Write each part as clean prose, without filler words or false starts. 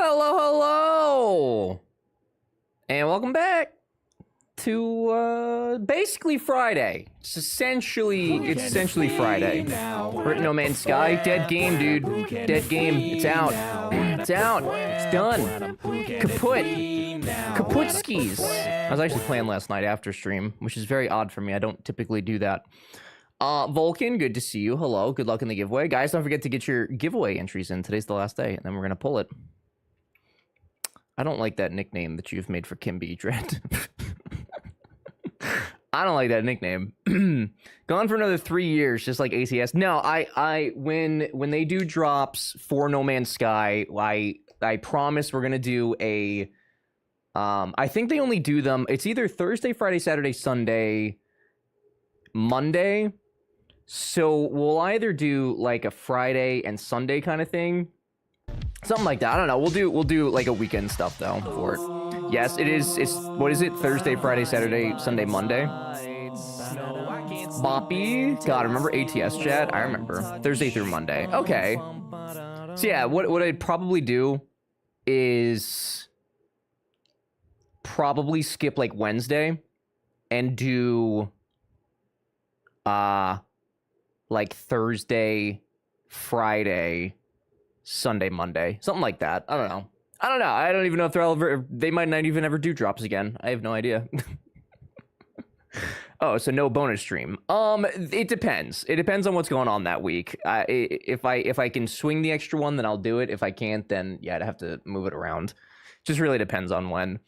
Hello, hello, and welcome back to basically Friday. It's essentially Friday. We're at No Man's Sky. Dead game, dude. Dead game. It's out. It's out. It's done. Kaput skis. I was actually playing last night after stream, which is very odd for me. I don't typically do that. Vulcan, good to see you. Hello. Good luck in the giveaway. Guys, don't forget to get your giveaway entries in. Today's the last day, and then we're going to pull it. I don't like that nickname that you've made for Kimby, Dread. I don't like that nickname. Gone for another 3 years, just like ACS. No, when they do drops for No Man's Sky, I promise we're gonna do a. I think they only do them. It's either Thursday, Friday, Saturday, Sunday, Monday. So we'll either do like a Friday and Sunday kind of thing. Something like that. I don't know. We'll do like a weekend stuff though for it. Yes, it is. It's what is it? Thursday, Friday, Saturday, Sunday, Monday. Boppy. God, remember ATS chat? I remember. Thursday through Monday. Okay. So yeah, what I'd probably do is probably skip like Wednesday and do like Thursday, Friday, Sunday, Monday, something like that. I don't know. I don't even know if they might not even ever do drops again. I have no idea. Oh, so no bonus stream. It depends. It depends on what's going on that week. If I can swing the extra one, then I'll do it. If I can't, then yeah, I'd have to move it around. Just really depends on when.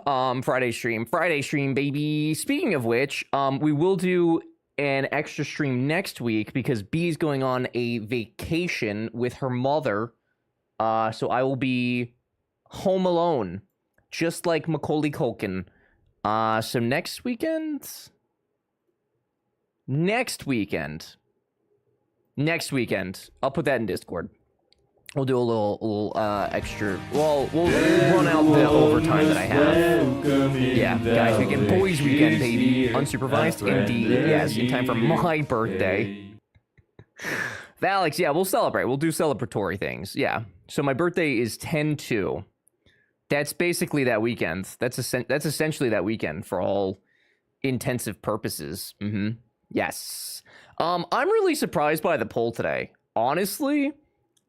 Friday stream, baby. Speaking of which, we will do an extra stream next week because B's going on a vacation with her mother. So I will be home alone, just like Macaulay Culkin. So next weekend, I'll put that in Discord. We'll do a little extra. Well, we'll run out the overtime that I have. Yeah, guys, boys weekend, baby. Unsupervised, indeed. Yes, in time for my birthday. Alex, yeah, we'll celebrate. We'll do celebratory things. Yeah. So my birthday is 10/2. That's basically that weekend. That's essentially that weekend for all intensive purposes. Yes. I'm really surprised by the poll today. Honestly,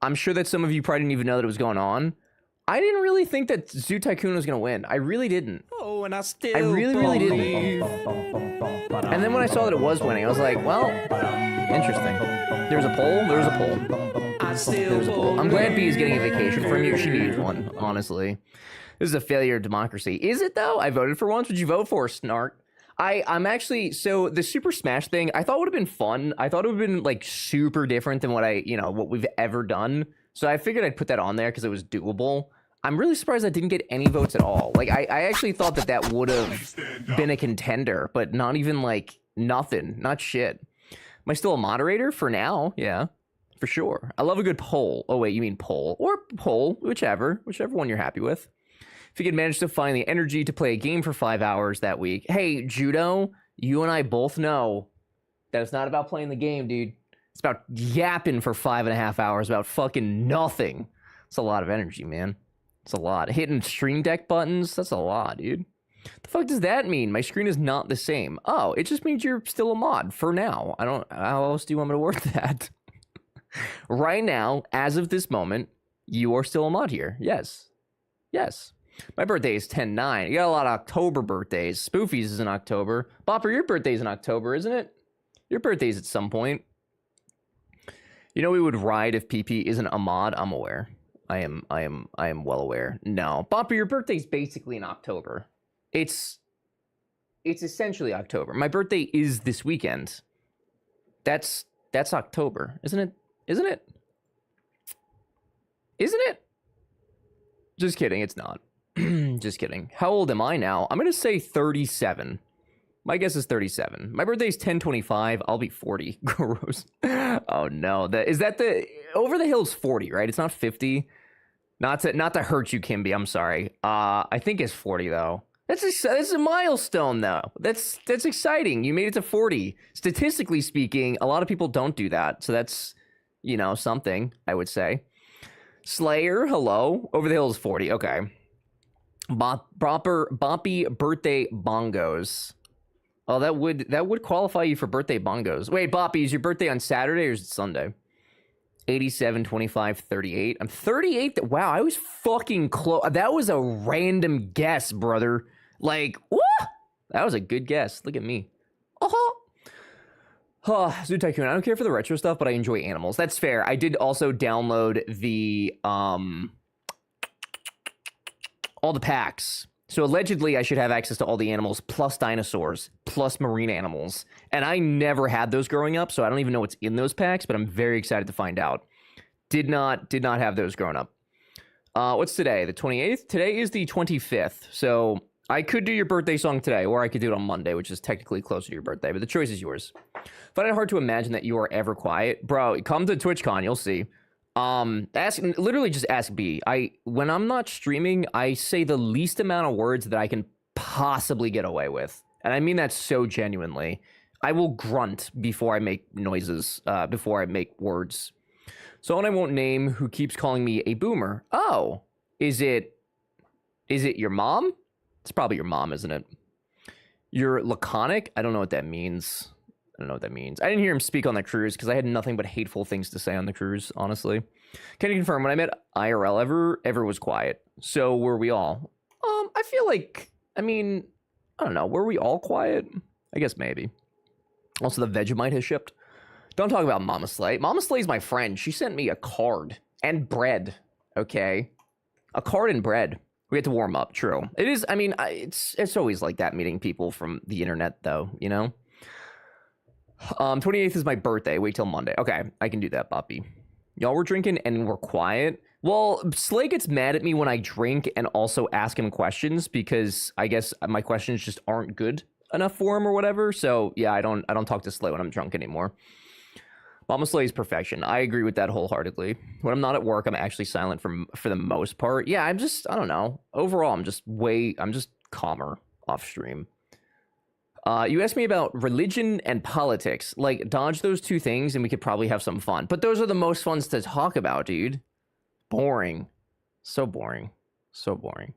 I'm sure that some of you probably didn't even know that it was going on. I didn't really think that Zoo Tycoon was going to win. I really didn't. Oh, and I really didn't. And then when I saw that it was winning, I was like, well, interesting. There was a poll. I'm glad B is getting a vacation from you. She needs one, honestly. This is a failure of democracy. Is it, though? I voted for once. What'd you vote for, Snark? I'm actually, so the Super Smash thing, I thought would have been fun. I thought it would have been, like, super different than what we've ever done. So I figured I'd put that on there because it was doable. I'm really surprised I didn't get any votes at all. Like, I actually thought that would have been a contender, but not even, like, nothing. Not shit. Am I still a moderator? For now, yeah. For sure. I love a good poll. Oh, wait, you mean poll. Or poll, whichever one you're happy with. If you could manage to find the energy to play a game for 5 hours that week. Hey, Judo, you and I both know that it's not about playing the game, dude. It's about yapping for 5.5 hours about fucking nothing. It's a lot of energy, man. It's a lot. Hitting stream deck buttons, that's a lot, dude. The fuck does that mean? My screen is not the same. Oh, it just means you're still a mod for now. How else do you want me to word that? Right now, as of this moment, you are still a mod here. Yes. Yes. My birthday is 10/9. You got a lot of October birthdays. Spoofies is in October. Bopper, your birthday's in October, isn't it? Your birthday's at some point. You know we would ride if PP isn't a mod. I'm aware. I am well aware. No, Bopper, your birthday's basically in October. It's essentially October. My birthday is this weekend. That's October, isn't it? Isn't it? Isn't it? Just kidding. It's not. Just kidding. How old am I now? I'm gonna say 37. My guess is 37. My birthday's 10/25. I'll be 40. Gross. Oh no. Is that the Over the Hill's 40, right? It's not 50. Not to hurt you, Kimby. I'm sorry. I think it's 40 though. That's a milestone though. That's exciting. You made it to 40. Statistically speaking, a lot of people don't do that. So that's, something, I would say. Slayer, hello. Over the Hill is 40. Okay. Boppy birthday bongos. Oh, that would qualify you for birthday bongos. Wait, Boppy, is your birthday on Saturday or is it Sunday? 87, 25, 38. I'm 38. Wow, I was fucking close. That was a random guess, brother. Like, what? That was a good guess. Look at me. Zoo Tycoon. I don't care for the retro stuff, but I enjoy animals. That's fair. I did also download the all the packs. So allegedly, I should have access to all the animals, plus dinosaurs, plus marine animals. And I never had those growing up, so I don't even know what's in those packs, but I'm very excited to find out. Did not have those growing up. What's today? The 28th? Today is the 25th. So I could do your birthday song today, or I could do it on Monday, which is technically closer to your birthday, but the choice is yours. Find it hard to imagine that you are ever quiet. Bro, come to TwitchCon, you'll see. Literally just ask B. When I'm not streaming, I say the least amount of words that I can possibly get away with. And I mean that so genuinely. I will grunt before I make noises, before I make words. Someone I won't name who keeps calling me a boomer. Oh, is it your mom? It's probably your mom, isn't it? You're laconic? I don't know what that means. I didn't hear him speak on the cruise because I had nothing but hateful things to say on the cruise, honestly. Can you confirm when I met IRL ever was quiet? So were we all? I feel like, I don't know. Were we all quiet? I guess maybe. Also, the Vegemite has shipped. Don't talk about Mama Slay. Mama Slay's my friend. She sent me a card and bread. Okay. A card and bread. We had to warm up. True. It is. It's always like that meeting people from the internet, though, you know? 28th is my birthday. Wait till Monday. Okay, I can do that, Boppy. Y'all were drinking and we're quiet. Well, Slay gets mad at me when I drink and also ask him questions because I guess my questions just aren't good enough for him or whatever. So yeah, I don't talk to Slay when I'm drunk anymore. Mama Slay is perfection. I agree with that wholeheartedly. When I'm not at work, I'm actually silent for the most part. Yeah, I don't know. Overall, I'm just calmer off stream. You asked me about religion and politics. Like, dodge those two things and we could probably have some fun. But those are the most funs to talk about, dude. Boring. So boring. So boring.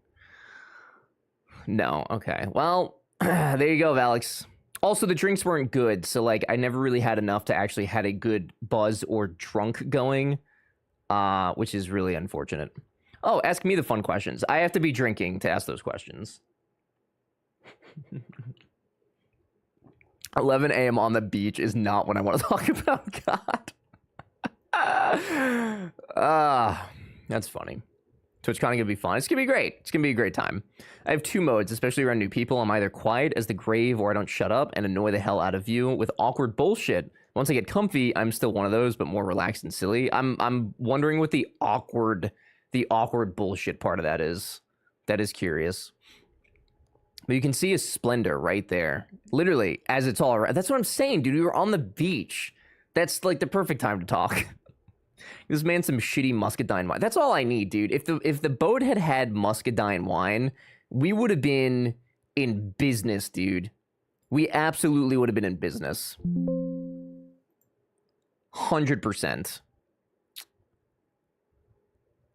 No, okay. Well, there you go, Alex. Also, the drinks weren't good, so, like, I never really had enough to actually had a good buzz or drunk going, which is really unfortunate. Oh, ask me the fun questions. I have to be drinking to ask those questions. 11 a.m. on the beach is not what I want to talk about. God. That's funny. TwitchCon gonna be fun. It's gonna be great. It's gonna be a great time. I have two modes, especially around new people. I'm either quiet as the grave or I don't shut up and annoy the hell out of you with awkward bullshit. Once I get comfy, I'm still one of those, but more relaxed and silly. I'm wondering what the awkward bullshit part of that is. That is curious. But you can see his splendor right there. Literally, as it's all around. That's what I'm saying, dude. We were on the beach. That's like the perfect time to talk. This man's some shitty muscadine wine. That's all I need, dude. If the boat had muscadine wine, we would have been in business, dude. We absolutely would have been in business. 100%.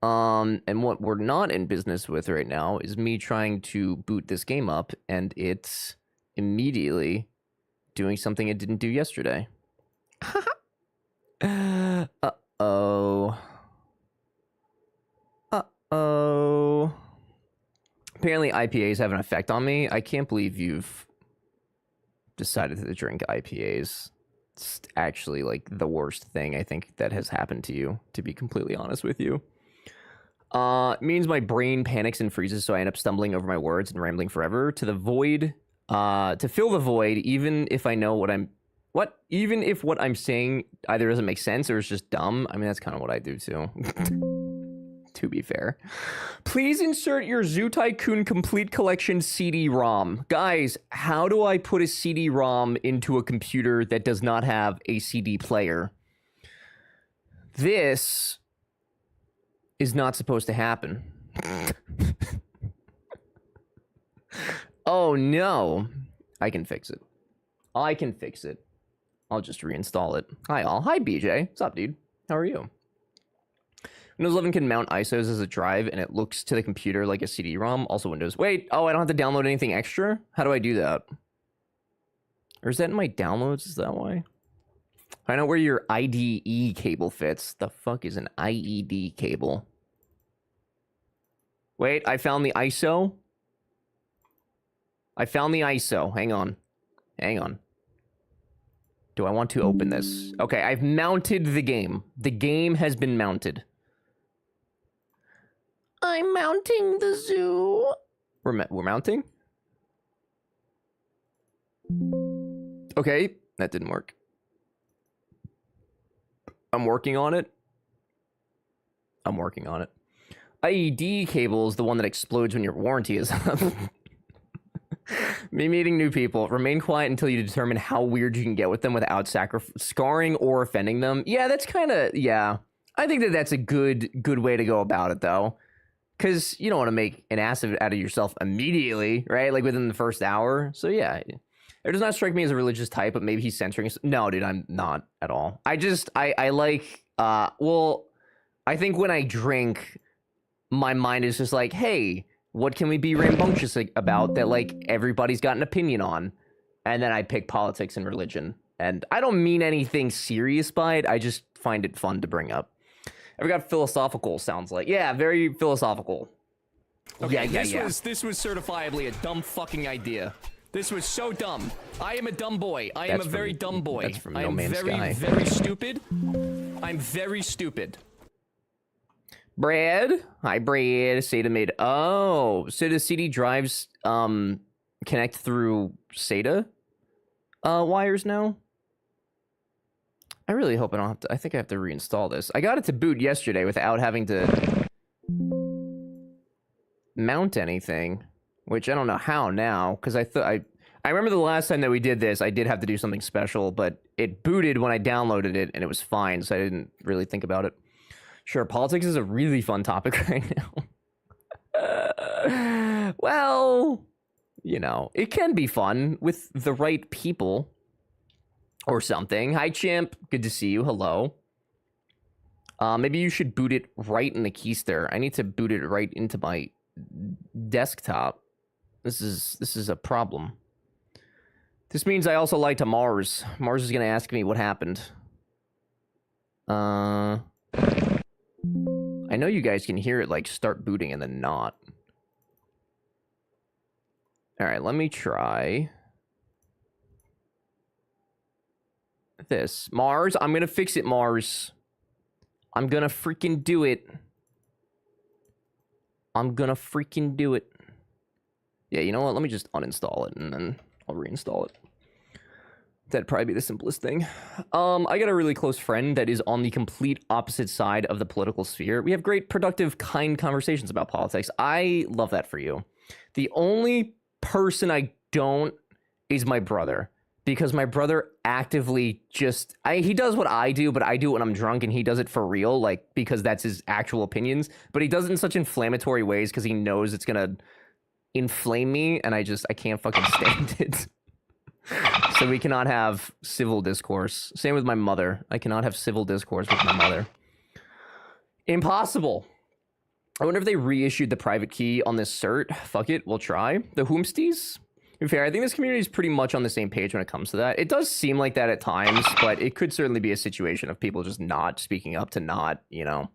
And what we're not in business with right now is me trying to boot this game up and it's immediately doing something it didn't do yesterday. Uh-oh. Uh-oh. Apparently IPAs have an effect on me. I can't believe you've decided to drink IPAs. It's actually like the worst thing I think that has happened to you, to be completely honest with you. It means my brain panics and freezes, so I end up stumbling over my words and rambling forever to the void, to fill the void, even if I know even if what I'm saying either doesn't make sense or is just dumb. I mean, that's kind of what I do too. To be fair. Please insert your Zoo Tycoon Complete Collection CD-ROM. Guys, how do I put a CD-ROM into a computer that does not have a CD player? This is not supposed to happen. Oh no. I can fix it. I can fix it. I'll just reinstall it. Hi all. Hi BJ. What's up, dude? How are you? Windows 11 can mount ISOs as a drive, and it looks to the computer like a CD-ROM. Also Windows. Wait, oh, I don't have to download anything extra? How do I do that? Or is that in my downloads? Is that why? Find out where your IDE cable fits. The fuck is an IED cable? Wait, I found the ISO. I found the ISO. Hang on. Hang on. Do I want to open this? Okay, I've mounted the game. The game has been mounted. I'm mounting the zoo. We're mounting? Okay, that didn't work. I'm working on it. I'm working on it. IED cable is the one that explodes when your warranty is up. Me meeting new people. Remain quiet until you determine how weird you can get with them without scarring or offending them. Yeah, that's kind of, yeah. I think that that's a good way to go about it, though. Because you don't want to make an ass out of yourself immediately, right? Like within the first hour. So yeah, it does not strike me as a religious type, but maybe he's censoring. No, dude, I'm not at all. I like, well, I think when I drink, my mind is just like, hey, what can we be rambunctious about that, like, everybody's got an opinion on? And then I pick politics and religion. And I don't mean anything serious by it. I just find it fun to bring up. Ever got philosophical, sounds like. Yeah, very philosophical. Okay, this was certifiably a dumb fucking idea. This was so dumb. I am a dumb boy. I am a very dumb boy. That's from I No am Man's Sky. very stupid. I'm very stupid. Brad. Hi, Brad. SATA made. Oh, so the CD drives connect through SATA wires now? I really hope I don't have to. I think I have to reinstall this. I got it to boot yesterday without having to mount anything, which I don't know how now, because I remember the last time that we did this, I did have to do something special, but it booted when I downloaded it, and it was fine, so I didn't really think about it. Sure, politics is a really fun topic right now. Well, you know, it can be fun with the right people or something. Hi, Chimp. Good to see you. Hello. Maybe you should boot it right in the keister. I need to boot it right into my desktop. This is a problem. This means I also lied to Mars. Mars is going to ask me what happened. I know you guys can hear it, like, start booting and then not. Alright, let me try this. Mars, I'm gonna fix it, Mars. I'm gonna freaking do it. I'm gonna freaking do it. Yeah, you know what? Let me just uninstall it and then I'll reinstall it. That'd probably be the simplest thing. I got a really close friend that is on the complete opposite side of the political sphere. We have great, productive, kind conversations about politics. I love that for you. The only person I don't is my brother. Because my brother actively just... he does what I do, but I do it when I'm drunk, and he does it for real, like, because that's his actual opinions. But he does it in such inflammatory ways because he knows it's gonna inflame me, and I can't fucking stand it. So we cannot have civil discourse. Same with my mother. I cannot have civil discourse with my mother. Impossible. I wonder if they reissued the private key on this cert. Fuck it, we'll try. The Whomsties? To be fair, I think this community is pretty much on the same page when it comes to that. It does seem like that at times, but it could certainly be a situation of people just not speaking up to not, you know,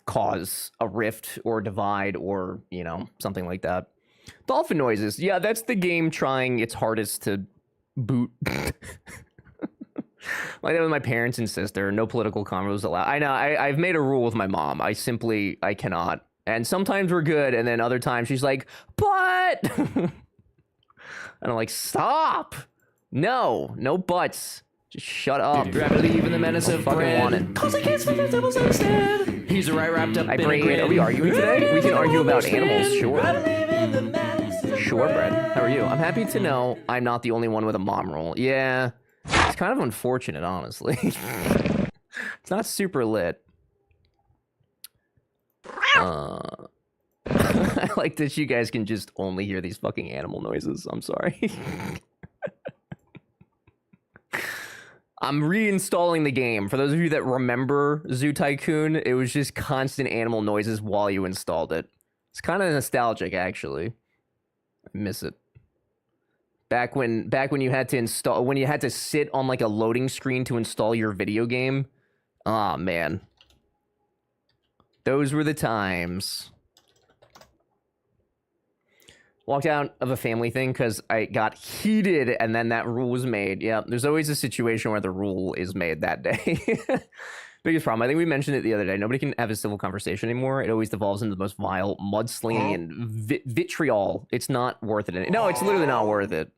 cause a rift or divide or, you know, something like that. Dolphin noises. Yeah, that's the game trying its hardest to boot. Like that with my parents and sister. No political convos allowed. I know. I've made a rule with my mom. I cannot. And sometimes we're good, and then other times she's like, but... and I'm like, stop! No buts. Just shut up. Do you believe in the menace of bread? Cause I can't the devil's instead. He's right wrapped up in a grid. Are we arguing today? We can argue about animals, sure. Sure, Brett. How are you? I'm happy to know I'm not the only one with a mom role. Yeah. It's kind of unfortunate, honestly. It's not super lit. I like that you guys can just only hear these fucking animal noises. I'm sorry. I'm reinstalling the game. For those of you that remember Zoo Tycoon, it was just constant animal noises while you installed it. It's kind of nostalgic, actually. I miss it. Back when you had to install, when you had to sit on like a loading screen to install your video game. Ah, man. Those were the times. Walked out of a family thing because I got heated and then that rule was made. Yeah, there's always a situation where the rule is made that day. Biggest problem, I think we mentioned it the other day. Nobody can have a civil conversation anymore. It always devolves into the most vile mudslinging and vitriol. It's not worth it. No, it's literally not worth it.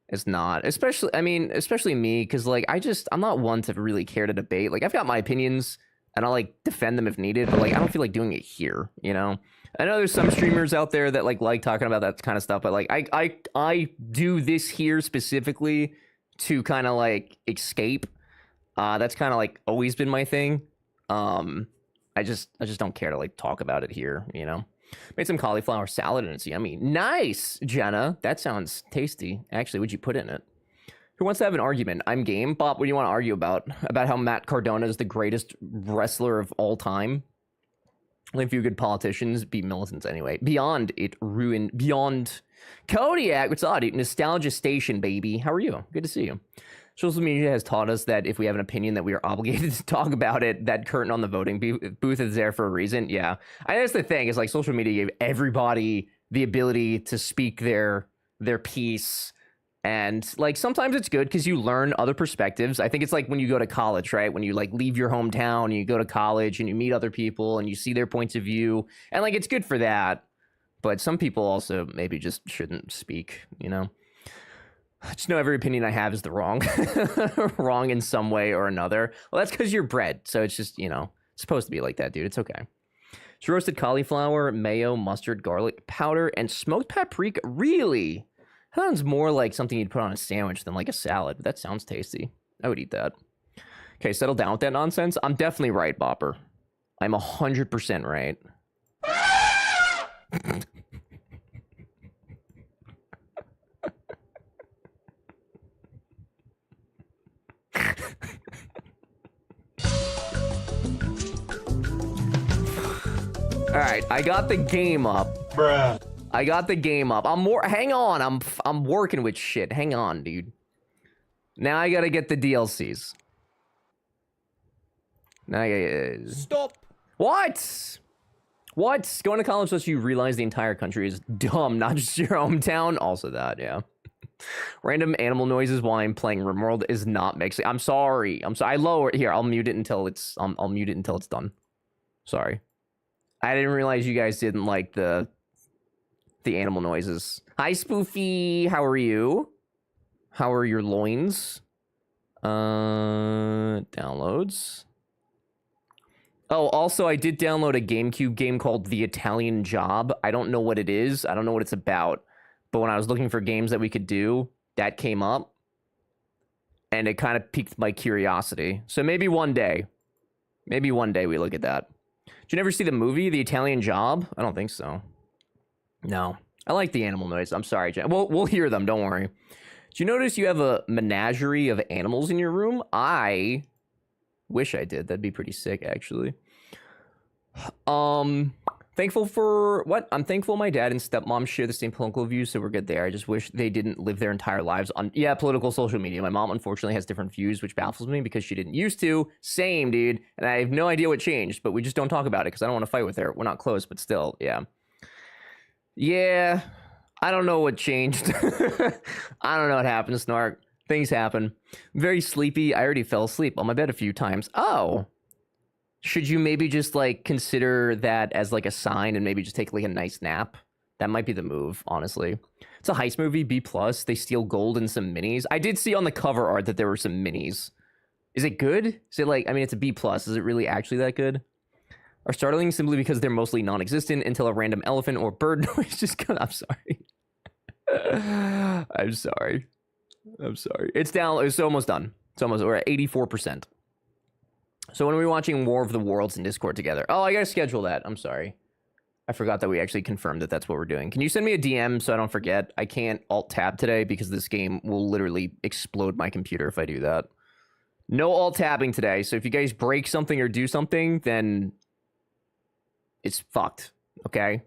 It's not. Especially, I mean, especially me, because like I'm not one to really care to debate. Like I've got my opinions and I'll like defend them if needed, but like I don't feel like doing it here, you know? I know there's some streamers out there that like talking about that kind of stuff, but like I do this here specifically to kind of like escape. That's kind of like always been my thing. I just don't care to like talk about it here, you know. Made some cauliflower salad and it's yummy. Nice, Jenna. That sounds tasty. Actually, what'd you put in it? Who wants to have an argument? I'm game. Bob, what do you want to argue about? About how Matt Cardona is the greatest wrestler of all time? Only a few good politicians beat militants anyway. Beyond it ruined. Beyond Kodiak. What's up, dude? Nostalgia Station, baby. How are you? Good to see you. Social media has taught us that if we have an opinion that we are obligated to talk about it. That curtain on the voting booth is there for a reason. Yeah. I guess the thing is like social media gave everybody the ability to speak their piece. And like sometimes it's good because you learn other perspectives. I think it's like when you go to college, right? When you like leave your hometown and you go to college and you meet other people and you see their points of view. And like it's good for that. But some people also maybe just shouldn't speak, you know? I just know every opinion I have is the wrong. Wrong in some way or another. Well, that's because you're bred. So it's just, you know, it's supposed to be like that, dude. It's okay. It's roasted cauliflower, mayo, mustard, garlic powder, and smoked paprika. Really? Sounds more like something you'd put on a sandwich than like a salad, but that sounds tasty. I would eat that. Okay, settle down with that nonsense. I'm definitely right, Bopper. I'm 100% right. All right, I got the game up. Bruh. I got the game up. Hang on. I'm working with shit. Hang on, dude. Now I gotta get the DLCs. Now Stop. What? What? Going to college lets you realize the entire country is dumb, not just your hometown. Also that, yeah. Random animal noises while I'm playing RimWorld is not mixing. I'm sorry. I lower it here. I'll mute it until it's I'll mute it until it's done. Sorry. I didn't realize you guys didn't like the animal noises. Hi, Spoofy. How are you? How are your loins? Downloads. Oh, also, I did download a GameCube game called The Italian Job. I don't know what it is. I don't know what it's about. But when I was looking for games that we could do, that came up. And it kind of piqued my curiosity. So maybe one day. Maybe one day we look at that. Did you never see the movie, The Italian Job? I don't think so. No. I like the animal noise. I'm sorry, Jen. We'll hear them. Don't worry. Did you notice you have a menagerie of animals in your room? I wish I did. That'd be pretty sick, actually. Thankful for what? I'm thankful my dad and stepmom share the same political views, so we're good there. I just wish they didn't live their entire lives on, political social media. My mom, unfortunately, has different views, which baffles me because she didn't used to. Same, dude. And I have no idea what changed, but we just don't talk about it because I don't want to fight with her. We're not close, but still, yeah. Yeah, I don't know what changed. I don't know what happened, Snark. Things happen. I'm very sleepy. I already fell asleep on my bed a few times. Oh. Should you maybe just, like, consider that as, like, a sign and maybe just take, like, a nice nap? That might be the move, honestly. It's a heist movie, B+. They steal gold and some minis. I did see on the cover art that there were some minis. Is it good? Is it, like, I mean, it's a B+. Is it really actually that good? Are startling simply because they're mostly non-existent until a random elephant or bird noise just comes. I'm sorry. I'm sorry. I'm sorry. It's down. It's almost done. It's almost. We're at 84%. So when are we watching War of the Worlds in Discord together? Oh, I gotta schedule that. I'm sorry. I forgot that we actually confirmed that that's what we're doing. Can you send me a DM so I don't forget? I can't Alt-Tab today because this game will literally explode my computer if I do that. No alt tabbing today. So if you guys break something or do something, then it's fucked. Okay.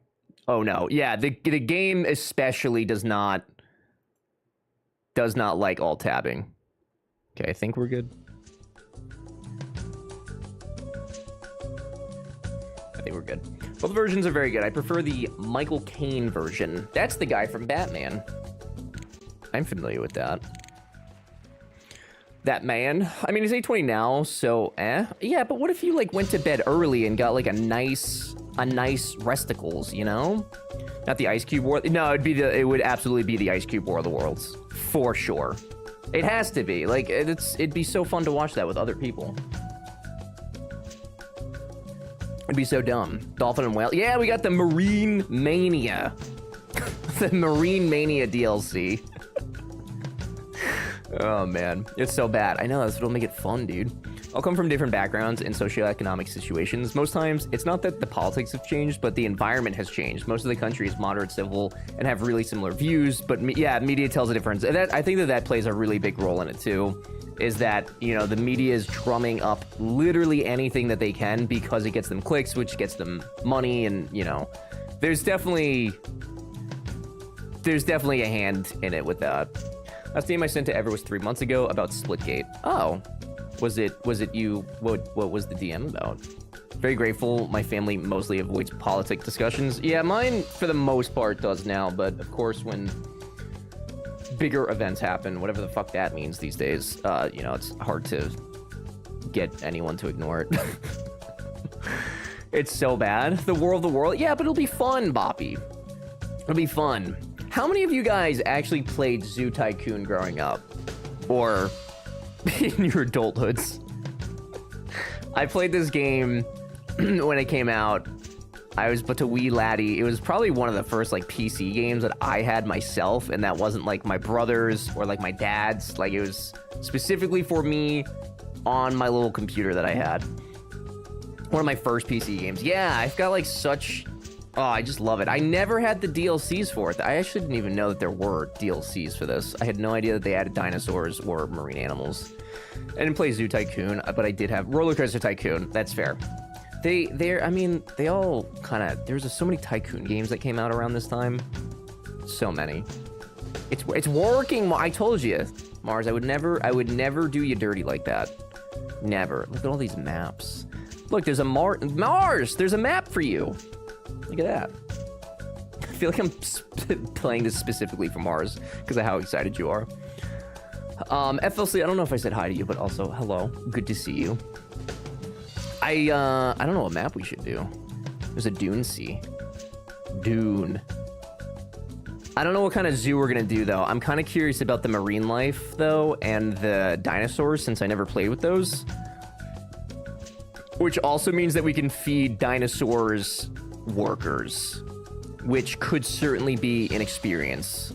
Oh no. Yeah, the game especially does not like alt tabbing. Okay, I think we're good. I think we're good. Both versions are very good. I prefer the Michael Caine version. That's the guy from Batman. I'm familiar with that. That man. I mean, he's 8:20 now, so yeah, but what if you like went to bed early and got like a nice resticles, you know? Not the Ice Cube War. No, it would absolutely be the Ice Cube War of the Worlds. For sure. It has to be. Like it'd be so fun to watch that with other people. It'd be so dumb. Dolphin and Whale. Yeah, we got the Marine Mania. The Marine Mania DLC. Oh, man. It's so bad. I know, that's what'll make it fun, dude. I'll come from different backgrounds and socioeconomic situations. Most times, it's not that the politics have changed, but the environment has changed. Most of the country is moderate civil and have really similar views, but yeah, media tells a difference. And I think that plays a really big role in it, too, is that, you know, the media is drumming up literally anything that they can because it gets them clicks, which gets them money, and, you know, there's definitely a hand in it with that. Last DM I sent to Ever was 3 months ago about Splitgate. Oh, was it you? What was the DM about? Very grateful. My family mostly avoids politic discussions. Yeah, mine for the most part does now, but of course when bigger events happen, whatever the fuck that means these days, you know, it's hard to get anyone to ignore it. It's so bad. The War of the World. Yeah, but it'll be fun, Boppy. It'll be fun. How many of you guys actually played Zoo Tycoon growing up? Or in your adulthoods? I played this game when it came out. I was but a wee laddie. It was probably one of the first like PC games that I had myself, and that wasn't like my brother's or like my dad's. Like it was specifically for me on my little computer that I had. One of my first PC games. Yeah, I've got like such... Oh, I just love it. I never had the DLCs for it. I actually didn't even know that there were DLCs for this. I had no idea that they added dinosaurs or marine animals. I didn't play Zoo Tycoon, but I did have Roller Coaster Tycoon. That's fair. I mean, they all kind of... There's so many Tycoon games that came out around this time. So many. It's working. I told you, Mars. I would never do you dirty like that. Never. Look at all these maps. Look, there's a Mars. There's a map for you. Look at that. I feel like I'm playing this specifically for Mars because of how excited you are. FLC, I don't know if I said hi to you, but also hello. Good to see you. I don't know what map we should do. There's a Dune Sea. Dune. I don't know what kind of zoo we're gonna do though. I'm kind of curious about the marine life though and the dinosaurs since I never played with those. Which also means that we can feed dinosaurs workers, which could certainly be an experience.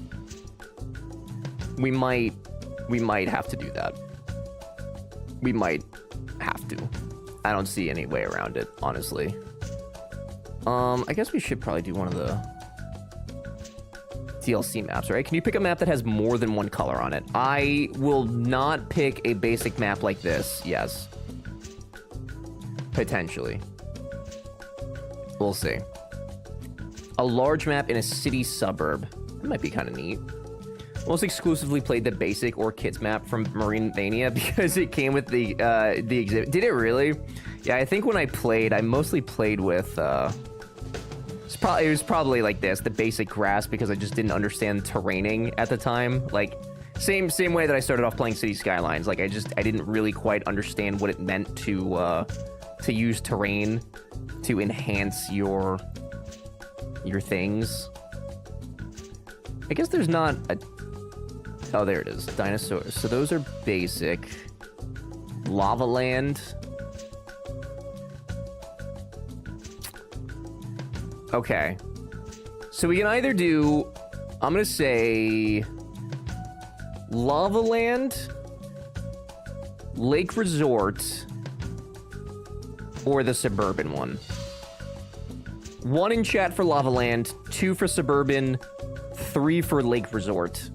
We might have to do that. We might have to. I don't see any way around it, honestly. I guess we should probably do one of the DLC maps, right? Can you pick a map that has more than one color on it? I will not pick a basic map like this. Yes. Potentially. We'll see. A large map in a city suburb. That might be kind of neat. Most exclusively played the basic or kids map from Marine Mania because it came with the exhibit. Did it really? Yeah, I think when I played, I mostly played with... it was probably like this, the basic grass, because I just didn't understand terraining at the time. Like, same way that I started off playing City Skylines. Like, I didn't really quite understand what it meant to use terrain to enhance your things. I guess there's not a... Oh, there it is. Dinosaurs. So those are basic. Lava Land. Okay. So we can either do... I'm going to say... Lava Land, Lake Resort, or the Suburban one. 1 in chat for Lava Land, 2 for Suburban, 3 for Lake Resort.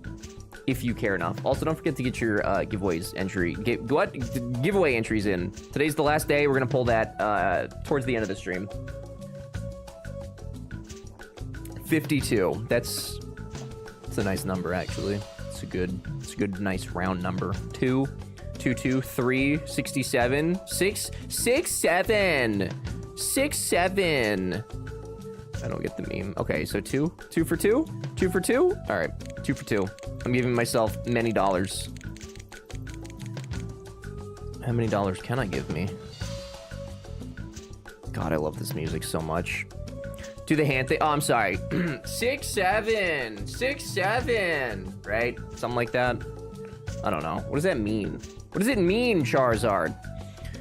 if you care enough. Also, don't forget to get your giveaways entry. Giveaway entries in. Today's the last day. We're gonna pull that towards the end of the stream. 52. That's a nice number, actually. It's a good, nice round number. 2, 2, 2, 3, 67, 6, 6, 7, 6, 7. I don't get the meme. Okay, so 2 for 2, 2 for 2. All right, 2 for 2. I'm giving myself many dollars. How many dollars can I give me? God, I love this music so much. Do the hand thing. Oh, I'm sorry. 6, 7, 6, 7. Right? Something like that. I don't know. What does that mean? What does it mean, Charizard?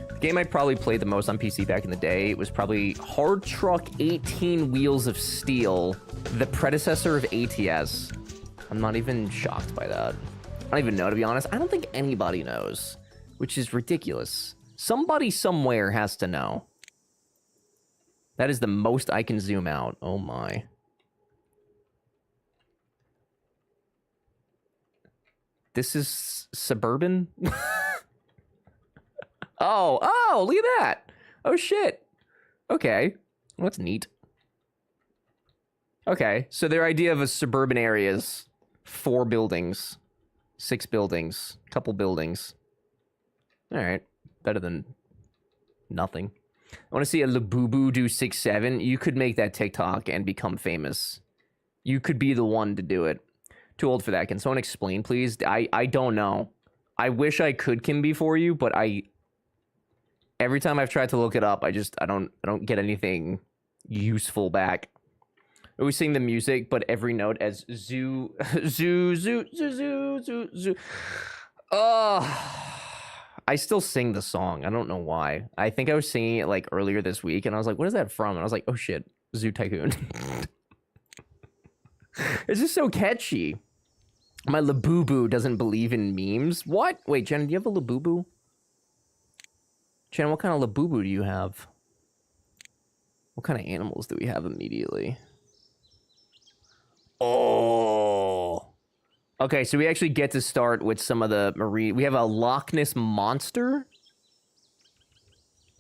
The game I probably played the most on PC back in the day was probably Hard Truck 18 Wheels of Steel, the predecessor of ATS. I'm not even shocked by that. I don't even know, to be honest. I don't think anybody knows, which is ridiculous. Somebody somewhere has to know. That is the most I can zoom out. Oh my. This is Suburban? Oh, look at that. Oh shit. Okay. Well, that's neat. Okay, so their idea of a suburban area is 4 buildings, 6 buildings, couple buildings. All right, better than nothing. I want to see a Labubu do 6-7. You could make that TikTok and become famous. You could be the one to do it. Too old for that. Can someone explain, please? I don't know. I wish I could Kimby for you, but every time I've tried to look it up, I don't get anything useful back. I always sing the music, but every note as zoo, zoo, zoo, zoo, zoo, zoo, zoo. I still sing the song. I don't know why. I think I was singing it like earlier this week, and I was like, what is that from? And I was like, oh shit, Zoo Tycoon. It's just so catchy. My Labubu doesn't believe in memes. What? Wait, Jenna, do you have a Labubu? Jenna, what kind of Labubu do you have? What kind of animals do we have immediately? Oh. Okay, so we actually get to start with some of the marine... We have a Loch Ness Monster.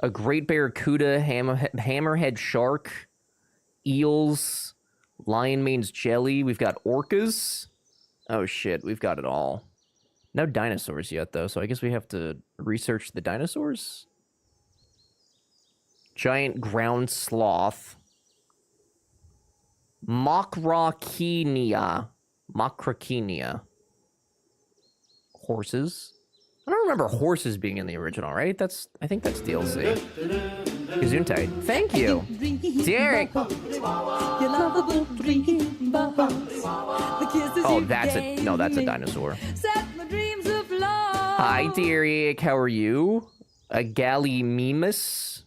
A Great Barracuda, Hammerhead Shark. Eels. Lion Mane's Jelly. We've got orcas. Oh shit, we've got it all. No dinosaurs yet, though, so I guess we have to research the dinosaurs. Giant ground sloth. Macrauchenia. Horses. I don't remember horses being in the original, right? I think that's DLC. Gesundheit. Thank you. Derek. Oh, that's a dinosaur. Hi, Derek. How are you? A Gallimimus.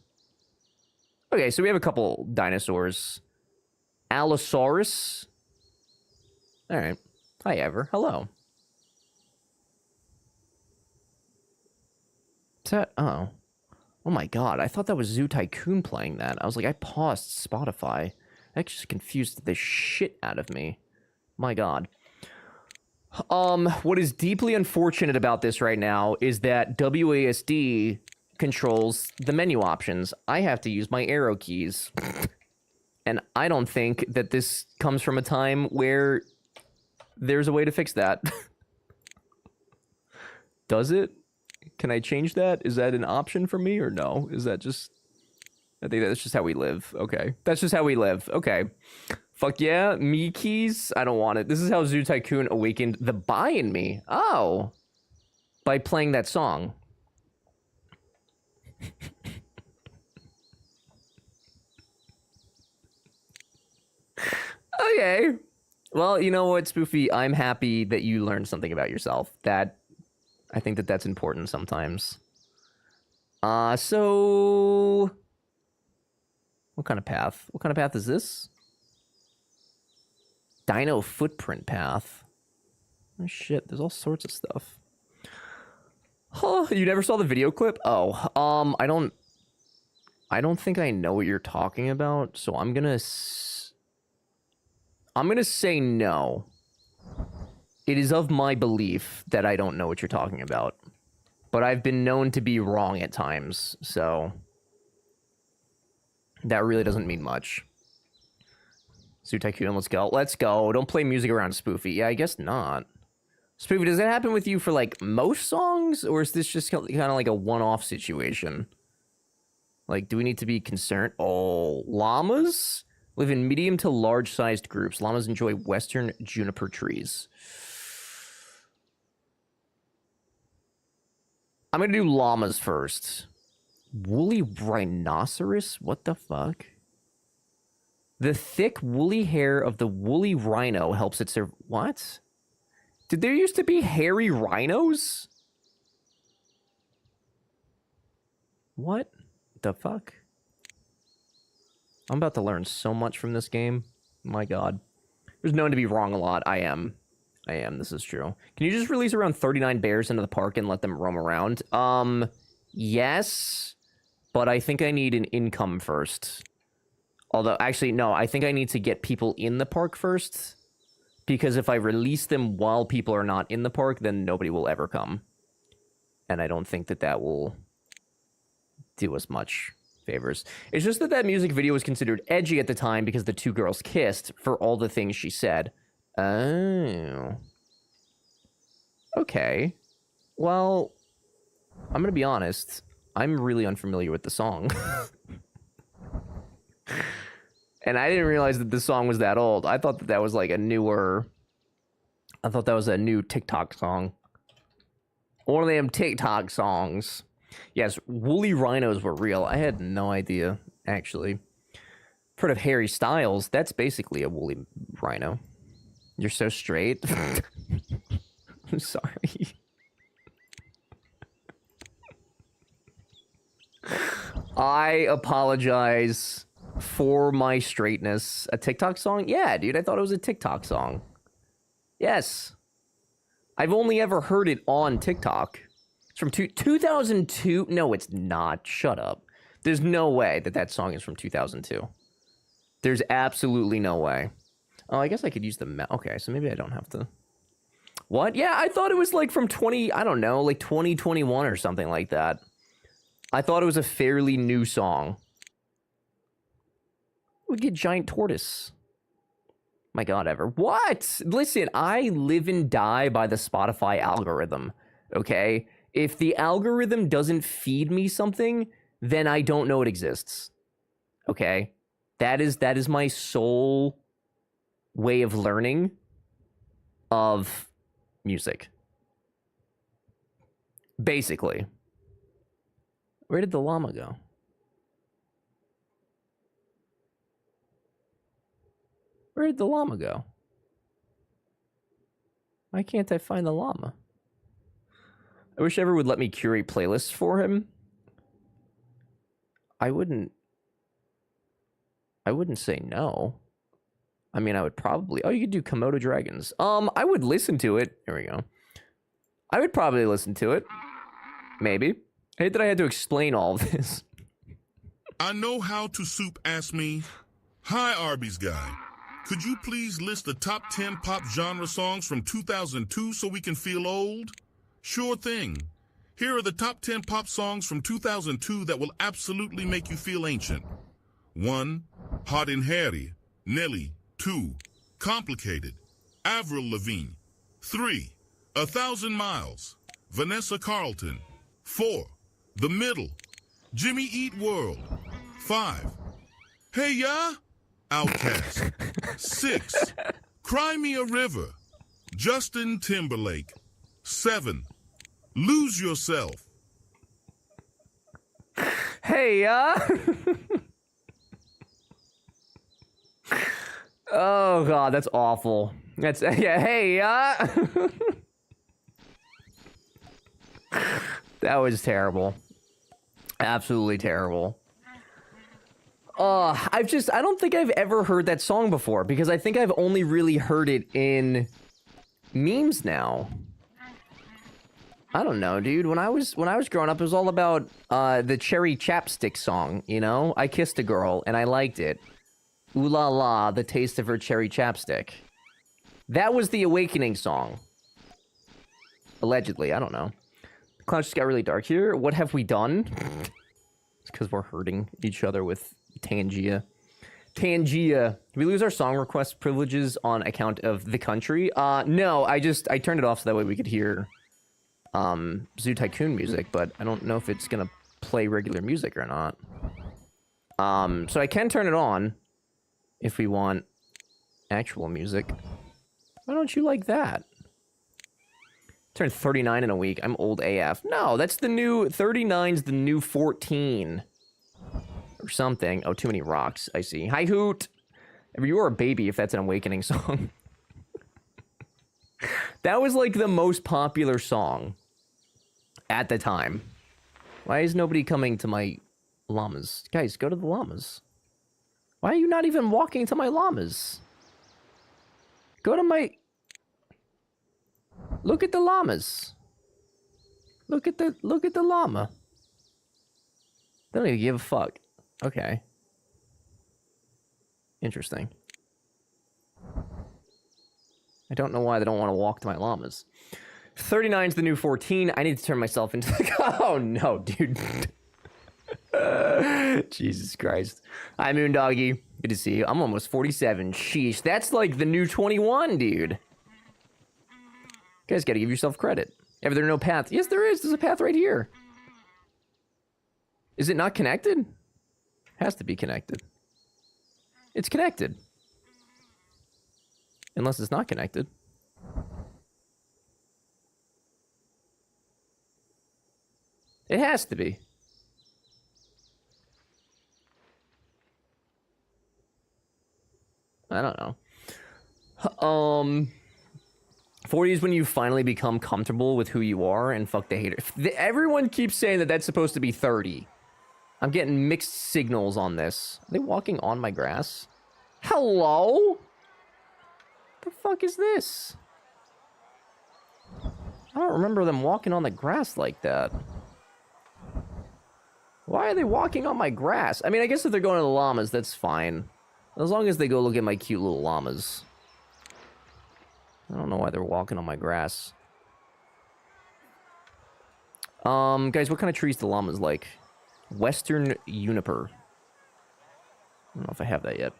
Okay, so we have a couple dinosaurs. Allosaurus. All right. Hi, Ever. Hello. Is that... Oh. Oh my god. I thought that was Zoo Tycoon playing that. I was like, I paused Spotify. That just confused the shit out of me. My god. What is deeply unfortunate about this right now is that WASD controls the menu options. I have to use my arrow keys. And I don't think that this comes from a time where there's a way to fix that. Does it? Can I change that? Is that an option for me or no? Is that just... I think that's just how we live. Okay. That's just how we live. Okay. Fuck yeah. Me keys? I don't want it. This is how Zoo Tycoon awakened the buy in me. Oh. By playing that song. Okay. Well, you know what, Spoofy? I'm happy that you learned something about yourself. I think that's important sometimes. So... What kind of path? What kind of path is this? Dino footprint path. Oh shit, there's all sorts of stuff. Huh, you never saw the video clip? Oh, I don't think I know what you're talking about, so I'm gonna say no. It is of my belief that I don't know what you're talking about. But I've been known to be wrong at times, so that really doesn't mean much. Zoo Tycoon, let's go. Let's go. Don't play music around Spoofy. Yeah, I guess not. Spoofy, does that happen with you for, like, most songs? Or is this just kind of like a one-off situation? Like, do we need to be concerned? Oh, llamas live in medium to large-sized groups. Llamas enjoy western juniper trees. I'm gonna do llamas first. Woolly rhinoceros? What the fuck? The thick woolly hair of the woolly rhino helps it serve. What? Did there used to be hairy rhinos? What the fuck? I'm about to learn so much from this game. My god. There's known to be wrong a lot. I am. This is true. Can you just release around 39 bears into the park and let them roam around? Yes. But I think I need an income first. Although, actually, no. I think I need to get people in the park first. Because if I release them while people are not in the park, then nobody will ever come. And I don't think that that will do us much favors. It's just that music video was considered edgy at the time because the two girls kissed for all the things she said. Oh. Okay. Well, I'm gonna be honest. I'm really unfamiliar with the song. And I didn't realize that this song was that old. I thought that that was like a newer... I thought that was a new TikTok song. One of them TikTok songs. Yes, woolly rhinos were real. I had no idea, actually. Heard of Harry Styles. That's basically a woolly rhino. You're so straight. I'm sorry. I apologize for my straightness. A TikTok song? Yeah, dude, I thought it was a TikTok song. Yes. I've only ever heard it on TikTok. It's from 2002. No, it's not. Shut up. There's no way that that song is from 2002. There's absolutely no way. Oh, I guess I could use the... Okay, so maybe I don't have to... What? Yeah, I thought it was like from I don't know, like 2021 or something like that. I thought it was a fairly new song. We get giant tortoise. My god, ever. What? Listen, I live and die by the Spotify algorithm, okay? If the algorithm doesn't feed me something, then I don't know it exists. Okay? That is my sole way of learning of music. Basically. Where did the llama go? Where did the llama go? Why can't I find the llama? I wish Ever would let me curate playlists for him. I wouldn't say no. I mean, I would probably... Oh, you could do Komodo dragons. I would listen to it. Here we go. I would probably listen to it. Maybe. I hate that I had to explain all of this. I know how to soup ask me. Hi, Arby's guy. Could you please list the top 10 pop genre songs from 2002 so we can feel old? Sure thing. Here are the top 10 pop songs from 2002 that will absolutely make you feel ancient. 1. Hot and Harry, Nelly. 2. Complicated, Avril Lavigne. 3. 1,000 Miles, Vanessa Carlton. 4. The Middle, Jimmy Eat World. 5. Hey Ya, Outkast. 6. Cry Me a River, Justin Timberlake. 7. Lose Yourself. Hey Ya. Oh god, that's awful. That's yeah. Hey Ya. That was terrible. Absolutely terrible. I don't think I've ever heard that song before because I think I've only really heard it in memes now. I don't know, dude. When I was growing up, it was all about the Cherry Chapstick song, you know? I kissed a girl and I liked it. Ooh la la, the taste of her cherry chapstick. That was the Awakening song. Allegedly, I don't know. The clouds just got really dark here. What have we done? It's because we're hurting each other with Tangia. Tangia. Did we lose our song request privileges on account of the country? No, I turned it off so that way we could hear Zoo Tycoon music, but I don't know if it's gonna play regular music or not. So I can turn it on if we want actual music. Why don't you like that? Turned 39 in a week. I'm old AF. No, that's the new 39's the new 14. Or something. Oh, too many rocks. I see. Hi, Hoot. You are a baby if that's an awakening song. That was like the most popular song at the time. Why is nobody coming to my llamas? Guys, go to the llamas. Why are you not even walking to my llamas? Go to my... Look at the llamas. Look at the llama. They don't even give a fuck. Okay. Interesting. I don't know why they don't want to walk to my llamas. 39's the new 14. I need to turn myself into the... Oh, no, dude. Jesus Christ. Hi, Moondoggy. Good to see you. I'm almost 47. Sheesh. That's like the new 21, dude. You guys gotta give yourself credit. If there are no paths... Yes, there is. There's a path right here. Is it not connected? Has to be connected. It's connected. Unless it's not connected. It has to be. I don't know. 40 is when you finally become comfortable with who you are and fuck the haters. Everyone keeps saying that that's supposed to be 30. I'm getting mixed signals on this. Are they walking on my grass? Hello? The fuck is this? I don't remember them walking on the grass like that. Why are they walking on my grass? I mean, I guess if they're going to the llamas, that's fine. As long as they go look at my cute little llamas. I don't know why they're walking on my grass. Guys, what kind of trees do llamas like? Western Juniper. I don't know if I have that yet.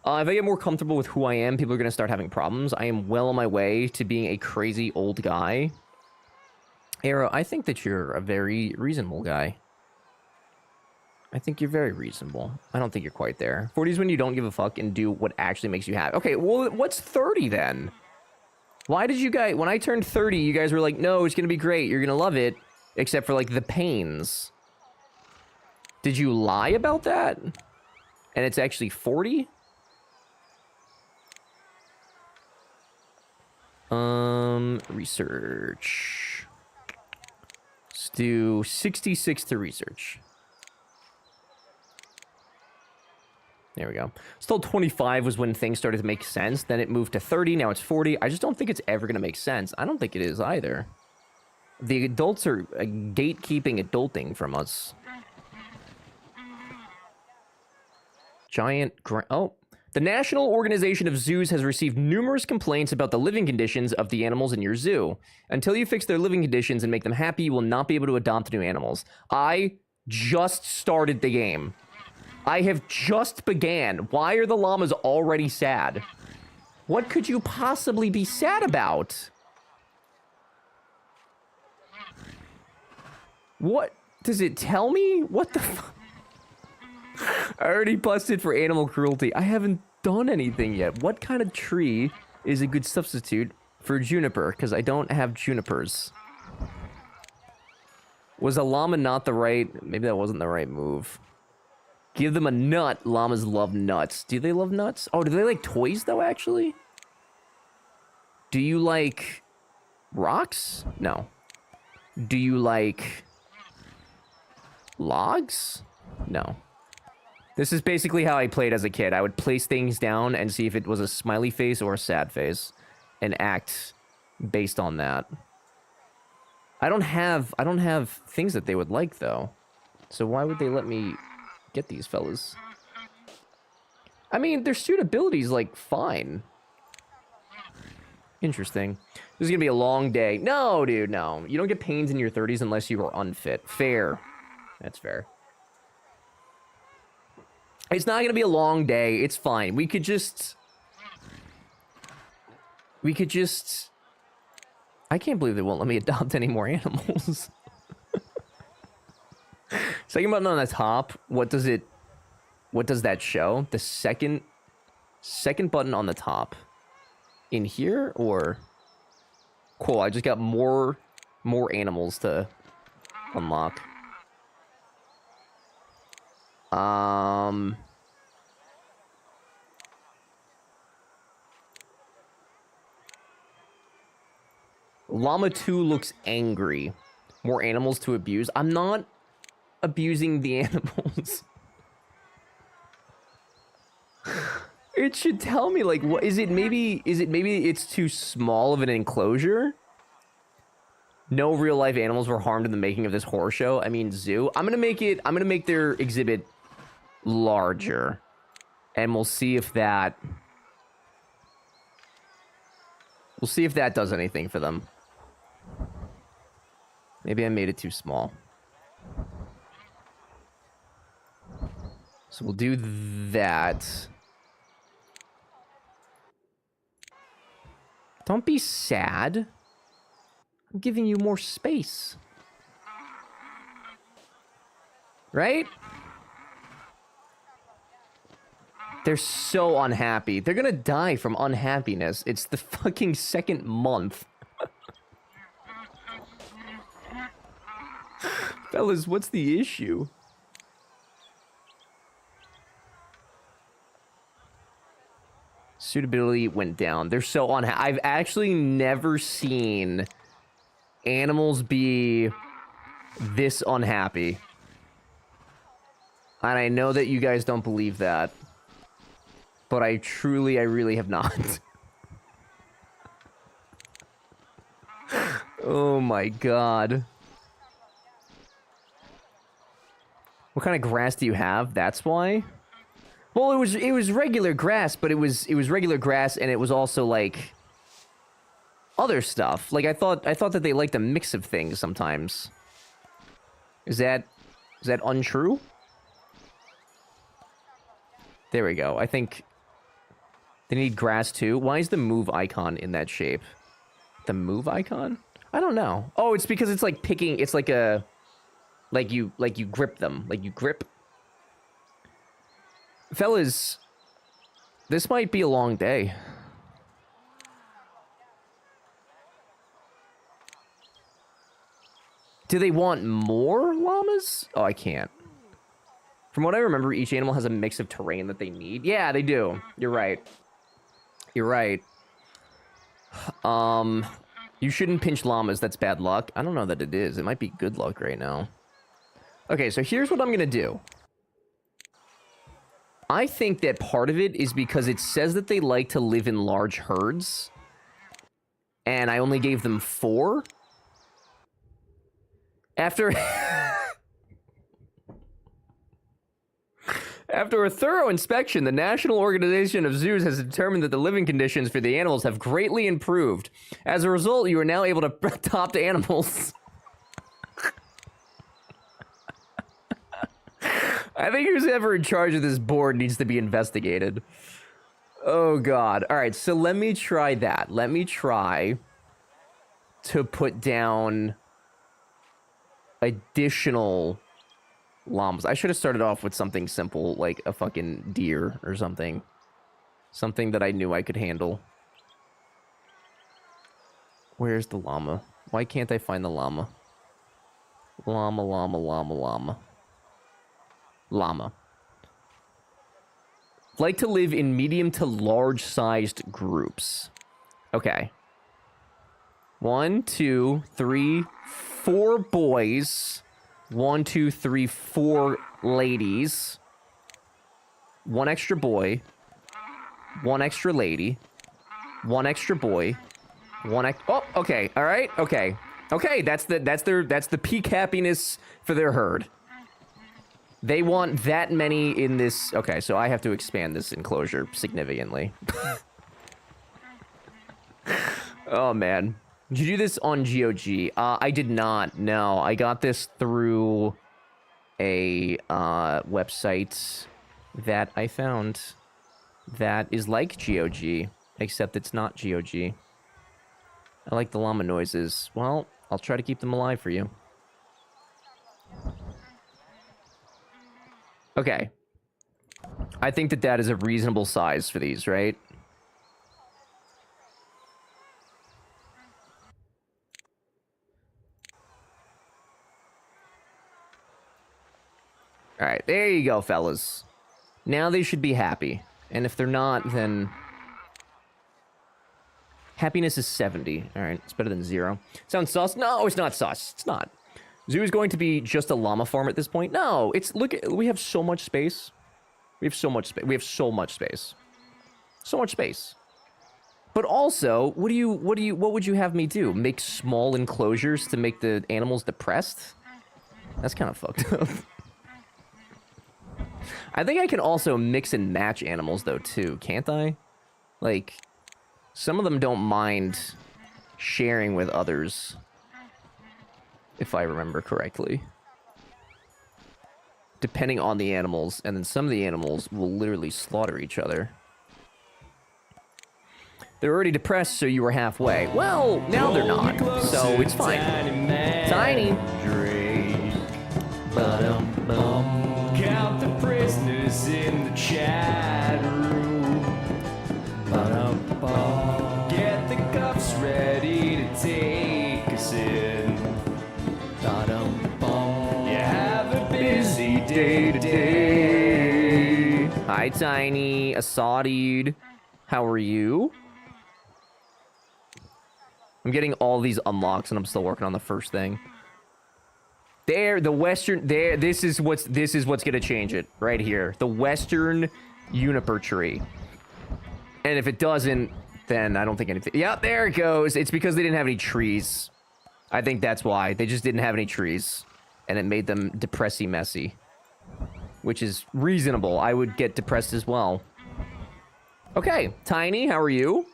If I get more comfortable with who I am, people are going to start having problems. I am well on my way to being a crazy old guy. Arrow, I think that you're a very reasonable guy. I think you're very reasonable. I don't think you're quite there. 40 is when you don't give a fuck and do what actually makes you happy. Okay, well, what's 30 then? Why did you guys... When I turned 30, you guys were like, no, it's going to be great. You're going to love it. Except for, like, the pains. Did you lie about that? And it's actually 40? Research. Let's do 66 to research. There we go. Still 25 was when things started to make sense. Then it moved to 30. Now it's 40. I just don't think it's ever going to make sense. I don't think it is either. The adults are gatekeeping adulting from us. Oh. The National Organization of Zoos has received numerous complaints about the living conditions of the animals in your zoo. Until you fix their living conditions and make them happy, you will not be able to adopt new animals. I just started the game. I have just began. Why are the llamas already sad? What could you possibly be sad about? What? Does it tell me? What the fuck? I already busted for animal cruelty. I haven't done anything yet. What kind of tree is a good substitute for juniper? Because I don't have junipers. Was a llama not the right... Maybe that wasn't the right move. Give them a nut. Llamas love nuts. Do they love nuts? Oh, do they like toys, though, actually? Do you like rocks? No. Do you like logs? No. This is basically how I played as a kid. I would place things down and see if it was a smiley face or a sad face and act based on that. I don't have things that they would like, though. So why would they let me get these fellas? I mean, their suitability is, like, fine. Interesting. This is gonna be a long day. No, dude, no. You don't get pains in your 30s unless you are unfit. Fair. That's fair. It's not gonna be a long day. It's fine. We could just... I can't believe they won't let me adopt any more animals. Second button on the top. What does that show? The second button on the top. In here, or... Cool, I just got more animals to unlock. Llama 2 looks angry. More animals to abuse. I'm not abusing the animals. It should tell me, like, what is it? Maybe it's too small of an enclosure? No real life animals were harmed in the making of this horror show. I mean, zoo. I'm gonna make their exhibit larger. And we'll see if that does anything for them. Maybe I made it too small. So we'll do that. Don't be sad. I'm giving you more space. Right? They're so unhappy. They're gonna die from unhappiness. It's the fucking second month. Fellas, what's the issue? Suitability went down. They're so unhappy. I've actually never seen animals be this unhappy. And I know that you guys don't believe that. But I really have not. Oh my god. What kind of grass do you have? That's why? Well, it was regular grass, but it was regular grass, and it was also like other stuff. Like I thought that they liked a mix of things sometimes. Is that untrue? There we go. I think they need grass too. Why is the move icon in that shape? The move icon? I don't know. Oh, it's because it's like picking. It's like a like you grip them. Like you grip. Fellas, this might be a long day. Do they want more llamas? Oh, I can't. From what I remember, each animal has a mix of terrain that they need. Yeah, they do. You're right. You're right. You shouldn't pinch llamas. That's bad luck. I don't know that it is. It might be good luck right now. Okay, so here's what I'm gonna do. I think that part of it is because it says that they like to live in large herds. And I only gave them 4. After a thorough inspection, the National Organization of Zoos has determined that the living conditions for the animals have greatly improved. As a result, you are now able to adopt animals. I think who's ever in charge of this board needs to be investigated. Oh, God. All right, so let me try that. Let me try to put down additional llamas. I should have started off with something simple, like a fucking deer or something. Something that I knew I could handle. Where's the llama? Why can't I find the llama? Llama, llama, llama, llama. Llama. Like to live in medium to large-sized groups. Okay. 1, 2, 3, 4 boys. 1, 2, 3, 4 ladies. 1 extra boy. 1 extra lady. 1 extra boy. Oh, okay. All right. Okay. Okay. That's the peak happiness for their herd. They want that many in this. Okay, so I have to expand this enclosure significantly. Oh man. Did you do this on GOG? I did not. No, I got this through a website that I found that is like GOG, except it's not GOG. I like the llama noises. Well, I'll try to keep them alive for you. Okay. I think that that is a reasonable size for these, right? All right, there you go, fellas. Now they should be happy. And if they're not, then... Happiness is 70. All right, it's better than 0. Sounds sus? No, it's not sus. It's not. Zoo is going to be just a llama farm at this point. No, it's... Look, we have so much space. We have so much space. We have so much space. So much space. But also, what would you have me do? Make small enclosures to make the animals depressed? That's kind of fucked up. I think I can also mix and match animals, though, too, can't I? Like, some of them don't mind sharing with others, if I remember correctly. Depending on the animals, and then some of the animals will literally slaughter each other. They're already depressed, so you were halfway. Well, now they're not, so it's fine. Tiny. Drake. Count the prisoners in the chat room. Get the cuffs ready to take us in. You have a busy day today. Hi, Tiny. Asadied. How are you? I'm getting all these unlocks, and I'm still working on the first thing. There, the western. There, this is what's gonna change it right here. The western juniper tree. And if it doesn't, then I don't think anything. Yep, there it goes. It's because they didn't have any trees. I think that's why. They just didn't have any trees, and it made them depressy messy, which is reasonable. I would get depressed as well. Okay, Tiny, how are you?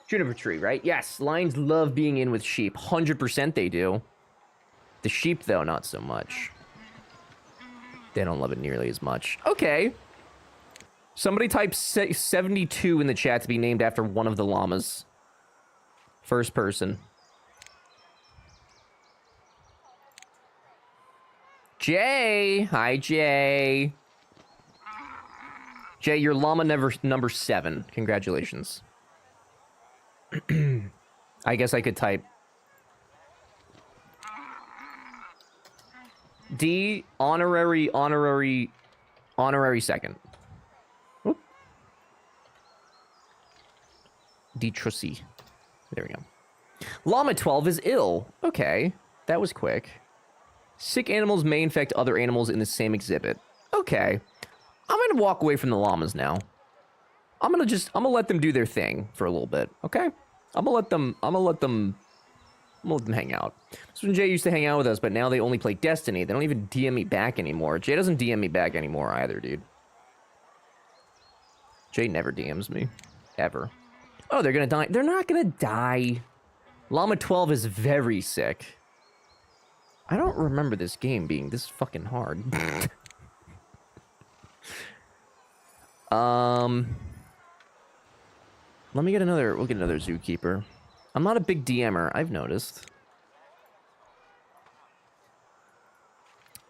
Juniper tree, right? Yes, lions love being in with sheep. 100% they do. The sheep, though, not so much. They don't love it nearly as much. Okay. Somebody type 72 in the chat to be named after one of the llamas. First person. Jay! Hi, Jay. Jay, you're llama number 7. Congratulations. I guess I could type D honorary second. Oop. D Trussy. There we go. Llama 12 is ill. Okay, that was quick. Sick animals may infect other animals in the same exhibit. Okay. I'm gonna walk away from the llamas now. I'm gonna let them do their thing for a little bit, okay? I'm gonna let them hang out. This when Jay used to hang out with us, but now they only play Destiny. They don't even DM me back anymore. Jay doesn't DM me back anymore either, dude. Jay never DMs me. Ever. Oh, they're gonna die. They're not gonna die. Llama 12 is very sick. I don't remember this game being this fucking hard. Let me get another... We'll get another zookeeper. I'm not a big DMer, I've noticed.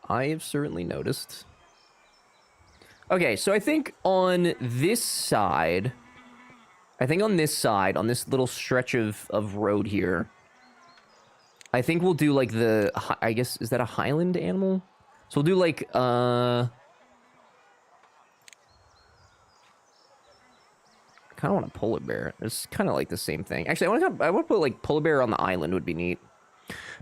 I have certainly noticed. Okay, so I think on this side... on this little stretch of road here, I think we'll do, like, the... I guess, is that a Highland animal? So we'll do, like, I kind of want a polar bear. It's kind of like the same thing. Actually, I want to put, like, polar bear on the island would be neat.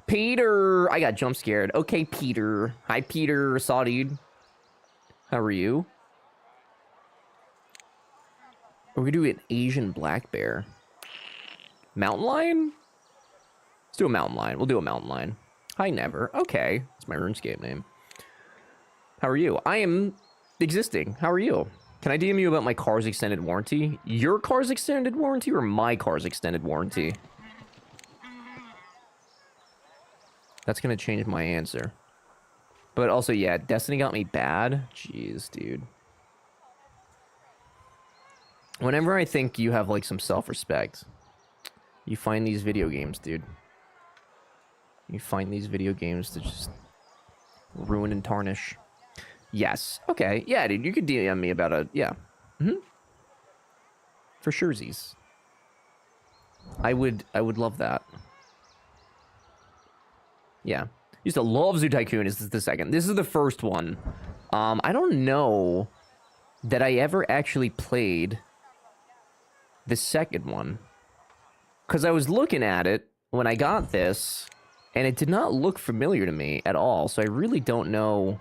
Peter! I got jump scared. Okay, Peter. Hi, Peter. Saw dude. How are you? Or we do an Asian black bear. Mountain lion? Let's do a mountain lion. We'll do a mountain lion. Hi, Never. Okay. That's my RuneScape name. How are you? I am existing. How are you? Can I DM you about my car's extended warranty? Your car's extended warranty or my car's extended warranty? That's gonna change my answer. But also, yeah, Destiny got me bad. Jeez, dude. Whenever I think you have, like, some self-respect, you find these video games, dude. You find these video games to just ruin and tarnish. Yes. Okay. Yeah, dude, you could DM me about a... Yeah. For surezies. I would love that. Yeah. Used to love Zoo Tycoon. This is the second. This is the first one. I don't know that I ever actually played the second one. Because I was looking at it when I got this, and it did not look familiar to me at all. So I really don't know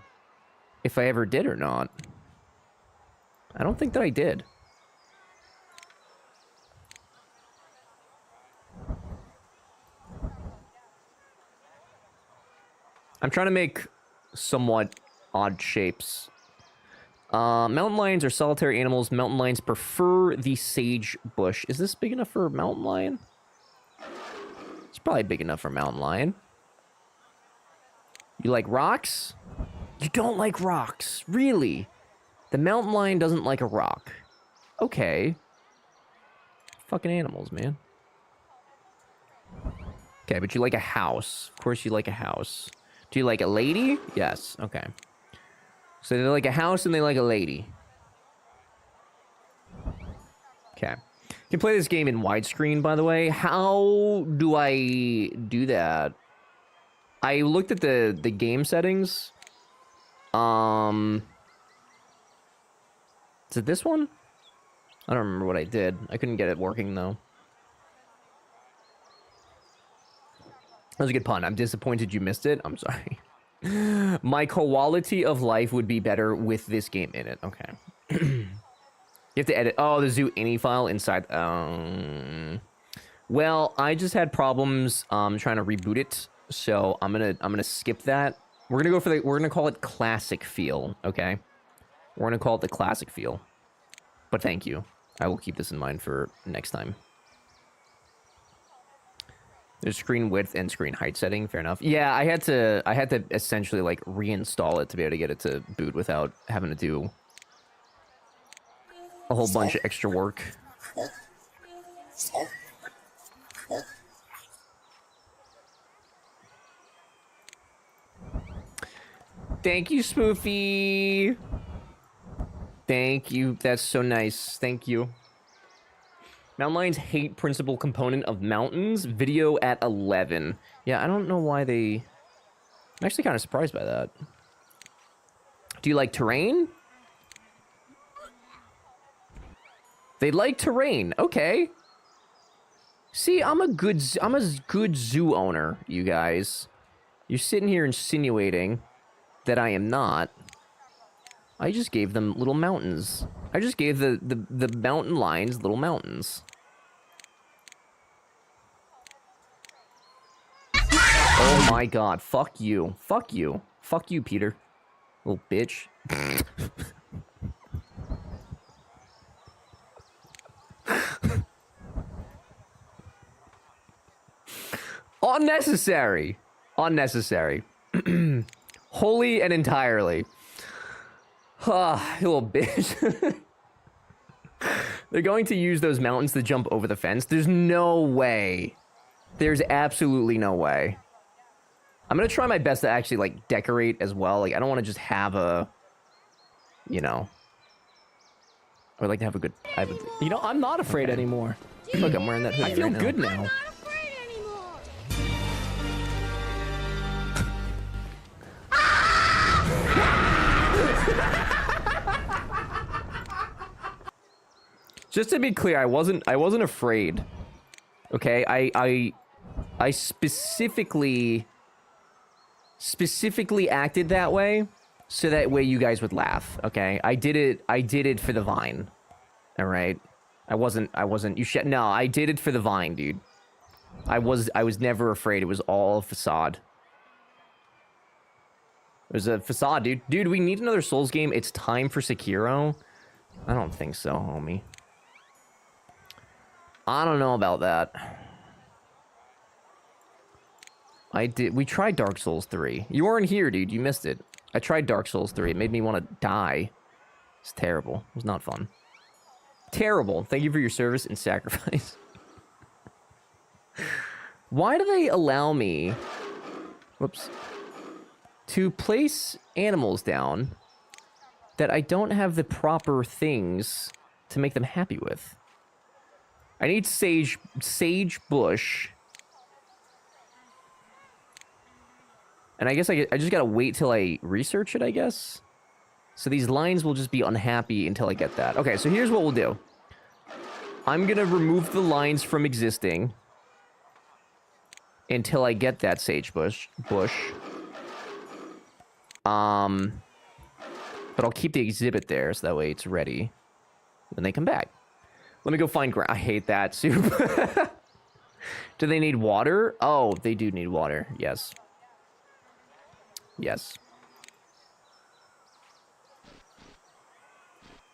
if I ever did or not. I don't think that I did. I'm trying to make somewhat odd shapes. Mountain lions are solitary animals. Mountain lions prefer the sage bush. Is this big enough for a mountain lion? It's probably big enough for a mountain lion. You like rocks? You don't like rocks. Really? The mountain lion doesn't like a rock. Okay. Fucking animals, man. Okay, but you like a house. Of course you like a house. Do you like a lady? Yes. Okay. So they like a house and they like a lady. Okay. You can play this game in widescreen, by the way. How do I do that? I looked at the game settings. Is it this one? I don't remember what I did. I couldn't get it working, though. That was a good pun. I'm disappointed you missed it. I'm sorry. My quality of life would be better with this game in it. Okay. You have to edit. Oh, the zoo any file inside. Well, I just had problems trying to reboot it, so I'm gonna skip that. We're gonna call it classic feel. Okay. We're gonna call it the classic feel. But thank you. I will keep this in mind for next time. There's screen width and screen height setting. Fair enough. Yeah, I had to essentially like reinstall it to be able to get it to boot without having to do a whole bunch of extra work. Thank you, Spoofy. Thank you. That's so nice. Thank you. Mountain lions hate principal component of mountains. Video at 11. Yeah, I don't know why they... I'm actually kind of surprised by that. Do you like terrain? They like terrain. Okay. See, I'm a good zoo owner, you guys. You're sitting here insinuating that I am not. I just gave them little mountains. I just gave the mountain lions little mountains. Oh my god, fuck you. Fuck you. Fuck you, Peter. Little bitch. Unnecessary. Unnecessary. Wholly and entirely. Ah, you little bitch. They're going to use those mountains to jump over the fence. There's no way. There's absolutely no way. I'm going to try my best to actually, like, decorate as well. Like, I don't want to just have a, you know. I would like to have a good... You know, I'm not afraid anymore. Look, I'm wearing that hoodie I feel right now. good now. I'm not afraid anymore. Just to be clear, I wasn't afraid. Okay, I specifically acted that way so that way you guys would laugh. Okay, I did it for the Vine. All right, I wasn't. No, I did it for the Vine, dude. I was never afraid. It was all a facade. It was a facade, dude. Dude, we need another Souls game. It's time for Sekiro. I don't think so, homie. I don't know about that. I did. We tried Dark Souls 3. You weren't here, dude. You missed it. I tried Dark Souls 3. It made me want to die. It's terrible. It was not fun. Terrible. Thank you for your service and sacrifice. Why do they allow me... Whoops. To place animals down that I don't have the proper things to make them happy with? I need sage bush. And I guess I just gotta wait till I research it, I guess. So these lines will just be unhappy until I get that. Okay, so here's what we'll do. I'm gonna remove the lines from existing until I get that sage bush. But I'll keep the exhibit there so that way it's ready when they come back. Let me go find I hate that soup. Do they need water? Oh, they do need water. Yes. Yes.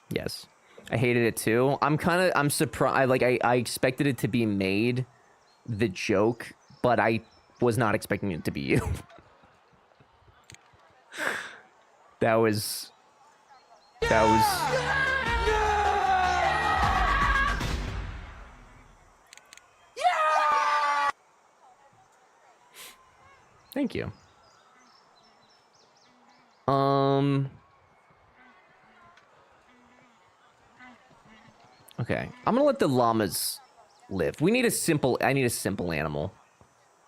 Yes. I hated it too. I'm surprised. I expected it to be made the joke, but I was not expecting it to be you. That was... Thank you. Okay. I'm gonna let the llamas live. I need a simple animal.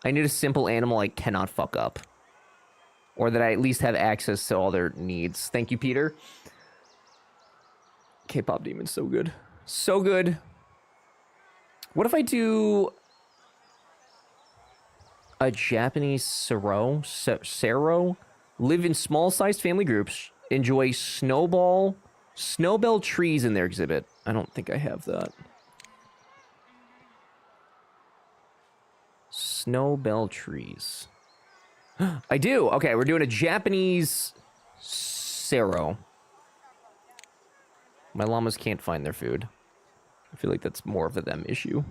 I need a simple animal I cannot fuck up. Or that I at least have access to all their needs. Thank you, Peter. K-pop demon's so good. So good. What if I do a Japanese Sero? Live in small-sized family groups. Enjoy snowball trees in their exhibit. I don't think I have that. Snowbell trees. I do. Okay, we're doing a Japanese Sero. My llamas can't find their food. I feel like that's more of a them issue.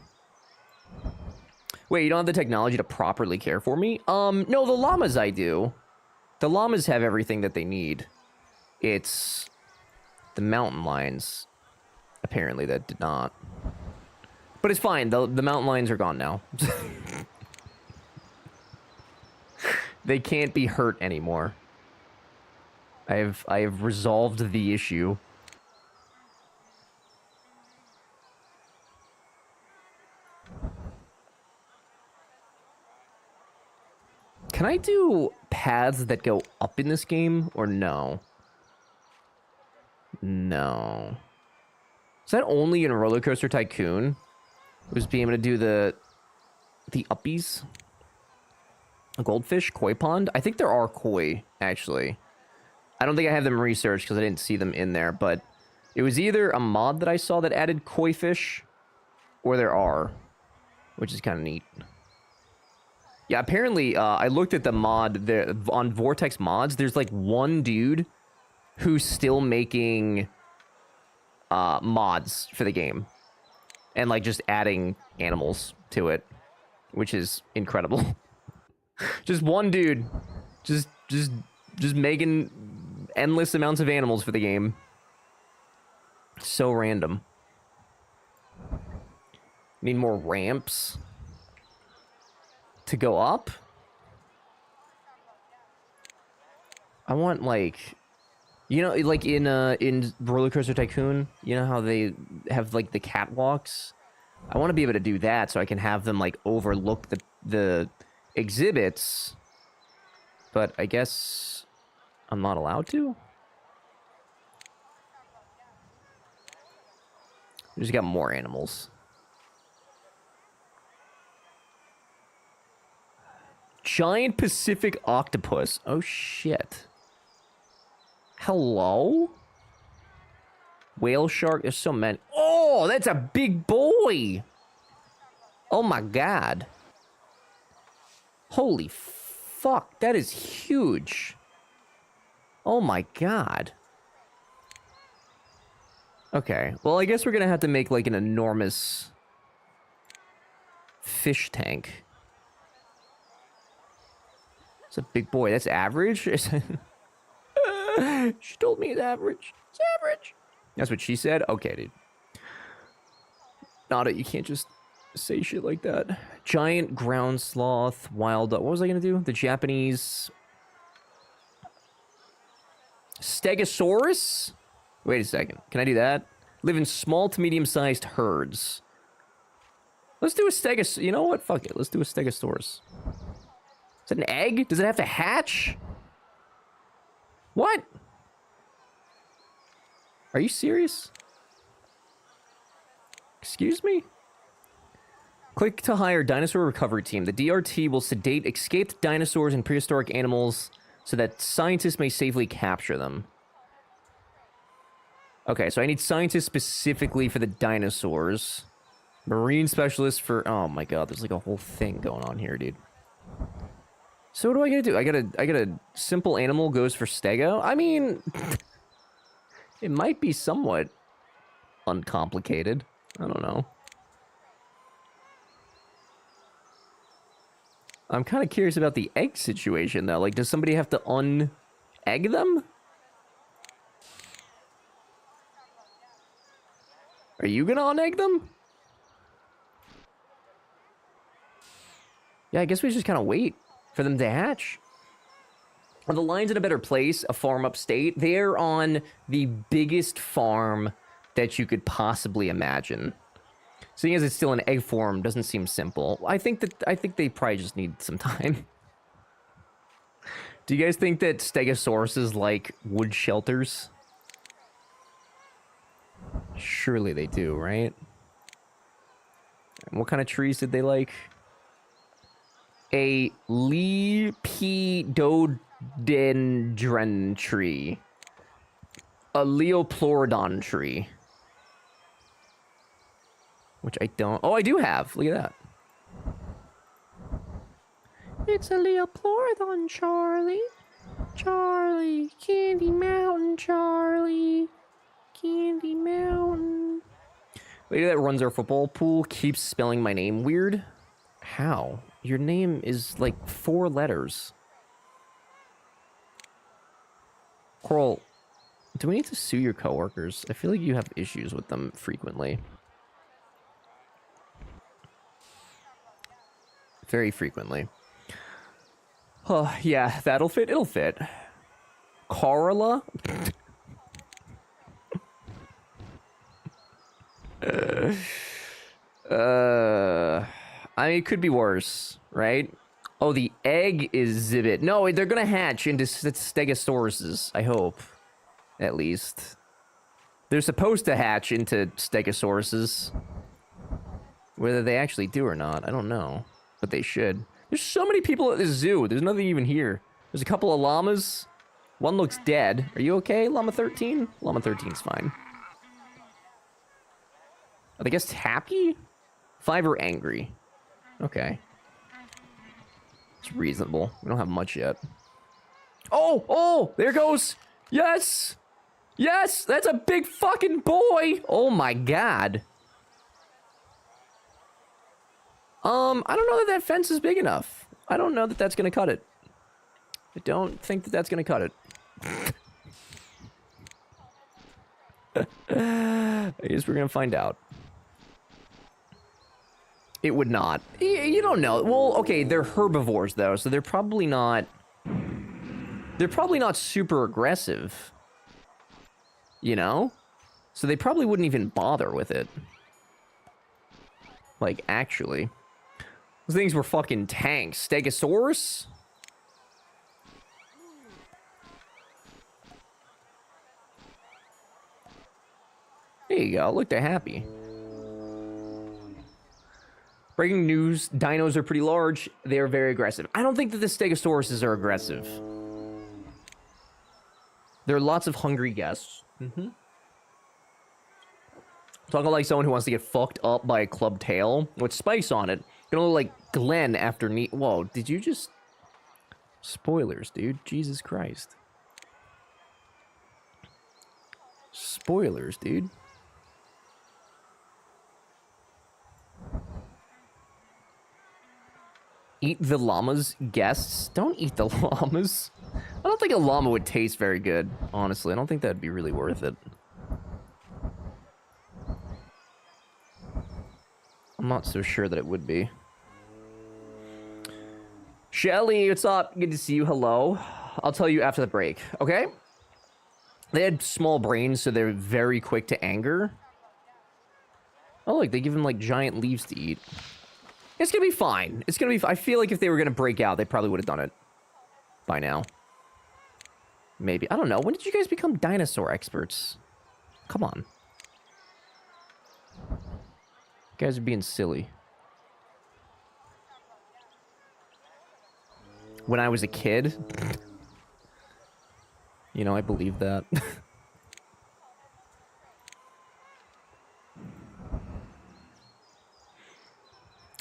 Wait, you don't have the technology to properly care for me? No, the llamas I do. The llamas have everything that they need. It's the mountain lions, apparently, that did not. But it's fine. The mountain lions are gone now. They can't be hurt anymore. I have resolved the issue. Can I do paths that go up in this game, or no? No. Is that only in Roller Coaster Tycoon? Was being able to do the uppies? A goldfish? Koi pond? I think there are koi, actually. I don't think I have them researched because I didn't see them in there, but it was either a mod that I saw that added koi fish, or there are, which is kind of neat. Yeah, apparently, I looked at the mod there on Vortex Mods. There's like one dude who's still making mods for the game, and like just adding animals to it, which is incredible. Just one dude, just making endless amounts of animals for the game. So random. Need more ramps to go up. I want, like, you know, like in Roller Coaster Tycoon, you know how they have like the catwalks? I want to be able to do that so I can have them like overlook the exhibits, but I guess I'm not allowed to. We just got more animals. Giant Pacific octopus. Oh shit. Hello? Whale shark. There's so many. Oh, that's a big boy. Oh my god. Holy fuck. That is huge. Oh my god. Okay. Well, I guess we're gonna have to make like an enormous fish tank. It's a big boy. That's average? She told me it's average. It's average. That's what she said? Okay, dude. Nada, you can't just say shit like that. Giant ground sloth, wild... What was I gonna do? The Japanese... Stegosaurus? Wait a second. Can I do that? Live in small to medium-sized herds. Let's do a Stegosaurus. You know what? Fuck it. Let's do a Stegosaurus. Is it an egg? Does it have to hatch? What? Are you serious? Excuse me? Click to hire dinosaur recovery team. The DRT will sedate escaped dinosaurs and prehistoric animals so that scientists may safely capture them. Okay, so I need scientists specifically for the dinosaurs. Marine specialist for... Oh my god, there's like a whole thing going on here, dude. So what do I gotta do? I got a simple animal goes for stego? I mean... it might be somewhat uncomplicated. I don't know. I'm kind of curious about the egg situation, though. Like, does somebody have to un-egg them? Are you gonna un-egg them? Yeah, I guess we just kind of wait for them to hatch. Are the lions in a better place? A farm upstate? They're on the biggest farm that you could possibly imagine. Seeing as it's still in egg form doesn't seem simple. I think they probably just need some time. Do you guys think that Stegosauruses like wood shelters? Surely they do, right? And what kind of trees did they like? A lepidodendron tree. A leoplorodon tree. Which I don't... Oh, I do have. Look at that. It's a leoplorodon, Charlie. Charlie. Candy Mountain, Charlie. Candy Mountain. Lady that runs our football pool keeps spelling my name weird. How? Your name is like 4 letters. Coral, do we need to sue your coworkers? I feel like you have issues with them frequently. Very frequently. Oh, yeah, that'll fit. It'll fit. Corolla? I mean, it could be worse, right? Oh, the egg is Zibbit. No, they're gonna hatch into Stegosauruses, I hope. At least. They're supposed to hatch into Stegosauruses. Whether they actually do or not, I don't know. But they should. There's so many people at this zoo. There's nothing even here. There's a couple of llamas. One looks dead. Are you okay, Llama 13? Llama 13's fine. Are they just happy? 5 are angry. Okay. It's reasonable. We don't have much yet. Oh! Oh! There goes! Yes! Yes! That's a big fucking boy! Oh my god. I don't know that that fence is big enough. I don't know that that's gonna cut it. I don't think that that's gonna cut it. I guess we're gonna find out. It would not. You don't know. Well, okay, they're herbivores though, so they're probably not... They're probably not super aggressive. You know? So they probably wouldn't even bother with it. Like, actually. Those things were fucking tanks. Stegosaurus? There you go. Look, they're happy. Breaking news, dinos are pretty large. They're very aggressive. I don't think that the Stegosauruses are aggressive. There are lots of hungry guests. Mm-hmm. Talking like someone who wants to get fucked up by a club tail with spikes on it. Gonna look like Glenn after Whoa, did you just... Spoilers, dude. Jesus Christ. Spoilers, dude. Eat the llama's guests? Don't eat the llamas. I don't think a llama would taste very good, honestly. I don't think that'd be really worth it. I'm not so sure that it would be. Shelly, what's up? Good to see you. Hello. I'll tell you after the break, okay? They had small brains, so they're very quick to anger. Oh, look, they give them, like, giant leaves to eat. It's gonna be fine. It's gonna be... I feel like if they were gonna break out, they probably would have done it by now. Maybe. I don't know. When did you guys become dinosaur experts? Come on. You guys are being silly. When I was a kid... You know, I believe that.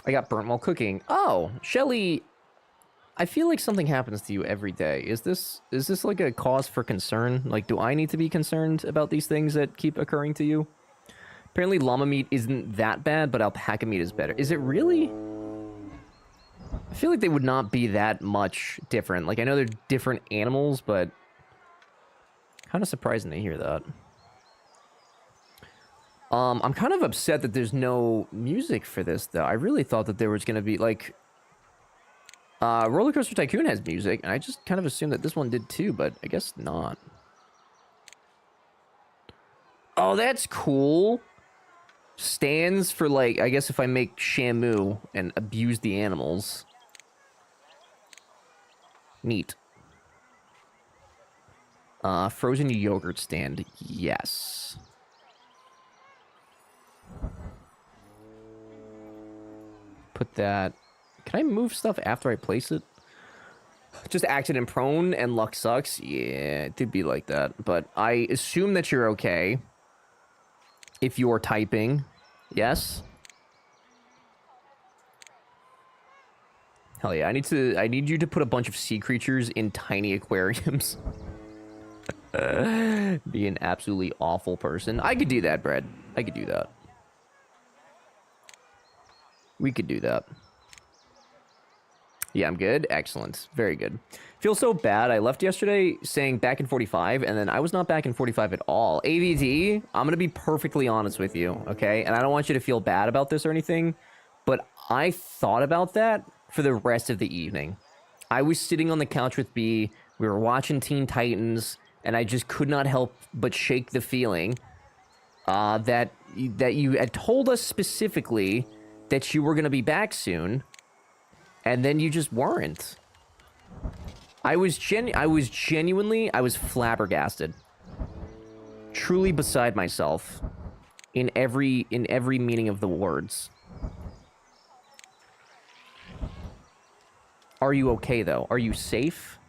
I got burnt while cooking. Oh, Shelly, I feel like something happens to you every day. Is this like a cause for concern? Like, do I need to be concerned about these things that keep occurring to you? Apparently llama meat isn't that bad, but alpaca meat is better. Is it really? I feel like they would not be that much different. Like, I know they're different animals, but kind of surprising to hear that. I'm kind of upset that there's no music for this, though. I really thought that there was going to be, like... Roller Coaster Tycoon has music, and I just kind of assumed that this one did too, but I guess not. Oh, that's cool. Stands for, like, I guess if I make Shamu and abuse the animals. Neat. Frozen yogurt stand, yes. Put that... Can I move stuff after I place it? Just accident prone and luck sucks? Yeah, it did be like that. But I assume that you're okay. If you're typing. Yes? Hell yeah, I need you to put a bunch of sea creatures in tiny aquariums. Be an absolutely awful person. I could do that, Brad. I could do that. We could do that. Yeah, I'm good. Excellent. Very good. Feel so bad. I left yesterday saying back in 45, and then I was not back in 45 at all. AVD, I'm going to be perfectly honest with you, okay? And I don't want you to feel bad about this or anything, but I thought about that for the rest of the evening. I was sitting on the couch with B, we were watching Teen Titans, and I just could not help but shake the feeling that you had told us specifically that you were going to be back soon, and then you just weren't. I was flabbergasted. Truly beside myself in every meaning of the words. Are you okay though? Are you safe?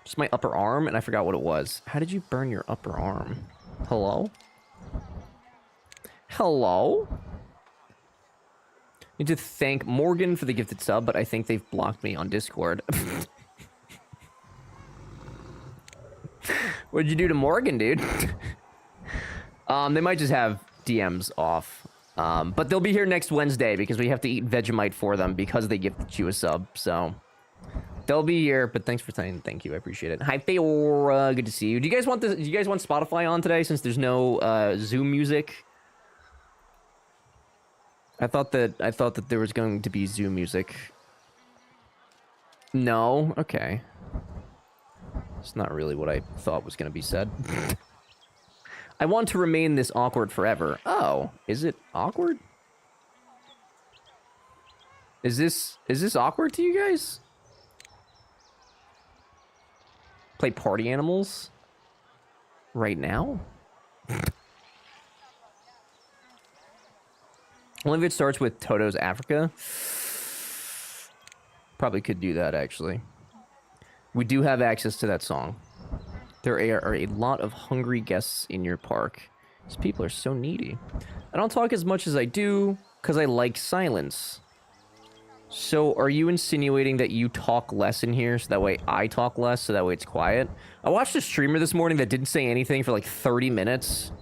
Just my upper arm, and I forgot what it was. How did you burn your upper arm? Hello? Hello? Need to thank Morgan for the gifted sub, but I think they've blocked me on Discord. What'd you do to Morgan, dude? They might just have DMs off. But they'll be here next Wednesday because we have to eat Vegemite for them because they gifted you a sub. So they'll be here. But thanks for saying thank you. I appreciate it. Hi, Theora. Good to see you. Do you guys want this? Do you guys want Spotify on today since there's no Zoom music? I thought that there was going to be Zoom music. No? Okay. It's not really what I thought was going to be said. I want to remain this awkward forever. Oh, is it awkward? Is this awkward to you guys? Play party animals? Right now? Only if it starts with Toto's Africa. Probably could do that, actually. We do have access to that song. There are a lot of hungry guests in your park. These people are so needy. I don't talk as much as I do, because I like silence. So, are you insinuating that you talk less in here, so that way I talk less, so that way it's quiet? I watched a streamer this morning that didn't say anything for like 30 minutes.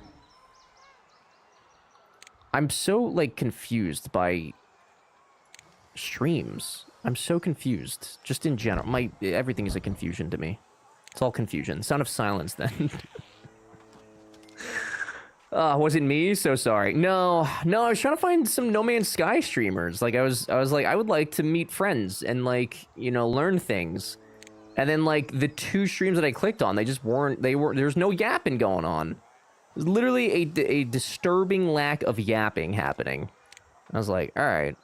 I'm so, like, confused by streams? I'm so confused. Just in general, everything is a confusion to me. It's all confusion. Sound of silence, then. Was it me? So sorry. No, I was trying to find some No Man's Sky streamers. Like, I was like, I would like to meet friends and, like, you know, learn things. And then, like, the 2 streams that I clicked on, there's no yapping going on. There's literally a disturbing lack of yapping happening. I was like, all right,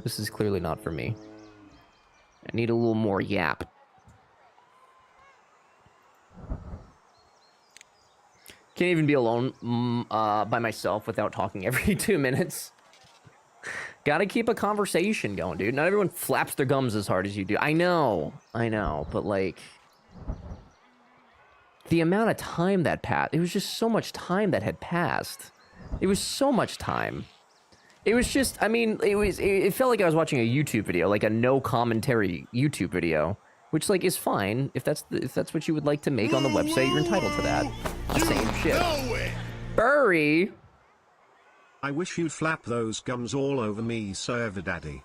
this is clearly not for me. I need a little more yap. Can't even be alone by myself without talking every 2 minutes. Gotta keep a conversation going, dude. Not everyone flaps their gums as hard as you do. I know, but like... the amount of time that passed, it was just so much time that had passed. It was so much time. It was just, I mean, it felt like I was watching a YouTube video, like a no commentary YouTube video, which, like, is fine. If that's what you would like to make on the website, you're entitled to that. Same shit. Burry! I wish you'd flap those gums all over me, server daddy.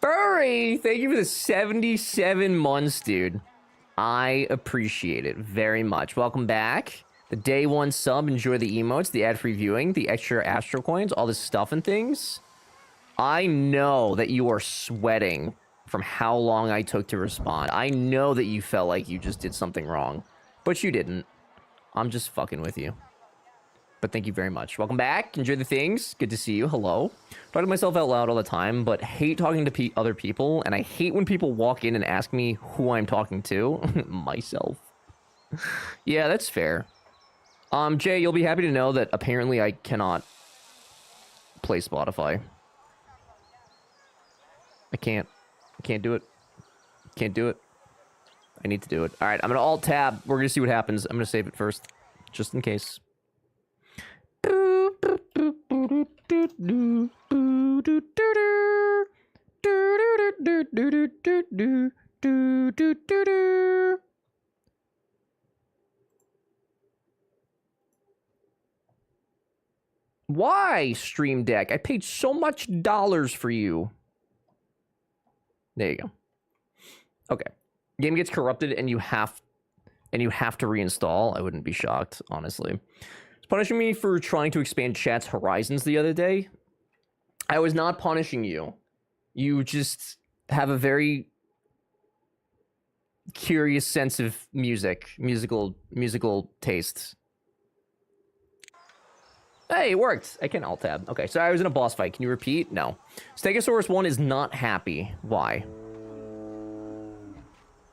Burry! Thank you for the 77 months, dude. I appreciate it very much. Welcome back. The day 1 sub, enjoy the emotes, the ad-free viewing, the extra Astro coins, all this stuff and things. I know that you are sweating from how long I took to respond. I know that you felt like you just did something wrong, but you didn't. I'm just fucking with you. But thank you very much. Welcome back. Enjoy the things. Good to see you. Hello. Talk to myself out loud all the time, but hate talking to other people, and I hate when people walk in and ask me who I'm talking to. Myself. Yeah, that's fair. Jay, you'll be happy to know that apparently I cannot play Spotify. I can't do it. Can't do it. I need to do it. All right, I'm gonna alt-tab. We're gonna see what happens. I'm gonna save it first, just in case. Why, Stream Deck? I paid so much dollars for you. There you go. Okay. Game gets corrupted and you have to reinstall. I wouldn't be shocked, honestly. It's punishing me for trying to expand chat's horizons the other day. I was not punishing you. You just have a very curious sense of musical tastes. Hey, it worked. I can alt-tab. Okay, so I was in a boss fight. Can you repeat? No. Stegosaurus 1 is not happy. Why?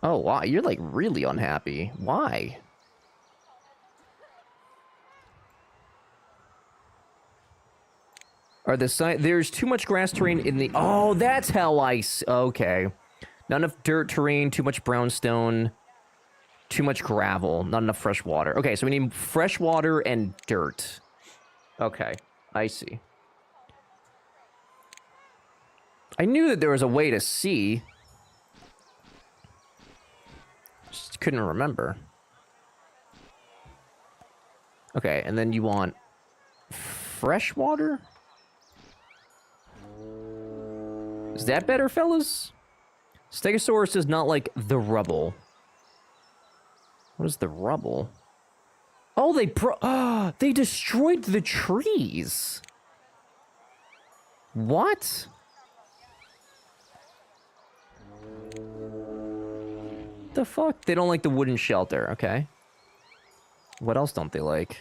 Oh, wow. You're, like, really unhappy. Why? There's too much grass terrain in the... Oh, that's how okay. Not enough dirt terrain, too much brownstone, too much gravel, not enough fresh water. Okay, so we need fresh water and dirt. Okay, I see. I knew that there was a way to see. Just couldn't remember. Okay, and then you want fresh water? Is that better, fellas? Stegosaurus is not like the rubble. What is the rubble? Oh, they destroyed the trees. What? The fuck? They don't like the wooden shelter, okay. What else don't they like?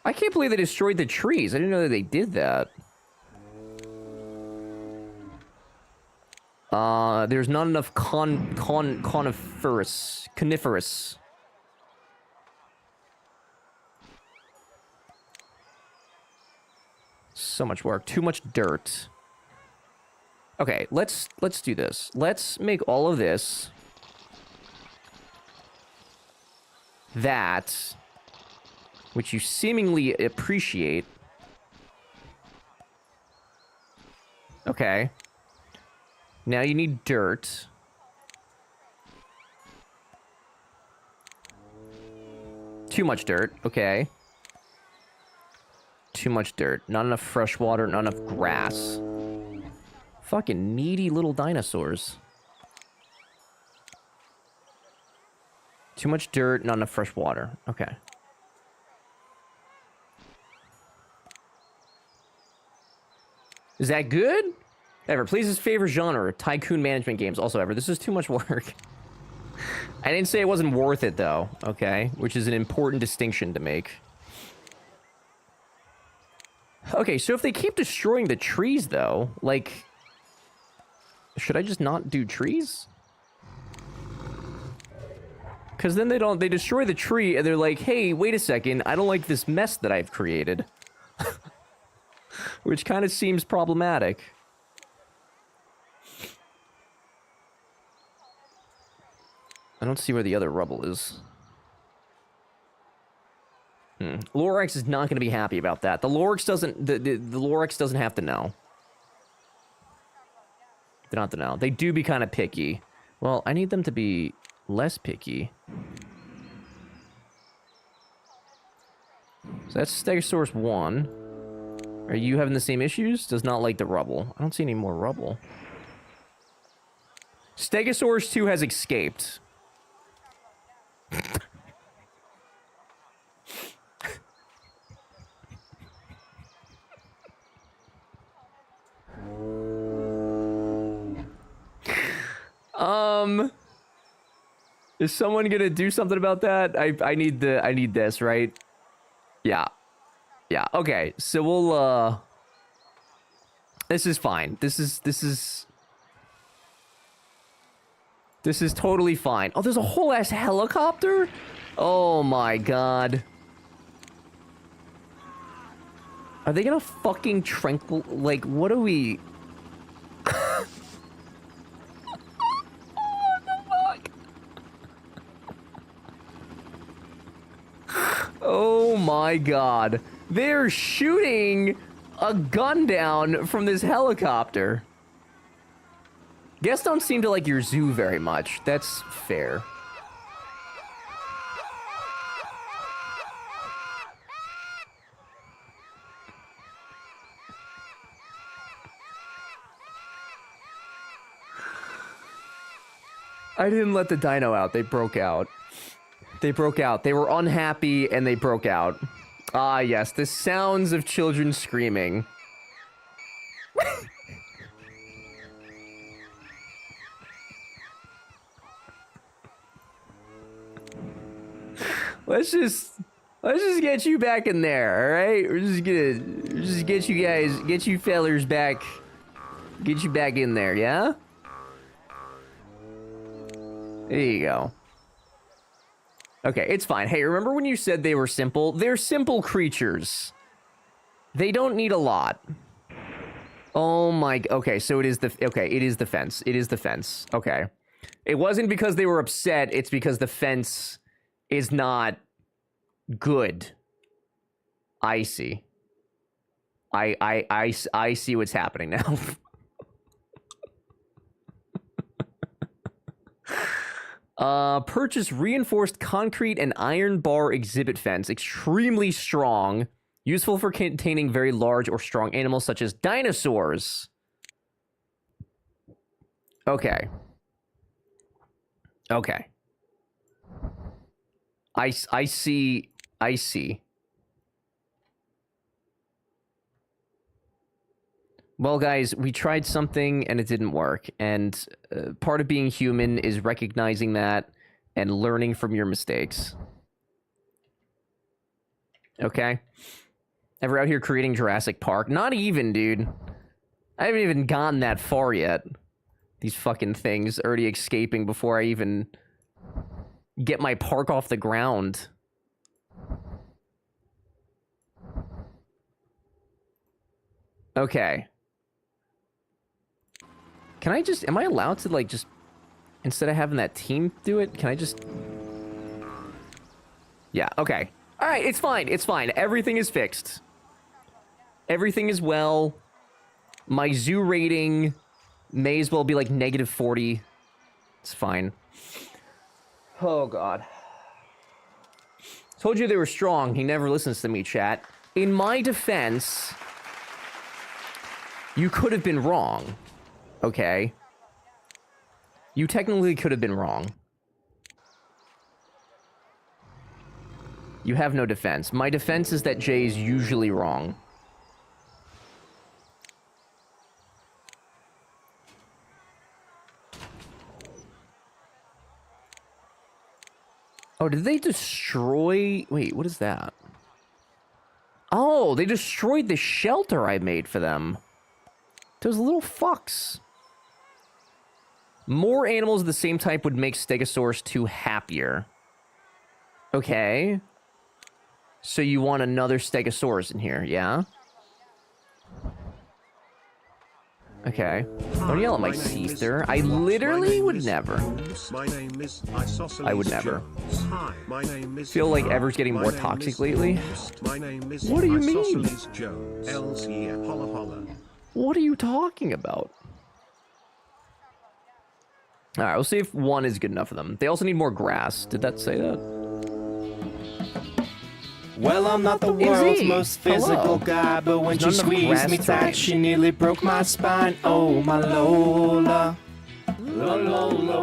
I can't believe they destroyed the trees. I didn't know that they did that. There's not enough coniferous. So much work. Too much dirt. Okay, let's do this. Let's make all of this that, which you seemingly appreciate. Okay. Now you need dirt. Too much dirt. Okay. Too much dirt. Not enough fresh water, not enough grass. Fucking needy little dinosaurs. Too much dirt, not enough fresh water. Okay. Is that good? Ever, please his favorite genre, Tycoon management games. Also, Ever, this is too much work. I didn't say it wasn't worth it, though, okay? Which is an important distinction to make. Okay, so if they keep destroying the trees, though, like... Should I just not do trees? Because then they destroy the tree, and they're like, hey, wait a second, I don't like this mess that I've created. Which kind of seems problematic. I don't see where the other rubble is. Lorax is not going to be happy about that. The Lorax doesn't... The Lorax doesn't have to know. They don't have to know. They do be kind of picky. Well, I need them to be less picky. So that's Stegosaurus 1. Are you having the same issues? Does not like the rubble. I don't see any more rubble. Stegosaurus 2 has escaped. Is someone gonna do something about that? I need this, right? Yeah. Yeah, okay. So we'll this is fine. This is totally fine. Oh, there's a whole ass helicopter? Oh my god. Are they gonna fucking tranquil... Like, what are we... Oh my god. They're shooting a gun down from this helicopter. Guests don't seem to like your zoo very much. That's fair. I didn't let the dino out. They broke out. They broke out. They were unhappy and they broke out. Ah, yes. The sounds of children screaming. Let's just get you back in there, all right? We're just gonna get you guys, get you fellers back, get you back in there, yeah? There you go. Okay, it's fine. Hey, remember when you said they were simple? They're simple creatures. They don't need a lot. Oh my... Okay, so it is the... Okay, it is the fence. It is the fence. Okay. It wasn't because they were upset. It's because the fence is not good. I see. I see what's happening now. Purchase reinforced concrete and iron bar exhibit fence. Extremely strong. Useful for containing very large or strong animals such as dinosaurs. Okay. Okay. I see. I see. Well, guys, we tried something and it didn't work. And part of being human is recognizing that and learning from your mistakes. Okay? Ever out here creating Jurassic Park? Not even, dude. I haven't even gone that far yet. These fucking things already escaping before I even get my park off the ground. Okay. Can I just... Am I allowed to, like, just... Instead of having that team do it, can I just... Yeah, okay. Alright, it's fine, it's fine. Everything is fixed. Everything is well. My zoo rating may as well be, like, -40. It's fine. Oh, God. Told you they were strong. He never listens to me, chat. In my defense, you could have been wrong. Okay? You technically could have been wrong. You have no defense. My defense is that Jay's usually wrong. Oh, did they destroy... Wait, what is that? Oh, they destroyed the shelter I made for them. Those little fucks. More animals of the same type would make Stegosaurus 2 happier. Okay. So you want another Stegosaurus in here, yeah? Okay. Don't yell at my sister. I literally would never. My name is I would never. Hi, my name is Feel like Ever's getting more toxic lately. My name is What do you mean? Isosceles Jones. Holla holla. What are you talking about? Alright, we'll see if 1 is good enough for them. They also need more grass. Did that say that? Well, I'm not the world's Izzy, most physical hello. guy, but when she There's not enough squeezed me grass tight, terrain. she nearly broke my spine. Oh, my Lola. Lola.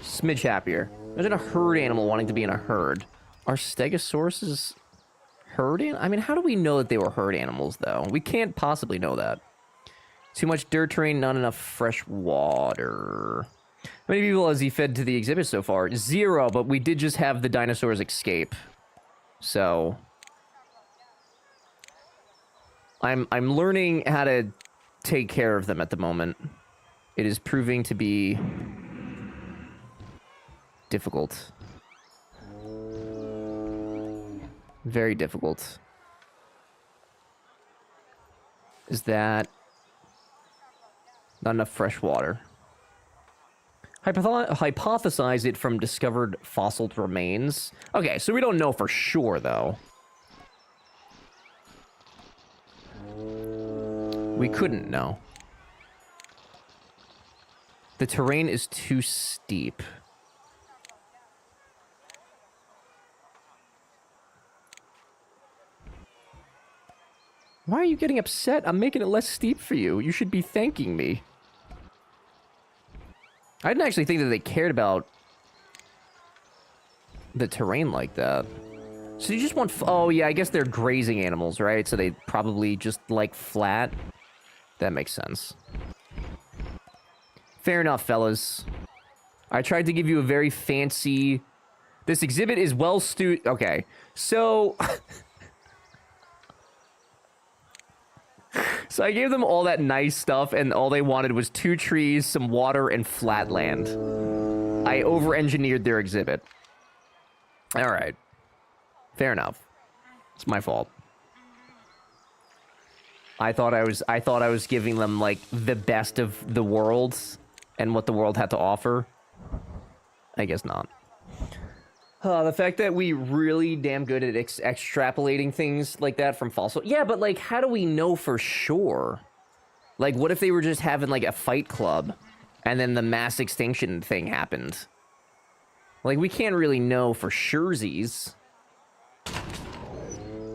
Smidge happier. Imagine a herd animal wanting to be in a herd. Are Stegosauruses herd I mean, how do we know that they were herd animals, though? We can't possibly know that. Too much dirt terrain, not enough fresh water. How many people has he fed to the exhibit so far? 0, but we did just have the dinosaurs escape. So... I'm learning how to take care of them at the moment. It is proving to be... difficult. Very difficult. Is that... not enough fresh water? Hypothesize it from discovered fossil remains. Okay, so we don't know for sure, though. We couldn't know. The terrain is too steep. Why are you getting upset? I'm making it less steep for you. You should be thanking me. I didn't actually think that they cared about the terrain like that. So you just want... oh, yeah, I guess they're grazing animals, right? So they probably just like flat. That makes sense. Fair enough, fellas. I tried to give you a very fancy... This exhibit is well okay, so... So I gave them all that nice stuff, and all they wanted was 2 trees, some water, and flat land. I over-engineered their exhibit. Alright. Fair enough. It's my fault. I thought I was giving them, like, the best of the world, and what the world had to offer. I guess not. The fact that we really damn good at extrapolating things like that from fossil... Yeah, but, like, how do we know for sure? Like, what if they were just having, like, a fight club, and then the mass extinction thing happened? Like, we can't really know for surezies.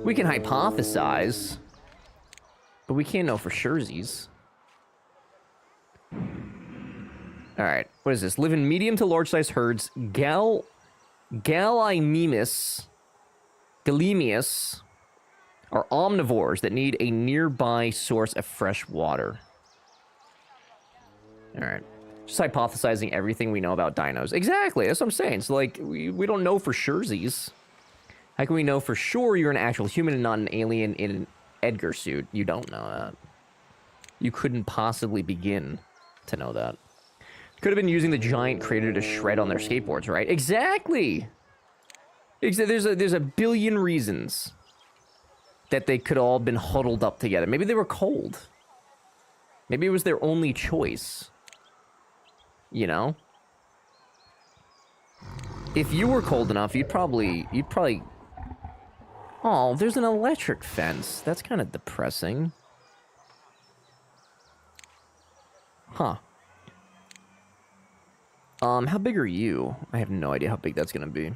We can hypothesize, but we can't know for surezies. Alright, what is this? Live in medium to large-sized herds. Gallimimus are omnivores that need a nearby source of fresh water. Alright. Just hypothesizing everything we know about dinos. Exactly, that's what I'm saying. So, like, we don't know for surezies. How can we know for sure you're an actual human and not an alien in an Edgar suit? You don't know that. You couldn't possibly begin to know that. Could have been using the giant crater to shred on their skateboards, right? Exactly! There's a billion reasons that they could all been huddled up together. Maybe they were cold. Maybe it was their only choice. You know? If you were cold enough, you'd probably... Oh, there's an electric fence. That's kind of depressing. Huh. How big are you? I have no idea how big that's gonna be.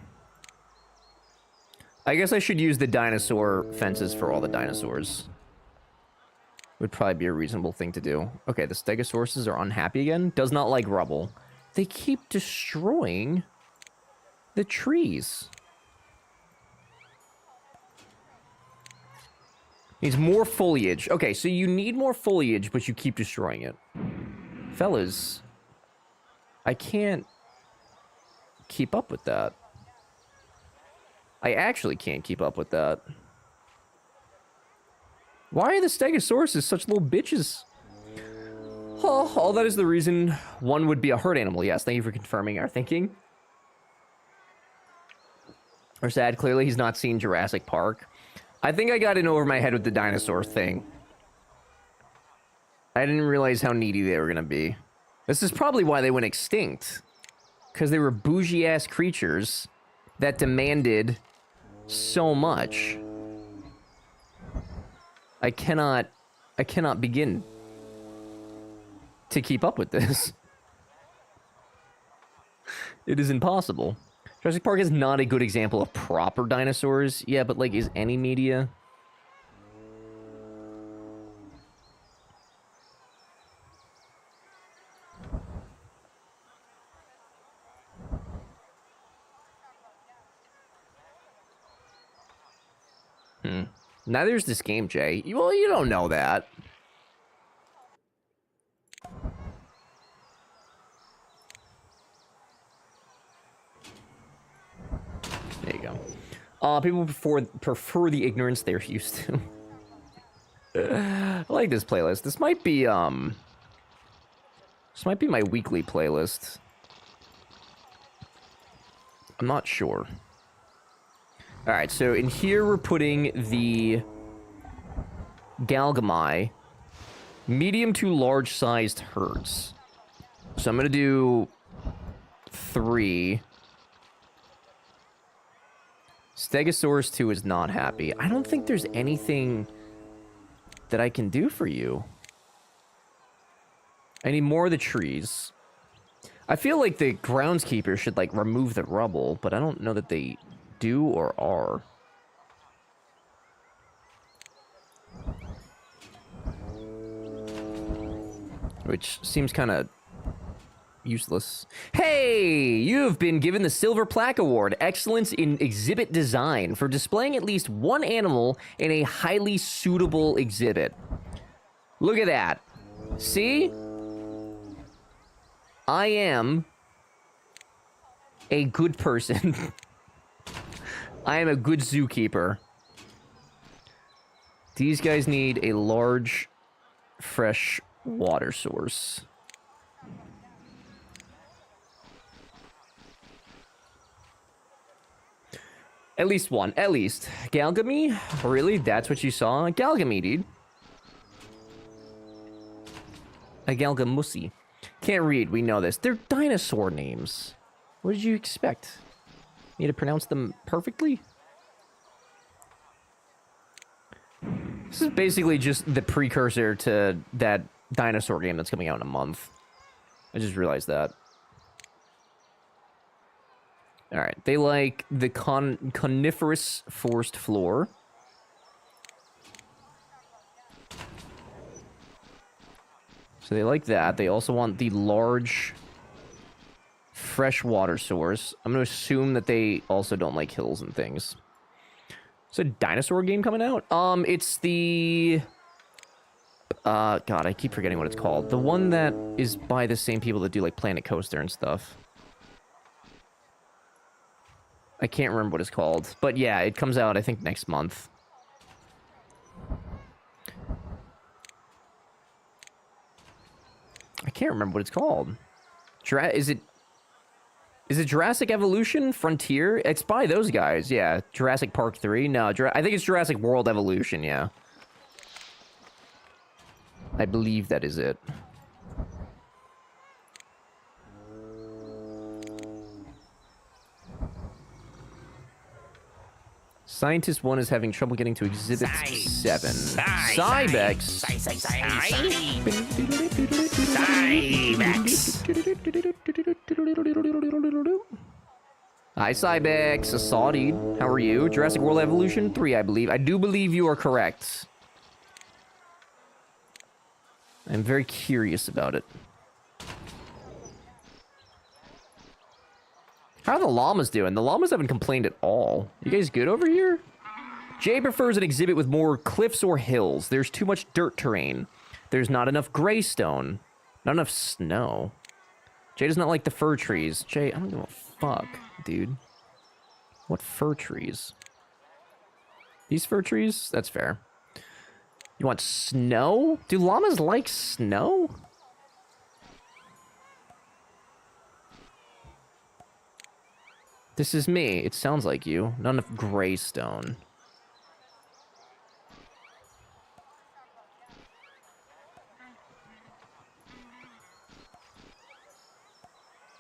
I guess I should use the dinosaur fences for all the dinosaurs. Would probably be a reasonable thing to do. Okay, the stegosauruses are unhappy again. Does not like rubble. They keep destroying the trees. Needs more foliage. Okay, so you need more foliage, but you keep destroying it. Fellas, I can't keep up with that. I actually can't keep up with that. Why are the Stegosauruses such little bitches? Oh, all that is the reason one would be a herd animal. Yes, thank you for confirming our thinking. Or sad, clearly he's not seen Jurassic Park. I think I got in over my head with the dinosaur thing. I didn't realize how needy they were gonna be. This is probably why they went extinct. Because they were bougie-ass creatures that demanded so much. I cannot begin to keep up with this. It is impossible. Jurassic Park is not a good example of proper dinosaurs. Yeah, but like, is any media? Neither is this game, Jay. Well, you don't know that. There you go. People prefer the ignorance they're used to. I like this playlist. This might be my weekly playlist. I'm not sure. Alright, so in here we're putting the Galgamai medium to large sized herds. So I'm gonna do 3. Stegosaurus 2 is not happy. I don't think there's anything that I can do for you. I need more of the trees. I feel like the groundskeeper should, like, remove the rubble, but I don't know that they do or are. Which seems kind of useless. Hey! You've been given the Silver Plaque Award, Excellence in Exhibit Design, for displaying at least one animal in a highly suitable exhibit. Look at that. See? I am a good person. I am a good zookeeper. These guys need a large, fresh water source. At least one. At least. Galgamy? Really? That's what you saw? Galgamy, dude. A Galgamussi. Can't read. We know this. They're dinosaur names. What did you expect? Me to pronounce them perfectly? This is basically just the precursor to that dinosaur game that's coming out in a month. I just realized that. Alright, they like the coniferous forest floor. So they like that. They also want the large fresh water source. I'm going to assume that they also don't like hills and things. Is a dinosaur game coming out? It's the... God, I keep forgetting what it's called. The one that is by the same people that do, like, Planet Coaster and stuff. I can't remember what it's called. But yeah, it comes out, I think, next month. I can't remember what it's called. Is it Jurassic Evolution? Frontier? It's by those guys, yeah. Jurassic Park 3? No, I think it's Jurassic World Evolution, yeah. I believe that is it. Scientist 1 is having trouble getting to Exhibit 7. Cybex. Hi, Cybex. I saw, dude. How are you? Jurassic World Evolution 3, I believe. I do believe you are correct. I'm very curious about it. How are the llamas doing? The llamas haven't complained at all. You guys good over here? Jay prefers an exhibit with more cliffs or hills. There's too much dirt terrain. There's not enough gray stone. Not enough snow. Jay does not like the fir trees. Jay, I don't give a fuck, dude. What fir trees? These fir trees? That's fair. You want snow? Do llamas like snow? This is me. It sounds like you. Not enough gray stone.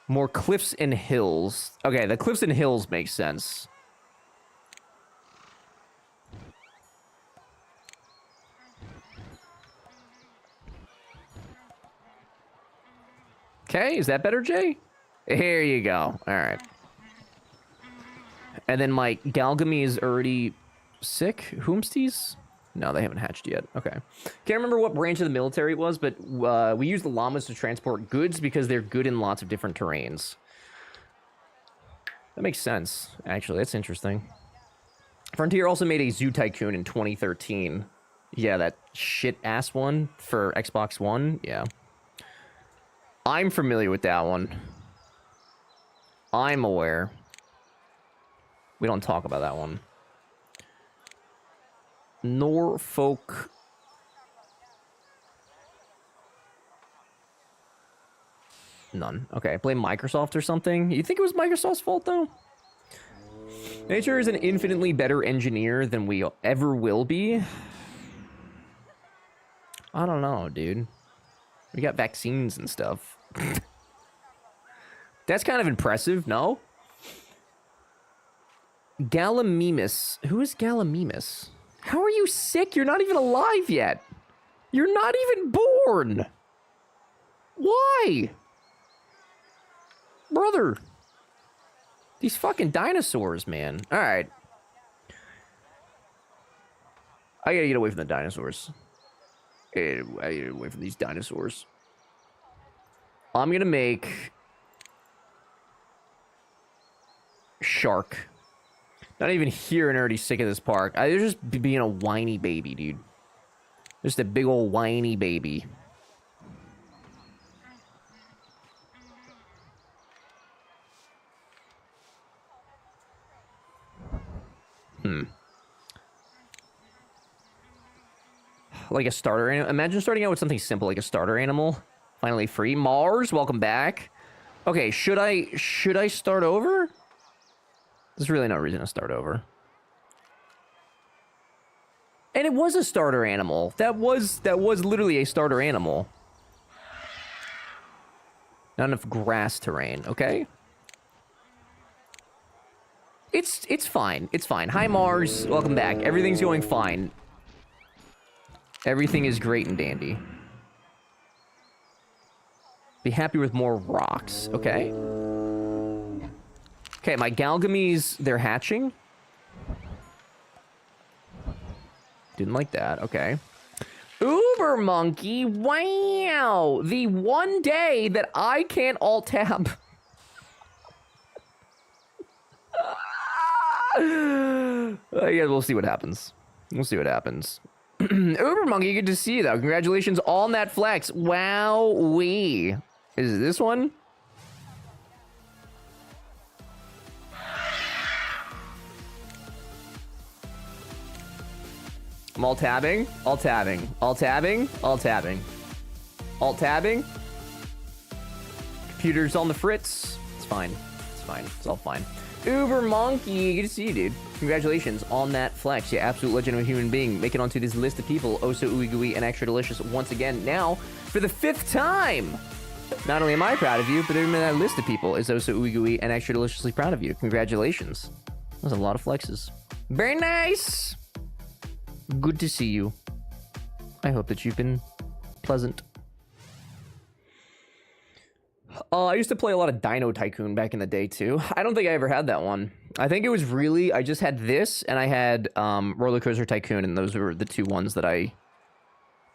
More cliffs and hills. Okay, the cliffs and hills make sense. Okay, is that better, Jay? Here you go. All right. And then my Galgamy is already sick. Whomsties? No, they haven't hatched yet. Okay. Can't remember what branch of the military it was, but we use the llamas to transport goods because they're good in lots of different terrains. That makes sense, actually. That's interesting. Frontier also made a Zoo Tycoon in 2013. Yeah, that shit-ass one for Xbox One. Yeah. I'm familiar with that one. I'm aware. We don't talk about that one. Norfolk. None. Okay, blame Microsoft or something. You think it was Microsoft's fault, though? Nature is an infinitely better engineer than we ever will be. I don't know, dude. We got vaccines and stuff. That's kind of impressive, no? Gallimimus. Who is Gallimimus? How are you sick? You're not even alive yet. You're not even born. Why? Brother. These fucking dinosaurs, man. All right. I gotta get away from the dinosaurs. I gotta get away from these dinosaurs. I'm gonna make... shark. Not even here and already sick of this park. They're just being a whiny baby, dude. Just a big old whiny baby. Like a starter animal. Imagine starting out with something simple like a starter animal. Finally free. Mars, welcome back. Okay, should I start over? There's really no reason to start over. And it was a starter animal. That was literally a starter animal. Not enough grass terrain, okay? It's fine. It's fine. Hi Mars, welcome back. Everything's going fine. Everything is great and dandy. Be happy with more rocks, okay? Okay, my Galgamies, they're hatching. Didn't like that, okay. Uber Monkey, wow! The one day that I can't alt-tab. Yeah, we'll see what happens. We'll see what happens. Uber Monkey, good to see you, though. Congratulations on that flex. Wow-wee. Is it this one? I'm alt-tabbing, alt-tabbing, alt-tabbing, alt-tabbing. Alt-tabbing. Computer's on the fritz. It's fine. It's fine. It's all fine. Uber Monkey, good to see you, dude. Congratulations on that flex. You absolute legend of a human being. Make it onto this list of people. Oh so ooey gooey and extra delicious once again. Now, for the 5th time! Not only am I proud of you, but even that list of people is oh so ooey gooey and extra deliciously proud of you. Congratulations. That was a lot of flexes. Very nice! Good to see you. I hope that you've been pleasant. I used to play a lot of Dino Tycoon back in the day, too. I don't think I ever had that one. I think it was really... I just had this, and I had Roller Coaster Tycoon, and those were the 2 ones that I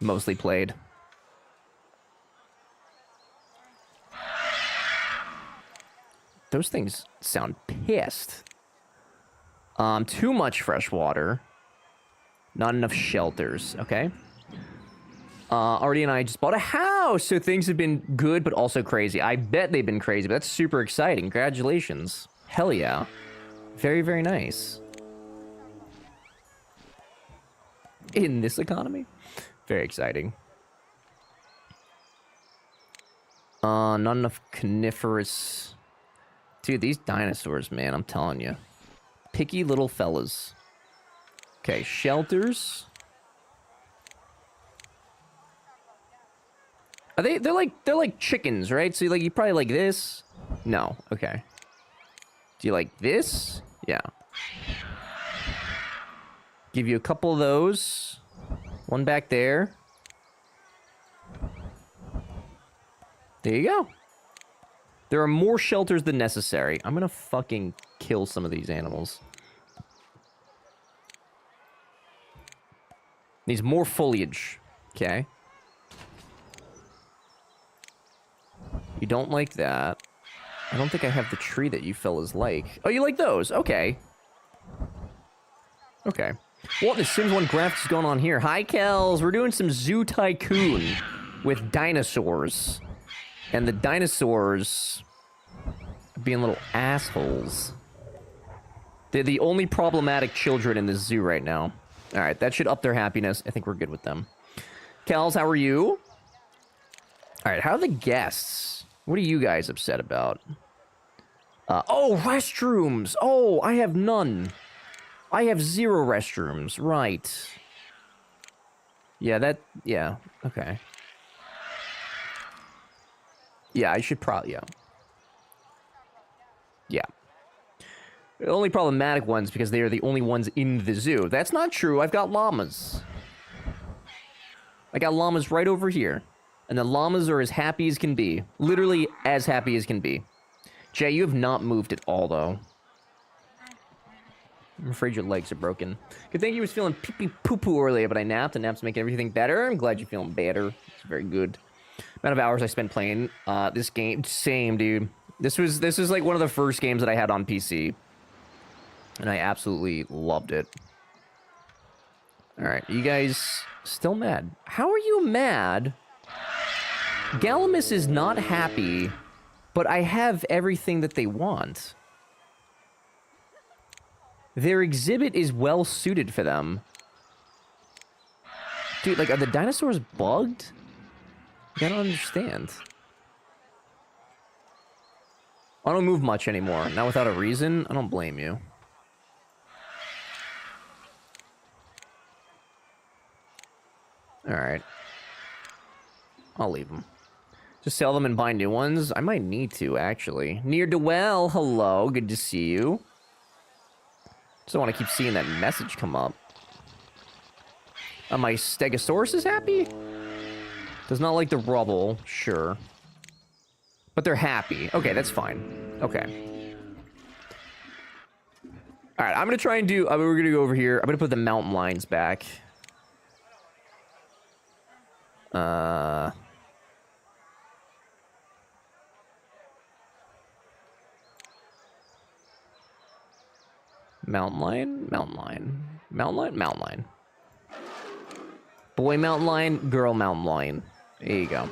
mostly played. Those things sound pissed. Too much fresh water. Not enough shelters, okay? Artie and I just bought a house, so things have been good, but also crazy. I bet they've been crazy, but that's super exciting. Congratulations. Hell yeah. Very, very nice. In this economy? Very exciting. Not enough coniferous... Dude, these dinosaurs, man, I'm telling you. Picky little fellas. Okay, shelters... Are they're like chickens, right? So you probably like this? No. Okay. Do you like this? Yeah. Give you a couple of those. One back there. There you go. There are more shelters than necessary. I'm gonna fucking kill some of these animals. Needs more foliage. Okay. You don't like that. I don't think I have the tree that you fellas like. Oh, you like those? Okay. Okay. What the Sims 1 graphics is going on here? Hi, Kels. We're doing some Zoo Tycoon with dinosaurs. And the dinosaurs being little assholes. They're the only problematic children in this zoo right now. Alright, that should up their happiness. I think we're good with them. Kels, how are you? Alright, how are the guests? What are you guys upset about? Oh, restrooms! Oh, I have none. I have 0 restrooms. Right. Yeah, yeah, okay. Yeah, I should probably, yeah. Yeah. The only problematic ones because they are the only ones in the zoo. That's not true. I've got llamas. I got llamas right over here. And the llamas are as happy as can be. Literally as happy as can be. Jay, you have not moved at all, though. I'm afraid your legs are broken. Good thing you was feeling pee-pee-poo-poo earlier, but I napped, and naps making everything better. I'm glad you're feeling better. It's very good. Amount of hours I spent playing this game. Same, dude. This was like one of the first games that I had on PC. And I absolutely loved it. Alright, you guys still mad? How are you mad? Galamus is not happy, but I have everything that they want. Their exhibit is well suited for them. Dude, like, are the dinosaurs bugged? I don't understand. I don't move much anymore. Not without a reason. I don't blame you. Alright. I'll leave them. Just sell them and buy new ones? I might need to, actually. Near Dwell, hello. Good to see you. Just don't want to keep seeing that message come up. My Stegosaurus is happy? Does not like the rubble, sure. But they're happy. Okay, that's fine. Okay. Alright, I'm gonna try and do... we're gonna go over here. I'm gonna put the mountain lions back. Mountain lion? Mountain lion. Mountain lion? Mountain lion. Boy mountain lion, girl mountain lion. There you go.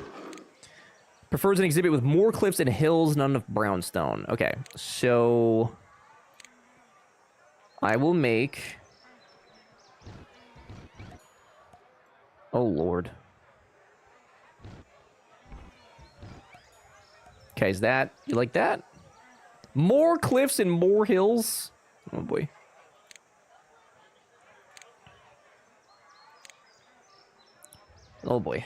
Prefers an exhibit with more cliffs and hills, none of brownstone. Okay, so... I will make... Oh, Lord. Okay, is that... You like that? More cliffs and more hills? Oh, boy. Oh boy.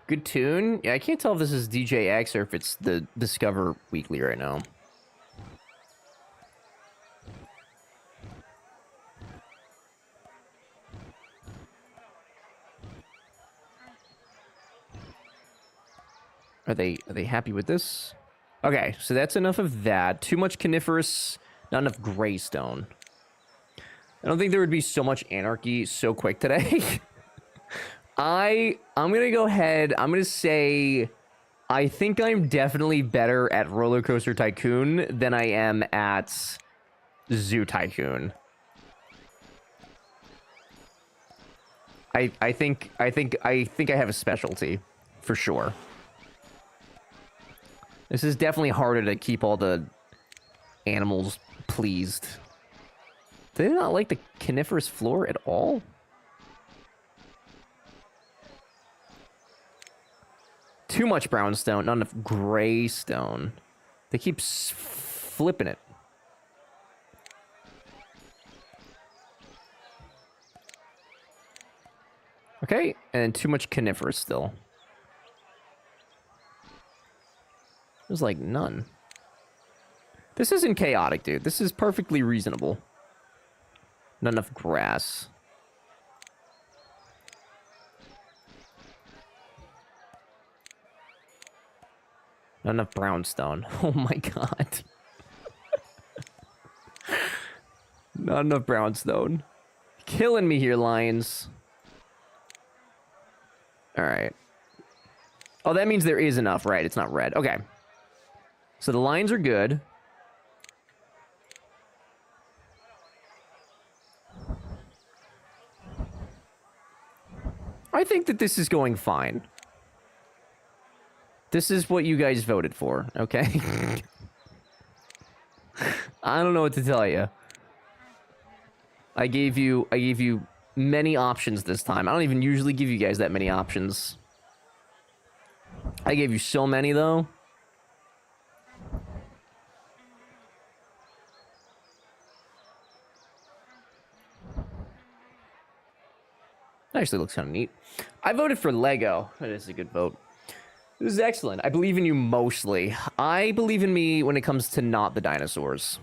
Good tune. Yeah, I can't tell if this is DJX or if it's the Discover Weekly right now. Are they happy with this? Okay, so that's enough of that. Too much coniferous, not enough greystone. I don't think there would be so much anarchy so quick today. I'm gonna go ahead. I'm gonna say I think I'm definitely better at Roller Coaster Tycoon than I am at Zoo Tycoon. I think I have a specialty for sure. This is definitely harder to keep all the animals pleased. Do they not like the coniferous floor at all? Too much brownstone, not enough graystone. They keep flipping it. Okay, and too much coniferous still. There's like none. This isn't chaotic, dude. This is perfectly reasonable. Not enough grass. Not enough brownstone. Oh my god. Not enough brownstone. Killing me here, lions. Alright. Oh, that means there is enough, right? It's not red. Okay. So the lines are good. I think that this is going fine. This is what you guys voted for, okay? I don't know what to tell you. I gave you many options this time. I don't even usually give you guys that many options. I gave you so many, though. That actually looks kind of neat. I voted for Lego. That is a good vote. This is excellent. I believe in you mostly. I believe in me when it comes to not the dinosaurs.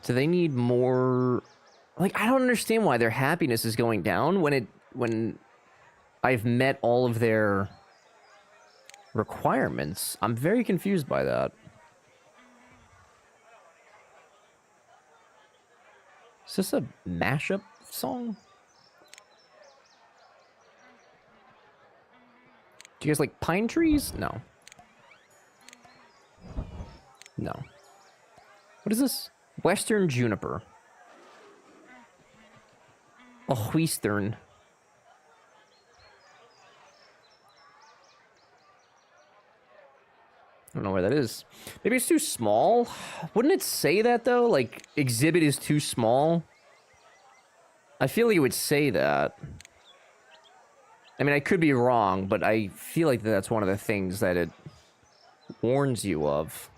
So they need more... Like, I don't understand why their happiness is going down when I've met all of their requirements. I'm very confused by that. Is this a mashup song? Do you guys like pine trees? No. No. What is this? Western juniper. A western. I don't know where that is. Maybe it's too small? Wouldn't it say that, though? Like, exhibit is too small? I feel like it would say that. I mean, I could be wrong, but I feel like that's one of the things that it warns you of.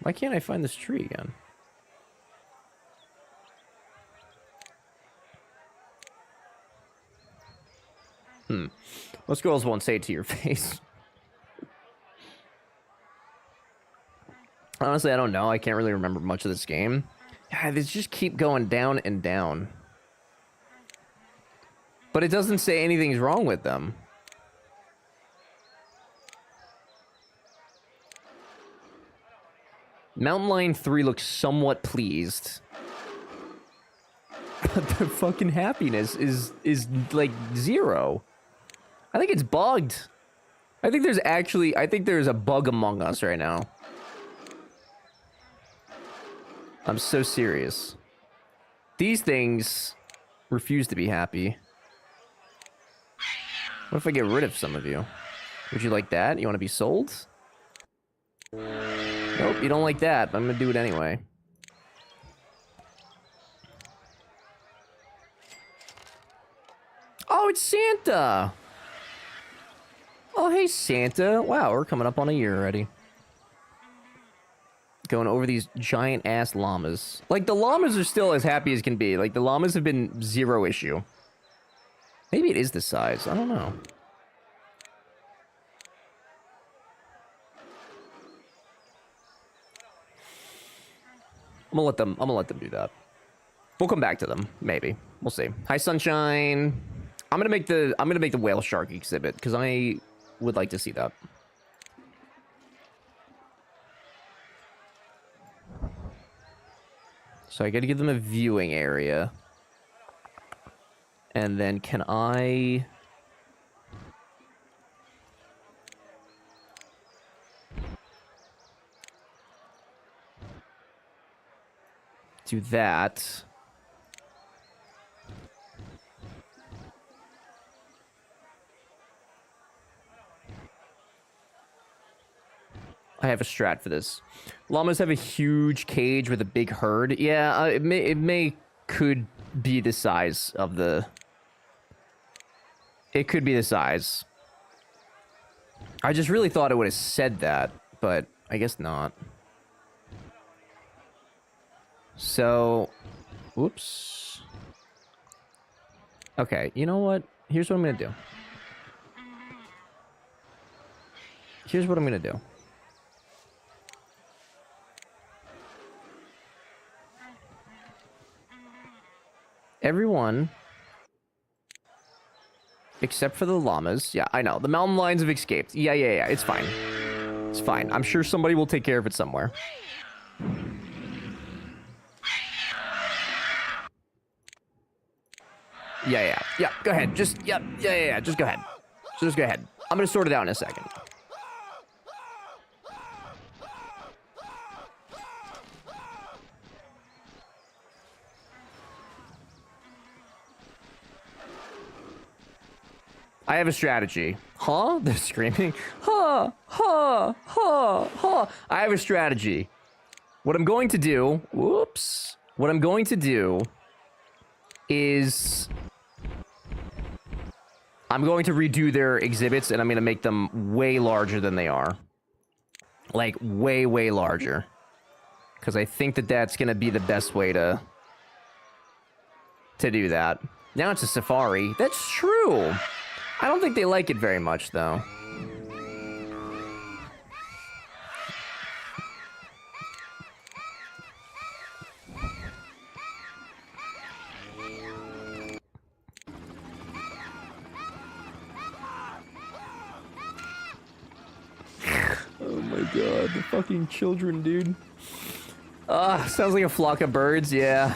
Why can't I find this tree again? Most girls won't say it to your face. Honestly, I don't know. I can't really remember much of this game. Yeah, they just keep going down and down. But it doesn't say anything's wrong with them. Mountain Lion 3 looks somewhat pleased. But their fucking happiness is like 0. I think it's bugged. I think there's a bug among us right now. I'm so serious. These things refuse to be happy. What if I get rid of some of you? Would you like that? You want to be sold? Nope, you don't like that, but I'm gonna do it anyway. Oh, it's Santa! Oh, hey, Santa. Wow, we're coming up on a year already. Going over these giant ass llamas. Like, the llamas are still as happy as can be. Like, the llamas have been zero issue. Maybe it is the size. I don't know. I'm gonna let them do that. We'll come back to them, maybe. We'll see. Hi, Sunshine. I'm gonna make the whale shark exhibit because I would like to see that. So I gotta give them a viewing area. And then can I... do that. I have a strat for this. Llamas have a huge cage with a big herd. Yeah, could be the size of the... It could be the size. I just really thought it would have said that, but I guess not. So, whoops. Okay, you know what? Here's what I'm gonna do. Here's what I'm gonna do. Everyone, except for the llamas. Yeah, I know. The mountain lions have escaped. Yeah, it's fine. It's fine. I'm sure somebody will take care of it somewhere. Yeah. Go ahead. Just, yeah. Just go ahead. Just go ahead. I'm gonna sort it out in a second. I have a strategy. Huh? They're screaming. Ha! Ha! Ha! Ha! I have a strategy. What I'm going to do... Whoops. What I'm going to do is... I'm going to redo their exhibits, and I'm going to make them way larger than they are. Like, way, way larger. Because I think that that's going to be the best way to do that. Now it's a safari. That's true. I don't think they like it very much, though. Oh my god, the fucking children, dude. Sounds like a flock of birds, yeah.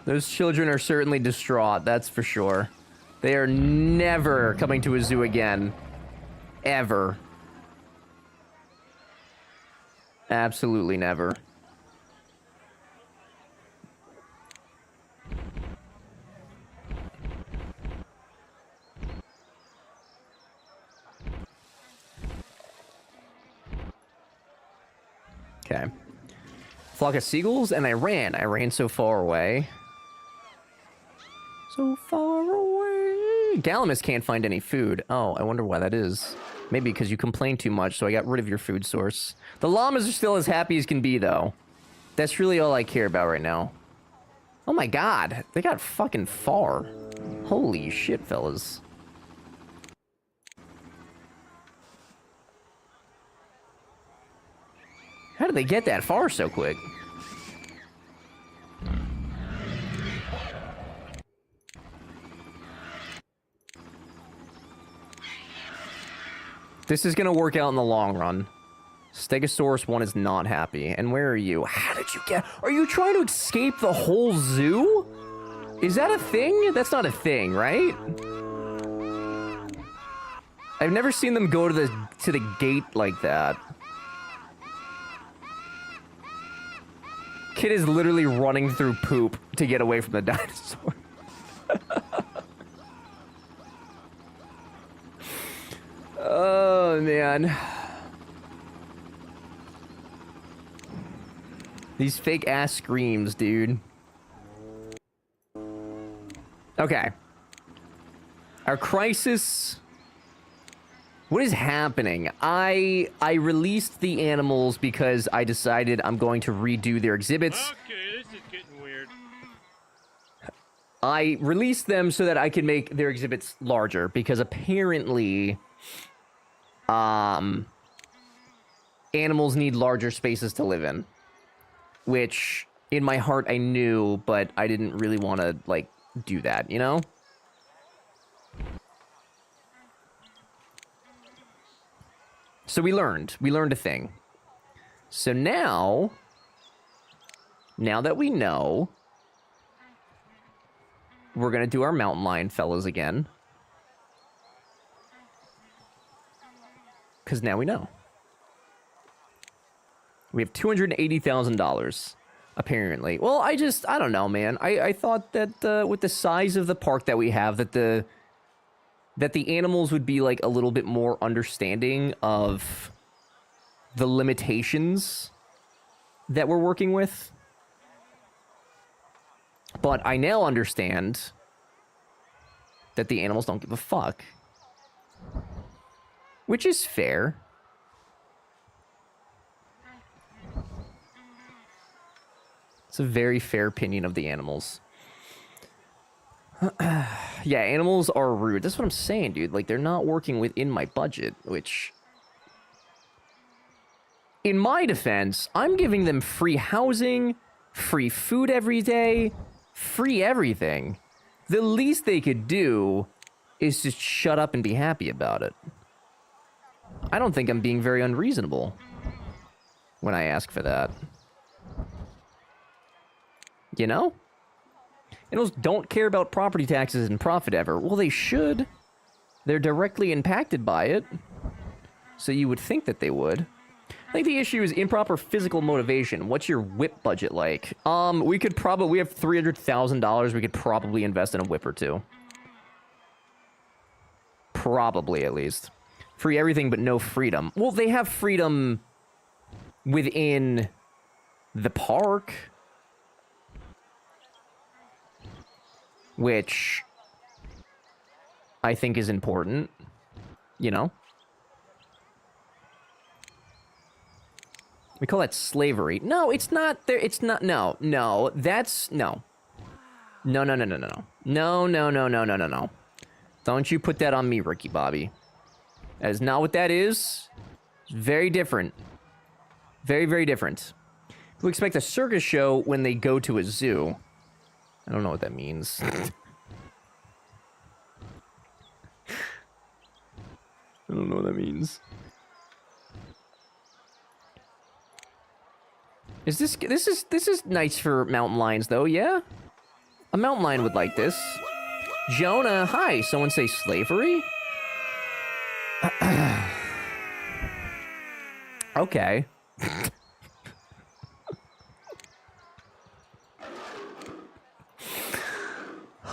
Those children are certainly distraught, that's for sure. They are never coming to a zoo again. Ever. Absolutely never. Okay. Flock of seagulls, and I ran. I ran so far away. So far away. Galamus can't find any food. Oh, I wonder why that is. Maybe because you complain too much, so I got rid of your food source. The llamas are still as happy as can be, though. That's really all I care about right now. Oh my god, they got fucking far. Holy shit, fellas. How did they get that far so quick? This is gonna work out in the long run. Stegosaurus 1 is not happy. And where are you? How did you get... Are you trying to escape the whole zoo? Is that a thing? That's not a thing, right? I've never seen them go to the gate like that. Kid is literally running through poop to get away from the dinosaur. Oh, man. These fake-ass screams, dude. Okay. Our crisis What is happening? I released the animals because I decided I'm going to redo their exhibits. Okay, this is getting weird. I released them so that I could make their exhibits larger because apparently animals need larger spaces to live in, which in my heart I knew, but I didn't really want to like do that, you know? So we learned a thing. So now that we know, we're gonna do our mountain lion fellas again. Because now we know. We have $280,000, apparently. Well, I don't know, man. I thought that with the size of the park that we have, that the animals would be, like, a little bit more understanding of the limitations that we're working with. But I now understand that the animals don't give a fuck. Which is fair. It's a very fair opinion of the animals. Yeah, animals are rude. That's what I'm saying, dude. Like, they're not working within my budget, which... In my defense, I'm giving them free housing, free food every day, free everything. The least they could do is just shut up and be happy about it. I don't think I'm being very unreasonable when I ask for that. You know? Animals don't care about property taxes and profit ever. Well, they should. They're directly impacted by it. So you would think that they would. I think the issue is improper physical motivation. What's your whip budget like? We have $300,000. We could probably invest in a whip or two. Probably, at least. Free everything, but no freedom. Well, they have freedom within the park. Which I think is important, you know? We call that slavery. No, it's not there. It's not. No, that's no. No. Don't you put that on me, Ricky Bobby. That is not what that is. It's very different. Very, very different. People expect a circus show when they go to a zoo. I don't know what that means. I don't know what that means. This is nice for mountain lions though, yeah? A mountain lion would like this. Jonah, hi. Someone say slavery? Okay.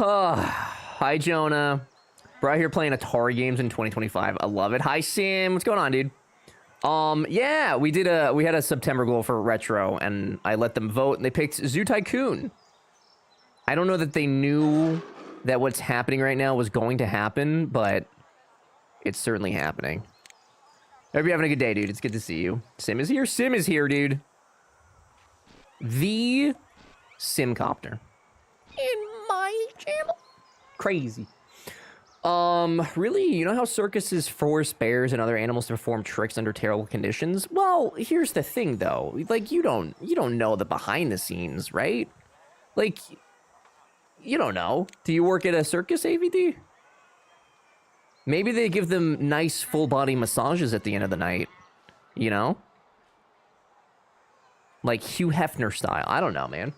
Hi, Jonah. We're out here playing Atari games in 2025. I love it. Hi, Sim. What's going on, dude? Yeah, we had a September goal for retro, and I let them vote, and they picked Zoo Tycoon. I don't know that they knew that what's happening right now was going to happen, but it's certainly happening. Hope you're having a good day, dude. It's good to see you. Sim is here. Sim is here, dude. The Simcopter. In my channel. Crazy. Really? You know how circuses force bears and other animals to perform tricks under terrible conditions? Well, here's the thing, though. Like, you don't know the behind the scenes, right? Like, you don't know. Do you work at a circus, AVD? Maybe they give them nice full-body massages at the end of the night. You know? Like Hugh Hefner style. I don't know, man.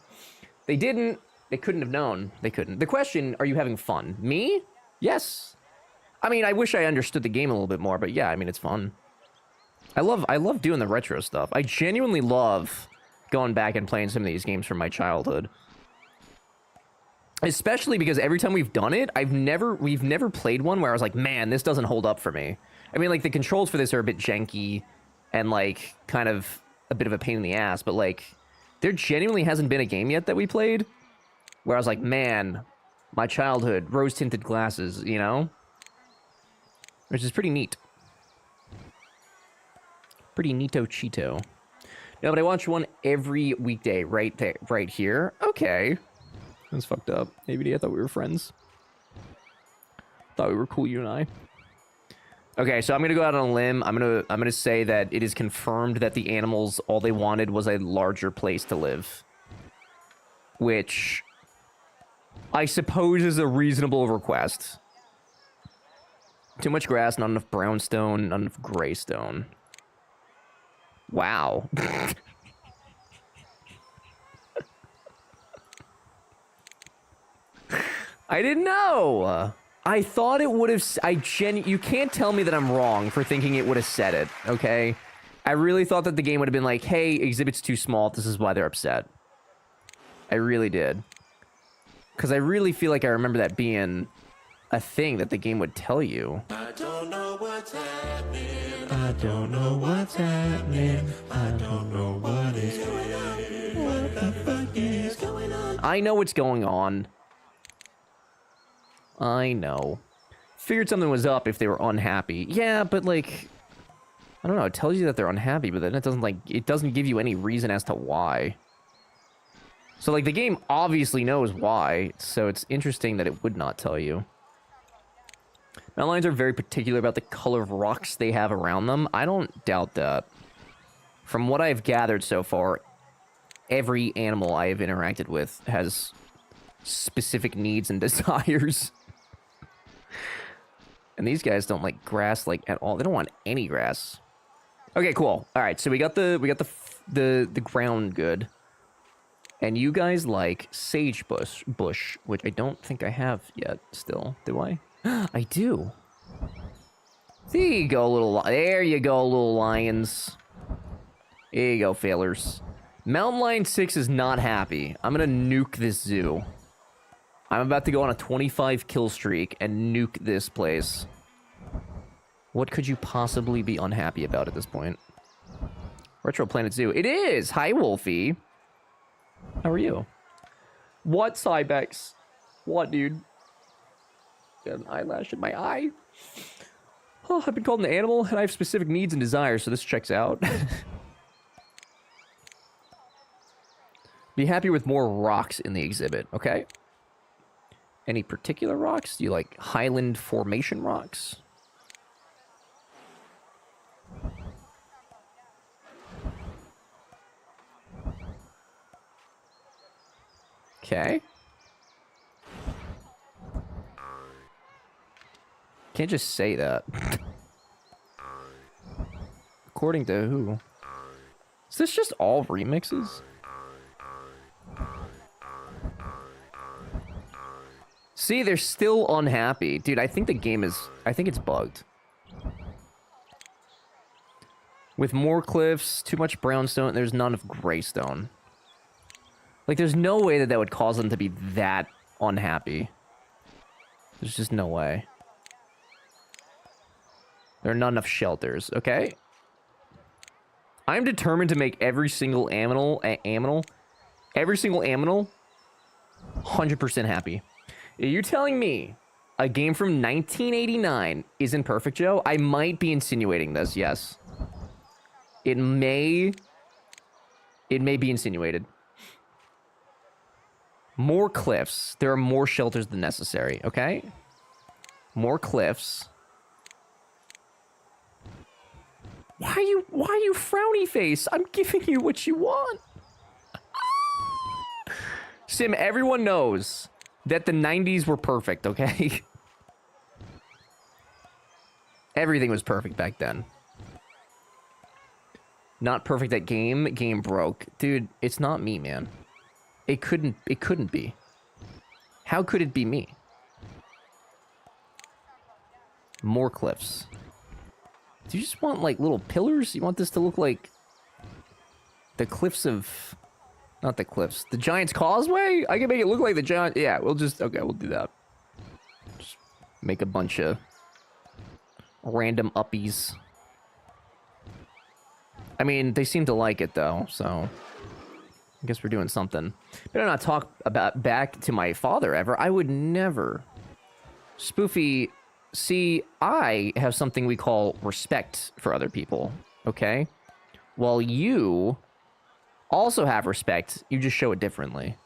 They didn't. They couldn't have known. They couldn't. The question, are you having fun? Me? Yes. I mean, I wish I understood the game a little bit more, but yeah, I mean, it's fun. I love doing the retro stuff. I genuinely love going back and playing some of these games from my childhood. Especially because every time we've done it, we've never played one where I was like, man, this doesn't hold up for me. I mean, like, the controls for this are a bit janky and, like, kind of a bit of a pain in the ass, but, like, there genuinely hasn't been a game yet that we played where I was like, man, my childhood, rose-tinted glasses, you know? Which is pretty neat. Pretty neato cheeto. No, but I watch one every weekday right there, right here. Okay. That's fucked up. Maybe I thought we were friends. Thought we were cool, you and I. Okay, so I'm gonna go out on a limb. I'm gonna say that it is confirmed that the animals, all they wanted was a larger place to live. Which I suppose is a reasonable request. Too much grass, not enough brownstone, not enough graystone. Wow. I didn't know. I thought it would have... You can't tell me that I'm wrong for thinking it would have said it, okay? I really thought that the game would have been like, hey, exhibit's too small. This is why they're upset. I really did. Because I really feel like I remember that being a thing that the game would tell you. I don't know what's happening. I don't know what's happening. I don't know what is going on. What the fuck is going on? I know what's going on. I know. Figured something was up if they were unhappy. Yeah, but like... I don't know, it tells you that they're unhappy, but then it doesn't, like... It doesn't give you any reason as to why. So, like, the game obviously knows why, so it's interesting that it would not tell you. Mountain lions are very particular about the color of rocks they have around them. I don't doubt that. From what I've gathered so far, every animal I have interacted with has specific needs and desires. And these guys don't like grass like at all. They don't want any grass. Okay, cool. All right, so we got the ground good. And you guys like sage bush, which I don't think I have yet still. Do I? I do. There you go, there you go, little lions. There you go, failers. Mountain Lion 6 is not happy. I'm gonna nuke this zoo. I'm about to go on a 25 kill streak and nuke this place. What could you possibly be unhappy about at this point? Retro Planet Zoo. It is! Hi, Wolfie. How are you? What, Cybex? What, dude? Got an eyelash in my eye. Oh, I've been called an animal, and I have specific needs and desires, so this checks out. Be happy with more rocks in the exhibit, okay? Any particular rocks? Do you like Highland Formation rocks? Okay. Can't just say that. According to who? Is this just all remixes? See, they're still unhappy. Dude, I think the game is... I think it's bugged. With more cliffs, too much brownstone, there's none of graystone. Like, there's no way that that would cause them to be that unhappy. There's just no way. There are not enough shelters, okay? I'm determined to make every single every single aminal 100% happy. You're telling me a game from 1989 isn't perfect, Joe? I might be insinuating this, yes. It may be insinuated. More cliffs. There are more shelters than necessary, okay? More cliffs. Why are you frowny face? I'm giving you what you want. Sim, everyone knows that the 90s were perfect, okay? Everything was perfect back then. Not perfect at game. Game broke. Dude, it's not me, man. It couldn't be. How could it be me? More cliffs. Do you just want, like, little pillars? You want this to look like the cliffs of... Not the cliffs. The Giant's Causeway? I can make it look like the Giant... Yeah, we'll just... Okay, we'll do that. Just make a bunch of random uppies. I mean, they seem to like it, though, so... I guess we're doing something. Better not talk about back to my father ever. I would never. Spoofy, see, I have something we call respect for other people, okay? while you also have respect. You just show it differently.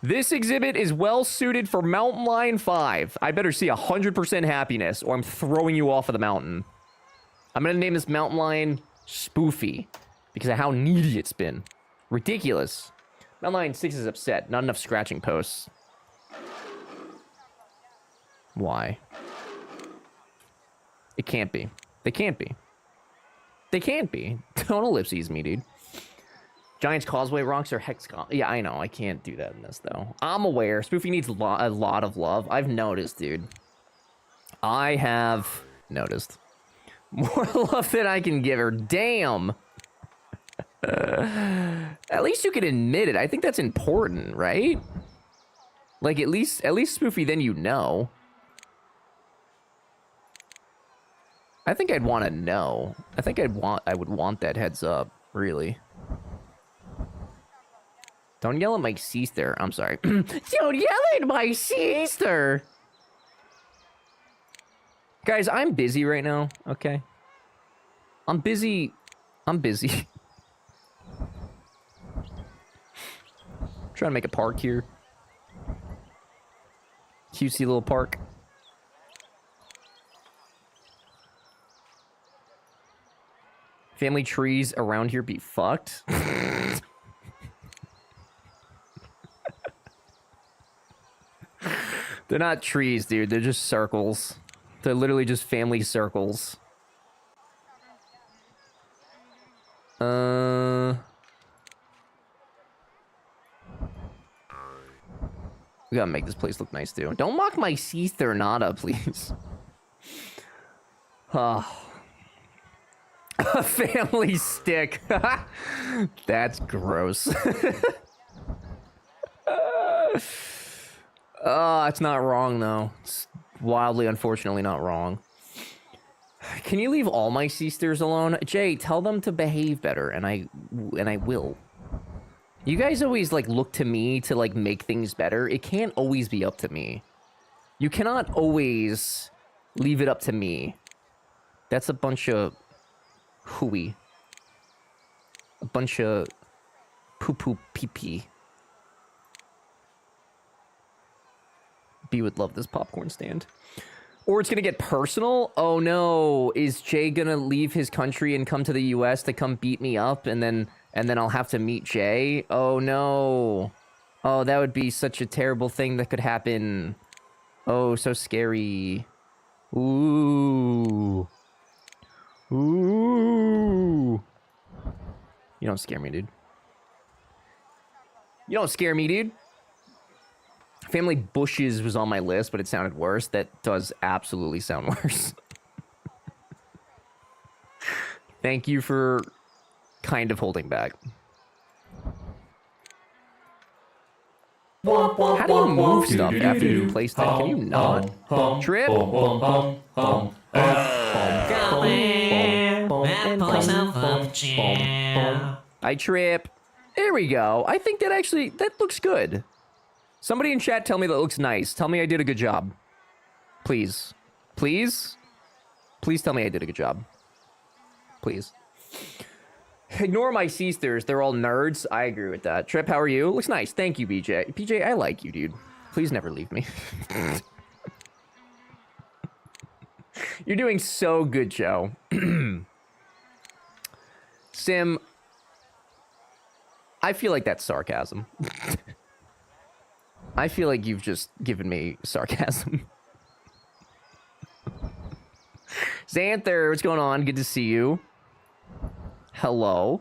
This exhibit is well suited for Mountain Lion 5. I better see 100% happiness or I'm throwing you off of the mountain. I'm going to name this Mountain Lion Spoofy because of how needy it's been. Ridiculous. Mountain Lion 6 is upset. Not enough scratching posts. Why? It can't be. They can't be. They can't be. Don't ellipses me, dude. Giants Causeway rocks are hexagon. Yeah, I know. I can't do that in this, though. I'm aware. Spoofy needs a lot of love. I've noticed, dude. I have noticed. More love than I can give her. Damn. At least you can admit it. I think that's important, right? Like, at least Spoofy, then you know. I think I'd want to know. I think I would want that heads up, really. Don't yell at my sister. I'm sorry. Don't yell at my sister. Guys, I'm busy right now, okay? I'm busy. Trying to make a park here. Cutesy little park. Family trees around here be fucked. They're not trees, dude. They're just circles. They're literally just family circles. We gotta make this place look nice, too. Don't mock my sister, Nada, please. Oh. A family stick. That's gross. It's not wrong, though. It's wildly, unfortunately not wrong. Can you leave all my sisters alone? Jay, tell them to behave better, and I will. You guys always, like, look to me to, like, make things better. It can't always be up to me. You cannot always leave it up to me. That's a bunch of hooey. A bunch of poo-poo pee-pee. B would love this popcorn stand. Or it's gonna get personal. Oh no, is Jay gonna leave his country and come to the US to come beat me up and then I'll have to meet Jay? Oh no. Oh, that would be such a terrible thing that could happen. Oh, so scary. Ooh. Ooh. You don't scare me, dude. You don't scare me, dude. Family bushes was on my list, but it sounded worse. That does absolutely sound worse. Thank you for kind of holding back. How do you move stuff after you place things? Can you not? Trip? I trip. There we go. I think that looks good. Somebody in chat tell me that looks nice. Tell me I did a good job. Please. Please? Please tell me I did a good job. Please. Ignore my sisters. They're all nerds. I agree with that. Trip, how are you? Looks nice. Thank you, BJ. BJ, I like you, dude. Please never leave me. You're doing so good, Joe. Sim, I feel like that's sarcasm. I feel like you've just given me sarcasm. Xanther, what's going on? Good to see you. Hello.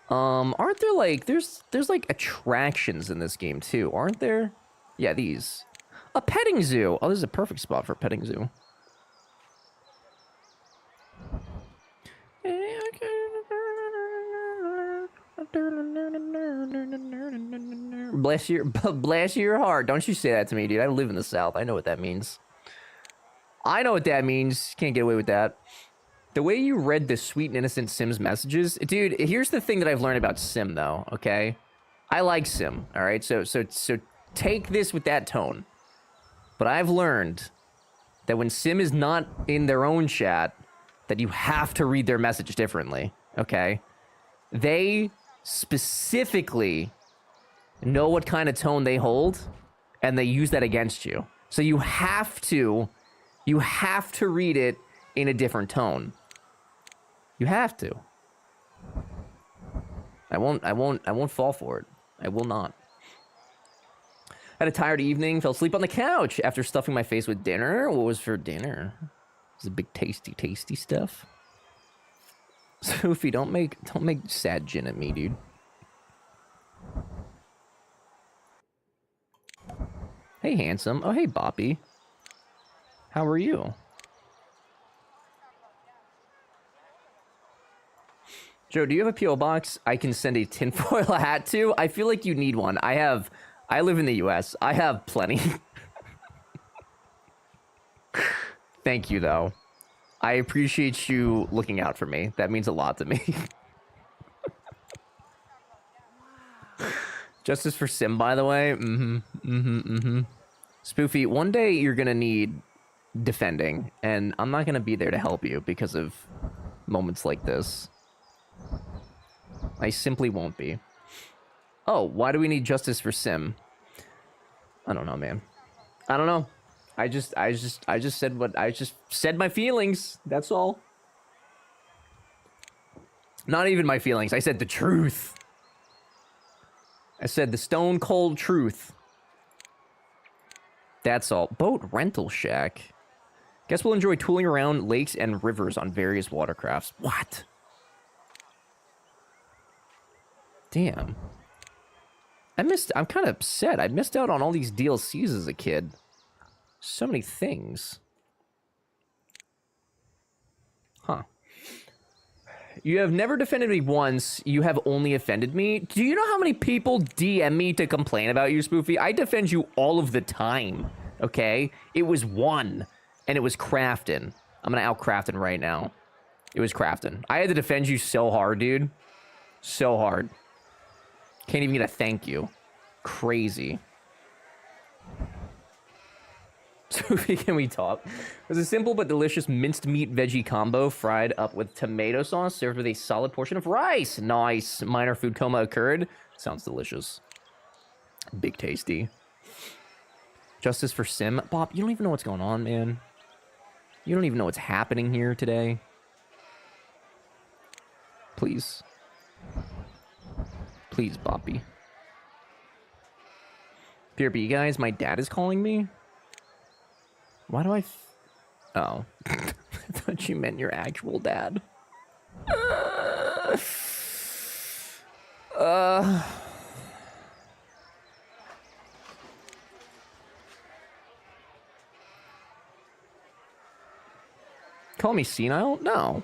Aren't there like there's like attractions in this game too, aren't there? Yeah, these. A petting zoo. Oh, this is a perfect spot for a petting zoo. Bless your heart. Don't you say that to me, dude. I live in the South. I know what that means. I know what that means. Can't get away with that. The way you read the sweet and innocent Sim's messages, dude, here's the thing that I've learned about Sim, though, okay? I like Sim, all right? So take this with that tone. But I've learned that when Sim is not in their own chat, that you have to read their message differently, okay? They specifically know what kind of tone they hold, and they use that against you. So you have to read it in a different tone. You have to. I won't fall for it. I will not. Had a tired evening, fell asleep on the couch after stuffing my face with dinner. What was for dinner? It was a big tasty stuff. Sophie, don't make sad gin at me, dude. Hey, handsome. Oh, hey, Boppy. How are you? Joe, do you have a P.O. box I can send a tinfoil hat to? I feel like you need one. I live in the U.S. I have plenty. Thank you, though. I appreciate you looking out for me. That means a lot to me. Justice for Sim, by the way. Spoofy, one day you're gonna need defending, and I'm not gonna be there to help you because of moments like this. I simply won't be. Oh, why do we need justice for Sim? I don't know, man. I don't know. I just said my feelings. That's all. Not even my feelings. I said the truth. I said the stone cold truth. That's all. Boat rental shack. Guess we'll enjoy tooling around lakes and rivers on various watercrafts. What? Damn. I'm kind of upset. I missed out on all these DLCs as a kid. So many things. Huh. You have never defended me once. You have only offended me. Do you know how many people DM me to complain about you, Spoofy? I defend you all of the time, okay? It was one, and it was Crafton. I'm gonna out Crafton right now. It was Crafton. I had to defend you so hard, dude. So hard. Can't even get a thank you. Crazy. Spoofy, can we talk? It was a simple but delicious minced meat veggie combo fried up with tomato sauce, served with a solid portion of rice. Nice. Minor food coma occurred. Sounds delicious. Big tasty. Justice for Sim. Bob, you don't even know what's going on, man. You don't even know what's happening here today. Please. Please, Boppy. PRB, guys, my dad is calling me. Why do I... Oh. I thought you meant your actual dad. Call me senile? No.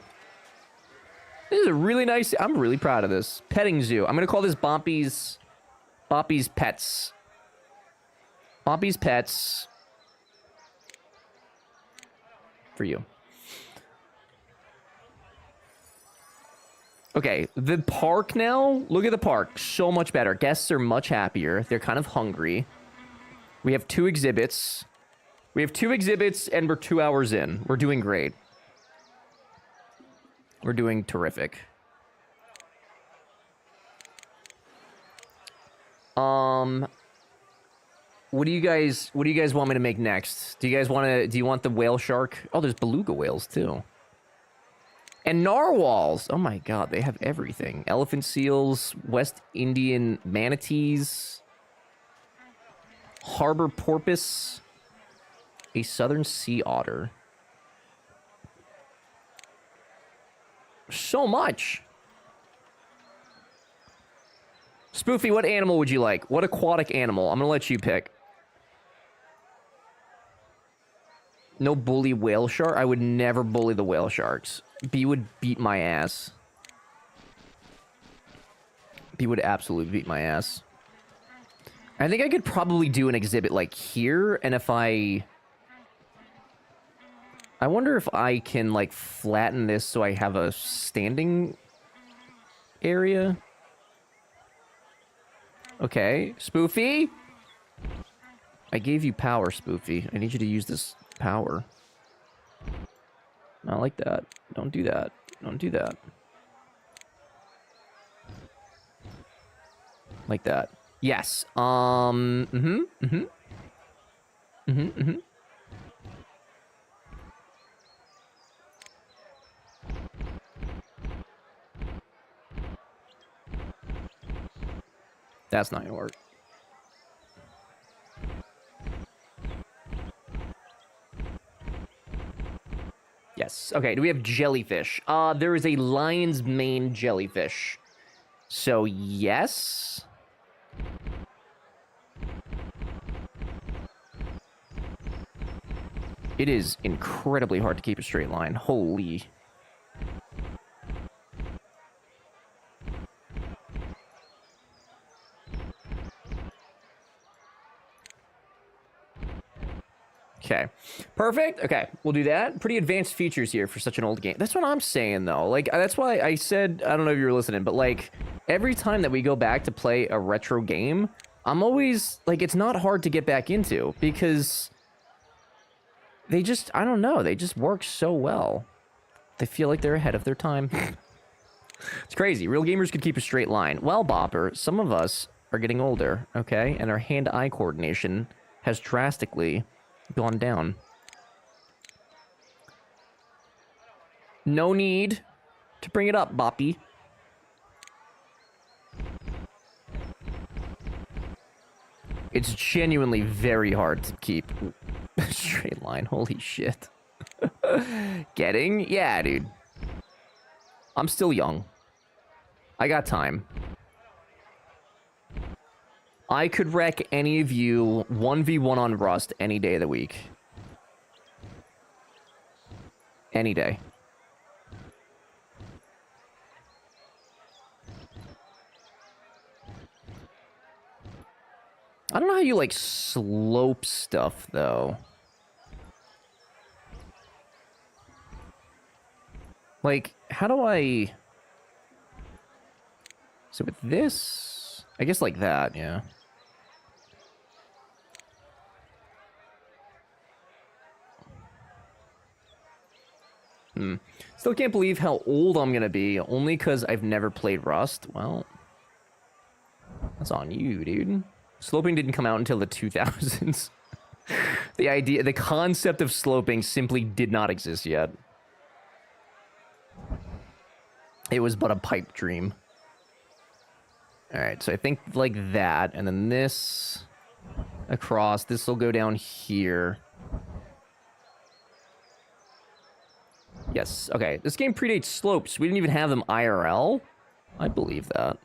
This is a really nice... I'm really proud of this. Petting zoo. I'm going to call this Boppy's Pets. Boppy's Pets. For you. Okay, the park now. Look at the park. So much better. Guests are much happier. They're kind of hungry. We have 2 exhibits. We have 2 exhibits, and we're 2 hours in. We're doing great. We're doing terrific. What do you guys want me to make next? Do you want the whale shark? Oh, there's beluga whales too. And narwhals. Oh my god, they have everything. Elephant seals, West Indian manatees, harbor porpoise, a southern sea otter. So much. Spoofy, what animal would you like? What aquatic animal? I'm gonna let you pick. No bully whale shark? I would never bully the whale sharks. B would beat my ass. B would absolutely beat my ass. I think I could probably do an exhibit like here, and if I wonder if I can, like, flatten this so I have a standing area. Okay, Spoofy? I gave you power, Spoofy. I need you to use this power. I like that. Don't do that. Don't do that. Like that. Yes. That's not gonna work. Yes. Okay, do we have jellyfish? There is a lion's mane jellyfish. So, yes. It is incredibly hard to keep a straight line. Holy. Okay. Perfect. Okay, we'll do that. Pretty advanced features here for such an old game. That's what I'm saying, though. Like, that's why I said, I don't know if you were listening, but, like, every time that we go back to play a retro game, I'm always, like, it's not hard to get back into, because they just, I don't know, they just work so well. They feel like they're ahead of their time. It's crazy. Real gamers could keep a straight line. Well, Bopper, some of us are getting older, okay? And our hand-eye coordination has drastically gone down. No need to bring it up, Boppy. It's genuinely very hard to keep a straight line. Holy shit. Getting? Yeah, dude. I'm still young. I got time. I could wreck any of you 1v1 on Rust any day of the week. Any day. I don't know how you, like, slope stuff, though. Like, how do I... So with this... I guess like that, yeah. Still can't believe how old I'm gonna be, only because I've never played Rust. Well, that's on you, dude. Sloping didn't come out until the 2000s. The concept of sloping simply did not exist yet. It was but a pipe dream. Alright, so I think like that, and then this across. This will go down here. Yes, okay. This game predates slopes. We didn't even have them IRL. I believe that.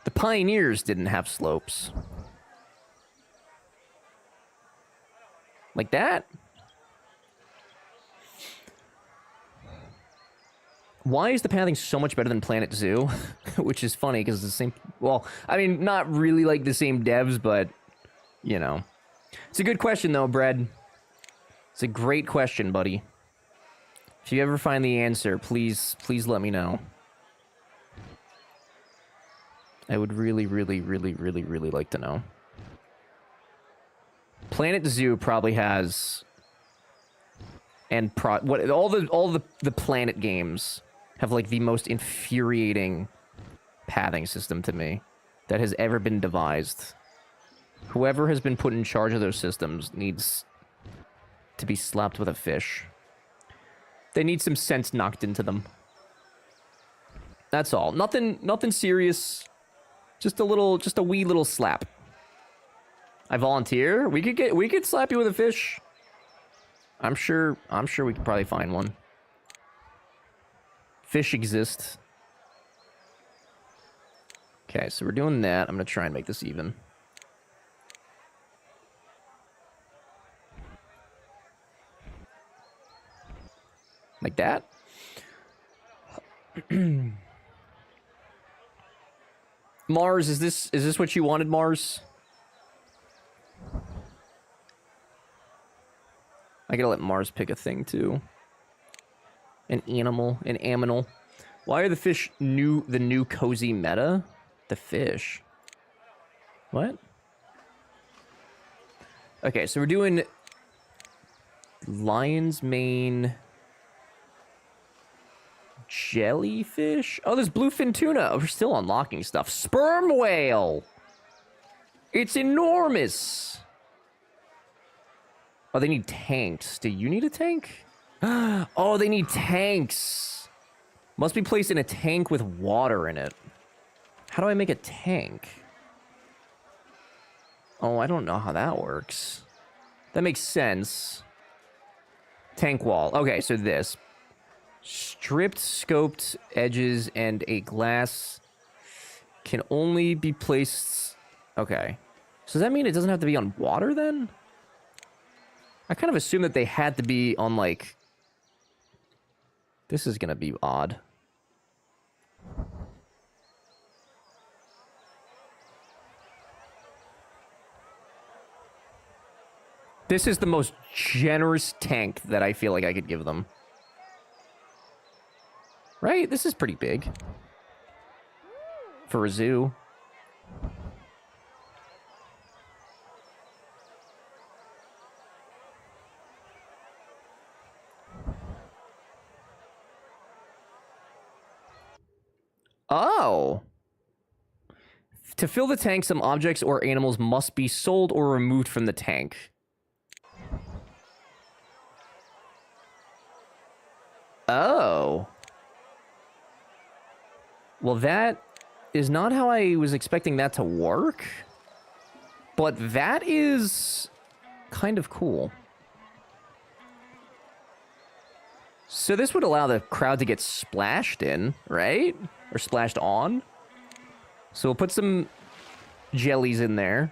The Pioneers didn't have slopes. Like that? Why is the pathing so much better than Planet Zoo? Which is funny, because it's the same... Well, I mean, not really like the same devs, but, you know. It's a good question, though, Brad. It's a great question, buddy. If you ever find the answer, please let me know. I would really like to know. Planet Zoo probably has... And all the Planet games have, like, the most infuriating pathing system to me that has ever been devised. Whoever has been put in charge of those systems needs to be slapped with a fish. They need some sense knocked into them. That's all. Nothing serious. Just a wee little slap. I volunteer. We could slap you with a fish. I'm sure we could probably find one. Fish exist. Okay, so we're doing that. I'm gonna try and make this even. Like that. Mars, is this what you wanted, Mars? I gotta let Mars pick a thing too. An animal. Why are the fish the new cozy meta? The fish. What? Okay, so we're doing lion's mane jellyfish. Oh, there's bluefin tuna. Oh, we're still unlocking stuff. Sperm whale. It's enormous. Oh, they need tanks. Do you need a tank? Oh, they need tanks. Must be placed in a tank with water in it. How do I make a tank? Oh, I don't know how that works. That makes sense. Tank wall. Okay, so this. Stripped, scoped edges and a glass can only be placed... Okay. So does that mean it doesn't have to be on water, then? I kind of assumed that they had to be on, like... This is gonna be odd. This is the most generous tank that I feel like I could give them. Right? This is pretty big. For a zoo. Oh! To fill the tank, some objects or animals must be sold or removed from the tank. Oh. Well, that is not how I was expecting that to work. But that is kind of cool. So this would allow the crowd to get splashed in, right? Or splashed on. So we'll put some jellies in there.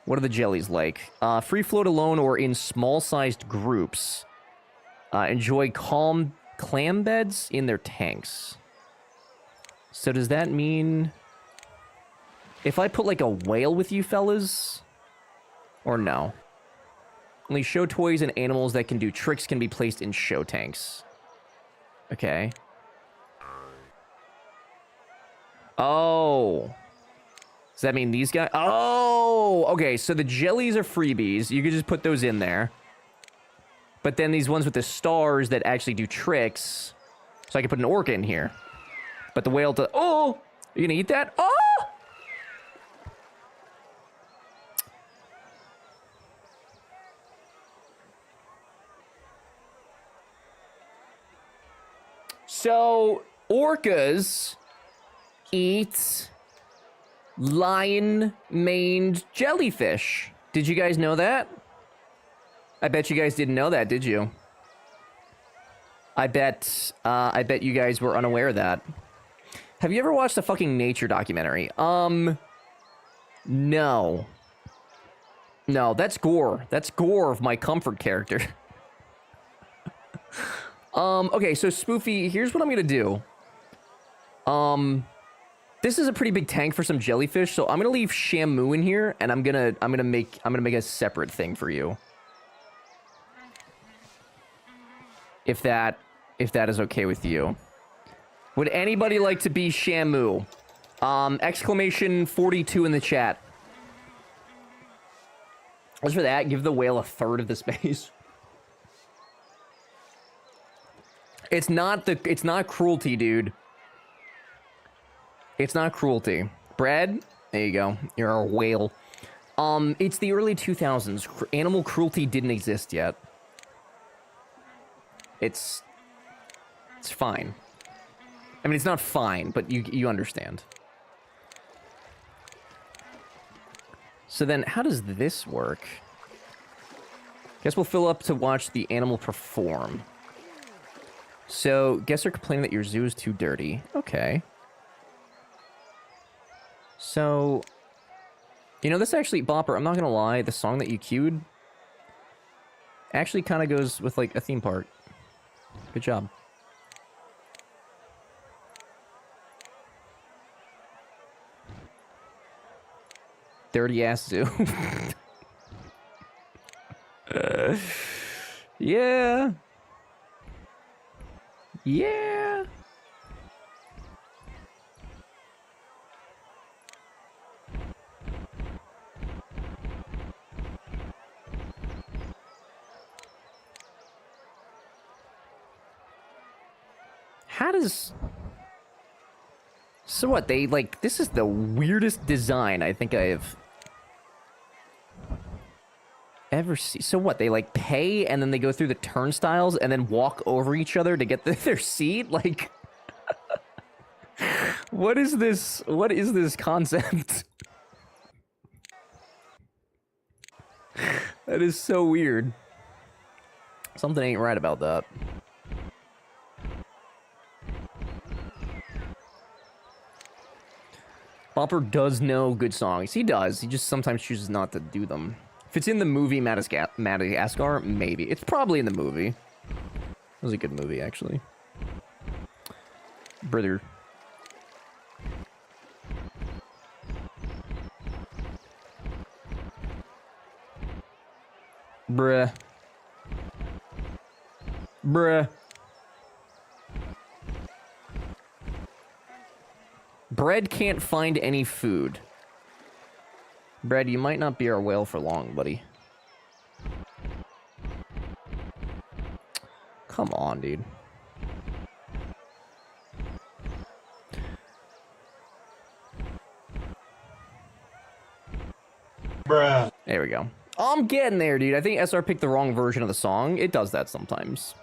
What are the jellies like? Free float alone or in small-sized groups. Enjoy calm clam beds in their tanks. So does that mean... If I put, like, a whale with you fellas? Or no? Only show toys and animals that can do tricks can be placed in show tanks. Okay. Oh. Does that mean these guys? Oh! Okay, so the jellies are freebies. You could just put those in there. But then these ones with the stars that actually do tricks. So I can put an orca in here. But the whale to... Oh! You gonna eat that? Oh! So, orcas eat lion-maned jellyfish. Did you guys know that? I bet you guys didn't know that, did you? I bet you guys were unaware of that. Have you ever watched a fucking nature documentary? No. No, that's gore. That's gore of my comfort character. Okay, so Spoofy, here's what I'm gonna do. This is a pretty big tank for some jellyfish, so I'm gonna leave Shamu in here, and I'm gonna make a separate thing for you. If that is okay with you. Would anybody like to be Shamu? Exclamation 42 in the chat. As for that, give the whale a third of the space. It's not cruelty, dude. It's not cruelty. Brad, there you go. You're a whale. It's the early 2000s. Animal cruelty didn't exist yet. It's fine. I mean, it's not fine, but you understand. So then, how does this work? Guess we'll fill up to watch the animal perform. So, guests are complaining that your zoo is too dirty. Okay. So, you know, this actually, Bopper, I'm not gonna lie, the song that you queued actually kind of goes with, like, a theme park. Good job. Dirty ass zoo. Yeah. Yeah. How does... So what, they, like, this is the weirdest design I think I have ever seen. So what, they, like, pay and then they go through the turnstiles and then walk over each other to get their seat? Like, what is this concept? That is so weird. Something ain't right about that. Bopper does know good songs. He does. He just sometimes chooses not to do them. If it's in the movie Madagascar, maybe. It's probably in the movie. It was a good movie, actually. Brother. Bruh. Bruh. Bread can't find any food. Bread, you might not be our whale for long, buddy. Come on, dude. Bruh. There we go. I'm getting there, dude. I think SR picked the wrong version of the song. It does that sometimes.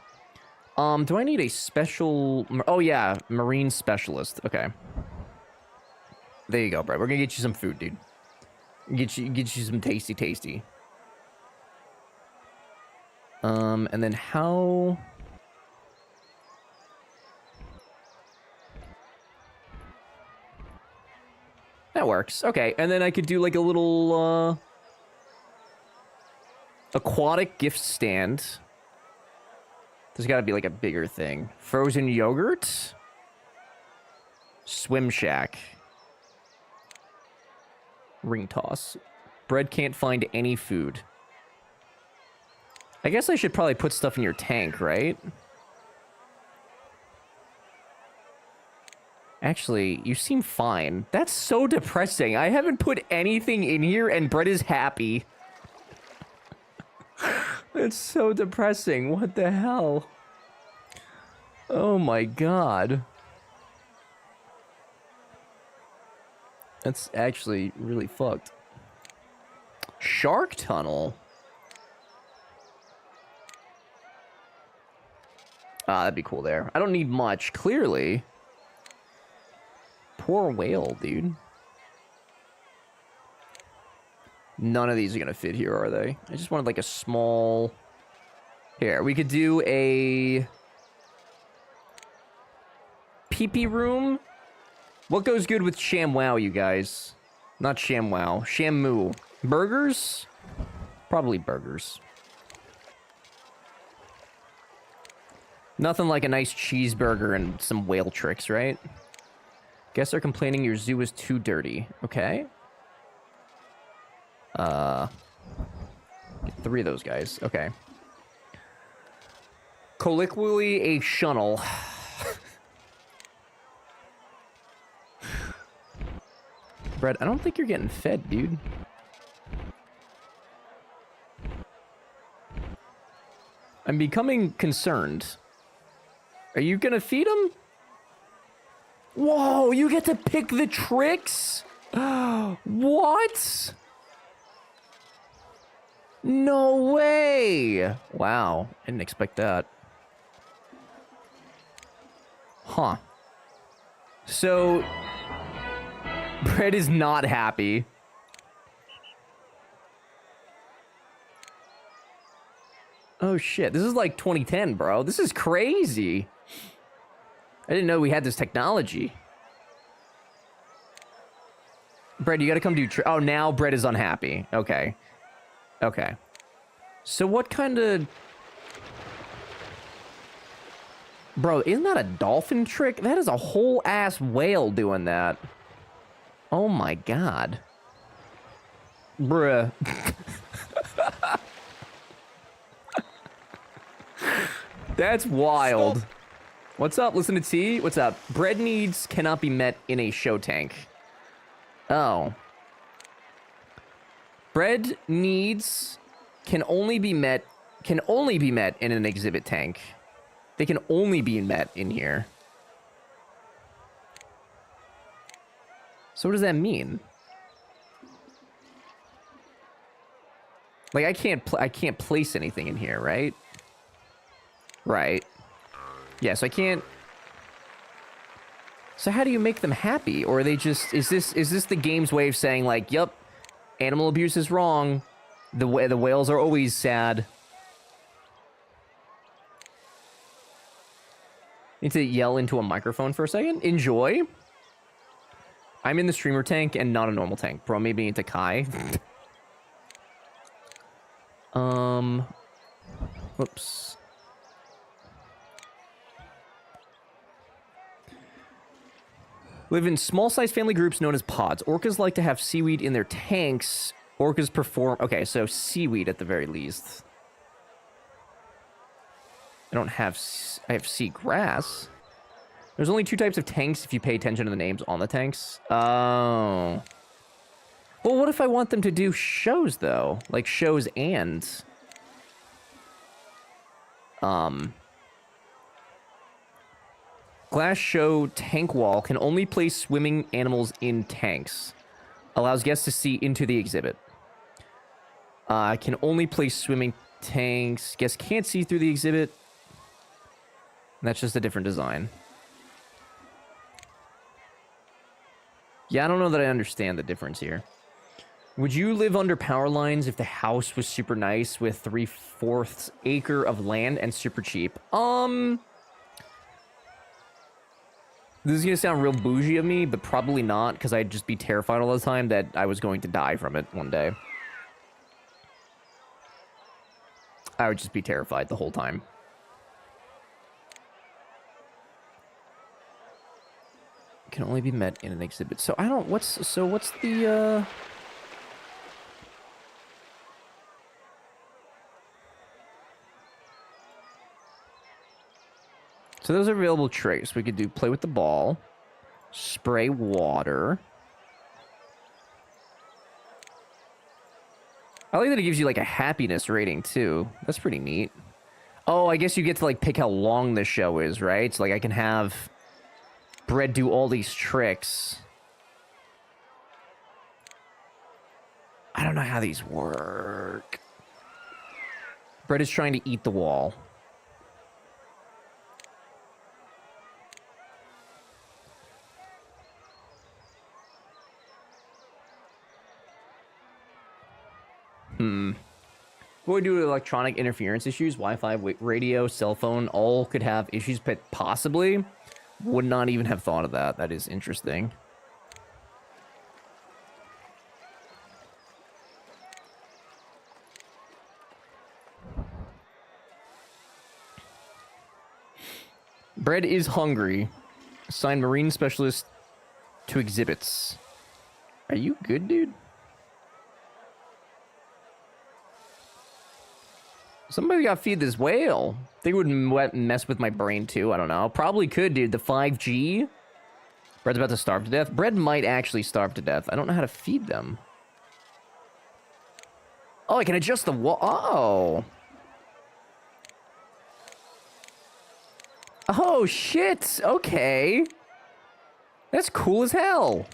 Do I need a special... Oh, yeah. Marine specialist. Okay. There you go, Brad. We're gonna get you some food, dude. Get you some tasty. And then how... That works. Okay, and then I could do like a little, aquatic gift stand. There's gotta be like a bigger thing. Frozen yogurt? Swim shack. Ring toss. Bread can't find any food. I guess I should probably put stuff in your tank, right? Actually, you seem fine. That's so depressing. I haven't put anything in here and Bread is happy. It's so depressing. What the hell? Oh my god. That's actually really fucked. Shark tunnel. Ah, that'd be cool there. I don't need much, clearly. Poor whale, dude. None of these are gonna fit here, are they? I just wanted like a small... Here, we could do a... pee-pee room. What goes good with ShamWow, you guys? Not ShamWow. Shamu. Burgers? Probably burgers. Nothing like a nice cheeseburger and some whale tricks, right? Guests are complaining your zoo is too dirty. Okay. Get 3 of those guys. Okay. Colloquially, a shunnel. Brett, I don't think you're getting fed, dude. I'm becoming concerned. Are you gonna feed him? Whoa, you get to pick the tricks? What? No way. Wow, I didn't expect that. Huh. So... Brett is not happy. Oh shit, this is like 2010, bro. This is crazy. I didn't know we had this technology. Brett, you gotta come do... Oh, now Brett is unhappy. Okay. Okay. So what kind of... Bro, isn't that a dolphin trick? That is a whole ass whale doing that. Oh my god. Bruh. That's wild. Stop. What's up? Listen to T. What's up? Bread needs cannot be met in a show tank. Oh. Bread needs can only be met in an exhibit tank. They can only be met in here. So what does that mean? Like I can't place anything in here, right? Right. Yeah, so I can't. So how do you make them happy? Or are they just is this the game's way of saying like, "Yup, animal abuse is wrong. The whales are always sad." Need to yell into a microphone for a second. Enjoy. I'm in the streamer tank and not a normal tank. Bro, maybe into Kai. Whoops. Live in small-sized family groups known as pods. Orcas like to have seaweed in their tanks. Orcas perform... Okay, so seaweed at the very least. I don't have... I have sea grass. There's only 2 types of tanks if you pay attention to the names on the tanks. Oh. Well, what if I want them to do shows, though? Like, shows and... Glass show tank wall can only place swimming animals in tanks. Allows guests to see into the exhibit. Can only place swimming tanks. Guests can't see through the exhibit. That's just a different design. Yeah, I don't know that I understand the difference here. Would you live under power lines if the house was super nice with 3/4 acre of land and super cheap? This is gonna sound real bougie of me, but probably not, because I'd just be terrified all the time that I was going to die from it one day. I would just be terrified the whole time. Can only be met in an exhibit. So I don't... what's the... So those are available traits. We could do play with the ball, spray water. I like that it gives you like a happiness rating too. That's pretty neat. Oh, I guess you get to like pick how long the show is, right? So like I can have Bread do all these tricks. I don't know how these work. Bread is trying to eat the wall. What we do with electronic interference issues, Wi-Fi, radio, cell phone, all could have issues, but possibly would not even have thought of that. That is interesting. Bread is hungry. Assign marine specialist to exhibits. Are you good, dude? Somebody got to feed this whale. They wouldn't mess with my brain too. I don't know. Probably could, dude. The 5G. Bread's about to starve to death. Bread might actually starve to death. I don't know how to feed them. Oh, I can adjust the wall. Oh. Oh, shit. Okay. That's cool as hell.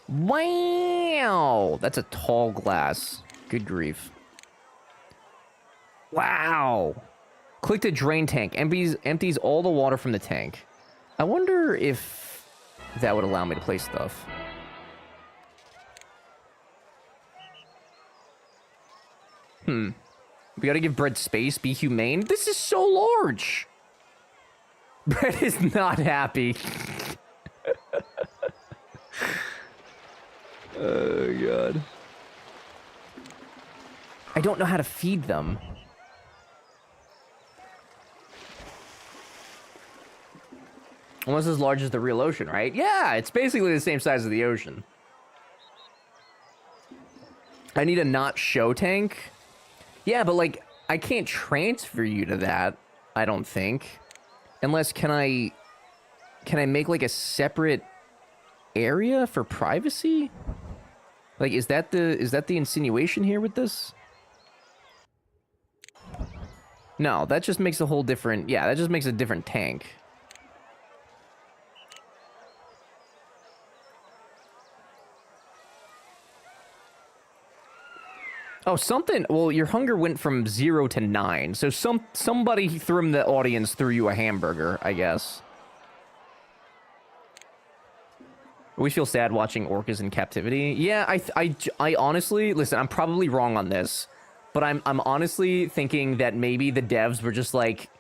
Wow. That's a tall glass. Good grief. Wow. Click to drain tank. Empties all the water from the tank. I wonder if that would allow me to place stuff. We gotta give Bread space, be humane. This is so large. Bread is not happy. Oh, God. I don't know how to feed them. Almost as large as the real ocean, right? Yeah, it's basically the same size as the ocean. I need a not show tank. Yeah, but like, I can't transfer you to that, I don't think. Unless, can I make like a separate area for privacy? Like, is that the insinuation here with this? No, that just makes a whole different, yeah, that just makes a different tank. Oh, something. Well, your hunger went from 0 to 9. So somebody from the audience threw you a hamburger, I guess. We feel sad watching orcas in captivity. Yeah, I honestly, listen, I'm probably wrong on this, but I'm honestly thinking that maybe the devs were just like,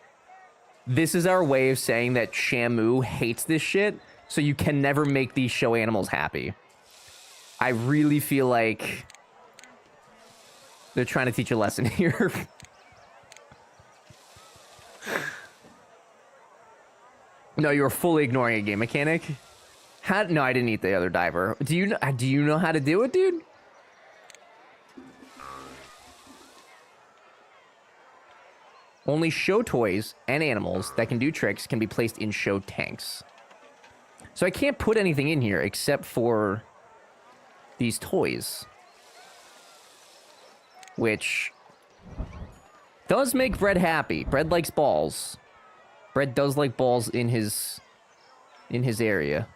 this is our way of saying that Shamu hates this shit, so you can never make these show animals happy. I really feel like they're trying to teach a lesson here. No, you were fully ignoring a game mechanic. No, I didn't eat the other diver. Do you know how to do it, dude? Only show toys and animals that can do tricks can be placed in show tanks. So I can't put anything in here except for these toys. Which does make Bread happy. Bread likes balls. Bread does like balls in his area.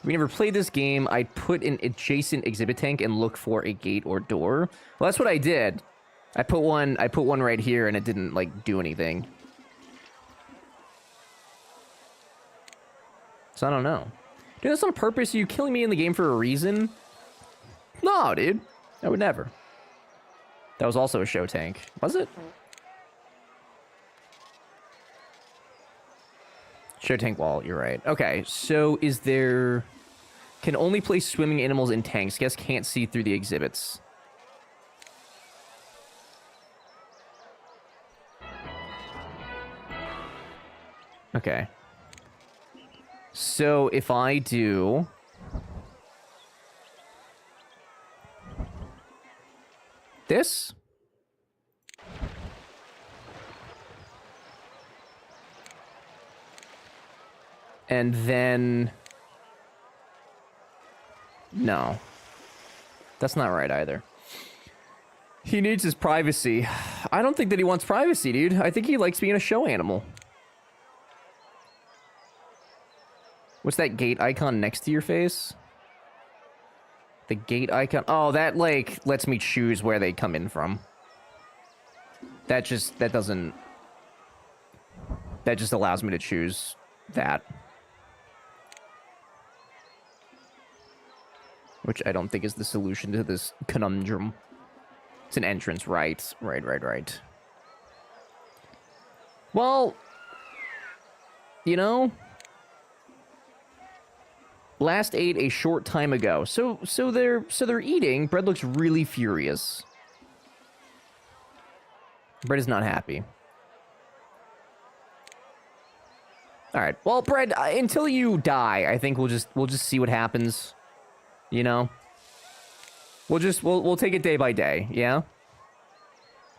We never played this game. I put an adjacent exhibit tank and look for a gate or door. Well, that's what I did. I put one right here and it didn't like do anything. So I don't know. Dude, that's on purpose? Are you killing me in the game for a reason? No, dude. I would never. That was also a show tank. Was it? Show tank wall, you're right. Okay, so is there... Can only place swimming animals in tanks. Guess can't see through the exhibits. Okay. So if I do... this? And then... No. That's not right either. He needs his privacy. I don't think that he wants privacy, dude. I think he likes being a show animal. What's that gate icon next to your face? The gate icon? Oh, that, like, lets me choose where they come in from. That just allows me to choose that. Which I don't think is the solution to this conundrum. It's an entrance, right. Right. Well, you know, last ate a short time ago. So they're eating. Bread looks really furious. Bread is not happy. All right. Well, Bread, until you die, I think we'll just see what happens. You know? We'll take it day by day, yeah?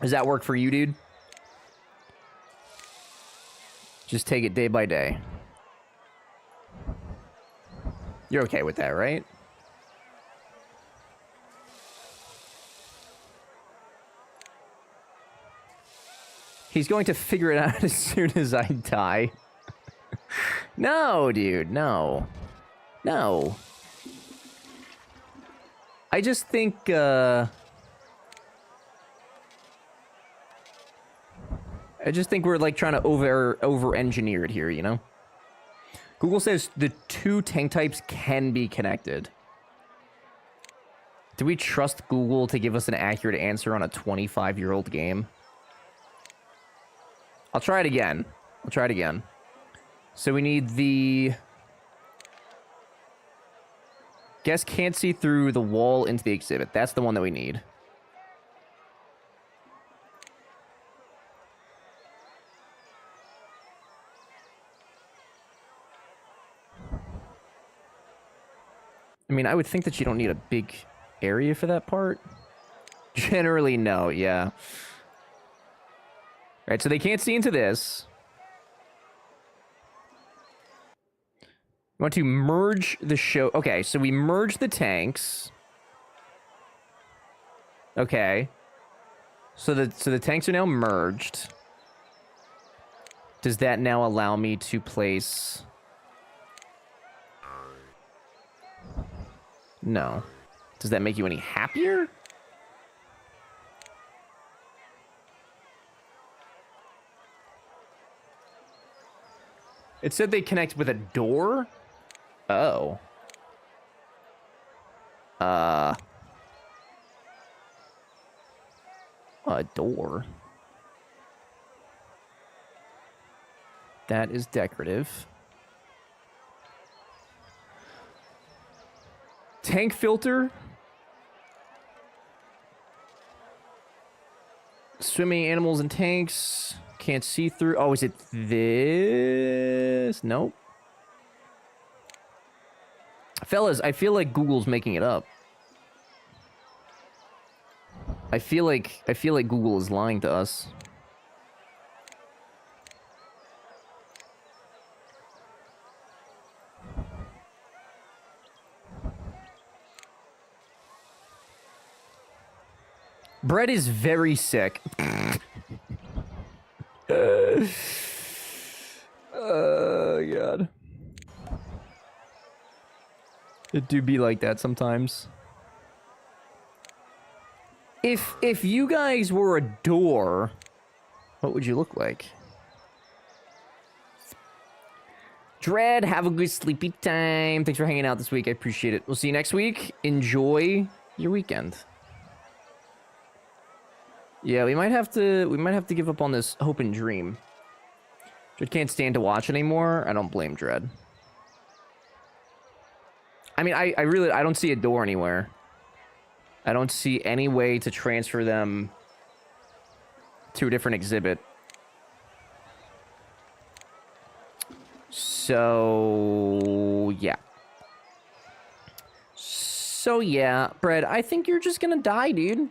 Does that work for you, dude? Just take it day by day. You're okay with that, right? He's going to figure it out as soon as I die. No, dude, no. No. I just think, we're like trying to over-engineer it here, you know? Google says the two tank types can be connected. Do we trust Google to give us an accurate answer on a 25-year-old game? I'll try it again. So we need the... Guess can't see through the wall into the exhibit. That's the one that we need. I mean, I would think that you don't need a big area for that part. Generally, no, yeah. Right, so they can't see into this. We want to merge the show. Okay, so we merge the tanks. Okay. So the tanks are now merged. Does that now allow me to place... No. Does that make you any happier? It said they connect with a door? Oh. A door. That is decorative. Tank filter. Swimming animals and tanks. Can't see through. Oh, is it this? Nope. Fellas, I feel like Google's making it up. I feel like Google is lying to us. Bread is very sick. Oh, God. It do be like that sometimes. If you guys were a door, what would you look like? Dread, have a good sleepy time. Thanks for hanging out this week. I appreciate it. We'll see you next week. Enjoy your weekend. Yeah, we might have to give up on this hope and dream. Dread can't stand to watch anymore. I don't blame Dread. I mean, I really don't see a door anywhere. I don't see any way to transfer them to a different exhibit. So, yeah. Bread, I think you're just gonna die, dude.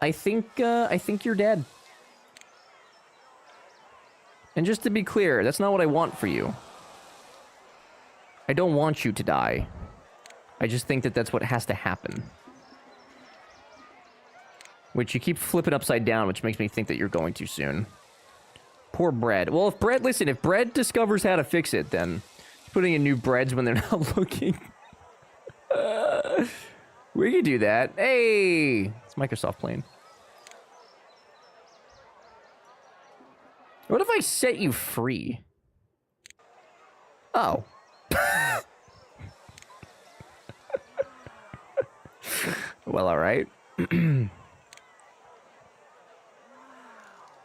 I think you're dead. And just to be clear, that's not what I want for you. I don't want you to die. I just think that that's what has to happen. Which you keep flipping upside down, which makes me think that you're going too soon. Poor Bread. Well, if Bread discovers how to fix it, then putting in new breads when they're not looking. We can do that. Hey! It's Microsoft playing. What if I set you free? Oh. Well, all right.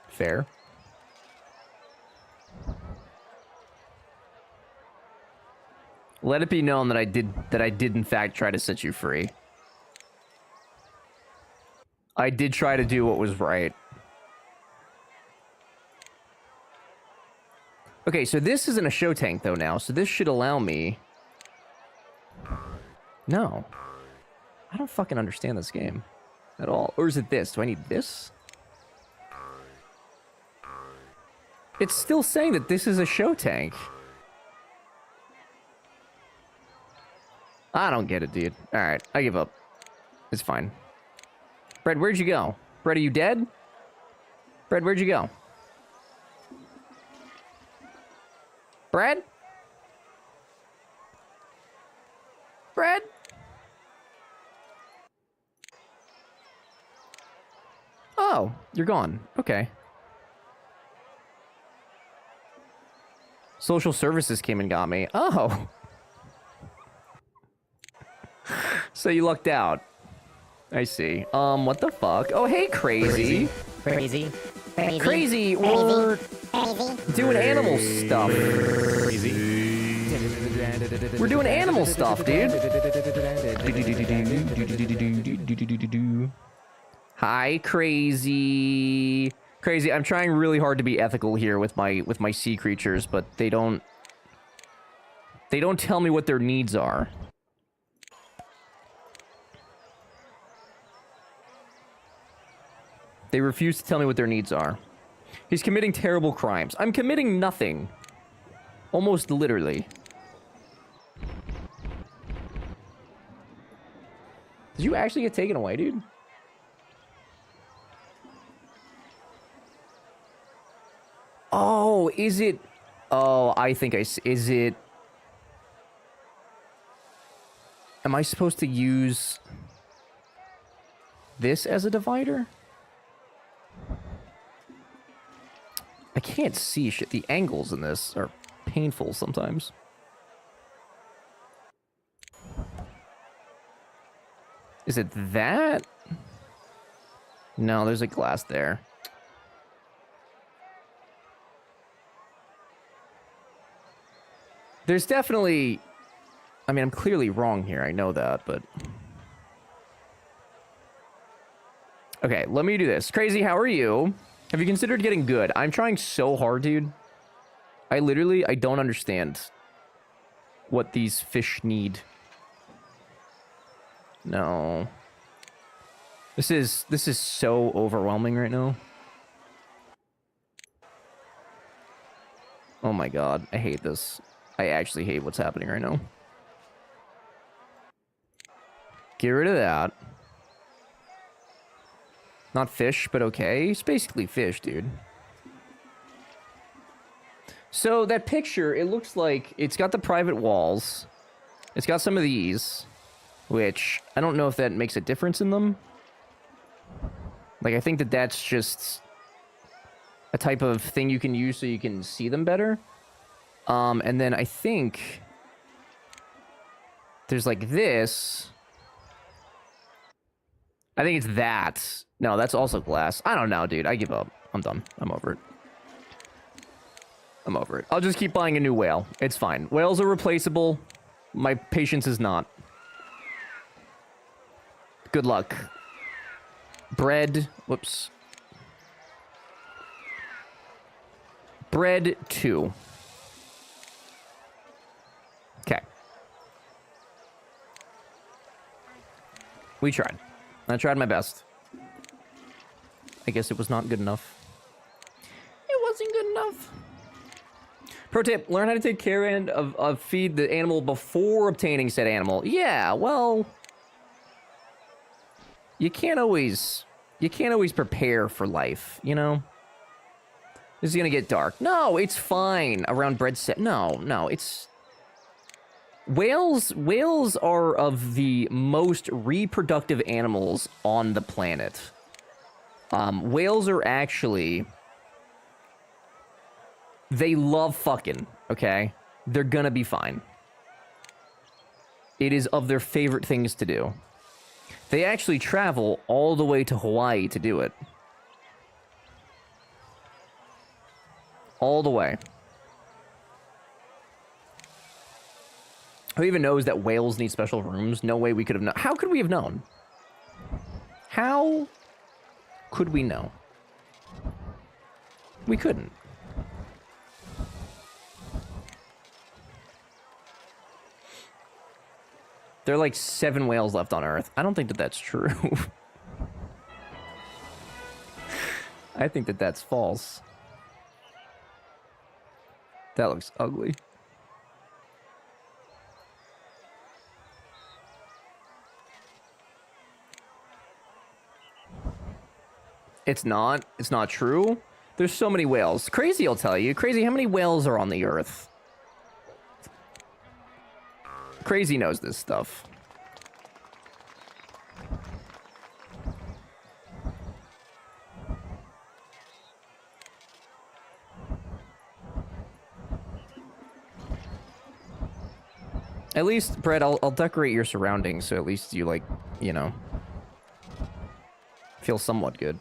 Fair. Let it be known that I did in fact try to set you free. I did try to do what was right. Okay, so this isn't a show tank though now, so this should allow me... No. I don't fucking understand this game at all. Or is it this? Do I need this? It's still saying that this is a show tank. I don't get it, dude. Alright, I give up. It's fine. Bread, where'd you go? Bread, are you dead? Bread, where'd you go? Bread? Bread? Oh, you're gone. Okay. Social services came and got me. Oh. So you lucked out. I see. What the fuck? Oh, hey, Crazy. Crazy. Crazy, we're doing animal stuff. We're doing animal stuff, dude. Hi, Crazy. Crazy, I'm trying really hard to be ethical here with my sea creatures, but they don't tell me what their needs are. They refuse to tell me what their needs are. He's committing terrible crimes. I'm committing nothing. Almost literally. Did you actually get taken away, dude? Oh, is it? Oh, I think is it? Am I supposed to use this as a divider? I can't see shit. The angles in this are painful sometimes. Is it that? No, there's a glass there. There's definitely... I mean, I'm clearly wrong here. I know that, but... Okay, let me do this. Crazy, how are you? Have you considered getting good? I'm trying so hard, dude. I don't understand what these fish need. No. This is so overwhelming right now. Oh my god, I hate this. I actually hate what's happening right now. Get rid of that. Not fish, but okay. It's basically fish, dude. So that picture, it looks like it's got the private walls. It's got some of these, which I don't know if that makes a difference in them. Like, I think that that's just a type of thing you can use so you can see them better. And then I think there's like this. I think it's that. No, that's also glass. I don't know, dude. I give up. I'm done. I'm over it. I'm over it. I'll just keep buying a new whale. It's fine. Whales are replaceable. My patience is not. Good luck. Bread. Whoops. Bread 2. Okay. We tried. I tried my best. I guess it was not good enough. It wasn't good enough. Pro tip, learn how to take care of feed the animal before obtaining said animal. Yeah, well, you can't always prepare for life, you know? This is gonna get dark. No, it's fine around bread set. No, it's... Whales are of the most reproductive animals on the planet. Whales are actually... They love fucking, okay? They're gonna be fine. It is of their favorite things to do. They actually travel all the way to Hawaii to do it. All the way. Who even knows that whales need special rooms? No way we could have known. How could we have known? How could we know? We couldn't. There are like 7 whales left on Earth. I don't think that that's true. I think that that's false. That looks ugly. It's not. It's not true. There's so many whales. Crazy, I'll tell you. Crazy, how many whales are on the Earth? Crazy knows this stuff. At least, Brett, I'll decorate your surroundings so at least you, like, you know, feel somewhat good.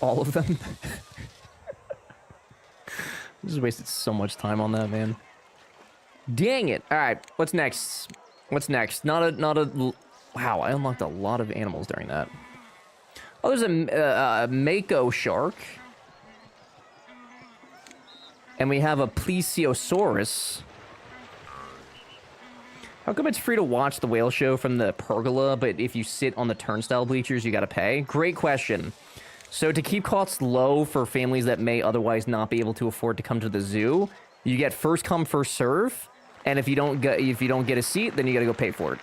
All of them? Just wasted so much time on that, man. Dang it! Alright, what's next? What's next? Not a... Wow, I unlocked a lot of animals during that. Oh, there's a mako shark. And we have a plesiosaurus. How come it's free to watch the whale show from the pergola, but if you sit on the turnstile bleachers, you gotta pay? Great question. So to keep costs low for families that may otherwise not be able to afford to come to the zoo, you get first come, first serve, and if you don't get a seat, then you gotta go pay for it.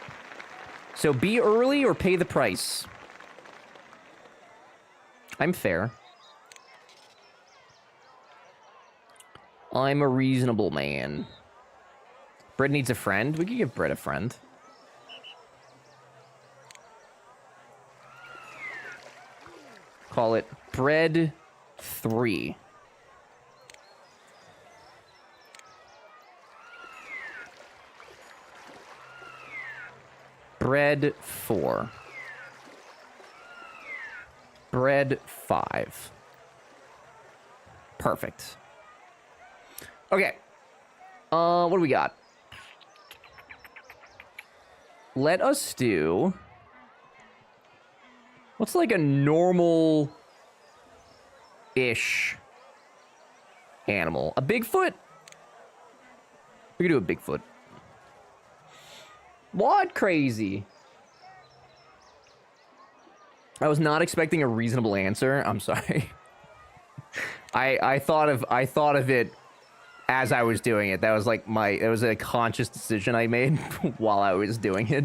So be early or pay the price. I'm fair. I'm a reasonable man. Bread needs a friend. We could give Bread a friend. Call it Bread 3. Bread 4. Bread 5. Perfect. Okay. What do we got? Let us do... What's like a normal-ish animal? A Bigfoot? We could do a Bigfoot. What? Crazy. I was not expecting a reasonable answer. I'm sorry. I thought of it as I was doing it. That was like it was a conscious decision I made while I was doing it.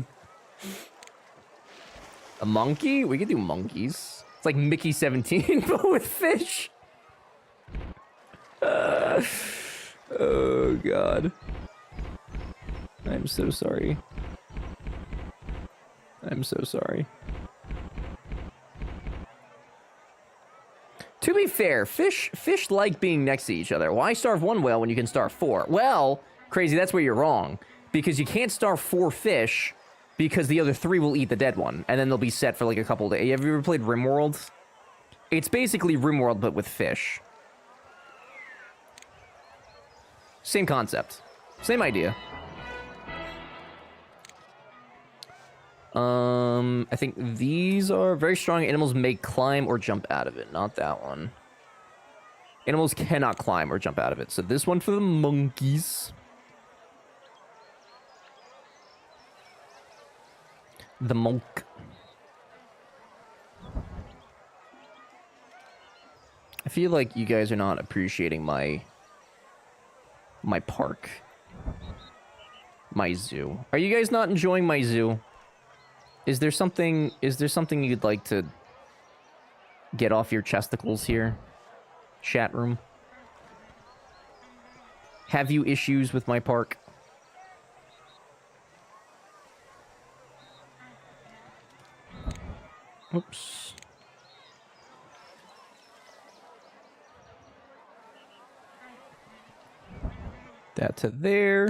A monkey? We could do monkeys. It's like Mickey 17, but with fish. Oh, God. I'm so sorry. I'm so sorry. To be fair, fish like being next to each other. Why starve one whale when you can starve 4? Well, crazy, that's where you're wrong. Because you can't starve 4 fish because the other 3 will eat the dead one. And then they'll be set for like a couple days. Have you ever played RimWorld? It's basically RimWorld, but with fish. Same concept. Same idea. I think these are very strong. Animals may climb or jump out of it. Not that one. Animals cannot climb or jump out of it. So this one for the monkeys. The monk. I feel like you guys are not appreciating my park. My zoo. Are you guys not enjoying my zoo? Is there something you'd like to get off your chesticles here? Chat room. Have you issues with my park? Oops. That to there.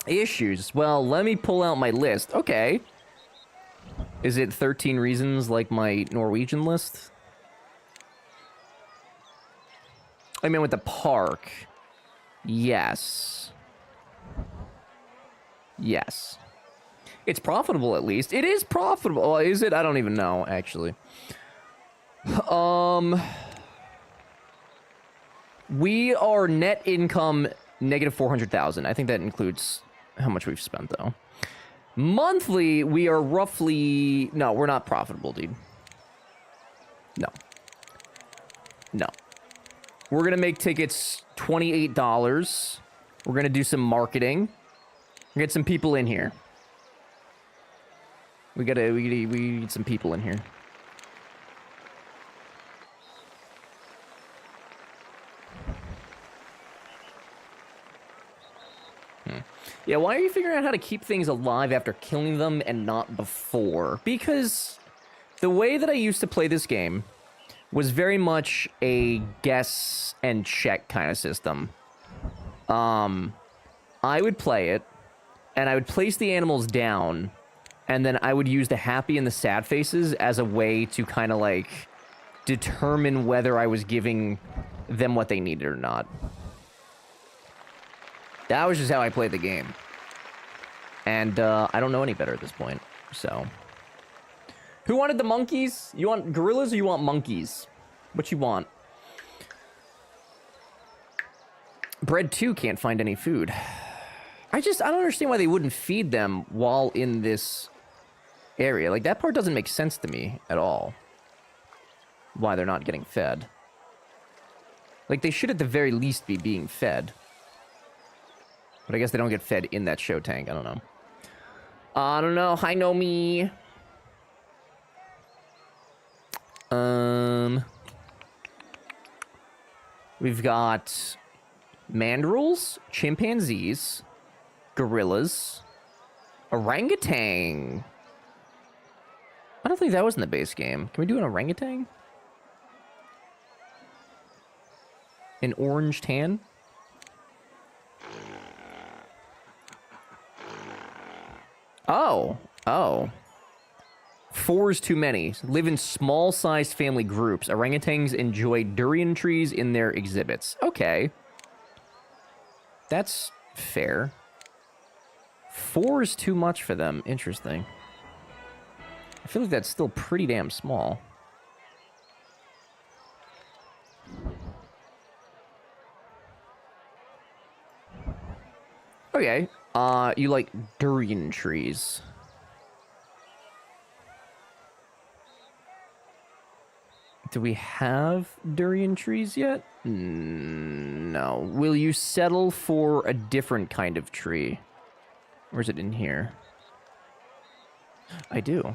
Issues. Well, let me pull out my list. Okay. Is it 13 reasons like my Norwegian list? I mean, with the park. Yes. Yes. It's profitable, at least. It is profitable. Is it? I don't even know, actually. We are net income negative 400,000. I think that includes how much we've spent, though. Monthly, we are roughly... No, we're not profitable, dude. No. No. We're going to make tickets $28. We're going to do some marketing. Get some people in here. We need some people in here. Yeah, why are you figuring out how to keep things alive after killing them and not before? Because the way that I used to play this game was very much a guess and check kind of system. I would play it, and I would place the animals down, and then I would use the happy and the sad faces as a way to kind of like determine whether I was giving them what they needed or not. That was just how I played the game. And I don't know any better at this point, so. Who wanted the monkeys? You want gorillas or you want monkeys? What you want? Bread 2 can't find any food. I don't understand why they wouldn't feed them while in this area. Like, that part doesn't make sense to me at all. Why they're not getting fed. Like, they should at the very least be being fed. But I guess they don't get fed in that show tank. I don't know. I don't know. Hi, know me. We've got mandrills, chimpanzees, gorillas, orangutan. I don't think that was in the base game. Can we do an orangutan? An orange tan? Oh. 4 is too many. Live in small-sized family groups. Orangutans enjoy durian trees in their exhibits. Okay. That's fair. 4 is too much for them. Interesting. I feel like that's still pretty damn small. Okay. You like durian trees. Do we have durian trees yet? No. Will you settle for a different kind of tree? Or is it in here? I do.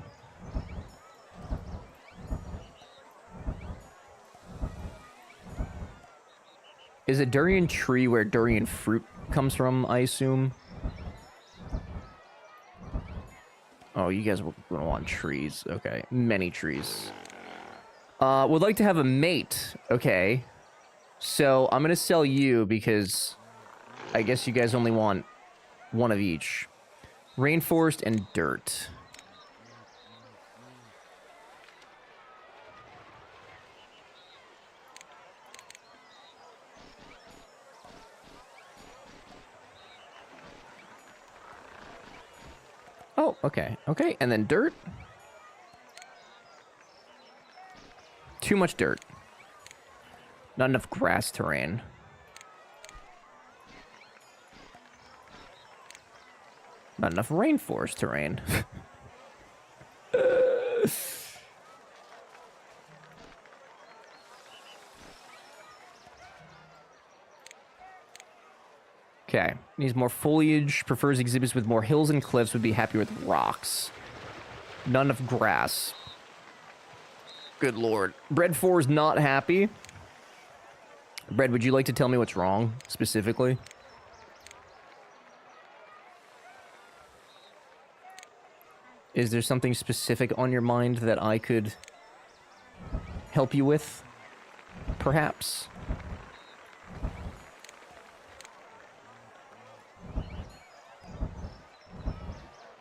Is a durian tree where durian fruit comes from, I assume? Oh, you guys will want trees. Okay. Many trees. Would like to have a mate. Okay. So, I'm gonna sell you because I guess you guys only want one of each. Rainforest and dirt. Oh, okay. Okay, and then dirt. Too much dirt. Not enough grass terrain. Not enough rainforest terrain. Okay. Needs more foliage. Prefers exhibits with more hills and cliffs. Would be happy with rocks. Not enough grass. Good lord. Bread 4 is not happy. Bread, would you like to tell me what's wrong, specifically? Is there something specific on your mind that I could help you with? Perhaps?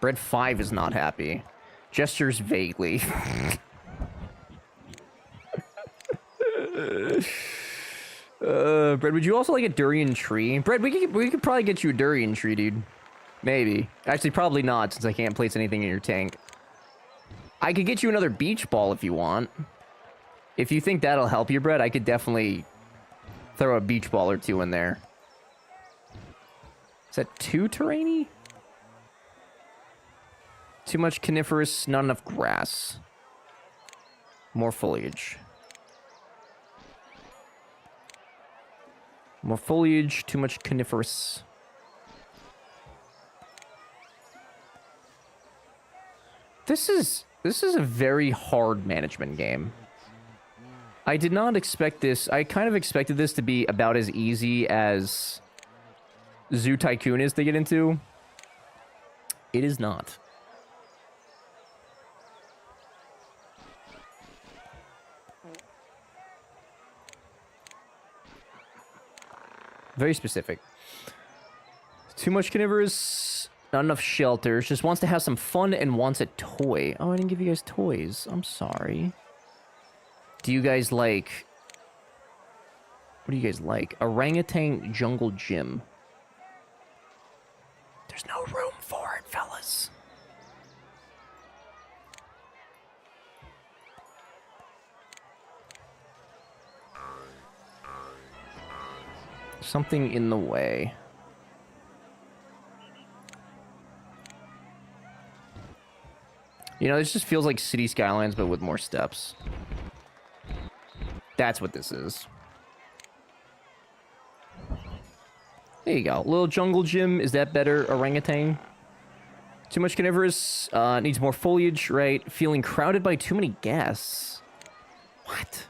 Bread 5 is not happy. Gestures vaguely. Bread, would you also like a durian tree? Bread, we could probably get you a durian tree, dude. Maybe. Actually, probably not, since I can't place anything in your tank. I could get you another beach ball if you want. If you think that'll help you, Bread, I could definitely throw a beach ball or two in there. Is that too terrainy? Too much coniferous, not enough grass. More foliage. More foliage, too much coniferous. This is a very hard management game. I did not expect this. I kind of expected this to be about as easy as Zoo Tycoon is to get into. It is not. Very specific. Too much carnivorous, not enough shelters. Just wants to have some fun and wants a toy. Oh, I didn't give you guys toys. I'm sorry. Do you guys like... What do you guys like? Orangutan Jungle Gym. There's no room for it, fellas. Something in the way. You know, this just feels like City Skylines, but with more steps. That's what this is. There you go. Little jungle gym. Is that better, orangutan? Too much carnivorous. Needs more foliage, right? Feeling crowded by too many guests. What?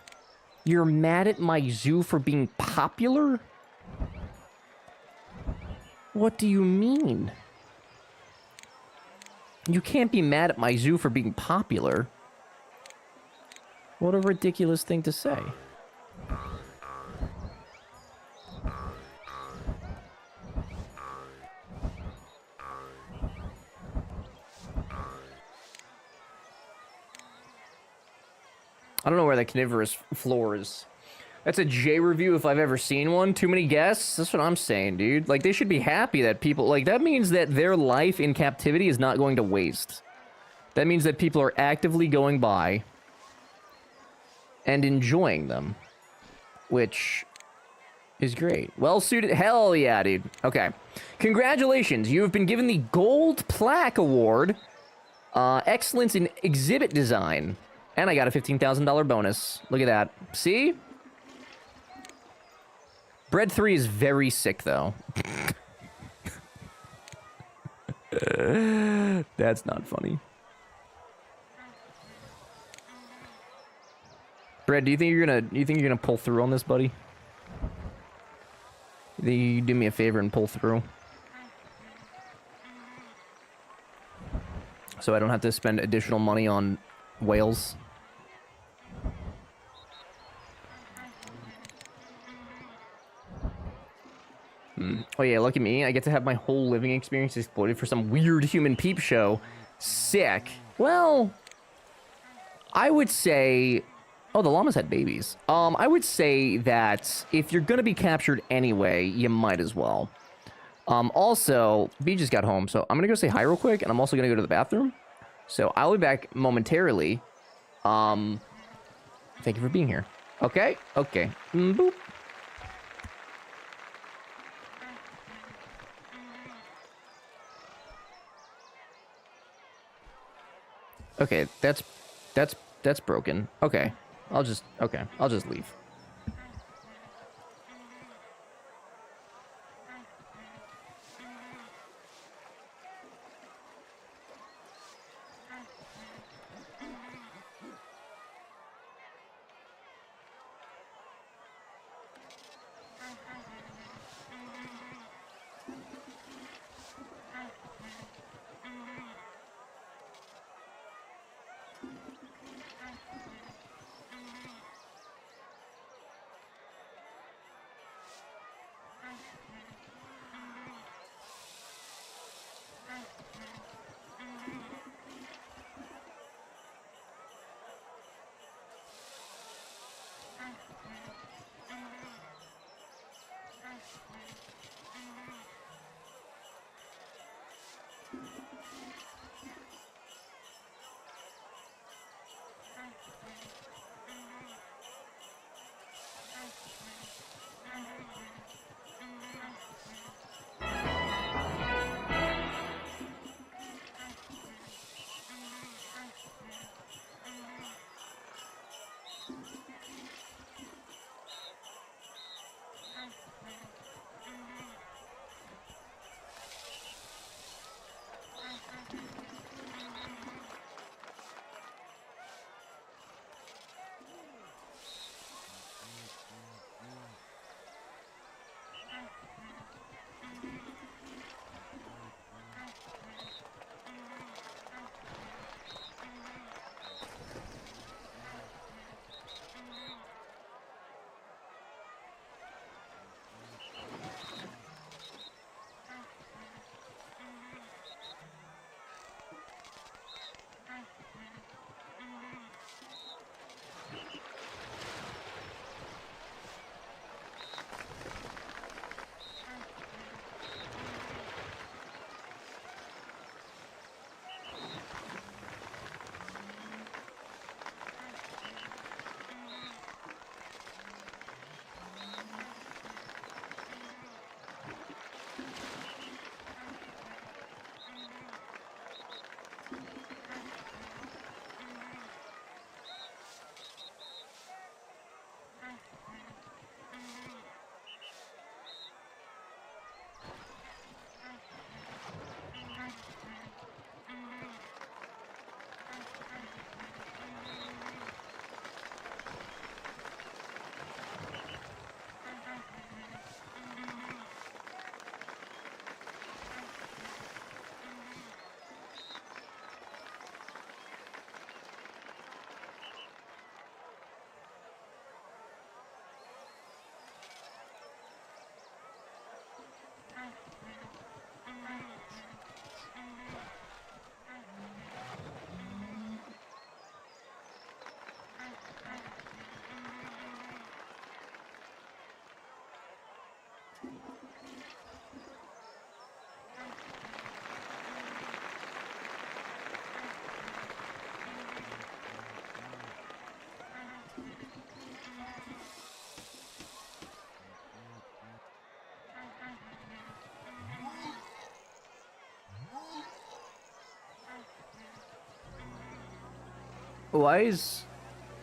You're mad at my zoo for being popular? What do you mean? You can't be mad at my zoo for being popular. What a ridiculous thing to say. I don't know where that carnivorous floor is. That's a J review if I've ever seen one. Too many guests? That's what I'm saying, dude. Like, they should be happy that people... Like, that means that their life in captivity is not going to waste. That means that people are actively going by and enjoying them. Which is great. Well suited. Hell yeah, dude. Okay. Congratulations. You have been given the Gold Plaque Award. Excellence in Exhibit Design. And I got a $15,000 bonus. Look at that. See? Bread 3 is very sick, though. That's not funny. Bread, do you think you're gonna pull through on this, buddy? You think you do me a favor and pull through? So I don't have to spend additional money on whales. Oh yeah, look at me. I get to have my whole living experience exploited for some weird human peep show. Sick. Well, I would say... Oh, the llamas had babies. I would say that if you're gonna be captured anyway, you might as well. Also, B just got home, so I'm gonna go say hi real quick, and I'm also gonna go to the bathroom. So I'll be back momentarily. Thank you for being here. Okay? Okay. Boop. Okay, that's broken. Okay. I'll just leave.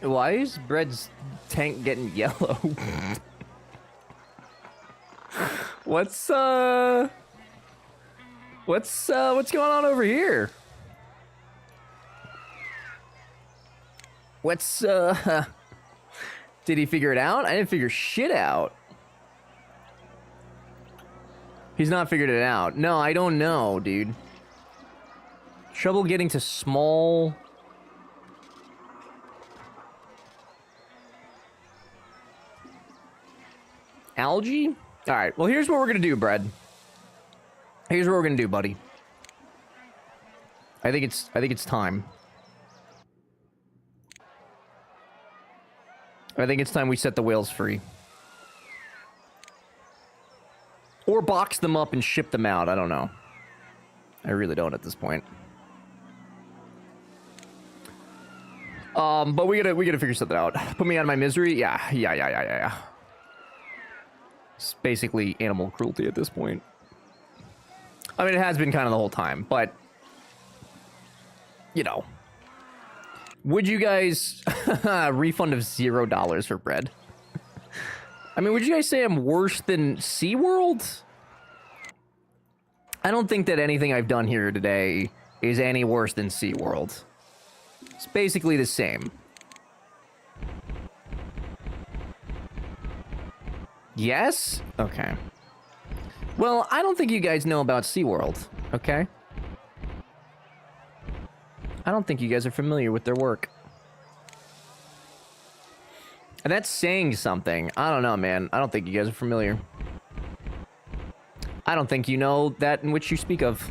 Why is Bread's tank getting yellow? What's going on over here? What's did he figure it out? I didn't figure shit out. He's not figured it out. No, I don't know, dude. Trouble getting to small. Algae? Alright, well here's what we're gonna do, Brad. Here's what we're gonna do, buddy. I think it's time. I think it's time we set the whales free. Or box them up and ship them out, I don't know. I really don't at this point. But we gotta figure something out. Put me out of my misery? Yeah. It's basically animal cruelty at this point. I mean, it has been kind of the whole time, but... You know. Would you guys... refund of $0 for bread? I mean, would you guys say I'm worse than SeaWorld? I don't think that anything I've done here today is any worse than SeaWorld. It's basically the same. Yes? Okay. Well, I don't think you guys know about SeaWorld, okay? I don't think you guys are familiar with their work. And that's saying something. I don't know, man. I don't think you guys are familiar. I don't think you know that in which you speak of.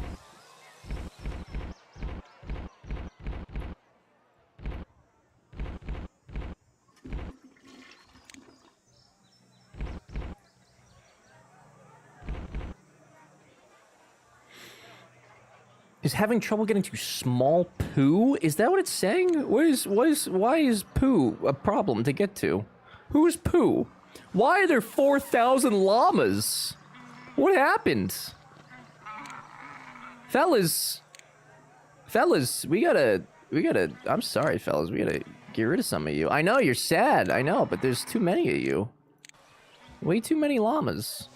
Is having trouble getting to small poo? Is that what it's saying? Why is poo a problem to get to? Who's poo? Why are there 4,000 llamas? What happened? Fellas, we gotta, I'm sorry, fellas, we gotta get rid of some of you. I know, you're sad, I know, but there's too many of you. Way too many llamas.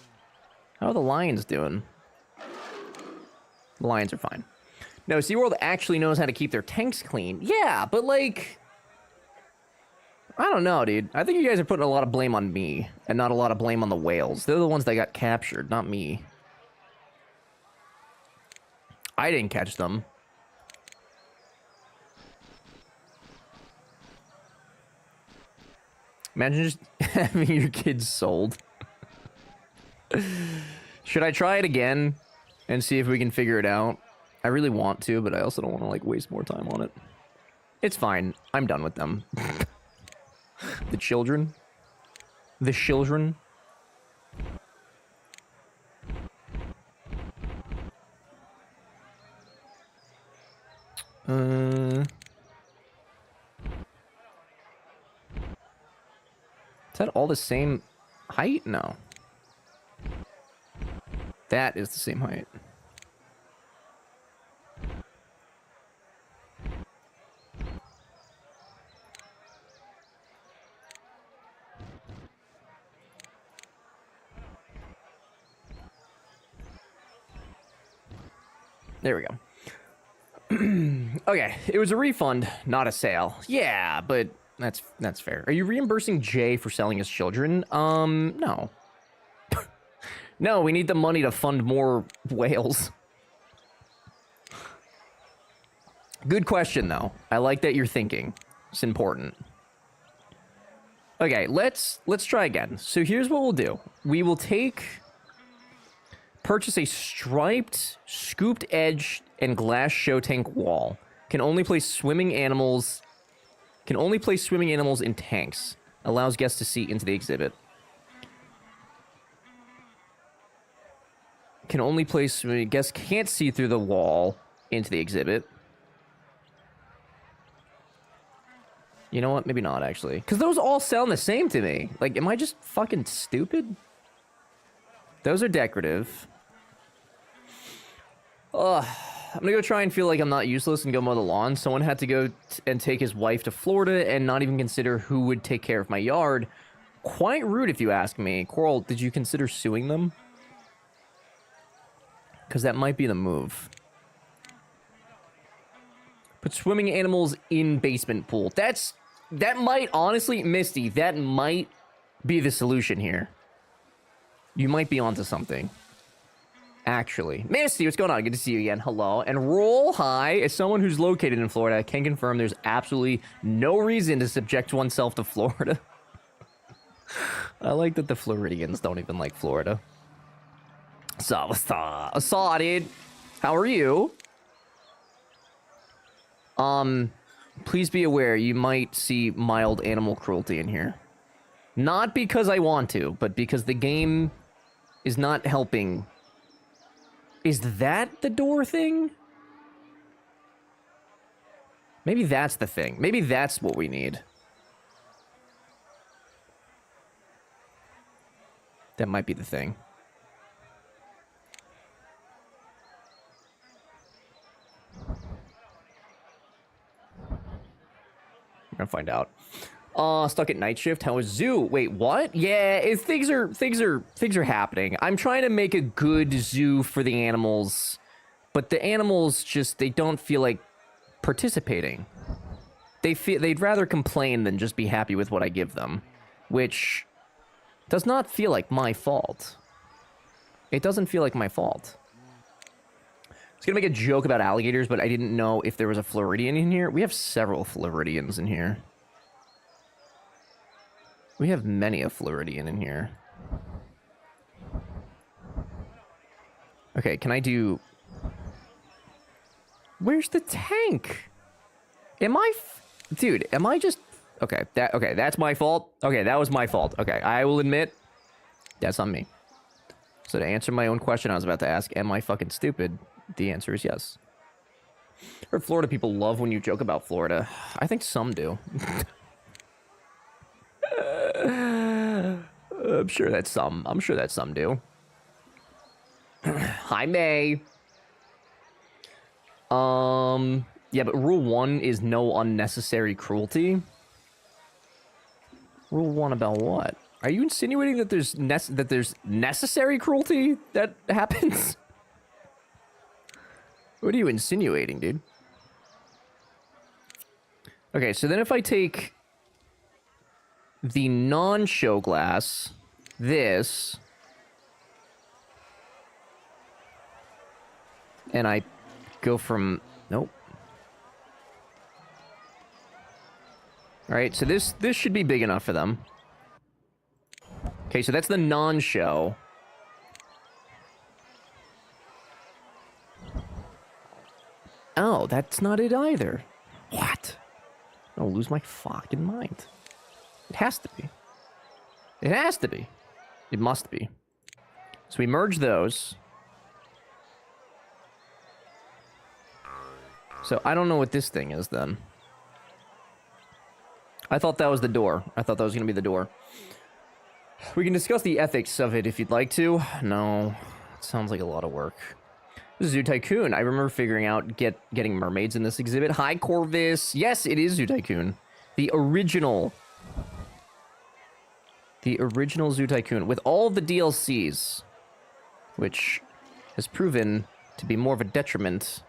How are the lions doing? The lions are fine. No, SeaWorld actually knows how to keep their tanks clean. Yeah, but like... I don't know, dude. I think you guys are putting a lot of blame on me, and not a lot of blame on the whales. They're the ones that got captured, not me. I didn't catch them. Imagine just having your kids sold. Should I try it again and see if we can figure it out? I really want to, but I also don't want to, like, waste more time on it. It's fine. I'm done with them. The children. The children. Is that all the same height? No. That is the same height. There we go. Okay, it was a refund, not a sale. Yeah, but that's fair. Are you reimbursing Jay for selling his children? No. No, we need the money to fund more whales. Good question, though. I like that you're thinking. It's important. Okay, let's try again. So here's what we'll do. We will purchase a striped, scooped edge and glass show tank wall. Can only place swimming animals in tanks. Allows guests to see into the exhibit. can only place... I guess can't see through the wall into the exhibit. You know what? Maybe not, actually. Because those all sound the same to me. Like, am I just fucking stupid? Those are decorative. Ugh. I'm gonna go try and feel like I'm not useless and go mow the lawn. Someone had to go and take his wife to Florida and not even consider who would take care of my yard. Quite rude, if you ask me. Coral, did you consider suing them? Because that might be the move. Put swimming animals in basement pool. That might, honestly, Misty, that might be the solution here. You might be onto something. Actually. Misty, what's going on? Good to see you again. Hello. And roll high. As someone who's located in Florida, I can confirm there's absolutely no reason to subject oneself to Florida. I like that the Floridians don't even like Florida. Saw, dude. How are you? Please be aware you might see mild animal cruelty in here. Not because I want to, but because the game is not helping. Is that the door thing? Maybe that's the thing. Maybe that's what we need. That might be the thing. We're gonna find out. Stuck at night shift. How is zoo? Wait, what? Yeah, things are happening. I'm trying to make a good zoo for the animals, but the animals they don't feel like participating. They'd rather complain than just be happy with what I give them, which does not feel like my fault. It doesn't feel like my fault. I was gonna make a joke about alligators, but I didn't know if there was a Floridian in here. We have several Floridians in here. We have many a Floridian in here. Okay, can I do... Where's the tank? Am I... Dude, am I just... Okay, that's my fault. Okay, that was my fault. Okay, I will admit, that's on me. So to answer my own question I was about to ask, am I fucking stupid? The answer is yes. Or Florida people love when you joke about Florida. I think some do. I'm sure that some do. Hi, May. Yeah, but rule 1 is no unnecessary cruelty. Rule 1 about what? Are you insinuating that there's necessary cruelty that happens? What are you insinuating, dude? Okay, so then if I take the non-show glass, this, and I go from... Nope. Alright, so this should be big enough for them. Okay, so that's the non-show. Oh, that's not it either. What? I'll lose my fucking mind. It has to be. It has to be. It must be. So we merge those. So I don't know what this thing is then. I thought that was the door. I thought that was going to be the door. We can discuss the ethics of it if you'd like to. No. It sounds like a lot of work. This is Zoo Tycoon. I remember figuring out getting mermaids in this exhibit. Hi, Corvus. Yes, it is Zoo Tycoon. The original Zoo Tycoon with all the DLCs, which has proven to be more of a detriment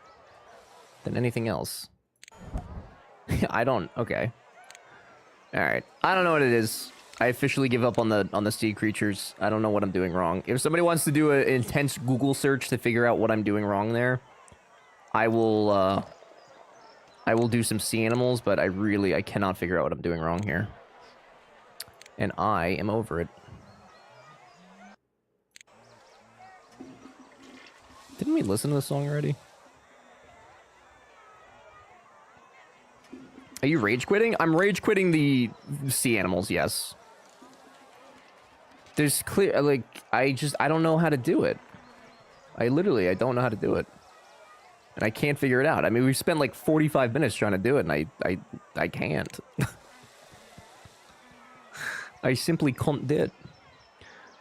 than anything else. I don't... Okay. Alright. I don't know what it is. I officially give up on the sea creatures. I don't know what I'm doing wrong. If somebody wants to do an intense Google search to figure out what I'm doing wrong there, I will do some sea animals, but I cannot figure out what I'm doing wrong here. And I am over it. Didn't we listen to the song already? Are you rage quitting? I'm rage quitting the sea animals, yes. There's clear, like, I don't know how to do it. I don't know how to do it. And I can't figure it out. I mean, we've spent like 45 minutes trying to do it, and I can't. I simply can't do it.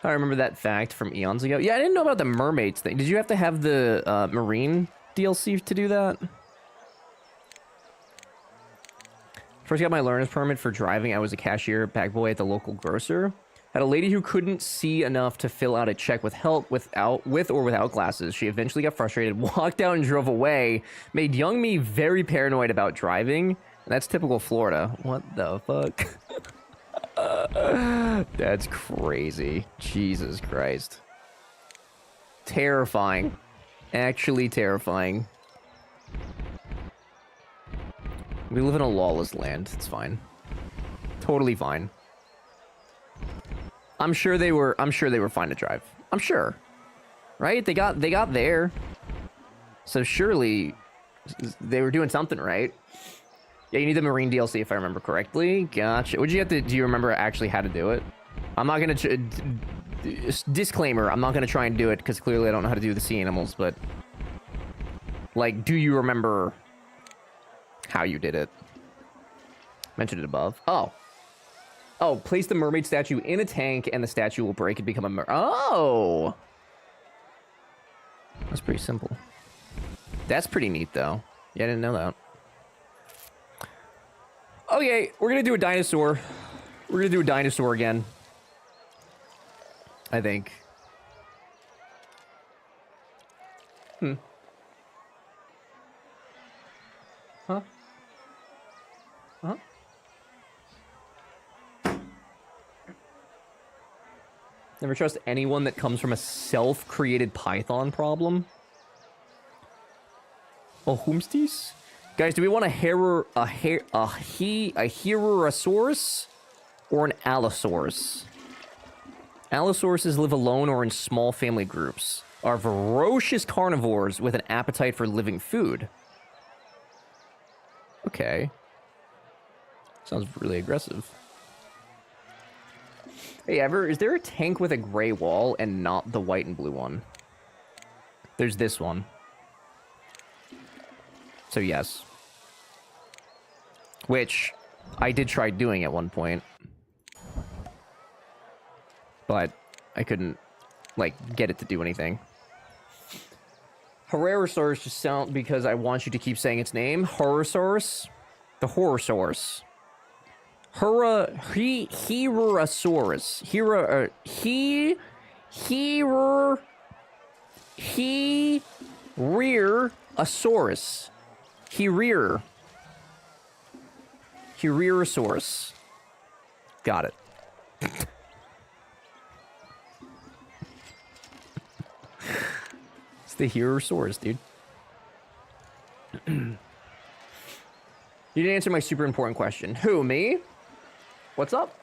I remember that fact from eons ago. Yeah, I didn't know about the mermaids thing. Did you have to have the marine DLC to do that? First got my learner's permit for driving. I was a cashier pack boy at the local grocer. Had a lady who couldn't see enough to fill out a check with help with or without glasses. She eventually got frustrated, walked out and drove away. Made young me very paranoid about driving. And that's typical Florida. What the fuck? That's crazy. Jesus Christ. Terrifying. Actually terrifying. We live in a lawless land. It's fine. Totally fine. I'm sure they were fine to drive. I'm sure. Right? They got there. So surely they were doing something right. Yeah, you need the Marine DLC if I remember correctly. Gotcha. Would you have to, do you remember actually how to do it? I'm not going to, disclaimer, I'm not going to try and do it because clearly I don't know how to do the sea animals, but like, do you remember how you did it? Mentioned it above. Oh, place the mermaid statue in a tank and the statue will break and become a Oh! That's pretty simple. That's pretty neat, though. Yeah, I didn't know that. Okay, we're gonna do a dinosaur. We're gonna do a dinosaur again. I think. Huh? Huh? Never trust anyone that comes from a self-created Python problem. Oh, whomsties? Guys, do we want a Herosaurus or an Allosaurus? Allosauruses live alone or in small family groups. Are ferocious carnivores with an appetite for living food. Okay. Sounds really aggressive. Hey, is there a tank with a gray wall and not the white and blue one? There's this one. So yes. Which I did try doing at one point. But I couldn't, like, get it to do anything. Herrerasaurus just sound because I want you to keep saying its name. Herrerasaurus? The Horosaurus. Herosaurus. Heresaurus. Heresaurus. Got it. It's the Herosaurus, dude. You didn't answer my super important question. Who, me? What's up?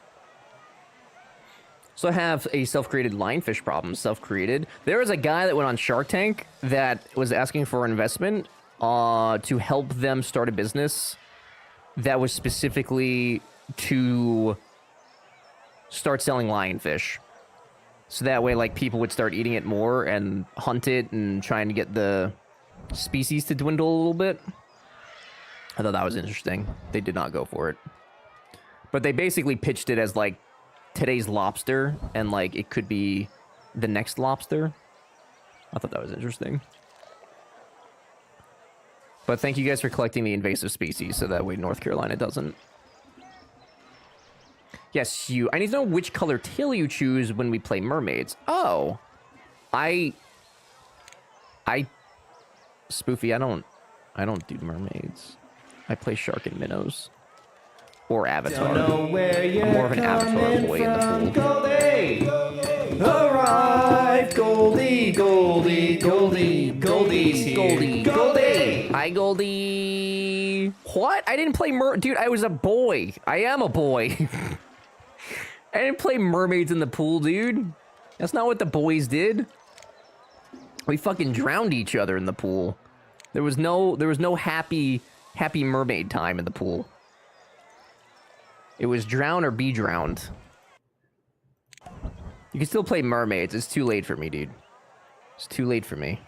So I have a self-created lionfish problem. Self-created. There was a guy that went on Shark Tank that was asking for an investment to help them start a business that was specifically to start selling lionfish. So that way, like, people would start eating it more and hunt it and trying to get the species to dwindle a little bit. I thought that was interesting. They did not go for it. But they basically pitched it as, like, today's lobster, and, like, it could be the next lobster. I thought that was interesting. But thank you guys for collecting the invasive species, so that way North Carolina doesn't. Yes, I need to know which color tail you choose when we play mermaids. Oh. Spoofy, I don't do mermaids. I play shark and minnows. Or Avatar. I'm more of an Avatar boy in the pool. Goldie! Arrive! Goldie, Goldie, Goldie, Goldie's here. Goldie! Hi, Goldie! What? I didn't play Dude, I was a boy. I am a boy. I didn't play mermaids in the pool, dude. That's not what the boys did. We fucking drowned each other in the pool. There was no happy mermaid time in the pool. It was drown or be drowned. You can still play mermaids. It's too late for me, dude. It's too late for me.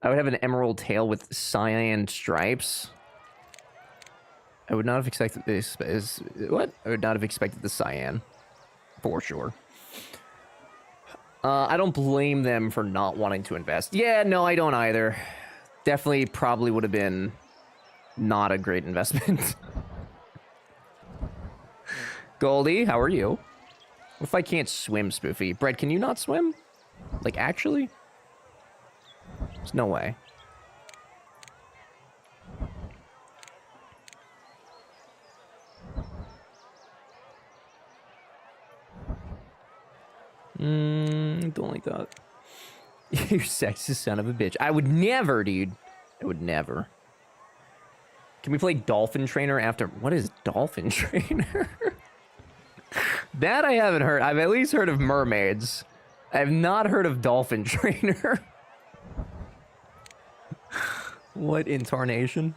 I would have an emerald tail with cyan stripes. I would not have expected this. What? I would not have expected the cyan. For sure. I don't blame them for not wanting to invest. Yeah, no, I don't either. Definitely probably would have been not a great investment. Goldie, how are you? What if I can't swim, Spoofy? Brett, can you not swim? Like, actually? There's no way. Don't like that. You sexist son of a bitch. I would never, dude. I would never. Can we play Dolphin Trainer after... What is Dolphin Trainer? That I haven't heard. I've at least heard of mermaids. I have not heard of Dolphin Trainer. What in tarnation?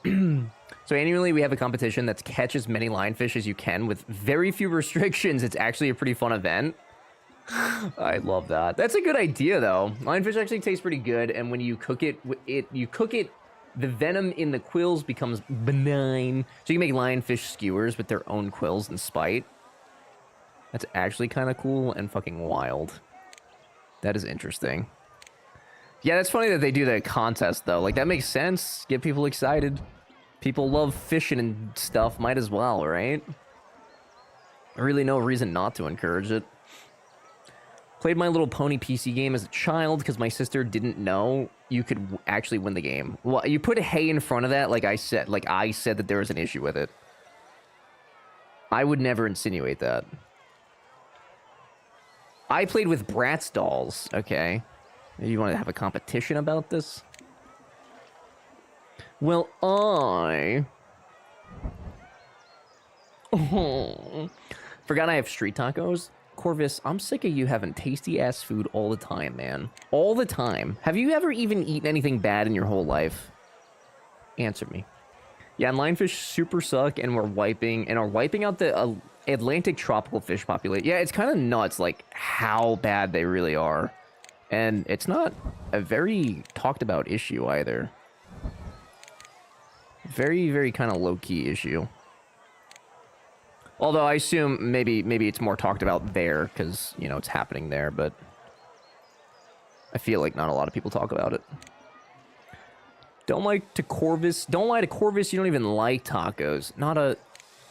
So annually we have a competition that's catch as many lionfish as you can with very few restrictions. It's actually a pretty fun event. I love that. That's a good idea, though. Lionfish actually tastes pretty good, and when you cook it, the venom in the quills becomes benign. So you can make lionfish skewers with their own quills and spite. That's actually kind of cool and fucking wild. That is interesting. Yeah, that's funny that they do that contest, though. Like, that makes sense. Get people excited. People love fishing and stuff. Might as well, right? Really no reason not to encourage it. Played My Little Pony PC game as a child because my sister didn't know you could actually win the game. Well, you put hay in front of that, like I said that there was an issue with it. I would never insinuate that. I played with Bratz dolls. Okay. You want to have a competition about this? Well, forgot I have street tacos. Corvus, I'm sick of you having tasty-ass food all the time, man. All the time. Have you ever even eaten anything bad in your whole life? Answer me. Yeah, and lionfish super suck, and are wiping out the Atlantic tropical fish population. Yeah, it's kind of nuts, like, how bad they really are. And it's not a very talked about issue, either. Very, very kind of low-key issue. Although I assume maybe it's more talked about there because, you know, it's happening there, but I feel like not a lot of people talk about it. Don't lie to Corvus, you don't even like tacos.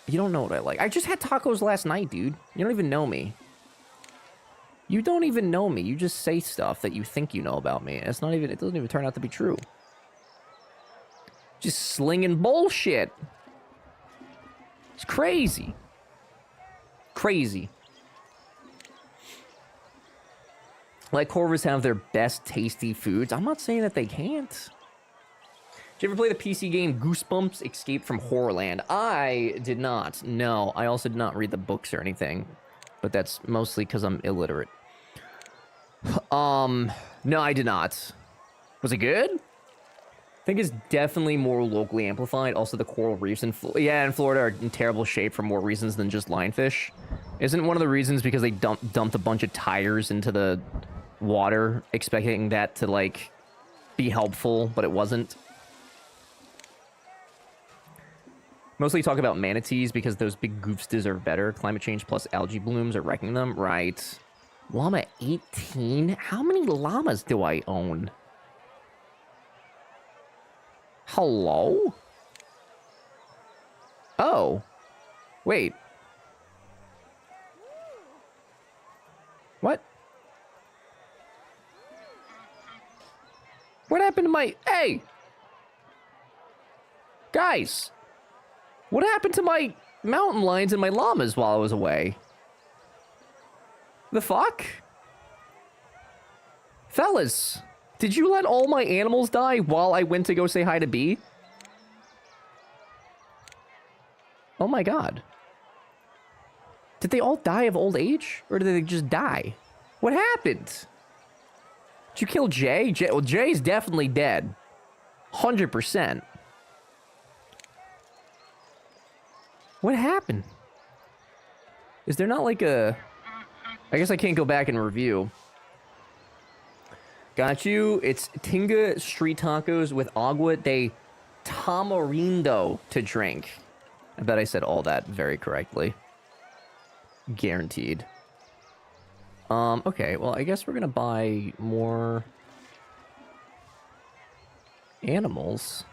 You don't know what I like. I just had tacos last night, dude. You don't even know me. You don't even know me. You just say stuff that you think you know about me. It doesn't even turn out to be true. Just slinging bullshit. It's crazy. Crazy. Like Corvus have their best tasty foods. I'm not saying that they can't. Did you ever play the PC game Goosebumps Escape from Horrorland? I did not. No, I also did not read the books or anything. But that's mostly because I'm illiterate. No, I did not. Was it good? I think it's definitely more locally amplified. Also, the coral reefs in Florida are in terrible shape for more reasons than just lionfish. Isn't one of the reasons because they dumped a bunch of tires into the water, expecting that to, like, be helpful, but it wasn't? Mostly talk about manatees because those big goofs deserve better. Climate change plus algae blooms are wrecking them. Right. Llama 18? How many llamas do I own? Hello? Oh. Wait. What? What happened to my... Hey! Guys! What happened to my mountain lions and my llamas while I was away? The fuck? Fellas, did you let all my animals die while I went to go say hi to B? Oh my god. Did they all die of old age? Or did they just die? What happened? Did you kill Jay? Well, Jay's definitely dead. 100%. What happened? Is there not like a... I guess I can't go back and review. Got you. It's Tinga street tacos with agua de tamarindo to drink. I bet I said all that very correctly. Guaranteed. Okay, well, I guess we're gonna buy more animals.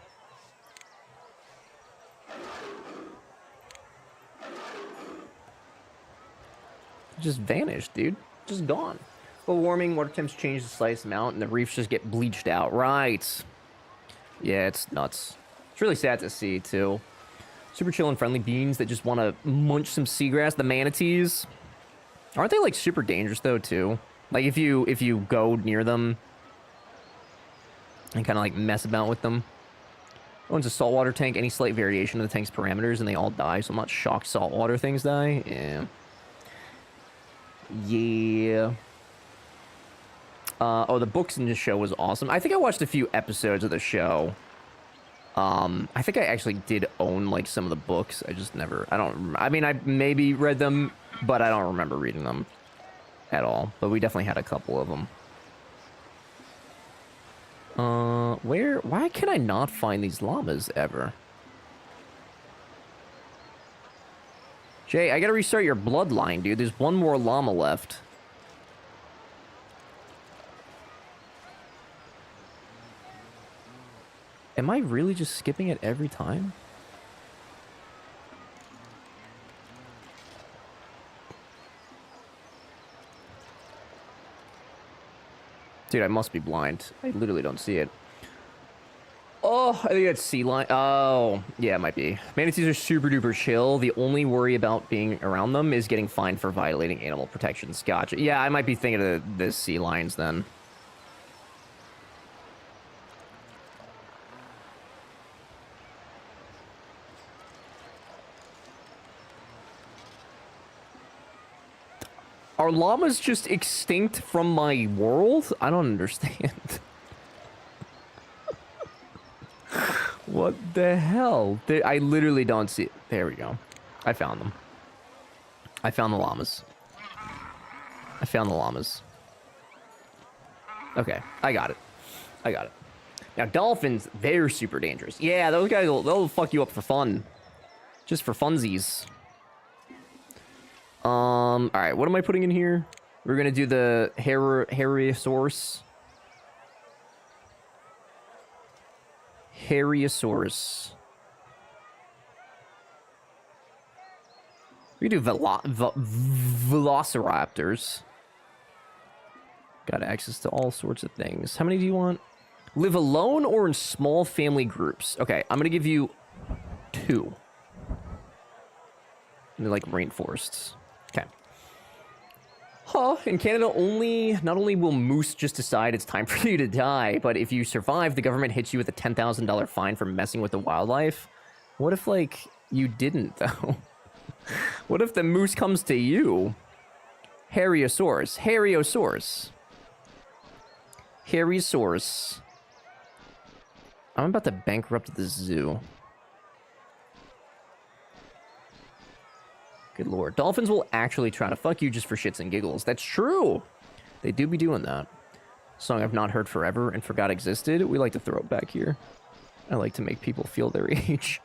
Just vanished, dude. Just gone. Global warming, water temps change the slightest amount, and the reefs just get bleached out. Right. Yeah, it's nuts. It's really sad to see, too. Super chill and friendly beings that just want to munch some seagrass. The manatees. Aren't they, like, super dangerous, though, too? Like, if you go near them and kind of, like, mess about with them. Owns a saltwater tank. Any slight variation of the tank's parameters, and they all die, so I'm not shocked saltwater things die. Yeah. Yeah. Oh, the books in this show was awesome. I think I watched a few episodes of the show. I think I actually did own, like, some of the books. I just never... I mean, I maybe read them, but I don't remember reading them at all. But we definitely had a couple of them. Why can I not find these llamas ever? Jay, I gotta restart your bloodline, dude. There's one more llama left. Am I really just skipping it every time? Dude, I must be blind. I literally don't see it. Oh, I think that's sea lion. Oh, yeah, it might be. Manatees are super duper chill. The only worry about being around them is getting fined for violating animal protections. Gotcha. Yeah, I might be thinking of the sea lions then. Are llamas just extinct from my world? I don't understand. What the hell? I literally don't see it. There we go. I found them. I found the llamas. I found the llamas. Okay, I got it. I got it. Now, dolphins, they're super dangerous. Yeah, those guys, they'll fuck you up for fun. Just for funsies. Alright, what am I putting in here? We're gonna do the Harriosaurus. Harriosaurus. We do velociraptors. Got access to all sorts of things. How many do you want? Live alone or in small family groups? Okay, I'm gonna give you 2. And they're like rainforests. Okay. Huh, in Canada not only will moose just decide it's time for you to die, but if you survive, the government hits you with a $10,000 fine for messing with the wildlife. What if, like, you didn't, though? What if the moose comes to you? Harriosaurus. Harriosaurus. Harriosaurus. I'm about to bankrupt the zoo. Good lord. Dolphins will actually try to fuck you just for shits and giggles. That's true. They do be doing that. Song I've not heard forever and forgot existed. We like to throw it back here. I like to make people feel their age.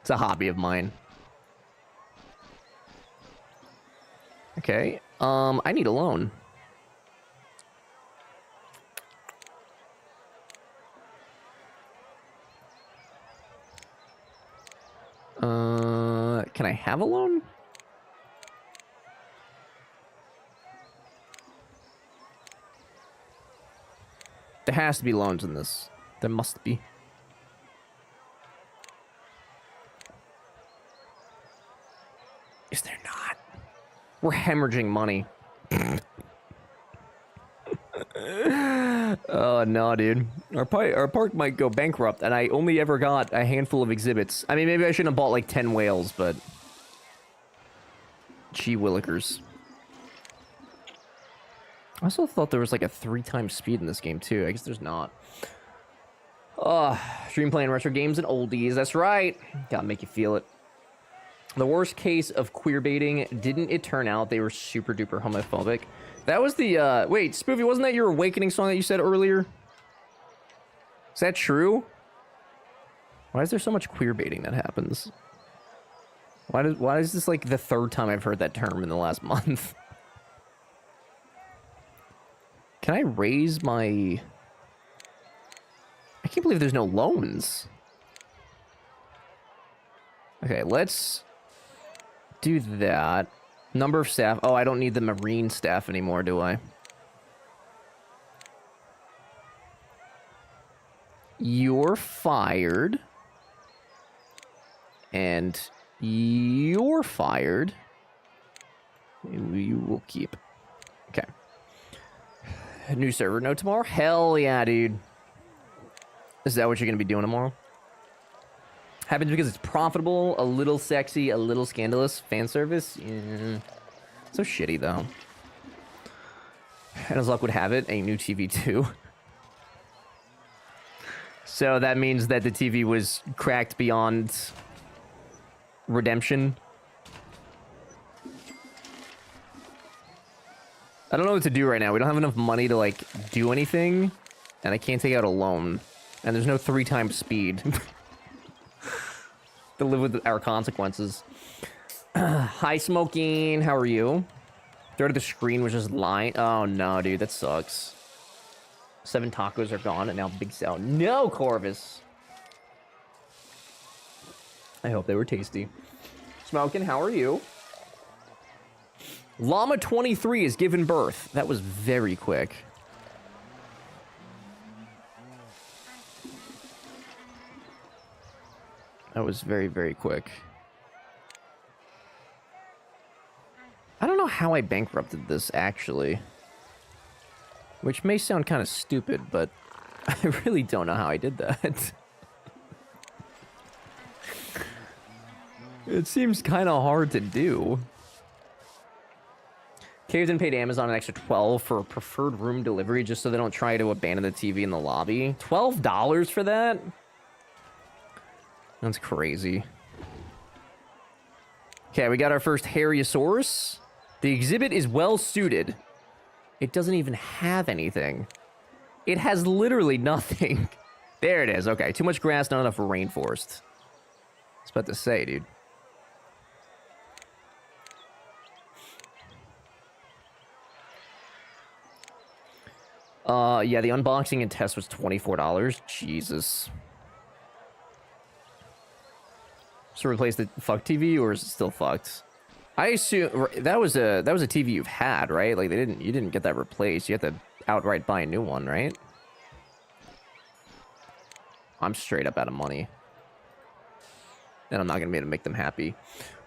It's a hobby of mine. Okay. I need a loan. Can I have a loan? There has to be loans in this. There must be. Is there not? We're hemorrhaging money. Oh, no, dude. Our park might go bankrupt, and I only ever got a handful of exhibits. I mean, maybe I shouldn't have bought, like, 10 whales, but... Gee willikers. I also thought there was, like, a 3x speed in this game, too. I guess there's not. Stream playing retro games and oldies. That's right. Gotta make you feel it. The worst case of queer baiting, didn't it turn out they were super duper homophobic? That was the, wait, Spoofy, wasn't that your Awakening song that you said earlier? Is that true? Why is there so much queer baiting that happens? Why is this like the third time I've heard that term in the last month? Can I raise my... I can't believe there's no loans. Okay, let's do that. Number of staff. Oh, I don't need the marine staff anymore, do I? You're fired. And you're fired. You will keep. Okay. New server node tomorrow? Hell yeah, dude. Is that what you're going to be doing tomorrow? Happens because it's profitable, a little sexy, a little scandalous. Fan service? Yeah. So shitty, though. And as luck would have it, a new TV too. So that means that the TV was cracked beyond redemption. I don't know what to do right now. We don't have enough money to, like, do anything. And I can't take out a loan. And there's no 3 times speed. To live with our consequences. Hi, Smoking. How are you? Third of the screen was just lying. Oh, no, dude. That sucks. 7 tacos are gone, and now Big Sal. No, Corvus. I hope they were tasty. Smoking, how are you? Llama 23 has given birth. That was very quick. That was very, very quick. I don't know how I bankrupted this, actually. Which may sound kind of stupid, but I really don't know how I did that. It seems kind of hard to do. Caveton paid Amazon an extra $12 for a preferred room delivery just so they don't try to abandon the TV in the lobby. $12 for that? That's crazy. Okay, we got our first Harryosaurus. The exhibit is well suited. It doesn't even have anything. It has literally nothing. There it is. Okay, too much grass, not enough rainforest. I was about to say, dude. Yeah, the unboxing and test was $24. Jesus. So replace the fuck TV, or is it still fucked? I assume that was a TV you've had, right? Like you didn't get that replaced. You have to outright buy a new one, right? I'm straight up out of money. And I'm not gonna be able to make them happy.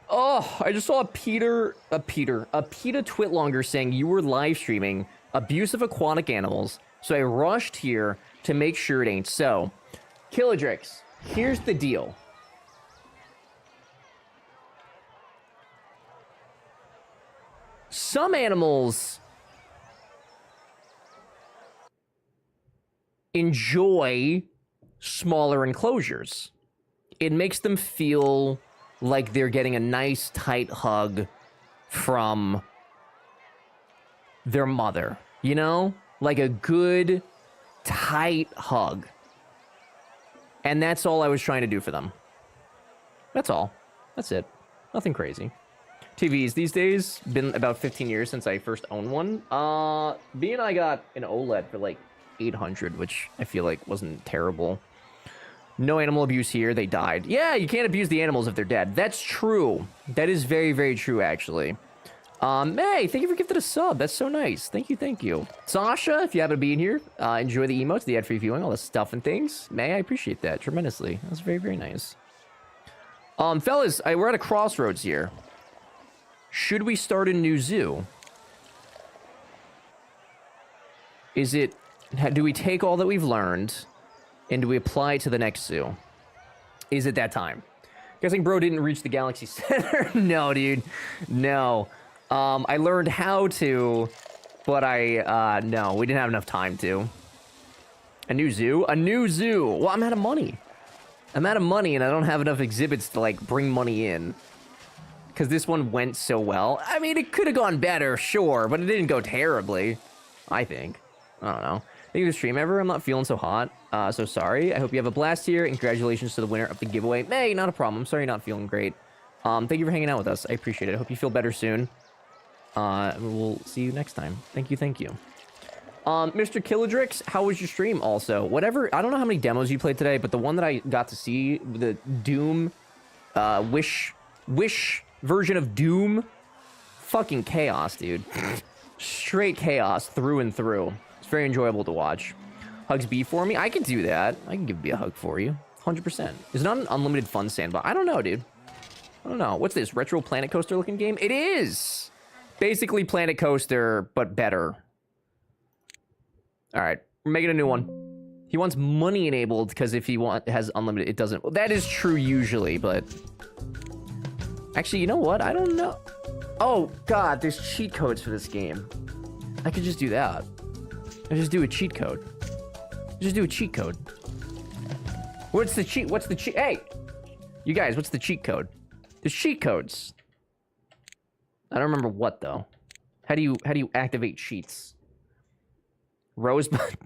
Oh, I just saw a PETA Twitlonger saying you were live streaming abuse of aquatic animals, so I rushed here to make sure it ain't so. Killadrix, here's the deal. Some animals enjoy smaller enclosures. It makes them feel like they're getting a nice tight hug from their mother, you know? Like a good tight hug. And that's all I was trying to do for them. That's all. That's it. Nothing crazy. TVs these days, been about 15 years since I first owned one. B and I got an OLED for like 800, which I feel like wasn't terrible. No animal abuse here, they died. Yeah, you can't abuse the animals if they're dead. That's true. That is very, very true, actually. Hey, thank you for gifting a sub. That's so nice. Thank you, thank you. Sasha, if you happen to be in here, enjoy the emotes, the ad-free viewing, all the stuff and things. May, I appreciate that tremendously. That's very, very nice. Fellas, we're at a crossroads here. Should we start a new zoo? Is it... Do we take all that we've learned, and do we apply it to the next zoo? Is it that time? Guessing bro didn't reach the Galaxy Center? No, dude. No. I learned how to, but no, we didn't have enough time to. A new zoo? A new zoo! Well, I'm out of money. I'm out of money, and I don't have enough exhibits to, like, bring money in. because this one went so well. I mean, it could have gone better, sure, but it didn't go terribly, I think. I don't know. Thank you for the stream ever. I'm not feeling so hot. So sorry. I hope you have a blast here, and congratulations to the winner of the giveaway. Hey, not a problem. I'm sorry you're not feeling great. Thank you for hanging out with us. I appreciate it. I hope you feel better soon. We'll see you next time. Thank you, thank you. Mr. Killadrix, how was your stream also? Whatever, I don't know how many demos you played today, but the one that I got to see, the Doom, Wish version of Doom, fucking chaos, dude. Straight chaos through and through. It's very enjoyable to watch. Hugs B for me? I can do that. I can give B a hug for you. 100%. Is it not an unlimited fun sandbox? I don't know, dude. I don't know. What's this? Retro Planet Coaster looking game? It is! Basically Planet Coaster, but better. Alright, we're making a new one. He wants money enabled, because if he has unlimited, it doesn't. Well, that is true usually, but... Actually, you know what? I don't know. Oh, God, there's cheat codes for this game. I could just do that. I just do a cheat code. Just do a cheat code. What's the cheat? What's the cheat? Hey! You guys, what's the cheat code? There's cheat codes. I don't remember what, though. How do you activate cheats? Rosebud.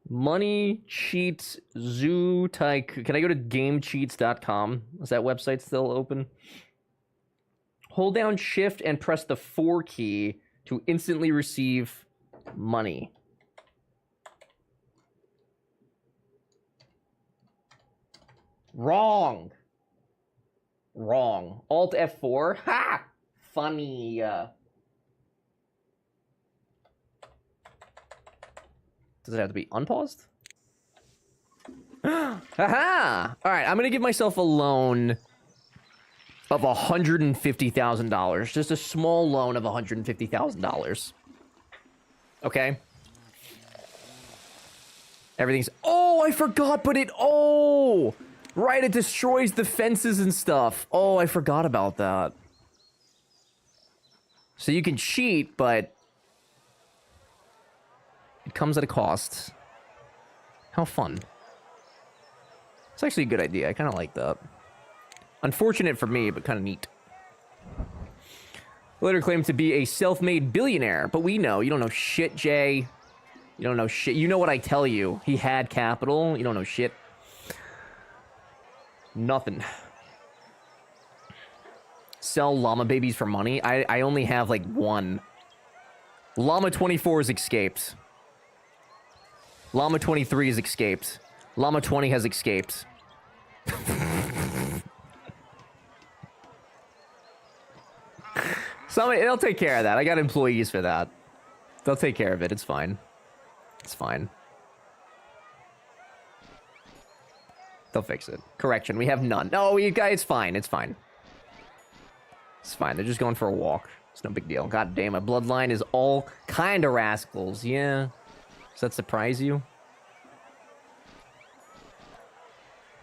Money, cheats, zoo, Tycoon. Can I go to gamecheats.com? Is that website still open? Hold down shift and press the 4 key to instantly receive money. Wrong. Wrong. Alt F4. Ha! Funny. Does it have to be unpaused? Haha! Alright, I'm gonna give myself a loan of $150,000. Just a small loan of $150,000. Okay? Everything's... Oh, I forgot, but it... Oh! Right, it destroys the fences and stuff. Oh, I forgot about that. So you can cheat, but... it comes at a cost. How fun. It's actually a good idea. I kind of like that. Unfortunate for me, but kind of neat. Later claimed to be a self-made billionaire, but we know. You don't know shit, Jay. You don't know shit. You know what I tell you. He had capital. You don't know shit. Nothing. Sell llama babies for money? I only have, like, one. Llama 24 has escaped. Llama 23 has escaped. Llama 20 has escaped. They'll take care of that. I got employees for that. They'll take care of it. It's fine. It's fine. They'll fix it. Correction, we have none. No, you guys, it's fine. It's fine. It's fine. They're just going for a walk. It's no big deal. God damn, my bloodline is all kind of rascals. Yeah. Does that surprise you?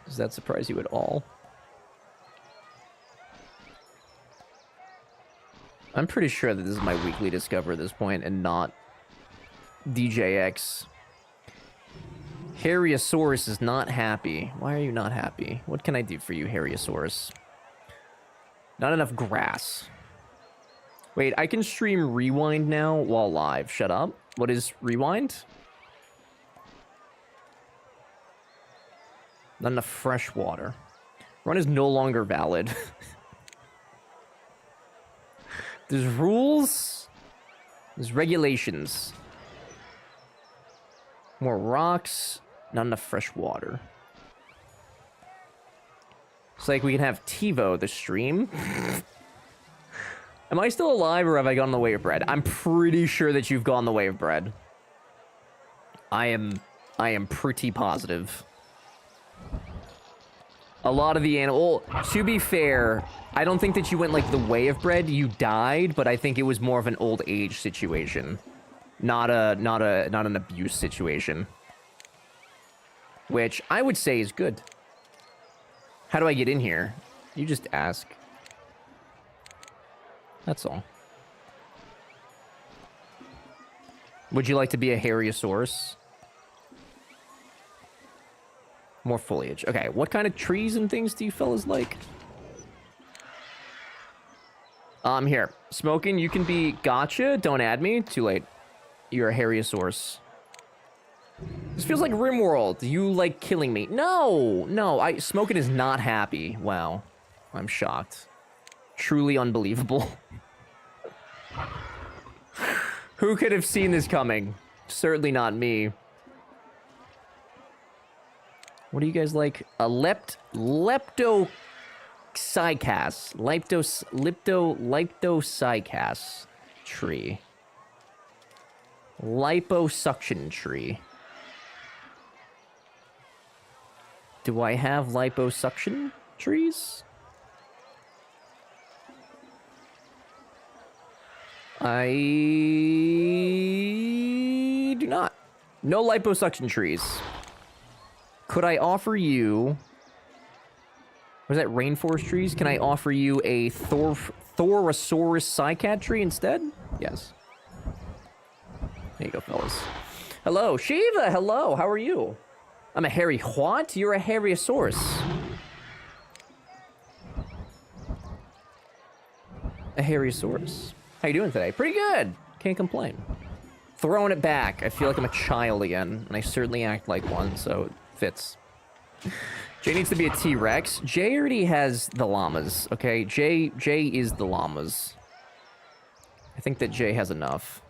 Does that surprise you at all? I'm pretty sure that this is my weekly discover at this point and not DJX. Harryosaurus is not happy. Why are you not happy? What can I do for you, Harryosaurus? Not enough grass. Wait, I can stream Rewind now while live. Shut up. What is Rewind? Not enough fresh water. Run is no longer valid. There's rules. There's regulations. More rocks. Not enough fresh water. It's like we can have TiVo, the stream. Am I still alive or have I gone the way of bread? I'm pretty sure that you've gone the way of bread. I am pretty positive. A lot of the animal... To be fair, I don't think that you went, like, the way of bread. You died, but I think it was more of an old age situation. Not an abuse situation. Which I would say is good. How do I get in here? You just ask. That's all. Would you like to be a Harryosaurus? More foliage. Okay, what kind of trees and things do you fellas like? Here. Smoking, you can be gotcha. Don't add me. Too late. You're a Harriosaurus. This feels like RimWorld. You like killing me. No, no. Smoking is not happy. Wow. I'm shocked. Truly unbelievable. Who could have seen this coming? Certainly not me. What do you guys like? A leptocycas. Leptocycas tree. Liposuction tree. Do I have liposuction trees? I do not. No liposuction trees. Could I offer you... Was that rainforest trees? Can I offer you a Thorosaurus cycad tree instead? Yes. There you go, fellas. Hello, Shiva, hello, how are you? I'm a hairy what? You're a Harriosaurus. A Harriosaurus. How you doing today? Pretty good. Can't complain. Throwing it back. I feel like I'm a child again, and I certainly act like one, so it fits. Jay needs to be a T-Rex. Jay already has the llamas, okay? Jay is the llamas. I think that Jay has enough.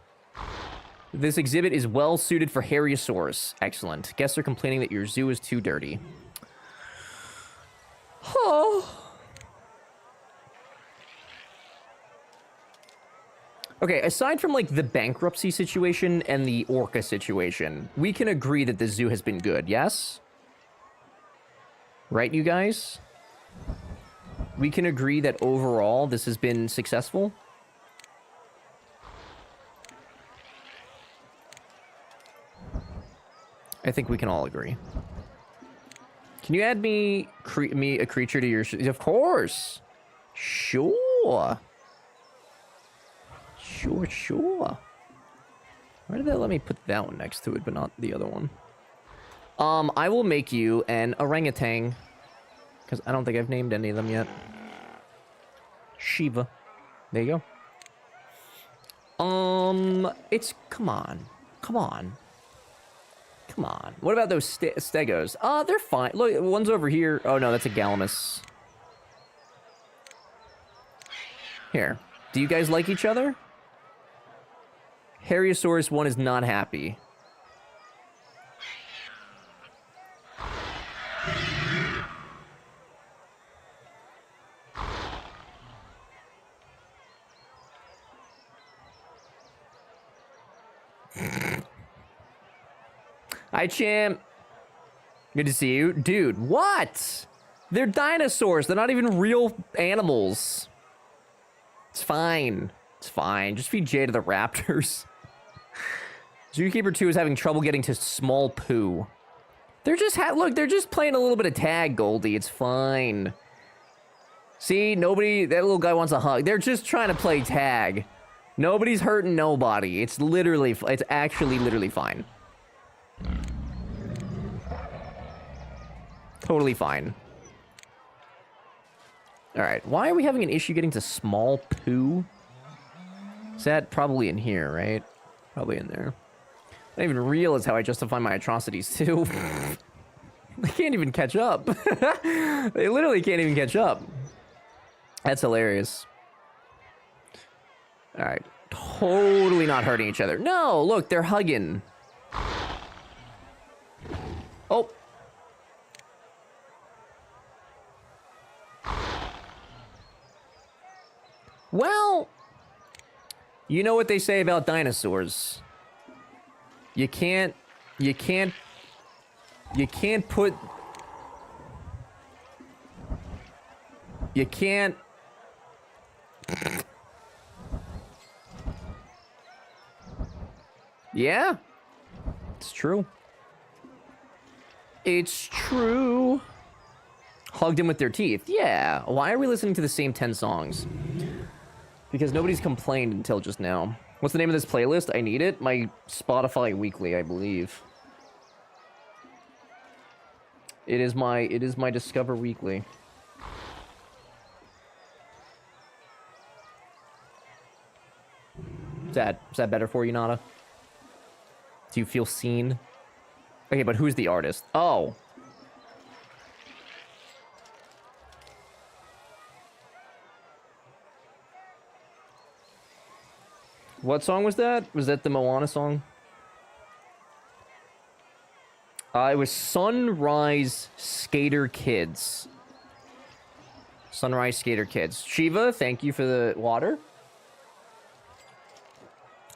This exhibit is well suited for Harriosaurus. Excellent. Guests are complaining that your zoo is too dirty. Oh. Okay, aside from, like, the bankruptcy situation and the orca situation, we can agree that the zoo has been good, yes? Right, you guys? We can agree that overall this has been successful? I think we can all agree. Can you add me a creature to your... Of course! Sure! Sure. Why did that let me put that one next to it, but not the other one? I will make you an orangutan. Because I don't think I've named any of them yet. Shiva. There you go. Come on. What about those stegos? They're fine. Look, one's over here. Oh, no, that's a Galamus. Here. Do you guys like each other? Harriosaurus 1 is not happy. Hi, champ. Good to see you. Dude, what? They're dinosaurs. They're not even real animals. It's fine. Just feed Jay to the raptors. Zookeeper 2 is having trouble getting to small poo. They're just look, they're just playing a little bit of tag, Goldie. It's fine. See, that little guy wants a hug. They're just trying to play tag. Nobody's hurting nobody. It's actually literally fine. Totally fine. Alright, why are we having an issue getting to small poo? Is that probably in here, right? Probably in there. I don't even realize how I justify my atrocities, too. They can't even catch up. They literally can't even catch up. That's hilarious. Alright. Totally not hurting each other. No, look, they're hugging. Oh. Well, you know what they say about dinosaurs. You can't put... You can't... Yeah. It's true. It's true. Hugged him with their teeth. Yeah. Why are we listening to the same 10 songs? Because nobody's complained until just now. What's the name of this playlist? I need it. My Spotify Weekly, I believe. It is my Discover Weekly. Is that better for you, Nada? Do you feel seen? Okay, but who's the artist? Oh. What song was that? Was that the Moana song? It was Sunrise Skater Kids. Sunrise Skater Kids. Shiva, thank you for the water.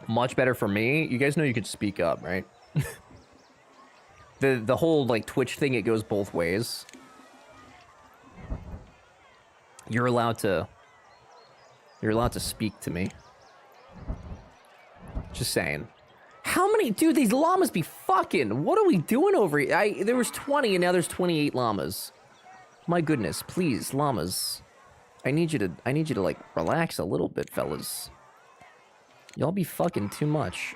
Much better for me. You guys know you could speak up, right? the whole like Twitch thing, it goes both ways. You're allowed to speak to me. Just saying. How many? Dude, these llamas be fucking. What are we doing over here? There was 20 and now there's 28 llamas. My goodness, please, llamas. I need you to like relax a little bit, fellas. Y'all be fucking too much.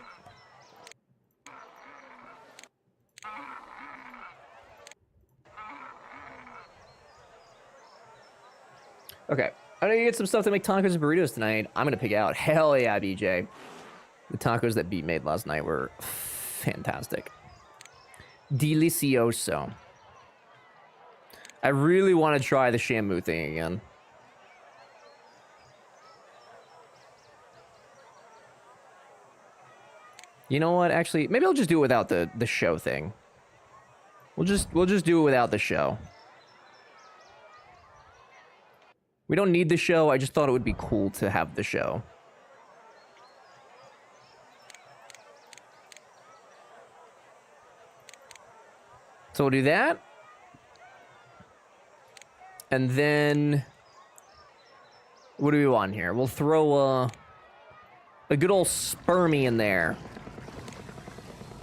Okay. I know you get some stuff to make tacos and burritos tonight. I'm gonna pick out. Hell yeah, BJ. The tacos that Beat made last night were fantastic. Delicioso. I really want to try the Shamu thing again. You know what? Actually, maybe I'll just do it without the show thing. We'll just do it without the show. We don't need the show. I just thought it would be cool to have the show. So we'll do that. And then what do we want here? We'll throw a good old spermie in there.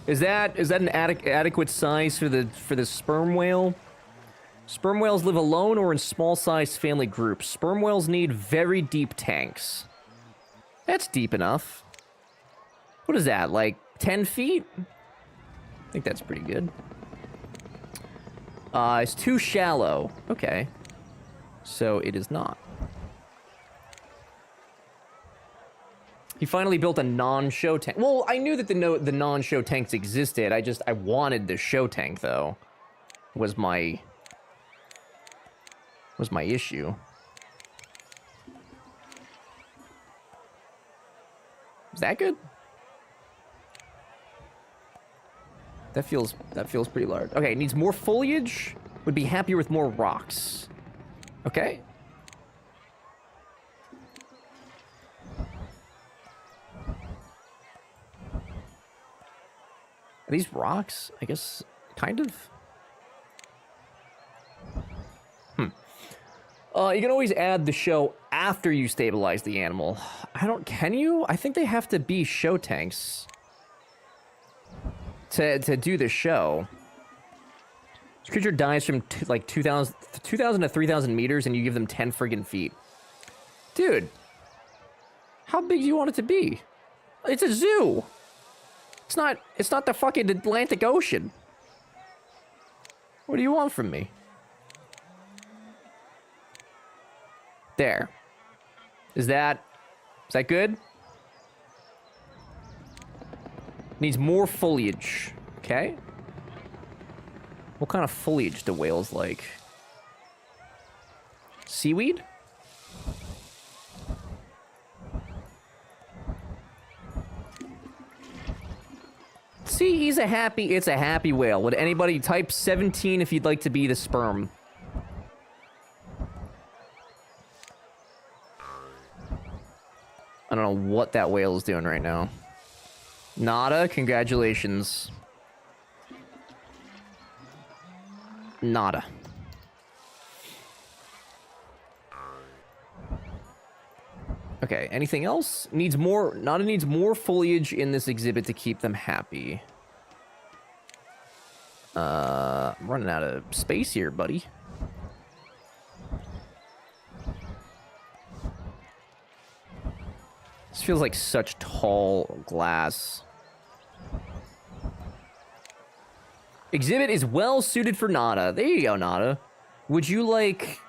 Is that an adequate size for the sperm whale? Sperm whales live alone or in small-sized family groups. Sperm whales need very deep tanks. That's deep enough. What is that, like 10 feet? I think that's pretty good. It's too shallow. Okay. So it is not. He finally built a non-show tank. Well, I knew that the non-show tanks existed. I wanted the show tank though. Was my issue. Is that good? That feels pretty large. Okay, it needs more foliage. Would be happier with more rocks. Okay. Are these rocks? I guess, kind of. You can always add the show after you stabilize the animal. Can you? I think they have to be show tanks to do the show. This creature dies from like 2,000 to 3,000 meters and you give them 10 friggin' feet. Dude, how big do you want it to be? It's a zoo. It's not the fucking Atlantic Ocean. What do you want from me? There. Is that good? Needs more foliage. Okay. What kind of foliage do whales like? Seaweed? See, it's a happy whale. Would anybody type 17 if you'd like to be the sperm? I don't know what that whale is doing right now. Nada, congratulations. Nada. Okay, anything else? Nada needs more foliage in this exhibit to keep them happy. I'm running out of space here, buddy. This feels like such tall glass. Exhibit is well suited for Nada. There you go, Nada. Would you like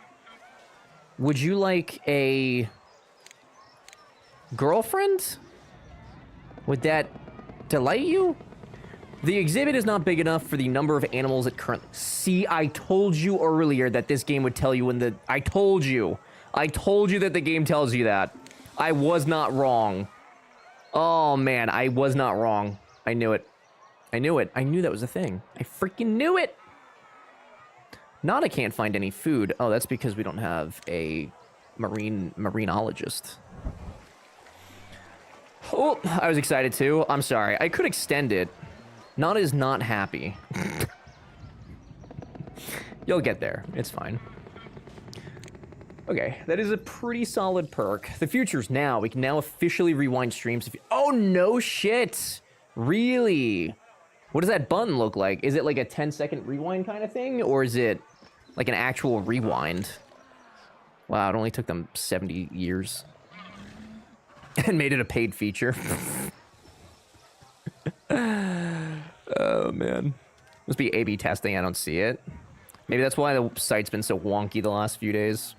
a girlfriend? Would that delight you? The exhibit is not big enough for the number of animals it currently... See, I told you earlier that this game would tell you when the... I told you. I told you that the game tells you that. I was not wrong. Oh, man, I was not wrong. I knew it. I knew it. I knew that was a thing. I freaking knew it! Nada can't find any food. Oh, that's because we don't have a marinologist. Oh, I was excited too. I'm sorry. I could extend it. Nada is not happy. You'll get there. It's fine. Okay, that is a pretty solid perk. The future's now. We can now officially rewind streams. If you... Oh, no shit! Really? What does that button look like? Is it like a 10-second rewind kind of thing? Or is it like an actual rewind? Wow, it only took them 70 years. And made it a paid feature. Oh, man. Must be A/B testing. I don't see it. Maybe that's why the site's been so wonky the last few days.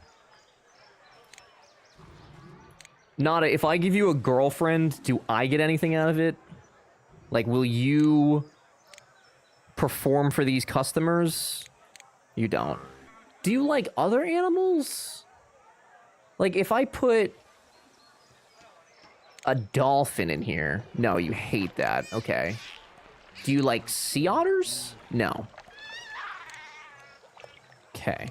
Nada, if I give you a girlfriend, do I get anything out of it? Like, will you perform for these customers? You don't. Do you like other animals? Like, if I put a dolphin in here... No, you hate that. Okay. Do you like sea otters? No. Okay.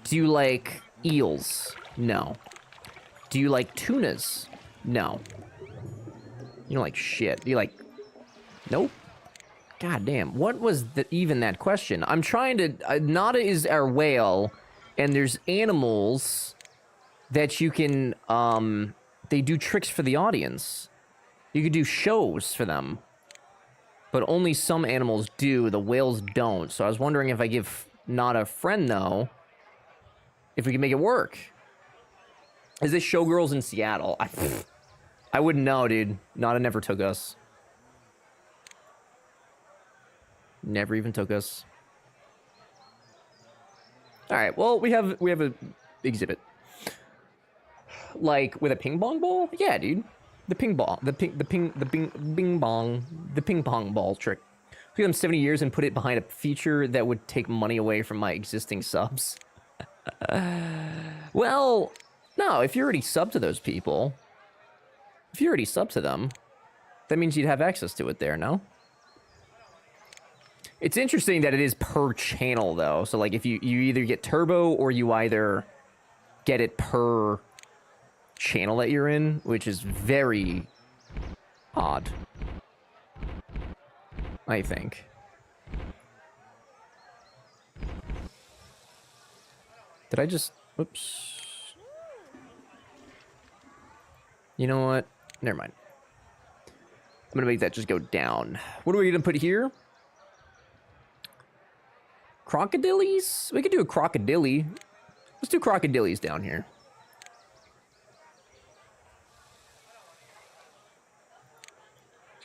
Do you like eels? No. Do you like tunas? No. You don't like shit. Do you like... Nope. God damn. What was even that question? I'm trying to... Nada is our whale, and there's animals that you can... They do tricks for the audience. You could do shows for them. But only some animals do. The whales don't. So I was wondering if I give Nada a friend, though, if we can make it work. Is this Showgirls in Seattle? I wouldn't know, dude. Nada never took us. Never even took us. All right. Well, we have a exhibit. Like with a ping pong ball? Yeah, dude. The ping ball, the ping pong ball trick. Took them 70 years and put it behind a feature that would take money away from my existing subs. Well, no, if you're already subbed to those people, if you're already subbed to them, that means you'd have access to it there, no? It's interesting that it is per channel, though. So, like, if you either get turbo or you either get it per channel that you're in, which is very odd, I think. Did I just... Oops. You know what? Never mind. I'm gonna make that just go down. What are we gonna put here? Crocodilies? We could do a crocodile. Let's do crocodilies down here.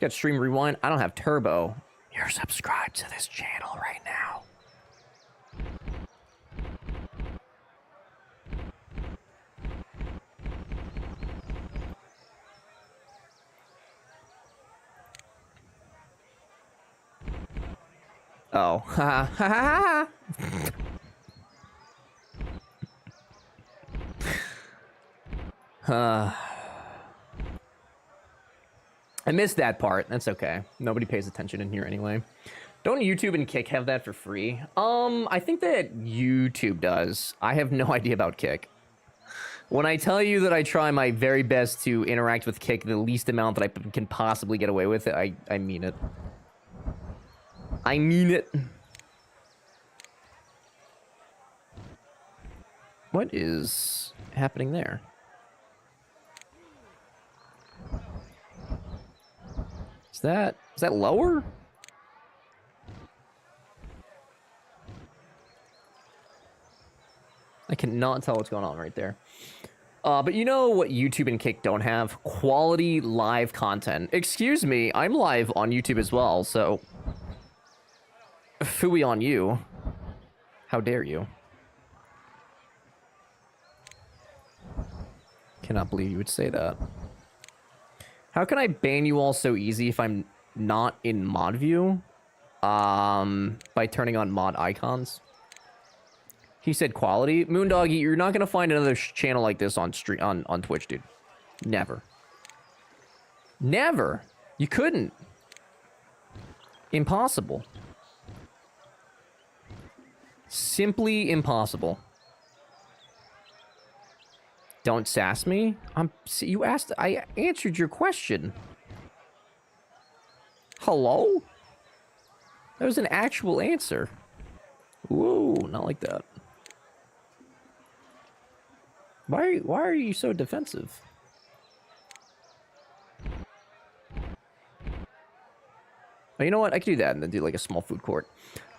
Got stream rewind. I don't have turbo. You're subscribed to this channel right now. Oh. Ha ha ha ha. I missed that part. That's okay. Nobody pays attention in here anyway. Don't YouTube and Kick have that for free? I think that YouTube does. I have no idea about Kick. When I tell you that I try my very best to interact with Kick the least amount that I can possibly get away with, I mean it. I mean it. What is happening there? Is that lower? I cannot tell what's going on right there. But you know what YouTube and Kick don't have? Quality live content. Excuse me, I'm live on YouTube as well, so... Phooey on you. How dare you? Cannot believe you would say that. How can I ban you all so easy if I'm not in mod view? By turning on mod icons. He said quality. Moondoggy, you're not gonna find another channel like this on on Twitch, dude. Never. Never. You couldn't. Impossible. Simply impossible. Don't sass me. You asked. I answered your question. Hello? That was an actual answer. Whoa, not like that. Why are you so defensive? Oh, you know what? I could do that and then do like a small food court.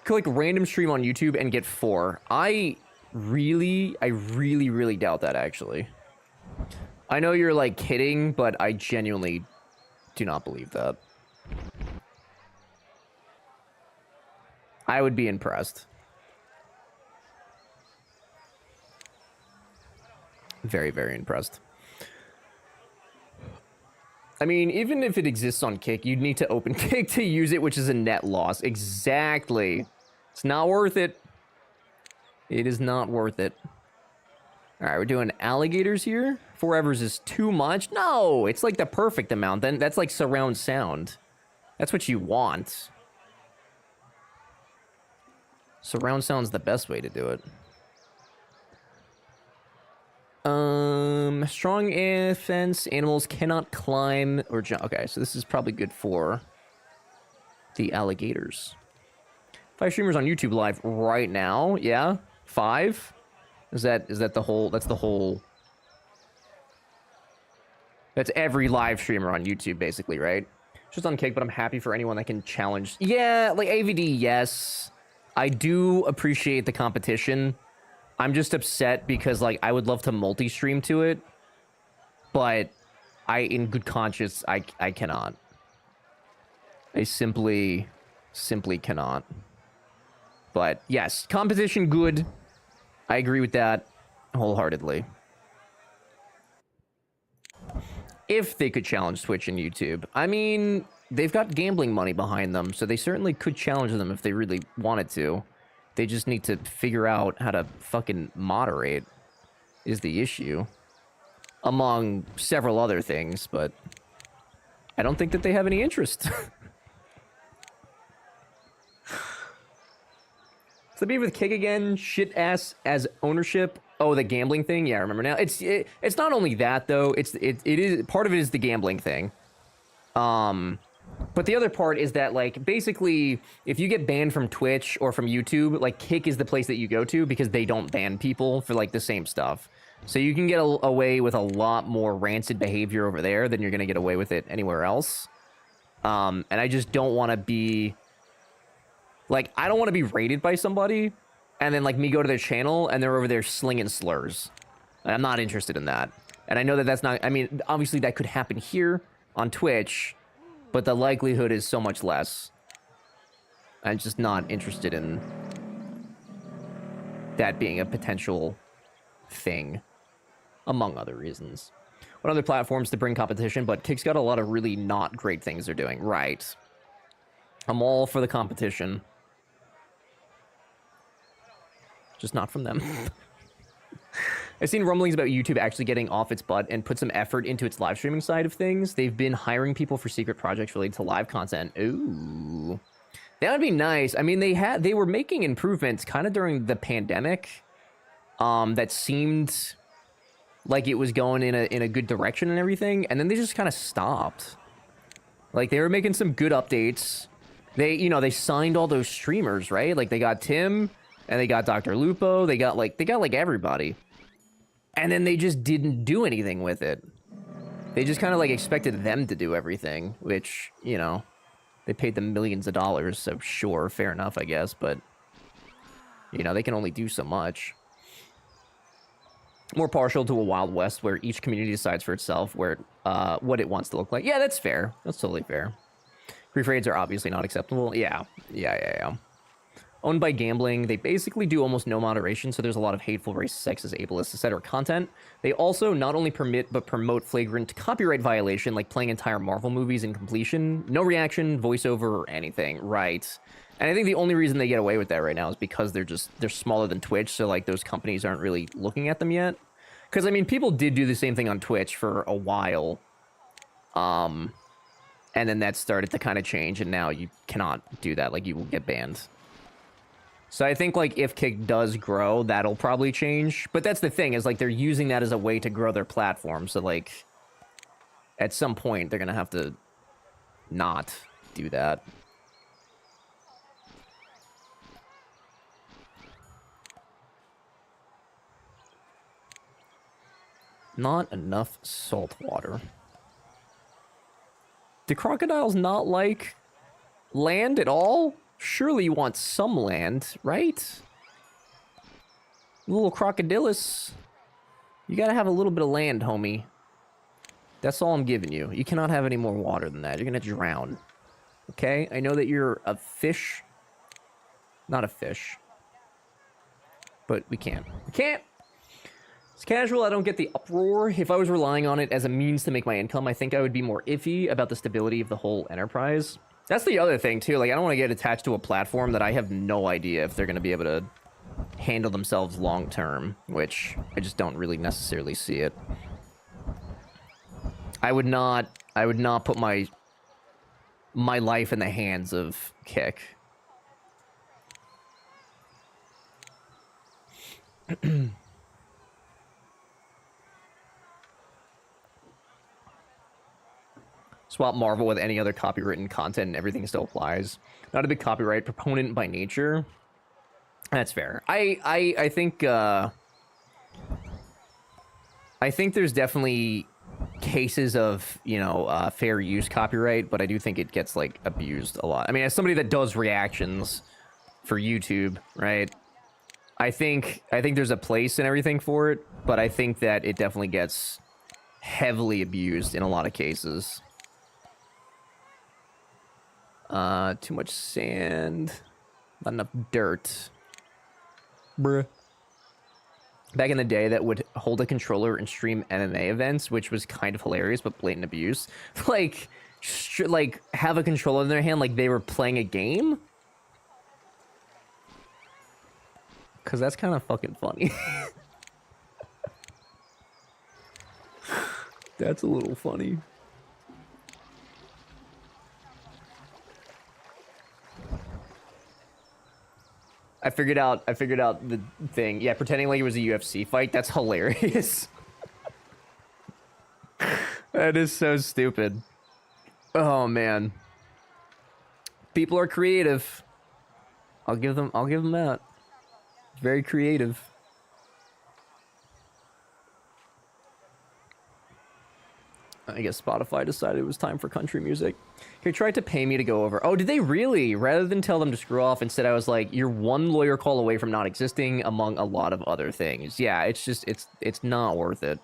Click random stream on YouTube and get 4. I really doubt that, actually. I know you're like kidding, but I genuinely do not believe that. I would be impressed. Very, very impressed. I mean, even if it exists on Kick, you'd need to open Kick to use it, which is a net loss. Exactly. It's not worth it. It is not worth it. All right, we're doing alligators here. 4 evers is too much. No, it's like the perfect amount. Then that's like surround sound. That's what you want. Surround sound's the best way to do it. Strong fence. Animals cannot climb or jump. Okay, so this is probably good for the alligators. 5 streamers on YouTube live right now. Yeah, 5. Is that the whole? That's the whole. That's every live streamer on YouTube, basically, right? Just on Kick, but I'm happy for anyone that can challenge. Yeah, like AVD. Yes, I do appreciate the competition. I'm just upset because, like, I would love to multi-stream to it, but in good conscience, I cannot. I simply cannot. But yes, competition good. I agree with that wholeheartedly. If they could challenge Twitch and YouTube. I mean, they've got gambling money behind them, so they certainly could challenge them if they really wanted to. They just need to figure out how to fucking moderate is the issue. Among several other things, but I don't think that they have any interest. So be with Kick again, shit ass as ownership. Oh, the gambling thing? Yeah, I remember now. It's not only that though. It is part of it is the gambling thing. But the other part is that, like, basically, if you get banned from Twitch or from YouTube, like, Kick is the place that you go to because they don't ban people for, like, the same stuff. So you can get away with a lot more rancid behavior over there than you're going to get away with it anywhere else. And I just don't want to be... Like, I don't want to be raided by somebody, and then, like, me go to their channel, and they're over there slinging slurs. I'm not interested in that. And I know that that's not... I mean, obviously that could happen here on Twitch... But the likelihood is so much less. I'm just not interested in that being a potential thing, among other reasons. What other platforms to bring competition? But Kick's got a lot of really not great things they're doing. Right. I'm all for the competition. Just not from them. I've seen rumblings about YouTube actually getting off its butt and put some effort into its live streaming side of things. They've been hiring people for secret projects related to live content. Ooh. That would be nice. I mean, they were making improvements kind of during the pandemic. That seemed like it was going in a good direction and everything, and then they just kind of stopped. Like, they were making some good updates. They signed all those streamers, right? Like, they got Tim and they got Dr. Lupo. They got like everybody. And then they just didn't do anything with it. They just kind of, like, expected them to do everything, which, you know, they paid them millions of dollars, so sure, fair enough, I guess, but, you know, they can only do so much. More partial to a Wild West where each community decides for itself where what it wants to look like. Yeah, that's fair. That's totally fair. Grief raids are obviously not acceptable. Yeah. owned by gambling. They basically do almost no moderation, so there's a lot of hateful, racist, sexist, ableist, etc. content. They also not only permit but promote flagrant copyright violation, like playing entire Marvel movies in completion. No reaction, voiceover, or anything. Right. And I think the only reason they get away with that right now is because they're smaller than Twitch, so like those companies aren't really looking at them yet. Because I mean, people did do the same thing on Twitch for a while. And then that started to kind of change, and now you cannot do that. Like, you will get banned. So I think, like, if Kick does grow, that'll probably change. But that's the thing, is, like, they're using that as a way to grow their platform. So, like, at some point, they're going to have to not do that. Not enough salt water. Do crocodiles not like land at all? Surely you want some land, right? Little crocodilus. You gotta have a little bit of land, homie. That's all I'm giving you. You cannot have any more water than that. You're gonna drown. Okay? I know that you're a fish. Not a fish. But we can't. We can't! It's casual, I don't get the uproar. If I was relying on it as a means to make my income, I think I would be more iffy about the stability of the whole enterprise. That's the other thing, too. Like, I don't want to get attached to a platform that I have no idea if they're going to be able to handle themselves long-term, which I just don't really necessarily see it. I would not put my life in the hands of Kick. Swap Marvel with any other copywritten content and everything still applies. Not a big copyright proponent by nature. That's fair. I think there's definitely cases of, you know, fair use copyright, but I do think it gets, like, abused a lot. I mean, as somebody that does reactions for YouTube, right? I think there's a place and everything for it, but I think that it definitely gets heavily abused in a lot of cases. Too much sand. Not enough dirt. Bruh. Back in the day, that would hold a controller and stream MMA events, which was kind of hilarious, but blatant abuse. Like, have a controller in their hand like they were playing a game? Because that's kind of fucking funny. That's a little funny. I figured out the thing. Yeah, pretending like it was a UFC fight. That's hilarious. That is so stupid. Oh man. People are creative. I'll give them that. Very creative. I guess Spotify decided it was time for country music. They tried to pay me to go over. Oh, did they really? Rather than tell them to screw off, instead I was like, you're one lawyer call away from not existing, among a lot of other things. Yeah, it's just, it's not worth it.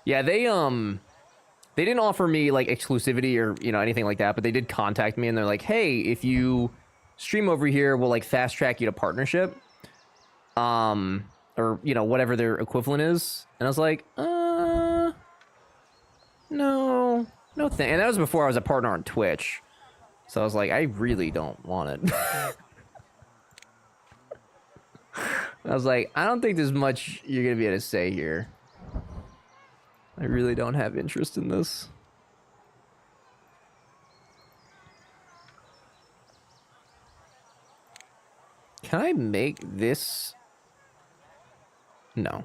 Yeah, they didn't offer me, like, exclusivity or, you know, anything like that, but they did contact me, and they're like, hey, if you stream over here, we'll, like, fast track you to partnership. Or, you know, whatever their equivalent is. And I was like, no thing. And that was before I was a partner on Twitch. So I was like, I really don't want it. I was like, I don't think there's much you're going to be able to say here. I really don't have interest in this. Can I make this? No.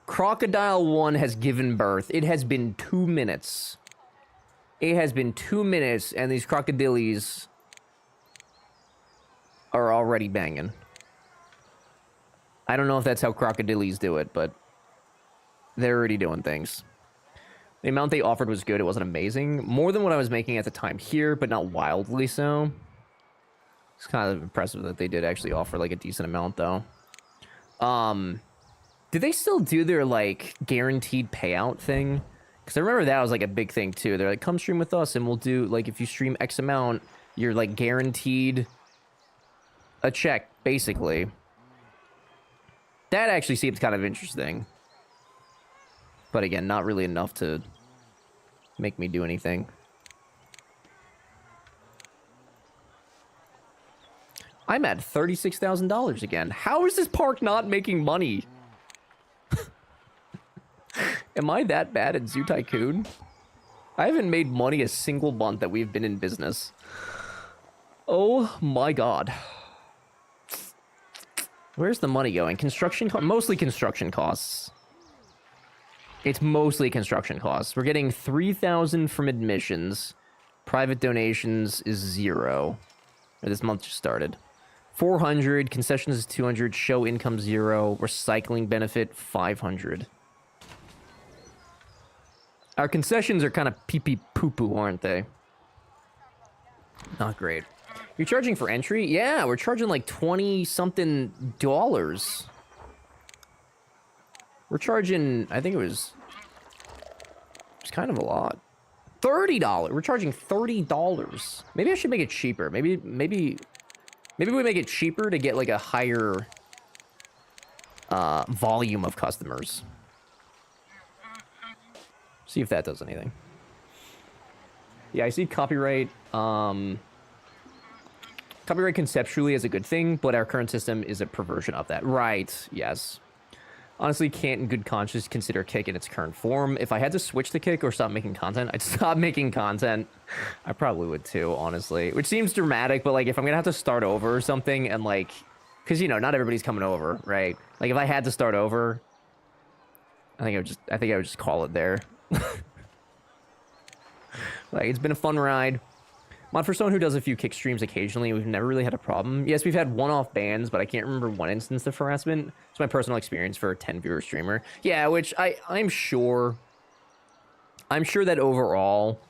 Crocodile 1 has given birth. It has been 2 minutes. It has been 2 minutes, and these crocodiles are already banging. I don't know if that's how crocodiles do it, but they're already doing things. The amount they offered was good. It wasn't amazing. More than what I was making at the time here, but not wildly so. It's kind of impressive that they did actually offer, like, a decent amount, though. Do they still do their, like, guaranteed payout thing? Because I remember that was, like, a big thing, too. They're like, come stream with us, and we'll do, like, if you stream X amount, you're, like, guaranteed a check, basically. That actually seems kind of interesting. But again, not really enough to make me do anything. I'm at $36,000 again. How is this park not making money? Am I that bad at Zoo Tycoon? I haven't made money a single month that we've been in business. Oh my god. Where's the money going? Construction mostly construction costs. It's mostly construction costs. We're getting 3,000 from admissions. Private donations is 0. Or this month just started. 400, concessions is 200, show income 0, recycling benefit 500. Our concessions are kind of pee-pee poo-poo, aren't they? Not great. You're charging for entry? Yeah, we're charging like 20-something dollars. We're charging, I think it was kind of a lot. $30. We're charging $30. Maybe I should make it cheaper. Maybe we make it cheaper to get like a higher volume of customers. See if that does anything. Yeah, I see copyright. Copyright conceptually is a good thing, but our current system is a perversion of that. Right, yes. Honestly, can't in good conscience consider Kick in its current form. If I had to switch to Kick or stop making content, I'd stop making content. I probably would too, honestly. Which seems dramatic, but like if I'm gonna have to start over or something and like... Because, you know, not everybody's coming over, right? Like if I had to start over, I think I would just call it there. Like, it's been a fun ride. For someone who does a few Kick streams occasionally, we've never really had a problem. Yes, we've had one-off bans, but I can't remember one instance of harassment. It's my personal experience for a 10-viewer streamer. Yeah, which I'm sure that overall,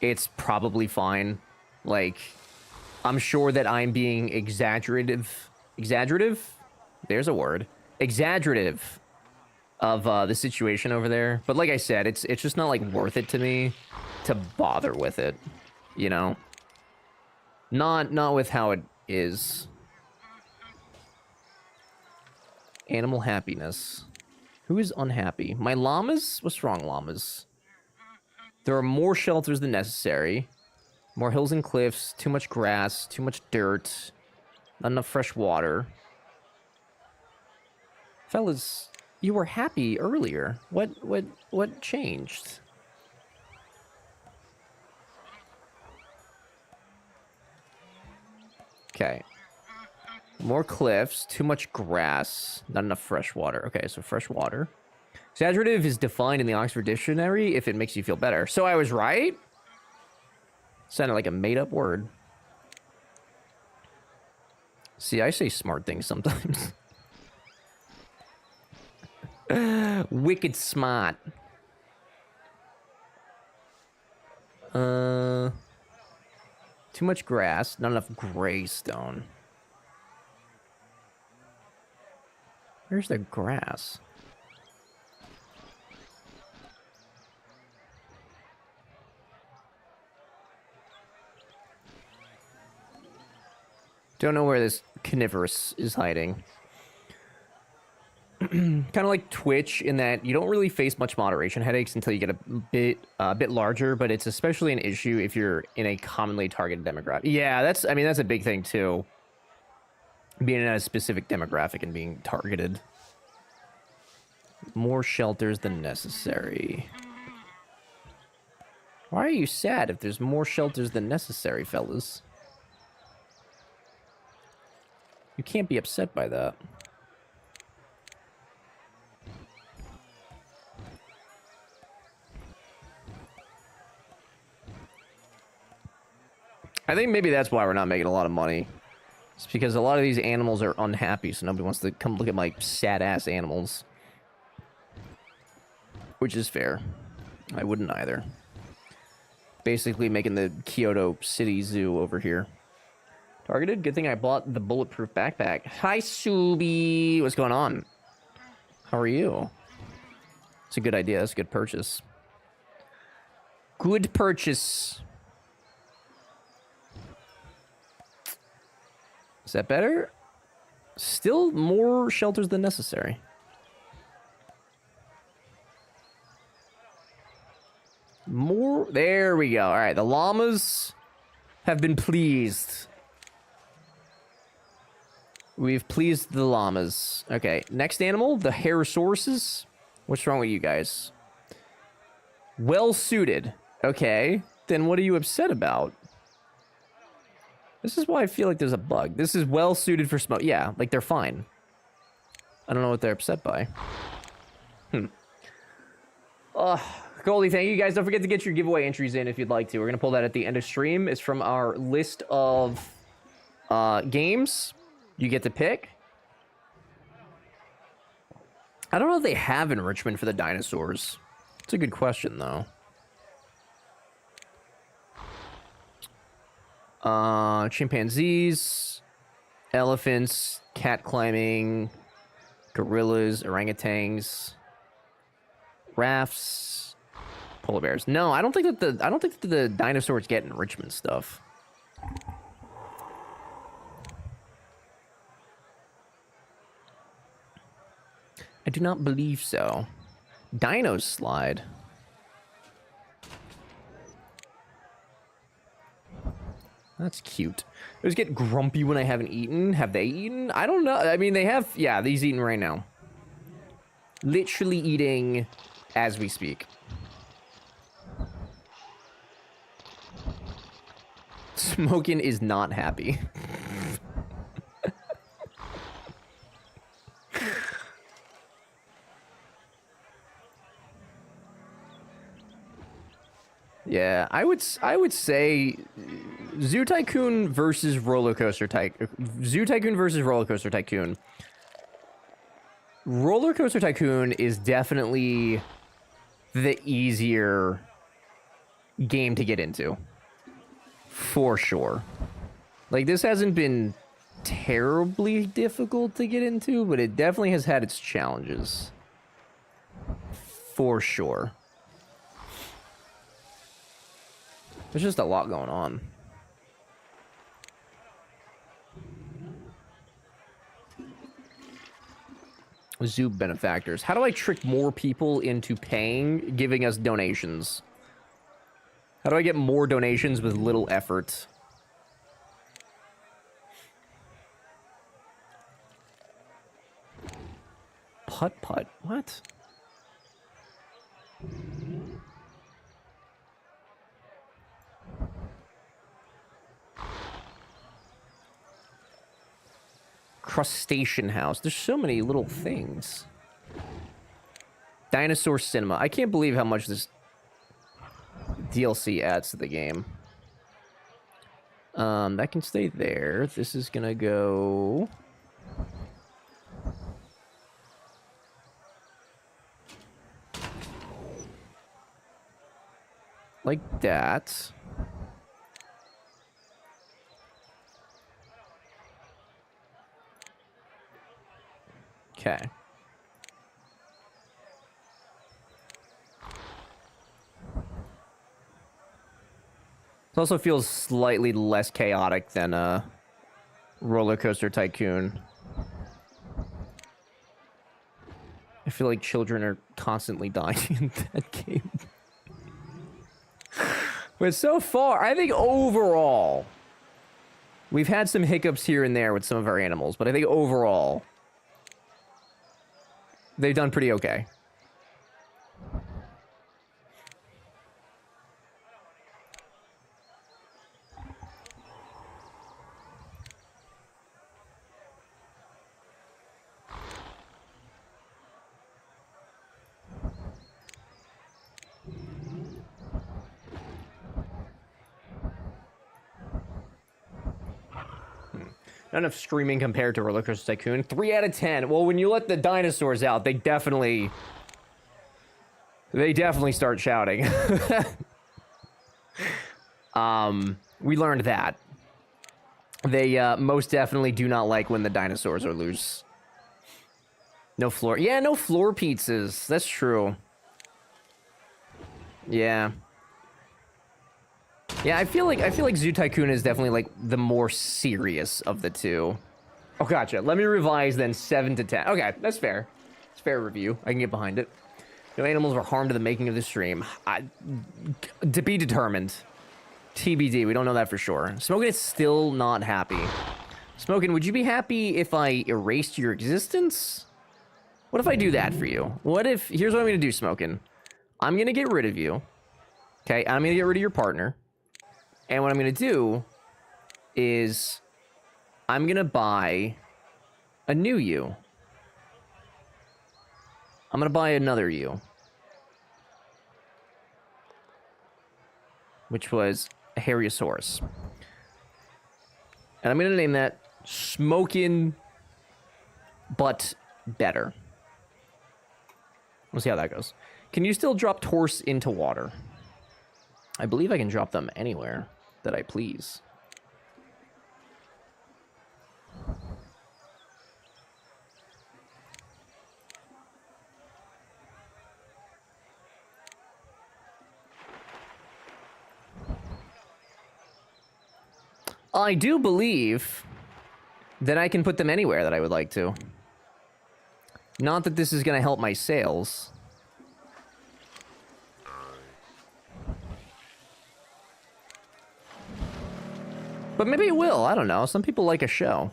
it's probably fine. Like, I'm sure that I'm being exaggerative? There's a word. Exaggerative of the situation over there. But like I said, it's just not, like, worth it to me to bother with it, you know? Not with how it is. Animal happiness. Who is unhappy? My llamas? What's wrong, llamas? There are more shelters than necessary. More hills and cliffs. Too much grass. Too much dirt. Not enough fresh water. Fellas, you were happy earlier. What changed? Okay. More cliffs, too much grass, not enough fresh water. Okay, so fresh water. Exaggerative is defined in the Oxford Dictionary if it makes you feel better. So I was right? Sounded like a made-up word. See, I say smart things sometimes. Wicked smart. Too much grass, not enough gray stone. Where's the grass? Don't know where this carnivorous is hiding. Kind of like Twitch in that you don't really face much moderation headaches until you get a bit larger, but it's especially an issue if you're in a commonly targeted demographic. Yeah, that's a big thing too. Being in a specific demographic and being targeted. More shelters than necessary. Why are you sad if there's more shelters than necessary, fellas? You can't be upset by that. I think maybe that's why we're not making a lot of money. It's because a lot of these animals are unhappy, so nobody wants to come look at my sad-ass animals. Which is fair. I wouldn't either. Basically making the Kyoto City Zoo over here. Targeted? Good thing I bought the bulletproof backpack. Hi, Subi! What's going on? How are you? It's a good idea. It's a good purchase. Good purchase. that better? Still more shelters than necessary. More. There we go. All right, the llamas have been pleased. We've pleased the llamas. Okay, next animal, the Herosauruses. What's wrong with you guys? Well suited. Okay, then what are you upset about? This is why I feel like there's a bug. This is well suited for smoke. Yeah, like they're fine. I don't know what they're upset by. Goldie, thank you guys. Don't forget to get your giveaway entries in if you'd like to. We're going to pull that at the end of stream. It's from our list of games you get to pick. I don't know if they have enrichment for the dinosaurs. It's a good question, though. Chimpanzees, elephants, cat climbing, gorillas, orangutans, rafts, polar bears. No, I don't think that the dinosaurs get enrichment stuff. I do not believe so. Dino slide. That's cute. I always get grumpy when I haven't eaten. Have they eaten? I don't know. I mean, they have. Yeah, these eating right now. Literally eating as we speak. Smoking is not happy. Yeah, I would say Zoo Tycoon versus Roller Coaster Tycoon. Zoo Tycoon versus Roller Coaster Tycoon. Roller Coaster Tycoon is definitely the easier game to get into. For sure. Like, this hasn't been terribly difficult to get into, but it definitely has had its challenges. For sure. There's just a lot going on. Zoo benefactors. How do I trick more people into paying, giving us donations? How do I get more donations with little effort? Putt-putt. What? Crustacean house. There's so many little things. Dinosaur cinema. I can't believe how much this DLC adds to the game. That can stay there. This is gonna go... like that. Okay. It also feels slightly less chaotic than Roller Coaster Tycoon. I feel like children are constantly dying in that game. But so far, I think overall, we've had some hiccups here and there with some of our animals, but I think overall, they've done pretty okay. Not enough screaming compared to Roller Coaster Tycoon. 3 out of 10. Well, when you let the dinosaurs out, they definitely start shouting. We learned that. They most definitely do not like when the dinosaurs are loose. No floor. Yeah, no floor pizzas. That's true. Yeah. Yeah, I feel like Zoo Tycoon is definitely like the more serious of the two. Oh, gotcha. Let me revise then 7 to 10. Okay, that's fair. It's fair review. I can get behind it. No animals were harmed to the making of the stream. To be determined. TBD. We don't know that for sure. Smoking is still not happy. Smoking, would you be happy if I erased your existence? What if I do that for you? What if... Here's what I'm going to do, Smoking. I'm going to get rid of you. Okay? I'm going to get rid of your partner. And what I'm going to do is... I'm going to buy a new you. I'm going to buy another you. Which was a Harryosaurus. And I'm going to name that Smokin' But Better. We'll see how that goes. Can you still drop torse into water? I believe I can drop them anywhere that I please. I do believe that I can put them anywhere that I would like to. Not that this is going to help my sales. But maybe it will. I don't know. Some people like a show.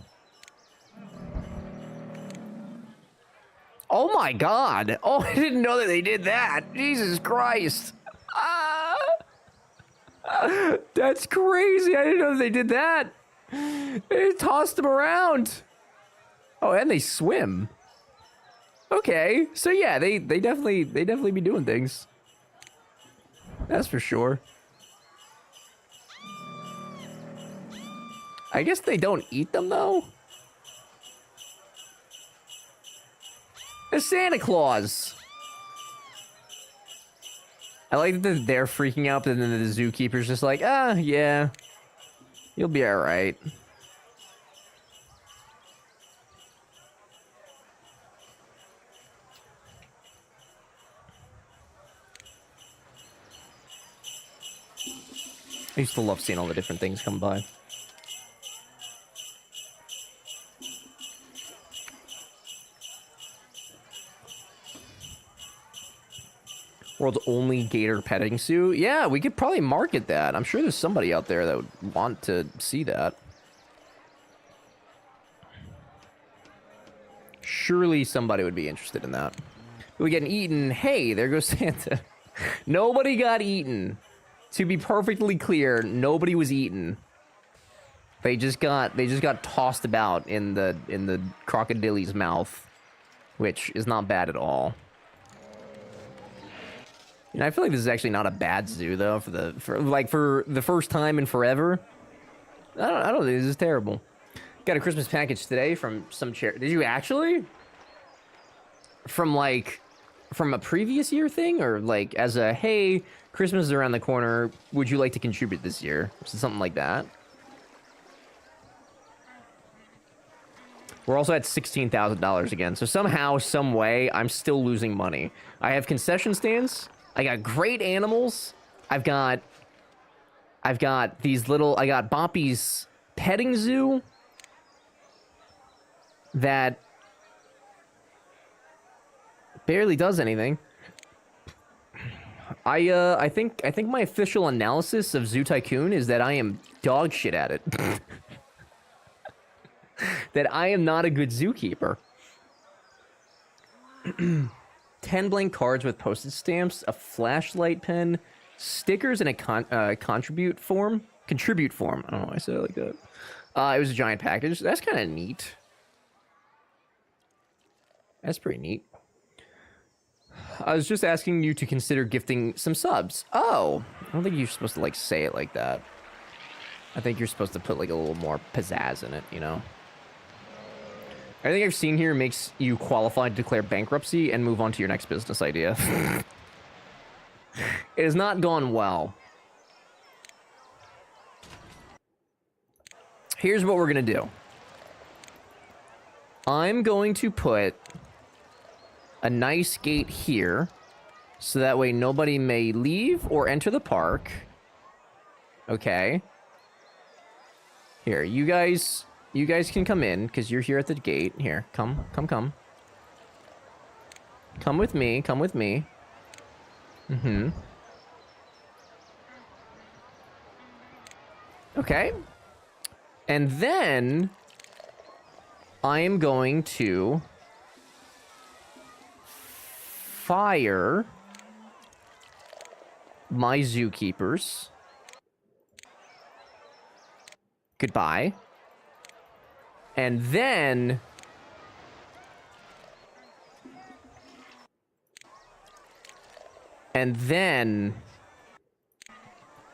Oh my god. Oh, I didn't know that they did that. Jesus Christ. That's crazy. I didn't know that they did that. They tossed them around. Oh, and they swim. Okay. So yeah, they definitely be doing things. That's for sure. I guess they don't eat them though. A Santa Claus. I like that they're freaking out, but then the zookeeper's just like, ah, yeah. You'll be alright. I used to love seeing all the different things come by. World's only gator petting zoo. Yeah, we could probably market that. I'm sure there's somebody out there that would want to see that. Surely somebody would be interested in that. We getting eaten. Hey, there goes Santa. Nobody got eaten. To be perfectly clear, nobody was eaten. They just got tossed about in the crocodile's mouth, which is not bad at all. You know, I feel like this is actually not a bad zoo though for the first time in forever. I don't think this is terrible. Got a Christmas package today from some charity. Did you actually? From a previous year thing, or like as a hey, Christmas is around the corner. Would you like to contribute this year? Something like that. We're also at $16,000 again. So somehow, some way, I'm still losing money. I have concession stands. I got great animals. I've got these little... I got Boppy's petting zoo. That... barely does anything. I think my official analysis of Zoo Tycoon is that I am dog shit at it. That I am not a good zookeeper. 10 blank cards with postage stamps, a flashlight pen, stickers in a contribute form. I don't know why I said it like that. It was a giant package. That's kind of neat. That's pretty neat. I was just asking you to consider gifting some subs. Oh, I don't think you're supposed to like say it like that. I think you're supposed to put like a little more pizzazz in it, you know? Everything I've seen here makes you qualified to declare bankruptcy and move on to your next business idea. It has not gone well. Here's what we're gonna do. I'm going to put a nice gate here, so that way nobody may leave or enter the park. Okay. Here, you guys You guys can come in, because you're here at the gate. Here, come. Come with me, come with me. Mm-hmm. Okay. And then I am going to fire my zookeepers. Goodbye. And then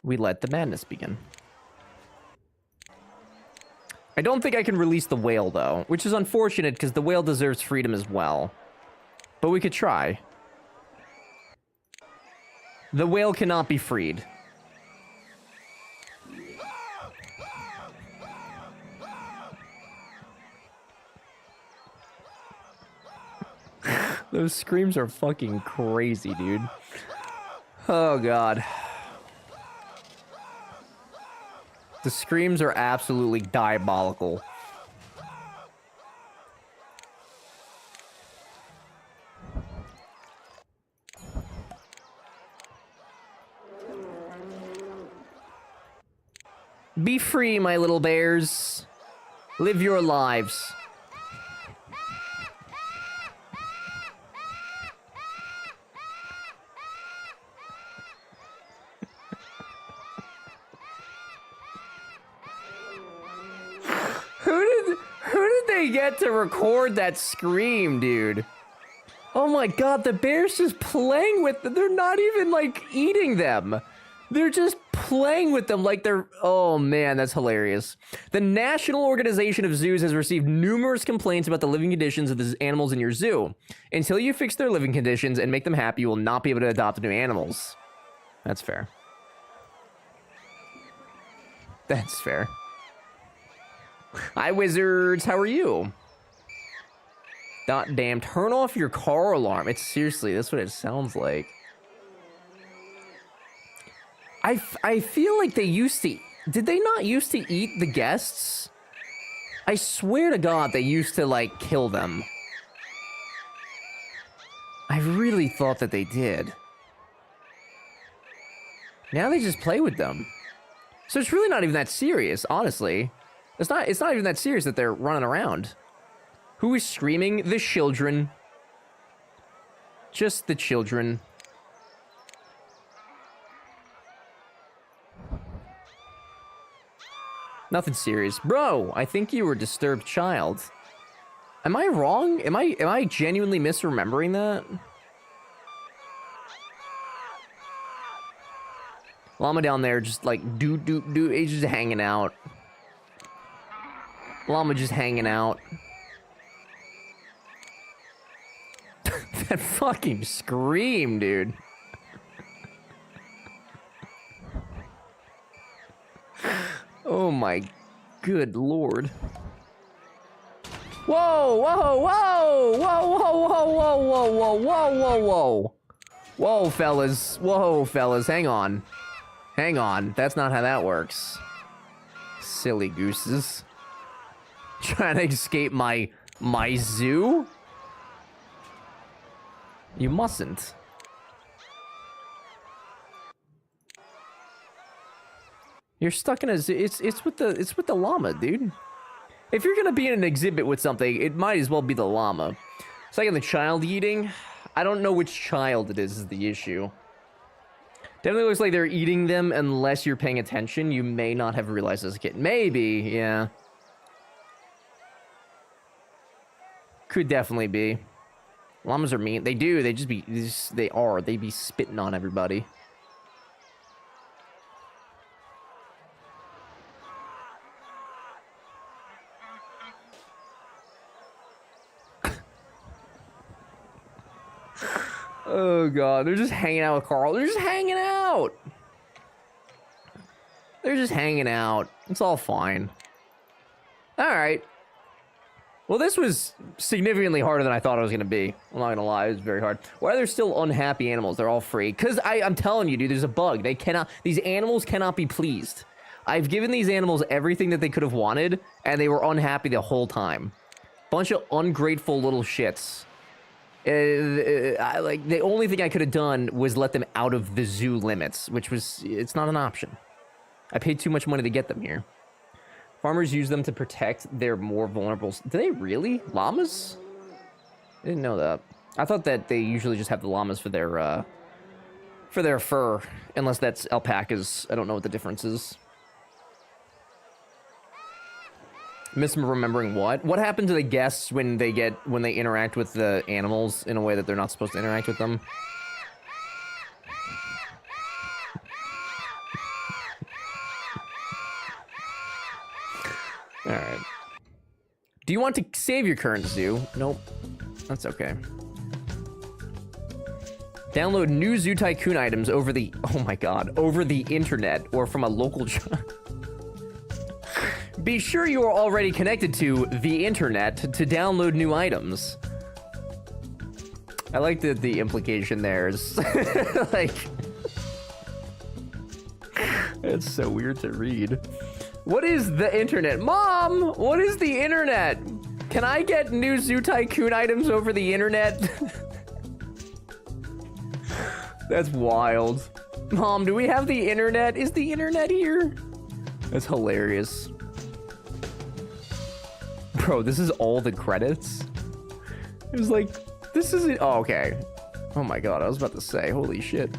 we let the madness begin. I don't think I can release the whale, though, which is unfortunate because the whale deserves freedom as well. But we could try. The whale cannot be freed. Those screams are fucking crazy, dude. Oh, God. The screams are absolutely diabolical. Be free, my little bears. Live your lives. Who did they get to record that scream, dude? Oh my god, the bear's just playing with them. They're not even, like, eating them. They're just playing with them like they're... Oh man, that's hilarious. The National Organization of Zoos has received numerous complaints about the living conditions of the animals in your zoo. Until you fix their living conditions and make them happy, you will not be able to adopt new animals. That's fair. That's fair. Hi, wizards. How are you? God damn, turn off your car alarm. It's seriously, that's what it sounds like. I feel like they used to... Did they not used to eat the guests? I swear to God they used to, like, kill them. I really thought that they did. Now they just play with them. So it's really not even that serious, honestly. It's not even that serious that they're running around. Who is screaming? The children. Just the children. Nothing serious. Bro, I think you were a disturbed child. Am I wrong? Am I genuinely misremembering that? Llama down there just like he's just hanging out. Llama just hanging out. That fucking scream, dude. Oh my good lord. Whoa, whoa, whoa, whoa, whoa, whoa, whoa, whoa, whoa, whoa, whoa, whoa. Whoa, fellas. Whoa, fellas. Hang on. Hang on. That's not how that works. Silly gooses. Trying to escape my zoo? You mustn't. You're stuck in a zoo. It's with the llama, dude. If you're gonna be in an exhibit with something, it might as well be the llama. Second, the child eating. I don't know which child it is the issue. Definitely looks like they're eating them unless you're paying attention. You may not have realized as a kid. Maybe, yeah. Could definitely be. Llamas are mean. They do. They just be. They be spitting on everybody. Oh god, they're just hanging out with Carl. They're just hanging out. They're just hanging out. It's all fine. All right. Well, this was significantly harder than I thought it was going to be. I'm not going to lie, it was very hard. Why are there still unhappy animals? They're all free. Because I'm telling you, dude, there's a bug. These animals cannot be pleased. I've given these animals everything that they could have wanted, and they were unhappy the whole time. Bunch of ungrateful little shits. Like, the only thing I could have done was let them out of the zoo limits, which was, it's not an option. I paid too much money to get them here. Farmers use them to protect their more vulnerable... Do they really? Llamas? I didn't know that. I thought that they usually just have the llamas for their fur, unless that's alpacas. I don't know what the difference is. Misremembering what? What happened to the guests when they interact with the animals in a way that they're not supposed to interact with them? All right. Do you want to save your current zoo? Nope. That's okay. Download new Zoo Tycoon items over the... Oh my god. Over the internet or from a local... Be sure you are already connected to the internet to download new items. I like that the implication there is... like... It's so weird to read. What is the internet? Mom! What is the internet? Can I get new Zoo Tycoon items over the internet? That's wild. Mom, do we have the internet? Is the internet here? That's hilarious. Bro, this is all the credits? It was like, this isn't... Oh, okay. Oh my god, I was about to say, holy shit.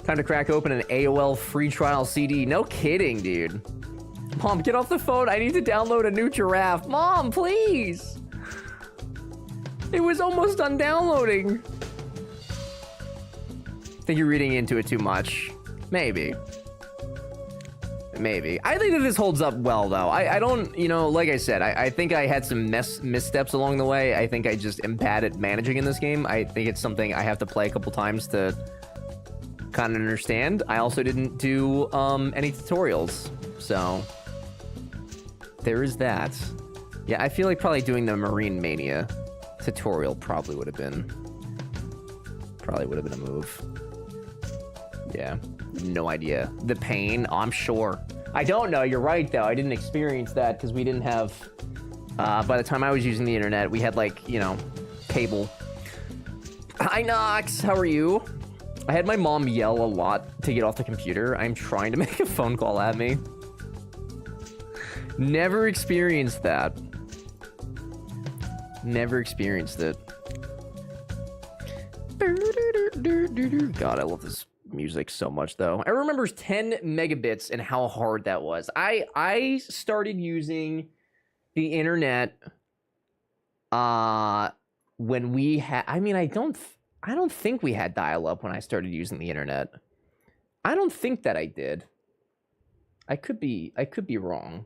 Time to crack open an AOL free trial CD. No kidding, dude. Mom, get off the phone. I need to download a new giraffe. Mom, please. It was almost done downloading. I think you're reading into it too much. Maybe. Maybe. I think that this holds up well, though. I don't, you know, like I said, I think I had some missteps along the way. I think I just am bad at managing in this game. I think it's something I have to play a couple times to kind of understand. I also didn't do any tutorials, so there is that. Yeah, I feel like probably doing the Marine Mania tutorial probably would have been a move. Yeah, no idea. The pain, oh, I'm sure. I don't know, you're right though. I didn't experience that because we didn't have, by the time I was using the internet, we had like, you know, cable. Hi Nox, how are you? I had my mom yell a lot to get off the computer. I'm trying to make a phone call at me. Never experienced that. Never experienced it. God, I love this music so much, though. I remember 10 megabits and how hard that was. I started using the internet when we had... I mean, I don't think we had dial-up when I started using the internet. I don't think that I did. I could be wrong.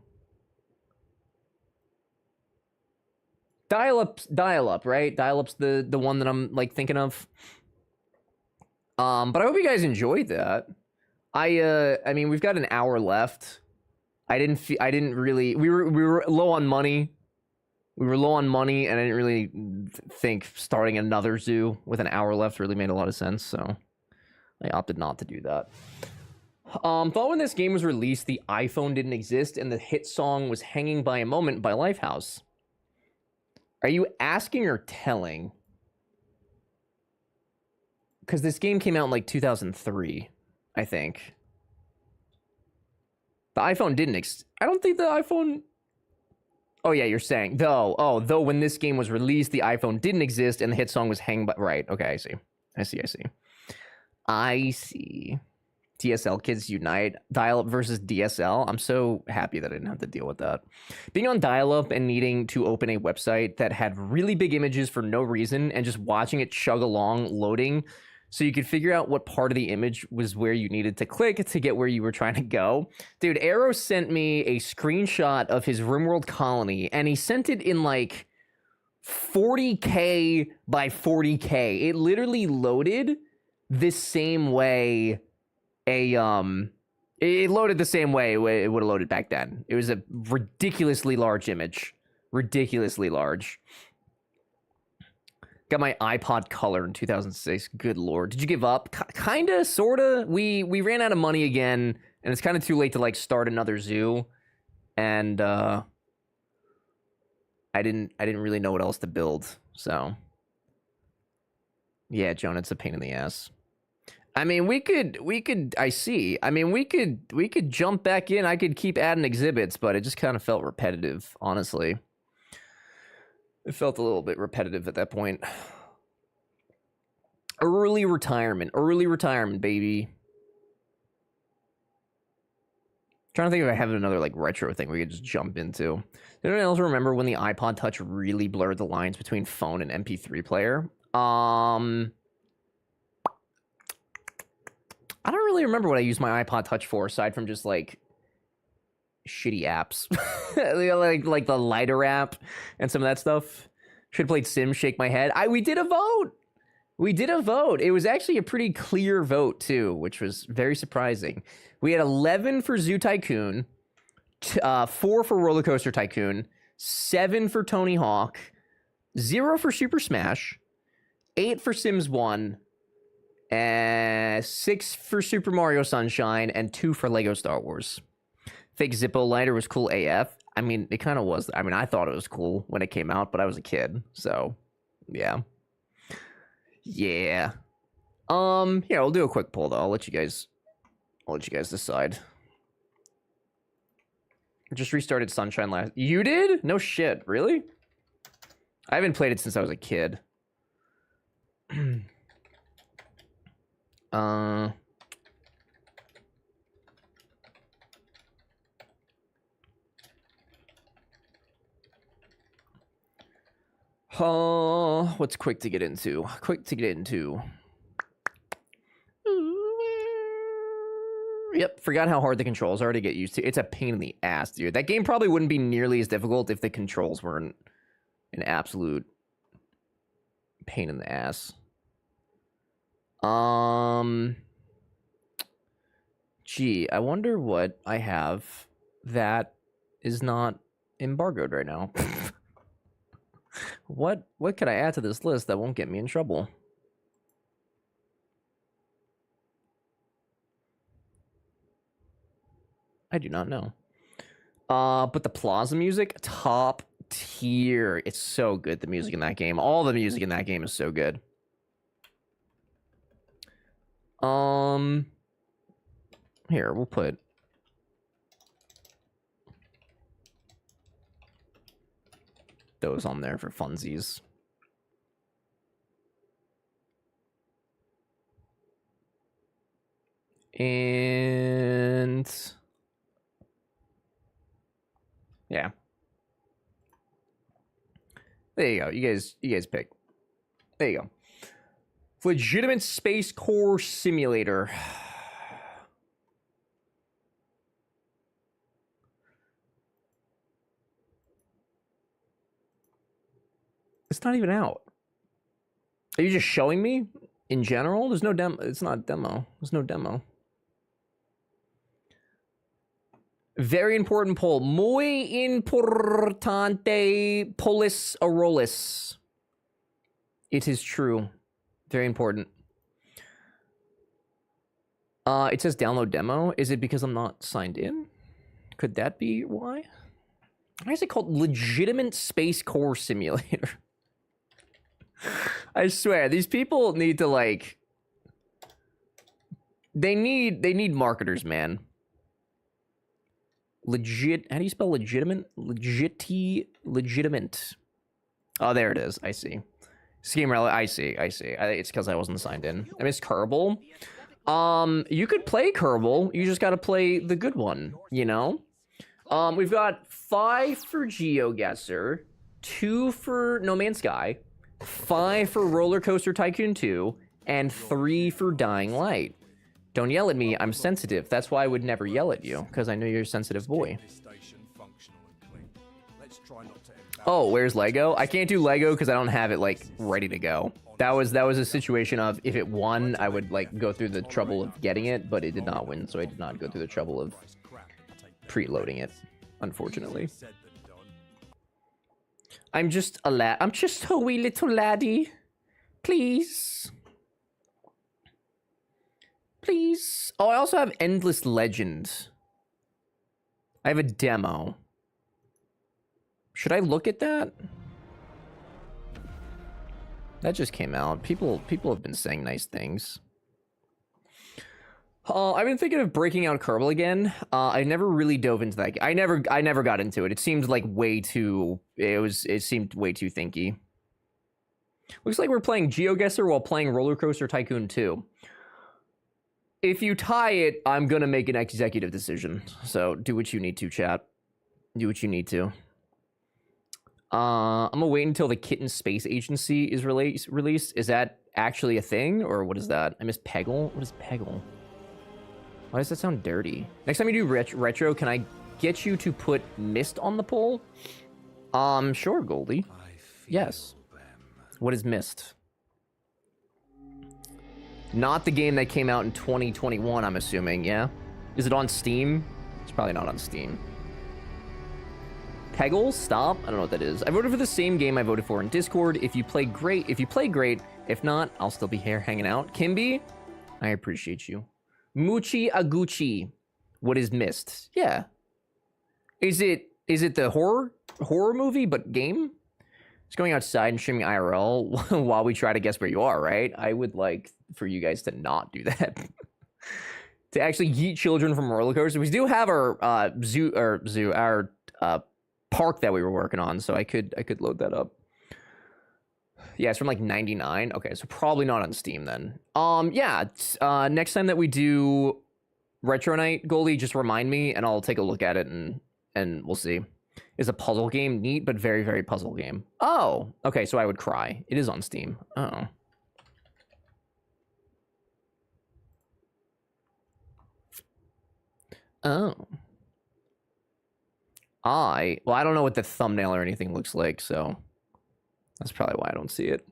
Dial-up, right? Dial-up's the one that I'm like thinking of. But I hope you guys enjoyed that. I mean, we've got an hour left. I didn't really. We were low on money. We were low on money, and I didn't really think starting another zoo with an hour left really made a lot of sense. So I opted not to do that. Thought when this game was released, the iPhone didn't exist, and the hit song was "Hanging by a Moment" by Lifehouse. Are you asking or telling? Because this game came out in like 2003, I think. The iPhone didn't I don't think the iPhone... Oh yeah, you're saying, though. Oh, though when this game was released, the iPhone didn't exist and the hit song was Hang By... Right, okay, I see. DSL Kids Unite. Dial-up versus DSL. I'm so happy that I didn't have to deal with that. Being on dial-up and needing to open a website that had really big images for no reason and just watching it chug along, loading, so you could figure out what part of the image was where you needed to click to get where you were trying to go. Dude, Arrow sent me a screenshot of his RimWorld colony, and he sent it in like 40K by 40K. It literally loaded the same way it loaded the same way it would have loaded back then. It was a ridiculously large image. Ridiculously large. Got my iPod Color in 2006. Good lord. Did you give up? Kinda, sorta. We ran out of money again, and it's kind of too late to like start another zoo, and I didn't really know what else to build, so yeah, Joan, it's a pain in the ass. I mean, we could, I see. I mean, we could jump back in. I could keep adding exhibits, but it just kind of felt repetitive, honestly. It felt a little bit repetitive at that point. Early retirement, baby. Trying to think if I have another like retro thing we could just jump into. Does anyone else remember when the iPod Touch really blurred the lines between phone and MP3 player? I don't really remember what I used my iPod Touch for, aside from just like shitty apps, like the lighter app and some of that stuff. Should have played Sims. Shake my head. We did a vote. It was actually a pretty clear vote too, which was very surprising. We had 11 for Zoo Tycoon, 4 for Roller Coaster Tycoon, 7 for Tony Hawk, 0 for Super Smash, 8 for Sims 1, 6 for Super Mario Sunshine, and 2 for Lego Star Wars. Fake Zippo lighter was cool AF. I mean, it kind of was. I mean, I thought it was cool when it came out, but I was a kid, so yeah. Yeah. Yeah, we'll do a quick poll though. I'll let you guys decide. I just restarted Sunshine last. You did? No shit. Really? I haven't played it since I was a kid. What's quick to get into? Yep, forgot how hard the controls are to get used to. It's a pain in the ass, dude. That game probably wouldn't be nearly as difficult if the controls weren't an absolute pain in the ass. Gee, I wonder what I have that is not embargoed right now. What could I add to this list that won't get me in trouble? I do not know. But the Plaza music, top tier. It's so good, the music in that game. All the music in that game is so good. Here, we'll put those on there for funsies. And yeah. There you go. You guys pick. There you go. Legitimate Space Core Simulator. It's not even out. Are you just showing me in general? There's no demo. It's not demo. There's no demo. Very important poll. Muy importante polis arolis. It is true. Very important. It says download demo. Is it because I'm not signed in? Could that be why? Why is it called Legitimate Space Core Simulator? I swear, these people need to like... They need marketers, man. Legit... How do you spell legitimate? Legitimate. Oh, there it is. I see. Scheme rel... I see. It's because I wasn't signed in. I miss Kerbal. You could play Kerbal. You just gotta play the good one, you know? We've got 5 for GeoGuessr, 2 for No Man's Sky, 5 for Roller Coaster Tycoon 2, and 3 for Dying Light. Don't yell at me, I'm sensitive. That's why I would never yell at you, because I know you're a sensitive boy. Oh, where's Lego? I can't do Lego because I don't have it, like, ready to go. That was a situation of, if it won, I would, like, go through the trouble of getting it, but it did not win, so I did not go through the trouble of preloading it, unfortunately. I'm just a lad. I'm just a wee little laddie. Please. please. Oh, I also have Endless Legend. I have a demo. Should I look at that? That just came out. People have been saying nice things. I've been thinking of breaking out Kerbal again. I never really dove into that. I never got into it. It seemed like way too. It seemed way too thinky. Looks like we're playing GeoGuessr while playing Roller Coaster Tycoon 2. If you tie it, I'm gonna make an executive decision. So do what you need to, chat. Do what you need to. I'm gonna wait until the Kitten Space Agency is released. Is that actually a thing, or what is that? I miss Peggle. What is Peggle? Why does that sound dirty? Next time you do retro, can I get you to put Mist on the poll? Sure, Goldie. Yes. What is Mist? Not the game that came out in 2021, I'm assuming, yeah? Is it on Steam? It's probably not on Steam. Peggle? Stop? I don't know what that is. I voted for the same game I voted for in Discord. If you play great. If you play great. If not, I'll still be here hanging out. Kimby, I appreciate you. Muchi Aguchi. What is Mist? Yeah. Is it the horror movie but game? It's going outside and streaming IRL while we try to guess where you are, right? I would like for you guys to not do that. To actually yeet children from roller coasters. We do have our our park that we were working on, so I could load that up. Yeah, it's from like 99. Okay, so probably not on Steam then. Yeah, next time that we do Retro Night, Goldie, just remind me and I'll take a look at it and we'll see. Is a puzzle game. Neat, but very, very puzzle game. Oh, okay, so I would cry. It is on Steam. Oh. Oh. Well, I don't know what the thumbnail or anything looks like, so that's probably why I don't see it.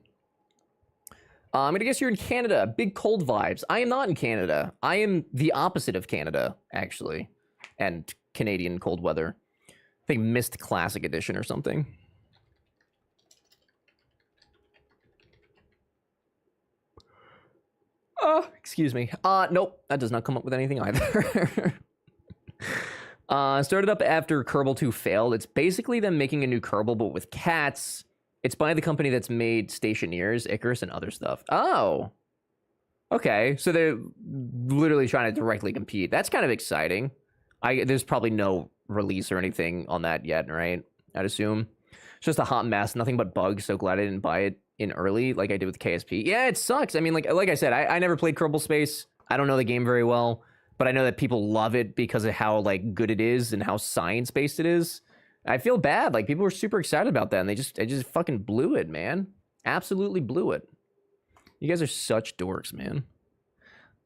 I'm gonna guess you're in Canada. Big cold vibes. I am not in Canada. I am the opposite of Canada, actually, and Canadian cold weather. I think Mist Classic Edition or something. Excuse me. Nope, that does not come up with anything either. Started up after Kerbal 2 failed. It's basically them making a new Kerbal, but with cats. It's by the company that's made Stationeers, Icarus, and other stuff. Oh. Okay, so they're literally trying to directly compete. That's kind of exciting. There's probably no release or anything on that yet, right? I'd assume. It's just a hot mess, nothing but bugs. So glad I didn't buy it in early like I did with KSP. Yeah, it sucks. I mean, like I said, I never played Kerbal Space. I don't know the game very well, but I know that people love it because of how like good it is and how science-based it is. I feel bad. Like people were super excited about that and they just fucking blew it, man. Absolutely blew it. You guys are such dorks, man.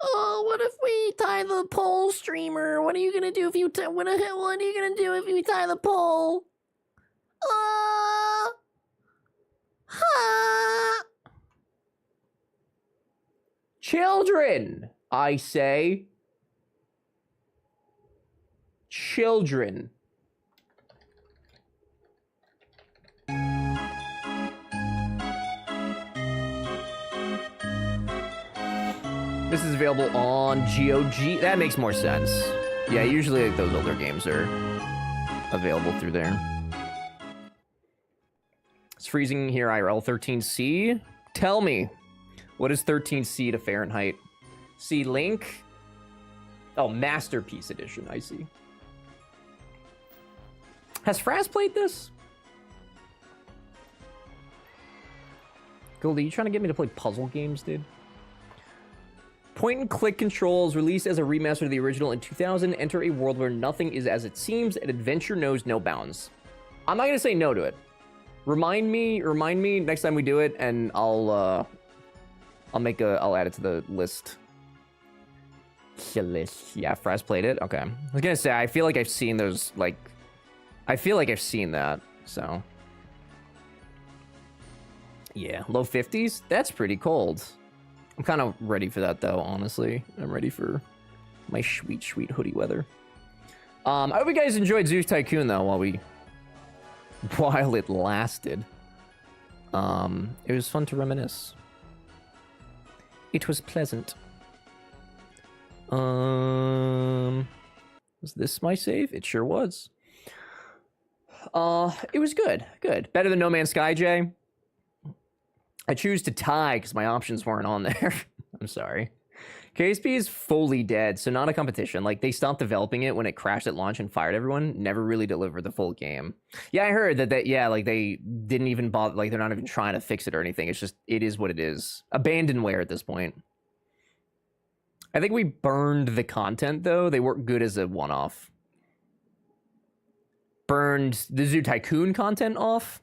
Oh, what if we tie the pole, streamer? What are you gonna do if you what are you gonna do if you tie the pole? Children, I say. Children. This is available on GOG. That makes more sense. Yeah, usually like, those older games are available through there. It's freezing here, IRL 13C. Tell me, what is 13C to Fahrenheit? See link? Oh, Masterpiece Edition, I see. Has Fraz played this? Goldie, you trying to get me to play puzzle games, dude? Point-and-click controls released as a remaster of the original in 2000. Enter a world where nothing is as it seems and adventure knows no bounds. I'm not gonna say no to it. Remind me next time we do it, and I'll add it to the list. Yeah, Fraz played it. Okay, I was gonna say I feel like I've seen those. Like, I feel like I've seen that. So yeah, low 50s. That's pretty cold. I'm kind of ready for that, though, honestly. I'm ready for my sweet, sweet hoodie weather. I hope you guys enjoyed Zeus Tycoon, though, while it lasted. It was fun to reminisce. It was pleasant. Was this my save? It sure was. It was good. Good. Better than No Man's Sky, Jay. I choose to tie because my options weren't on there. I'm sorry. KSP is fully dead, so not a competition. Like, they stopped developing it when it crashed at launch and fired everyone. Never really delivered the full game. Yeah, I heard that, yeah, like, they didn't even bother, like, they're not even trying to fix it or anything. It's just, it is what it is. Abandonware at this point. I think we burned the content, though. They weren't good as a one-off. Burned the Zoo Tycoon content off.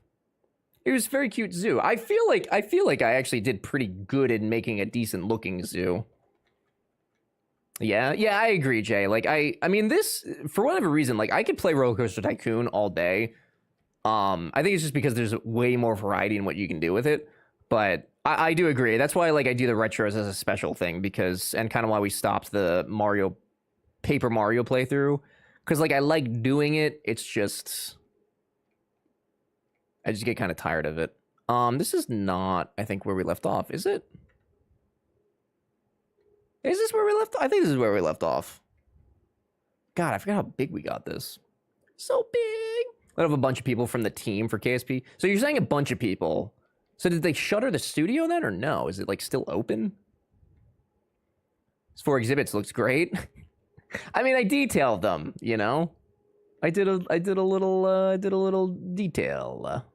It was a very cute zoo. I feel like I actually did pretty good in making a decent looking zoo. Yeah, I agree, Jay. Like, I mean, this, for whatever reason, like, I could play Roller Coaster Tycoon all day. I think it's just because there's way more variety in what you can do with it. But I do agree. That's why, like, I do the retros as a special thing, because, and kind of why we stopped the Paper Mario playthrough. Because, like, I like doing it. It's just, I just get kind of tired of it. This is not, I think, where we left off, is it? Is this where we left off? I think this is where we left off. God, I forgot how big we got this. So big. We have a bunch of people from the team for KSP. So you're saying a bunch of people. So did they shutter the studio then, or no? Is it, like, still open? This 4 exhibits looks great. I mean, I detailed them, you know? I did a little detail.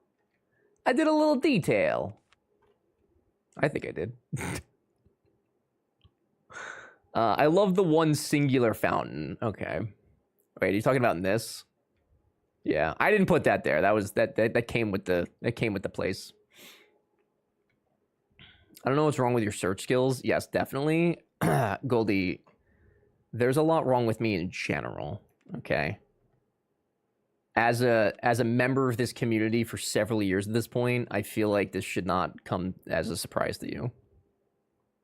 I did a little detail. I think I did. I love the one singular fountain. Okay. Wait, are you talking about in this? Yeah, I didn't put that there. That was that came with the place. I don't know what's wrong with your search skills. Yes, definitely. Goldie, there's a lot wrong with me in general, okay? As a member of this community for several years at this point, I feel like this should not come as a surprise to you.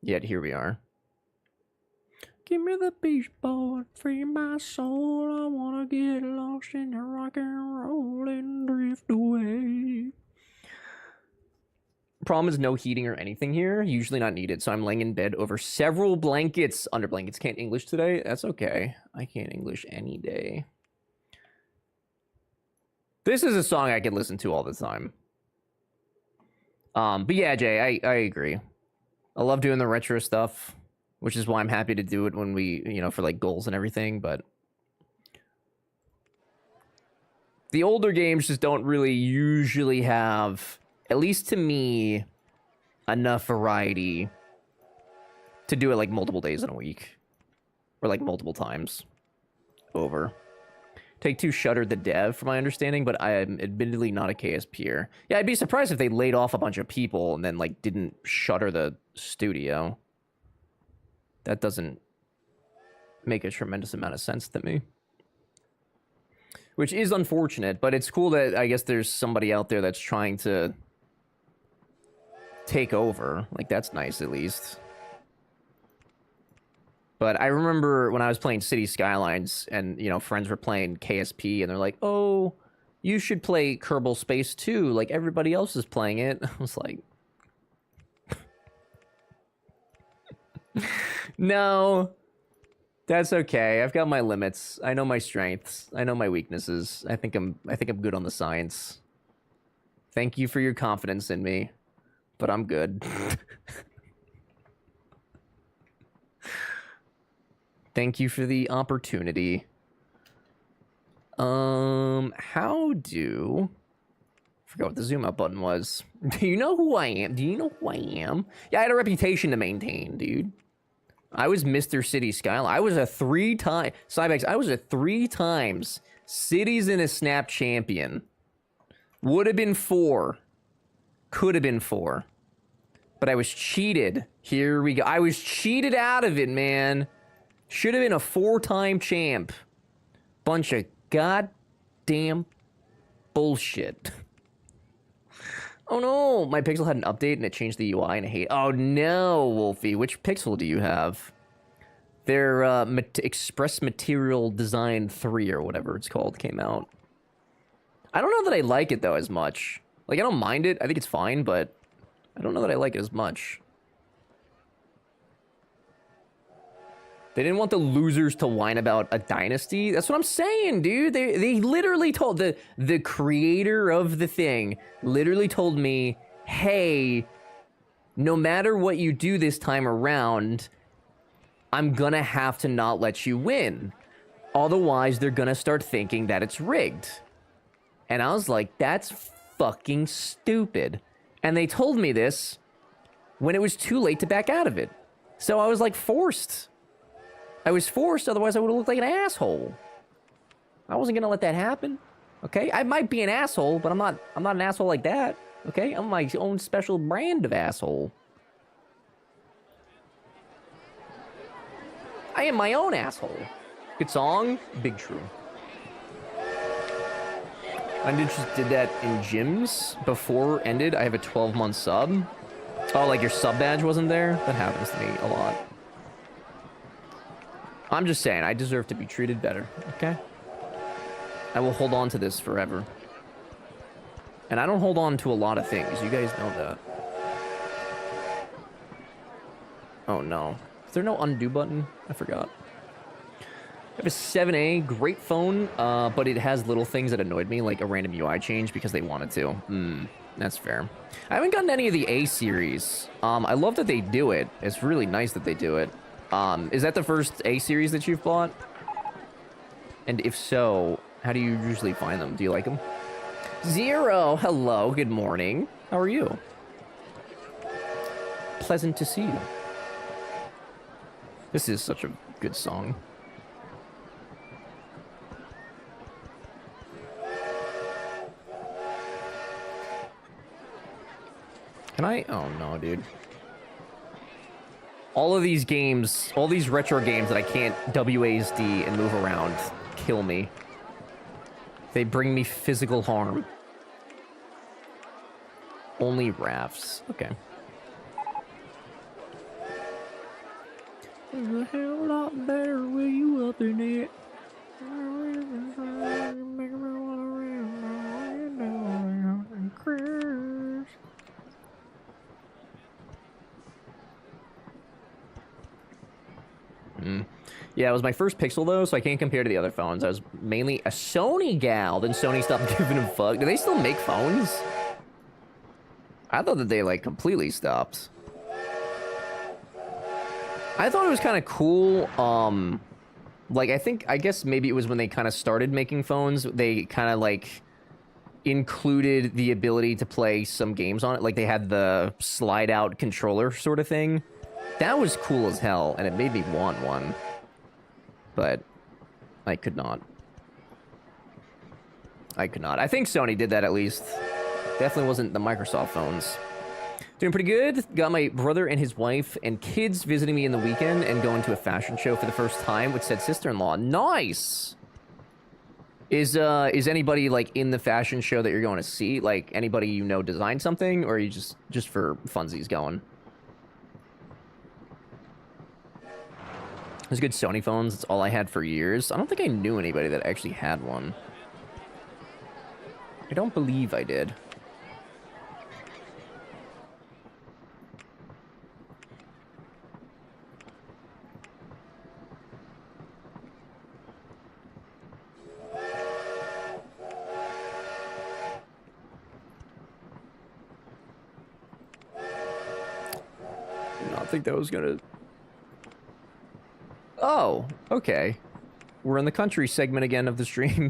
Yet here we are. Give me the beach ball, free my soul. I wanna get lost in the rock and roll and drift away. Problem is no heating or anything here. Usually not needed, so I'm laying in bed over several blankets. Under blankets. Can't English today? That's okay. I can't English any day. This is a song I could listen to all the time. But yeah, Jay, I agree. I love doing the retro stuff, which is why I'm happy to do it when we, you know, for like goals and everything, but the older games just don't really usually have, at least to me, enough variety to do it like multiple days in a week. Or like multiple times over. Take-Two shuttered the dev, from my understanding, but I am admittedly not a KSPer. Yeah, I'd be surprised if they laid off a bunch of people and then, like, didn't shutter the studio. That doesn't make a tremendous amount of sense to me. Which is unfortunate, but it's cool that I guess there's somebody out there that's trying to take over. Like, that's nice, at least. But I remember when I was playing City Skylines and, you know, friends were playing KSP and they're like, oh, you should play Kerbal Space 2 like everybody else is playing it. I was like, no, that's okay. I've got my limits. I know my strengths. I know my weaknesses. I think I'm good on the science. Thank you for your confidence in me, but I'm good. Thank you for the opportunity. How do... I forgot what the zoom out button was. Do you know who I am? Do you know who I am? Yeah, I had a reputation to maintain, dude. I was Mr. City Skyline. I was a 3-time... Cybex, I was a 3 times Cities in a Snap champion. Would have been 4. Could have been 4. But I was cheated. Here we go. I was cheated out of it, man. Should have been a 4-time champ. Bunch of goddamn bullshit. Oh no, my Pixel had an update and it changed the UI and I hate. Oh no, Wolfie, which Pixel do you have? Their Express Material Design 3 or whatever it's called came out. I don't know that I like it though as much. Like, I don't mind it. I think it's fine, but I don't know that I like it as much. They didn't want the losers to whine about a dynasty. That's what I'm saying, dude. They literally told the creator of the thing literally told me, hey, no matter what you do this time around, I'm gonna have to not let you win. Otherwise, they're gonna start thinking that it's rigged. And I was like, that's fucking stupid. And they told me this when it was too late to back out of it. So I was like forced. I was forced, otherwise I would have looked like an asshole. I wasn't gonna let that happen. Okay? I might be an asshole, but I'm not an asshole like that. Okay? I'm my own special brand of asshole. I am my own asshole. Good song, big true. I just did that in gyms before ended. I have a 12-month sub. Oh, like your sub badge wasn't there? That happens to me a lot. I'm just saying, I deserve to be treated better, okay? I will hold on to this forever. And I don't hold on to a lot of things. You guys know that. Oh, no. Is there no undo button? I forgot. I have a 7A, great phone, but it has little things that annoyed me, like a random UI change because they wanted to. That's fair. I haven't gotten any of the A series. I love that they do it. It's really nice that they do it. Is that the first A series that you've bought? And if so, how do you usually find them? Do you like them? Zero, hello, good morning. How are you? Pleasant to see you. This is such a good song. Can I? Oh no, dude. All of these games, all these retro games that I can't WASD and move around, kill me. They bring me physical harm. Only rafts. Okay. There's a hell lot better with you up in it. Yeah, it was my first Pixel, though, so I can't compare to the other phones. I was mainly a Sony gal, then Sony stopped giving a fuck. Do they still make phones? I thought that they, like, completely stopped. I thought it was kind of cool, like, I guess maybe it was when they kind of started making phones, they kind of, like, included the ability to play some games on it. Like, they had the slide-out controller sort of thing. That was cool as hell, and it made me want one. But I could not. I could not. I think Sony did that at least. Definitely wasn't the Microsoft phones. Doing pretty good. Got my brother and his wife and kids visiting me in the weekend and going to a fashion show for the first time with said sister-in-law. Nice! Is anybody, like, in the fashion show that you're going to see? Like, anybody you know designed something? Or are you just for funsies going? There's good Sony phones. That's all I had for years. I don't think I knew anybody that actually had one. I don't believe I did. Did not think that was gonna... Oh, okay. We're in the country segment again of the stream.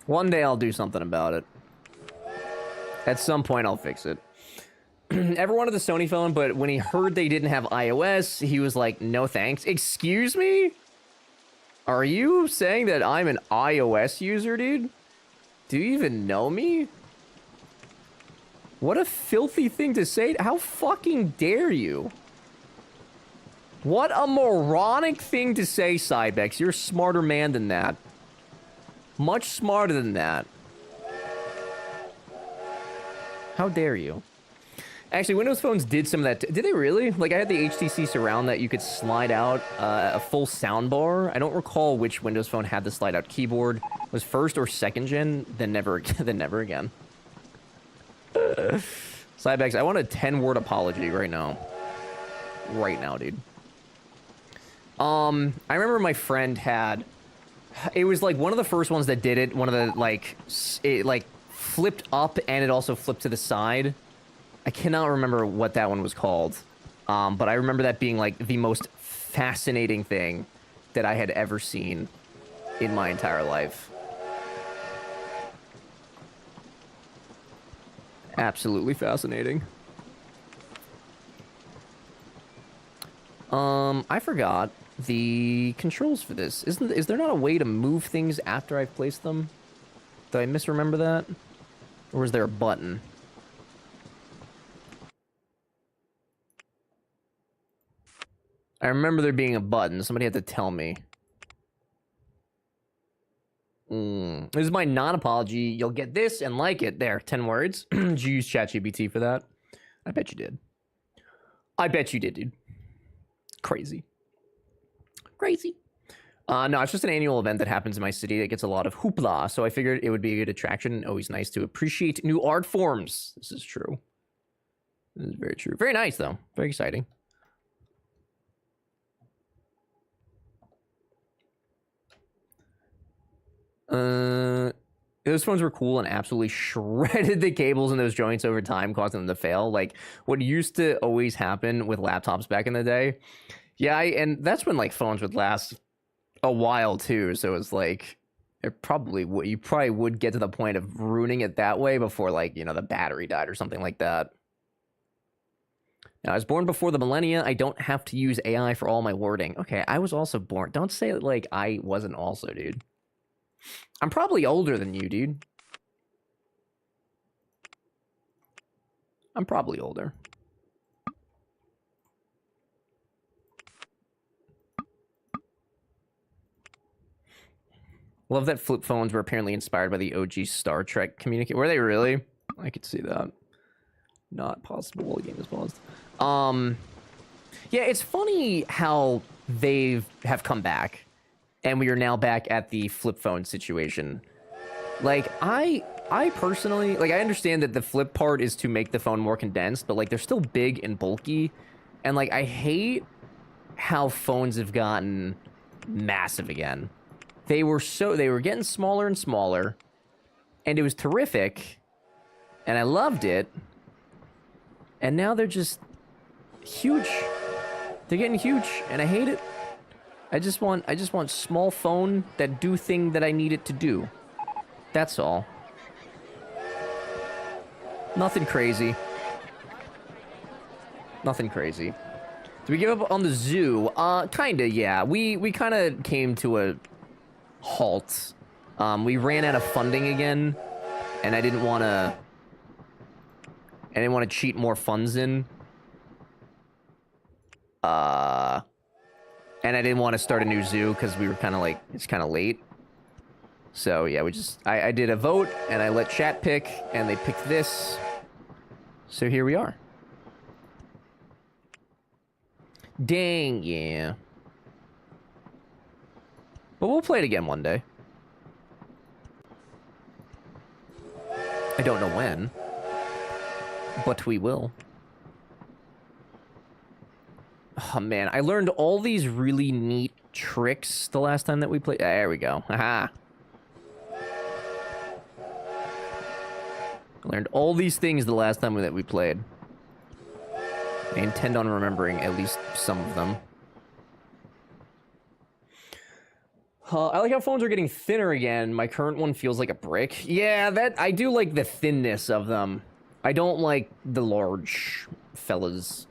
One day I'll do something about it. At some point I'll fix it. Ever wanted the Sony phone, but when he heard they didn't have iOS, he was like, no thanks. Excuse me? Are you saying that I'm an iOS user, dude? Do you even know me? What a filthy thing to say. How fucking dare you? What a moronic thing to say, Cybex. You're a smarter man than that. Much smarter than that. How dare you? Actually, Windows phones did some of that. Did they really? Like, I had the HTC Surround that you could slide out a full sound bar. I don't recall which Windows phone had the slide out keyboard. It was first or second gen, then never, then never again. Cybex, I want a 10-word apology right now. Right now, dude. I remember my friend had... It was like one of the first ones that did it. One of the, like... It, like, flipped up and it also flipped to the side. I cannot remember what that one was called. But I remember that being, like, the most fascinating thing that I had ever seen in my entire life. Absolutely fascinating. I forgot the controls for this. Is there not a way to move things after I've placed them? Did I misremember that? Or is there a button? I remember there being a button. Somebody had to tell me. This is my non-apology. You'll get this and like it. There, 10 words. Did you use ChatGPT for that? I bet you did. I bet you did, dude. Crazy. Crazy. No, it's just an annual event that happens in my city that gets a lot of hoopla, so I figured it would be a good attraction. Always nice to appreciate new art forms. This is true. This is very true. Very nice, though. Very exciting. Those phones were cool and absolutely shredded the cables in those joints over time, causing them to fail. Like, what used to always happen with laptops back in the day. Yeah, and that's when, like, phones would last a while, too. So it was like, it probably would, you probably would get to the point of ruining it that way before, like, you know, the battery died or something like that. Now, I was born before the millennia. I don't have to use AI for all my wording. Okay, I was also born. Don't say, like, I wasn't also, dude. I'm probably older than you, dude. I'm probably older. Love that flip phones were apparently inspired by the OG Star Trek communicator. Were they really? I could see that. Not possible while the game is paused. Yeah, it's funny how they have come back. And we are now back at the flip phone situation. Like, I personally, like, I understand that the flip part is to make the phone more condensed, but, like, they're still big and bulky. And, like, I hate how phones have gotten massive again. They were getting smaller and smaller. And it was terrific. And I loved it. And now they're just huge. They're getting huge, and I hate it. I just want small phone that do thing that I need it to do. That's all. Nothing crazy. Nothing crazy. Did we give up on the zoo? Kinda, yeah. We kinda came to a halt. We ran out of funding again, and I didn't wanna cheat more funds in. And I didn't want to start a new zoo because we were kind of like, it's kind of late. So yeah, I did a vote and I let chat pick and they picked this. So here we are. Dang, yeah. But we'll play it again one day. I don't know when, but we will. Oh, man, I learned all these really neat tricks the last time that we played. There we go. Haha. I learned all these things the last time that we played. I intend on remembering at least some of them. I like how phones are getting thinner again. My current one feels like a brick. Yeah, I do like the thinness of them. I don't like the large fellas.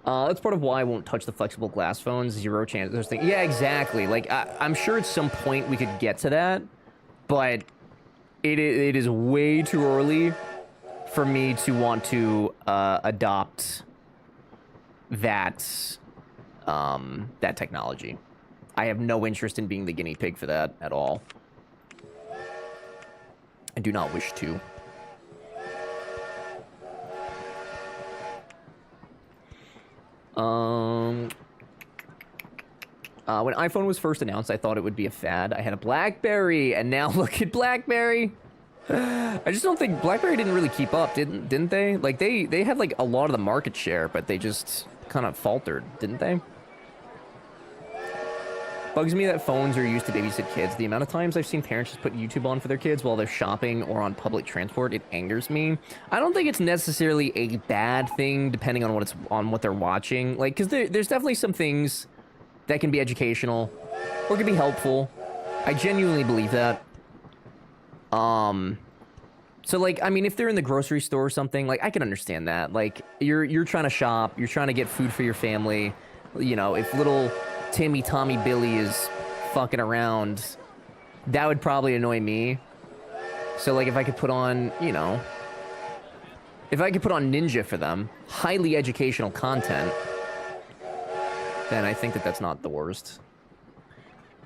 That's part of why I won't touch the flexible glass phones. 0 chance. Those things. Yeah, exactly. Like, I'm sure at some point we could get to that, but it is way too early for me to want to adopt that that technology. I have no interest in being the guinea pig for that at all. I do not wish to. When iPhone was first announced, I thought it would be a fad. I had a BlackBerry, and now look at BlackBerry. I just don't think BlackBerry didn't really keep up, didn't they? Like they had like a lot of the market share, but they just kind of faltered, didn't they? Bugs me that phones are used to babysit kids. The amount of times I've seen parents just put YouTube on for their kids while they're shopping or on public transport, it angers me. I don't think it's necessarily a bad thing, depending on what they're watching. Like, because there's definitely some things that can be educational or can be helpful. I genuinely believe that. So like, I mean, if they're in the grocery store or something, like I can understand that. Like you're trying to shop, you're trying to get food for your family. You know, if little Timmy, Tommy, Billy is fucking around, that would probably annoy me. So like if I could put on, you know, if I could put on Ninja for them, highly educational content, then I think that that's not the worst.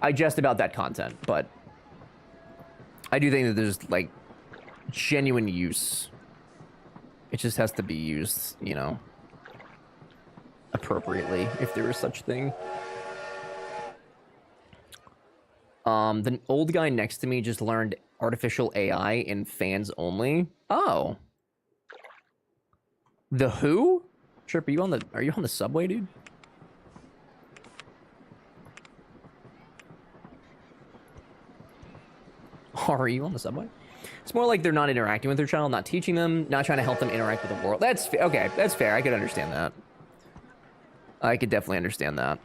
I jest about that content, but I do think that there's like genuine use. It just has to be used, you know, appropriately, if there is such thing. The old guy next to me just learned artificial AI in fans only. Oh. The who? Trip, are you on the subway, dude? Are you on the subway? It's more like they're not interacting with their child, not teaching them, not trying to help them interact with the world. That's okay. That's fair. I could understand that. I could definitely understand that.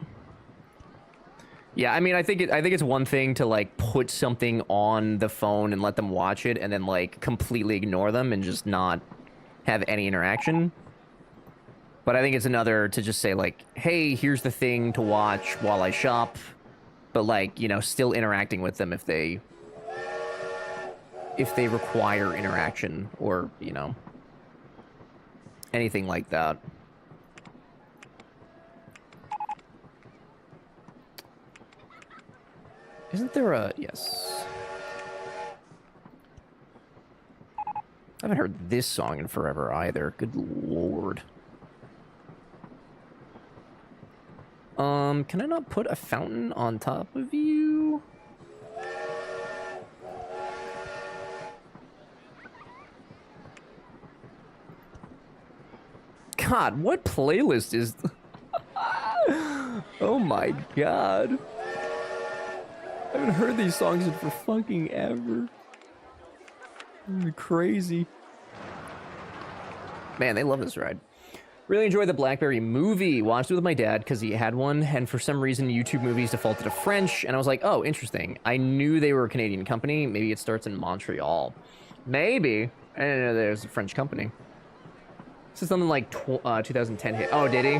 Yeah, I mean, I think it's one thing to like put something on the phone and let them watch it, and then like completely ignore them and just not have any interaction. But I think it's another to just say like, hey, here's the thing to watch while I shop, but like, you know, still interacting with them if they require interaction or, you know, anything like that. Isn't there a... Yes. I haven't heard this song in forever either. Good lord. Can I not put a fountain on top of you? God, what playlist is... Oh my god. I haven't heard these songs in for fucking ever. Crazy. Man, they love this ride. Really enjoyed the BlackBerry movie. Watched it with my dad because he had one, and for some reason YouTube movies defaulted to French, and I was like, oh, interesting. I knew they were a Canadian company. Maybe it starts in Montreal. Maybe. I didn't know there's a French company. This is something like 2010 hit. Oh, did he?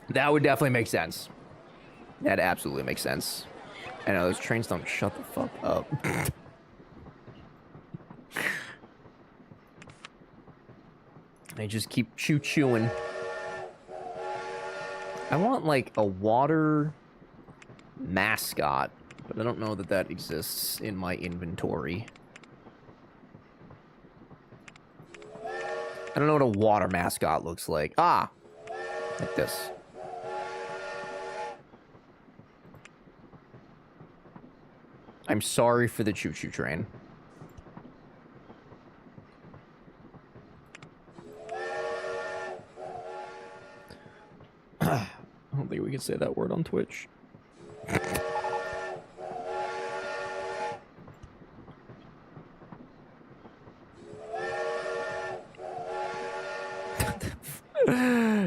That would definitely make sense. That absolutely makes sense. I know, those trains don't shut the fuck up. They just keep chewing. I want, like, a water mascot, but I don't know that that exists in my inventory. I don't know what a water mascot looks like. Ah! Like this. I'm sorry for the choo-choo train. I don't think we can say that word on Twitch.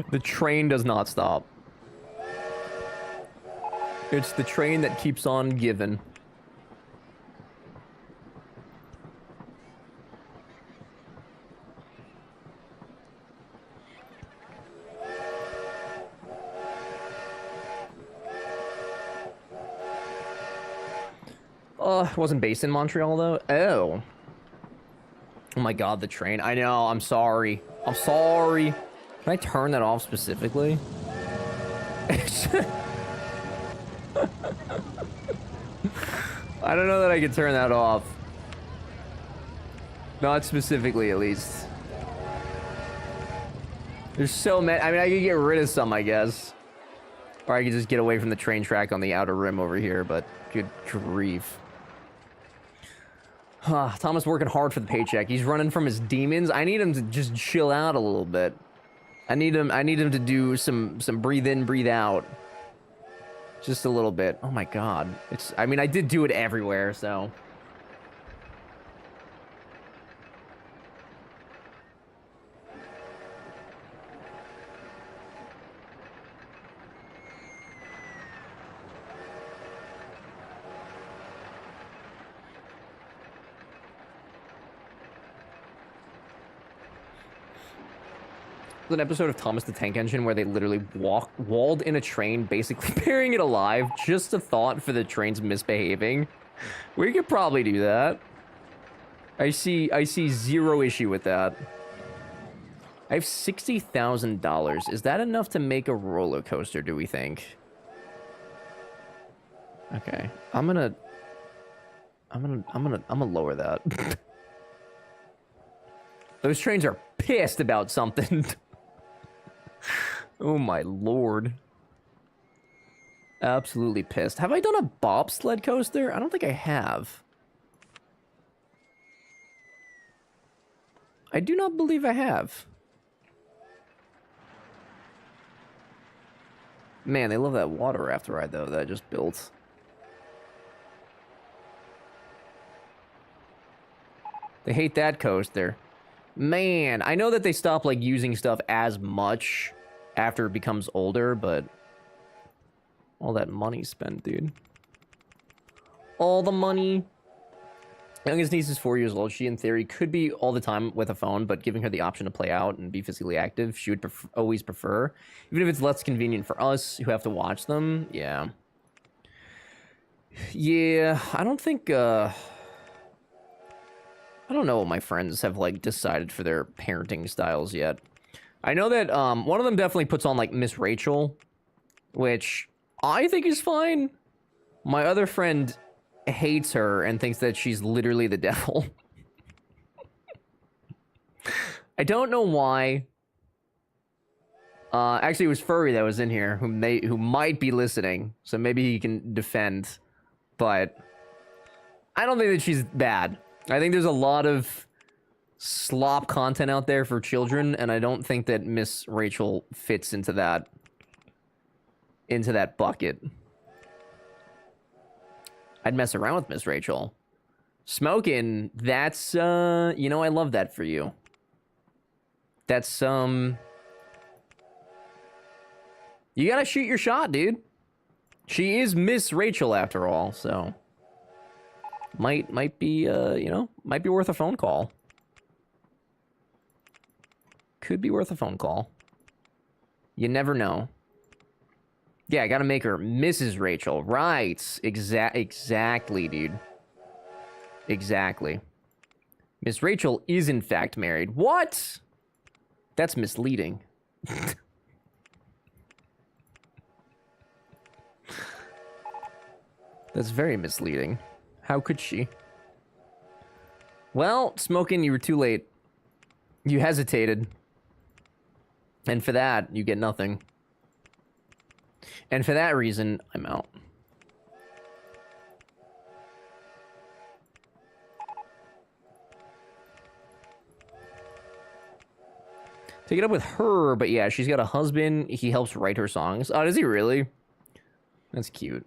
The train does not stop. It's the train that keeps on giving. It wasn't based in Montreal, though. Oh. Oh my god, the train. I know, I'm sorry. I'm sorry. Can I turn that off specifically? I don't know that I can turn that off. Not specifically, at least. There's so many. I mean, I could get rid of some, I guess. Or I could just get away from the train track on the outer rim over here, but good grief. Thomas working hard for the paycheck. He's running from his demons. I need him to just chill out a little bit. I need him to do some breathe in, breathe out. Just a little bit. Oh my god. I mean, I did do it everywhere, so. An episode of Thomas the Tank Engine where they literally walled in a train, basically burying it alive, just a thought for the train's misbehaving. We could probably do that. I see zero issue with that. I have $60,000. Is that enough to make a roller coaster, do we think? Okay. I'm gonna lower that. Those trains are pissed about something. Oh my lord. Absolutely pissed. Have I done a bobsled coaster? I don't think I have. I do not believe I have. Man, they love that water raft ride though that I just built. They hate that coaster. Man, I know that they stop, like, using stuff as much after it becomes older, but... all that money spent, dude. All the money. Youngest niece is 4 years old. She, in theory, could be all the time with a phone, but giving her the option to play out and be physically active, she would always prefer. Even if it's less convenient for us, who have to watch them. Yeah. Yeah, I don't think, I don't know what my friends have, like, decided for their parenting styles yet. I know that, one of them definitely puts on, like, Miss Rachel, which I think is fine. My other friend hates her and thinks that she's literally the devil. I don't know why. Actually, it was Furry that was in here, who might be listening, so maybe he can defend. But I don't think that she's bad. I think there's a lot of slop content out there for children, and I don't think that Miss Rachel fits into that bucket. I'd mess around with Miss Rachel. Smoking, that's, you know, I love that for you. That's, you gotta shoot your shot, dude. She is Miss Rachel after all, so... Might be, you know, might be worth a phone call. Could be worth a phone call. You never know. Yeah, I gotta make her Mrs. Rachel. Right. Exactly, dude. Exactly. Miss Rachel is, in fact, married. What? That's misleading. That's very misleading. How could she? Well, Smoking, you were too late. You hesitated. And for that, you get nothing. And for that reason, I'm out. Take it up with her, but yeah, she's got a husband. He helps write her songs. Oh, does he really? That's cute.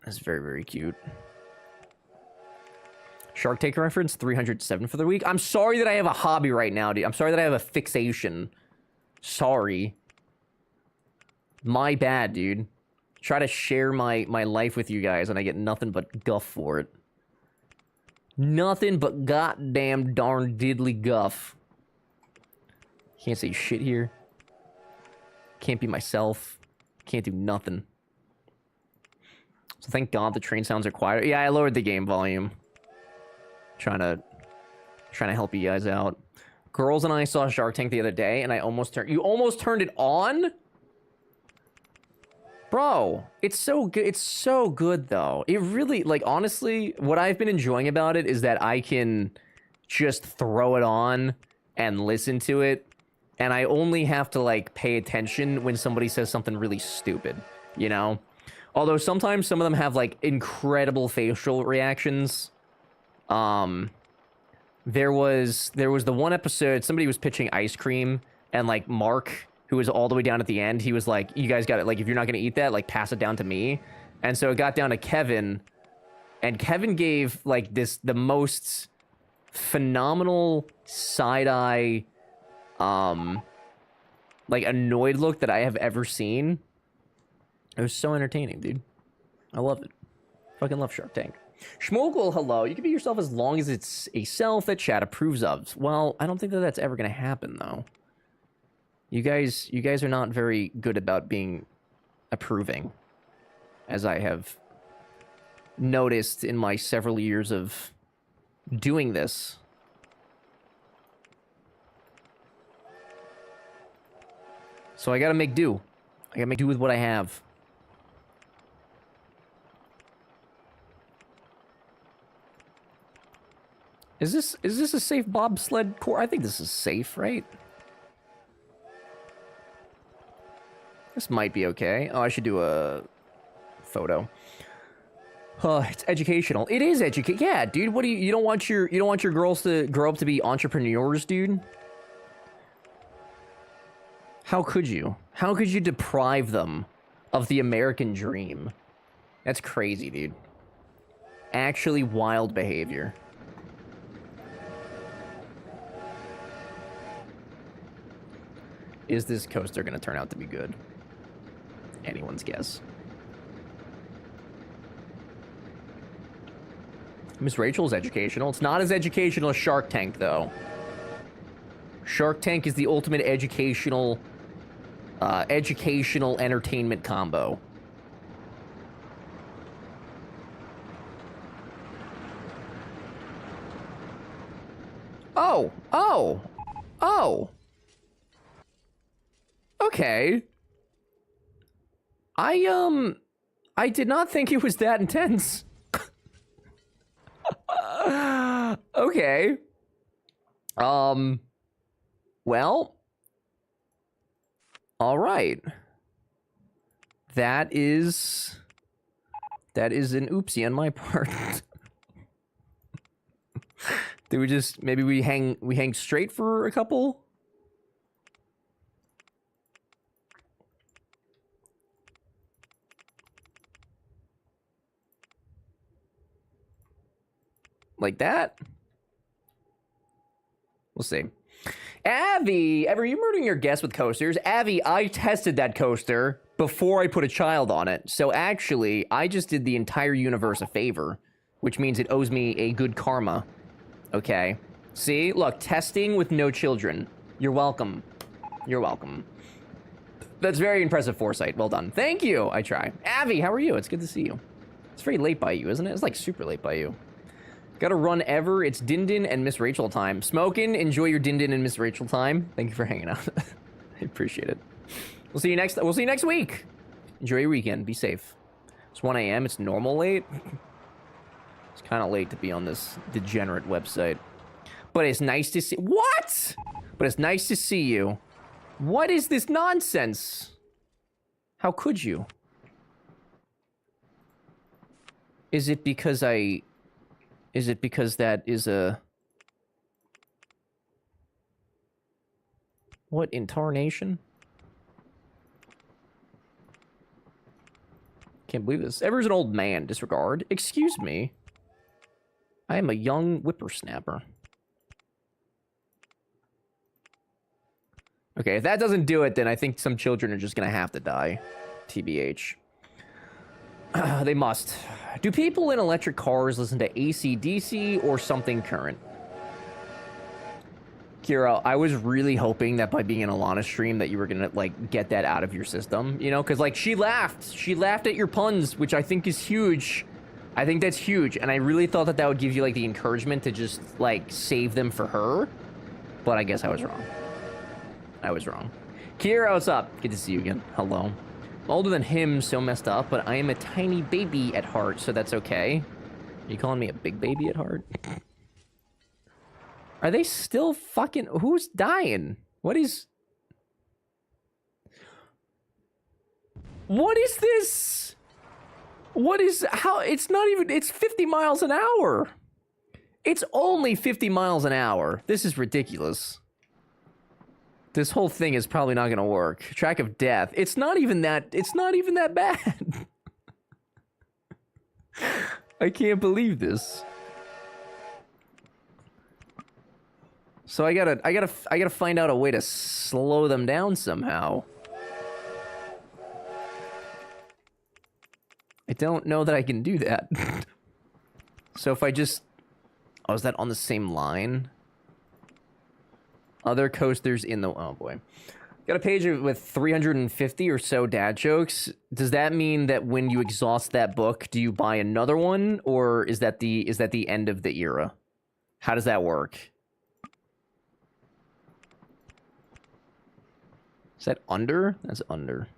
That's very, very cute. Shark Tank reference, 307 for the week. I'm sorry that I have a hobby right now, dude. I'm sorry that I have a fixation. Sorry. My bad, dude. Try to share my life with you guys, and I get nothing but guff for it. Nothing but goddamn darn diddly guff. Can't say shit here. Can't be myself. Can't do nothing. So thank God the train sounds are quieter. Yeah, I lowered the game volume. Trying to help you guys out. Girls and I saw Shark Tank the other day, and I almost turned... You almost turned it on? Bro, it's so good. It's so good, though. It really, like, honestly, what I've been enjoying about it is that I can just throw it on and listen to it. And I only have to, like, pay attention when somebody says something really stupid, you know? Although sometimes some of them have, like, incredible facial reactions. There was the one episode, somebody was pitching ice cream, and, like, Mark, who was all the way down at the end, he was like, you guys got it, like, if you're not gonna eat that, like, pass it down to me. And so it got down to Kevin, and Kevin gave, like, the most phenomenal side-eye, like, annoyed look that I have ever seen. It was so entertaining, dude. I love it. Fucking love Shark Tank. Schmogel, hello. You can be yourself as long as it's a self that chat approves of. Well, I don't think that that's ever going to happen, though. You guys are not very good about being approving, as I have noticed in my several years of doing this. So I gotta make do. I gotta make do with what I have. Is this a safe bobsled course? I think this is safe, right? This might be okay. Oh, I should do a photo. It's educational. It is yeah, dude. What do you don't want your girls to grow up to be entrepreneurs, dude? How could you? How could you deprive them of the American dream? That's crazy, dude. Actually wild behavior. Is this coaster going to turn out to be good? Anyone's guess. Miss Rachel's educational. It's not as educational as Shark Tank, though. Shark Tank is the ultimate educational entertainment combo. Oh. Okay. I did not think it was that intense. Okay. Well. All right. That is an oopsie on my part. Did we just maybe we hang straight for a couple? Like that? We'll see. Avi, ever you murdering your guests with coasters? Avi, I tested that coaster before I put a child on it. So actually, I just did the entire universe a favor, which means it owes me a good karma. Okay. See? Look, testing with no children. You're welcome. You're welcome. That's very impressive foresight. Well done. Thank you. I try. Avi, how are you? It's good to see you. It's very late by you, isn't it? It's like super late by you. Gotta run ever. It's Dindin and Miss Rachel time. Smokin', enjoy your Dindin and Miss Rachel time. Thank you for hanging out. I appreciate it. We'll see you next week. Enjoy your weekend. Be safe. It's 1 a.m. It's normal late. It's kind of late to be on this degenerate website. But it's nice to see... What? But it's nice to see you. What is this nonsense? How could you? Is it because I... Is it because that is a... What incarnation? Can't believe this. Ever's an old man. Disregard. Excuse me. I am a young whippersnapper. Okay, if that doesn't do it, then I think some children are just gonna have to die. TBH. They must. Do people in electric cars listen to AC/DC or something current? Kira, I was really hoping that by being in Alana's stream that you were gonna, like, get that out of your system, you know? Because, like, she laughed. She laughed at your puns, which I think is huge. I think that's huge, and I really thought that that would give you, like, the encouragement to just, like, save them for her. But I guess I was wrong. I was wrong. Kira, what's up? Good to see you again. Hello. I'm older than him, so messed up, but I am a tiny baby at heart, so that's okay. Are you calling me a big baby at heart? Are they still fucking... Who's dying? What is... What is this? What is... How... It's not even... It's 50 miles an hour. It's only 50 miles an hour. This is ridiculous. This whole thing is probably not gonna work. Track of death. It's not even that... It's not even that bad. I can't believe this. So I gotta find out a way to slow them down somehow. I don't know that I can do that. So if I just... Oh, is that on the same line? Other coasters in the... Oh, boy. Got a page with 350 or so dad jokes. Does that mean that when you exhaust that book, do you buy another one? Or is that the end of the era? How does that work? Is that under? That's under.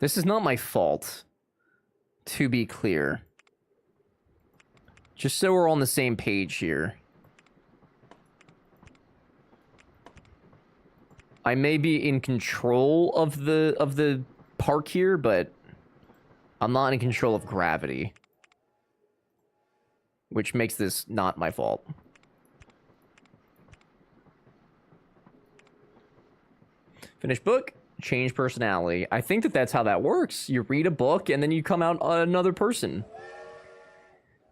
This is not my fault, to be clear. Just so we're on the same page here. I may be in control of the park here, but I'm not in control of gravity. Which makes this not my fault. Finish book, change personality. I think that that's how that works. You read a book and then you come out another person.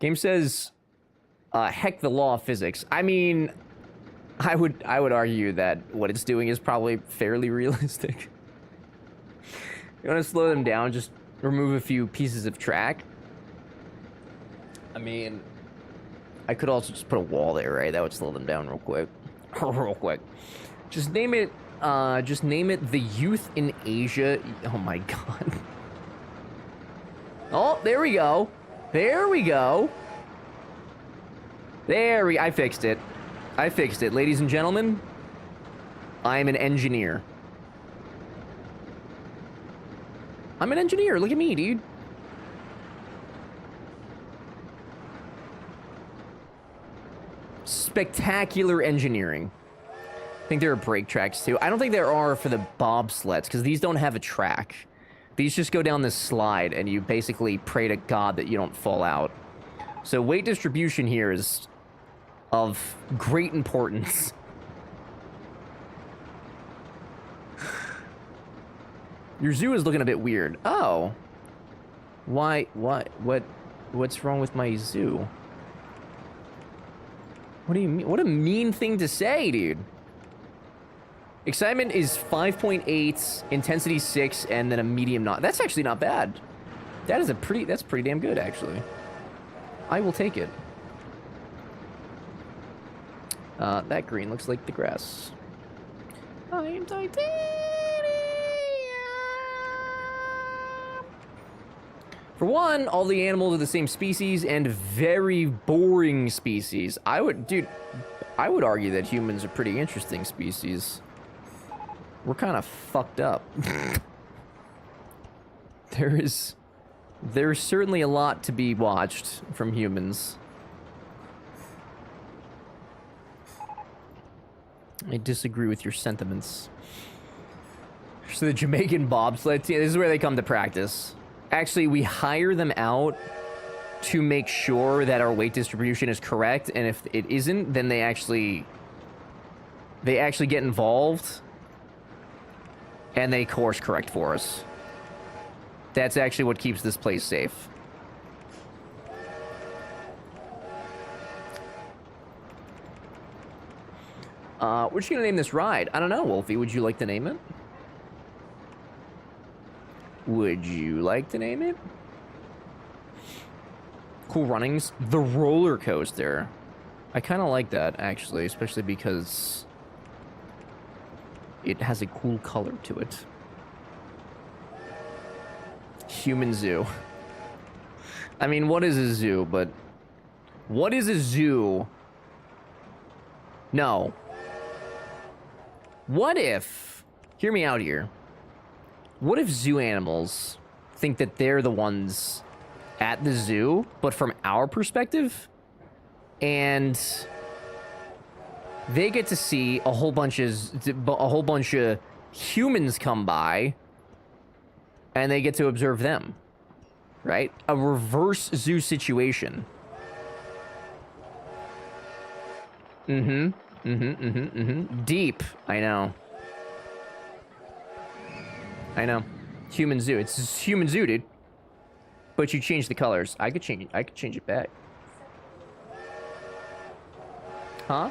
Game says, heck the law of physics. I mean, I would argue that what it's doing is probably fairly realistic. You want to slow them down, just remove a few pieces of track. I mean, I could also just put a wall there, right? That would slow them down real quick. Real quick. Just name it the Youth in Asia. Oh my god. Oh, there we go. There we go. I fixed it. I fixed it. Ladies and gentlemen, I'm an engineer. I'm an engineer. Look at me, dude. Spectacular engineering. I think there are brake tracks too. I don't think there are for the bobsleds because these don't have a track. These just go down this slide and you basically pray to God that you don't fall out. So weight distribution here is of great importance. Your zoo is looking a bit weird. Oh. Why? What's wrong with my zoo? What do you mean? What a mean thing to say, dude. Excitement is 5.8, intensity 6, and then a medium not. That's actually not bad. That's pretty damn good, actually. I will take it. That green looks like the grass. I am titanium. For one, all the animals are the same species and very boring species. I would argue that humans are pretty interesting species. We're kind of fucked up. There's certainly a lot to be watched from humans. I disagree with your sentiments. So the Jamaican bobsled team, this is where they come to practice. Actually, we hire them out to make sure that our weight distribution is correct, and if it isn't, then they actually get involved and they course correct for us. That's actually what keeps this place safe. What you gonna name this ride? I don't know, Wolfie. Would you like to name it? Would you like to name it? Cool runnings. The roller coaster. I kind of like that, actually, especially because it has a cool color to it. Human zoo. I mean, what is a zoo? But what is a zoo? No. What if... Hear me out here. What if zoo animals think that they're the ones at the zoo, but from our perspective. And they get to see a whole bunch of humans come by, and they get to observe them, right? A reverse zoo situation. Deep. I know. Human zoo. It's human zoo, dude. But you change the colors. I could change it back. Huh?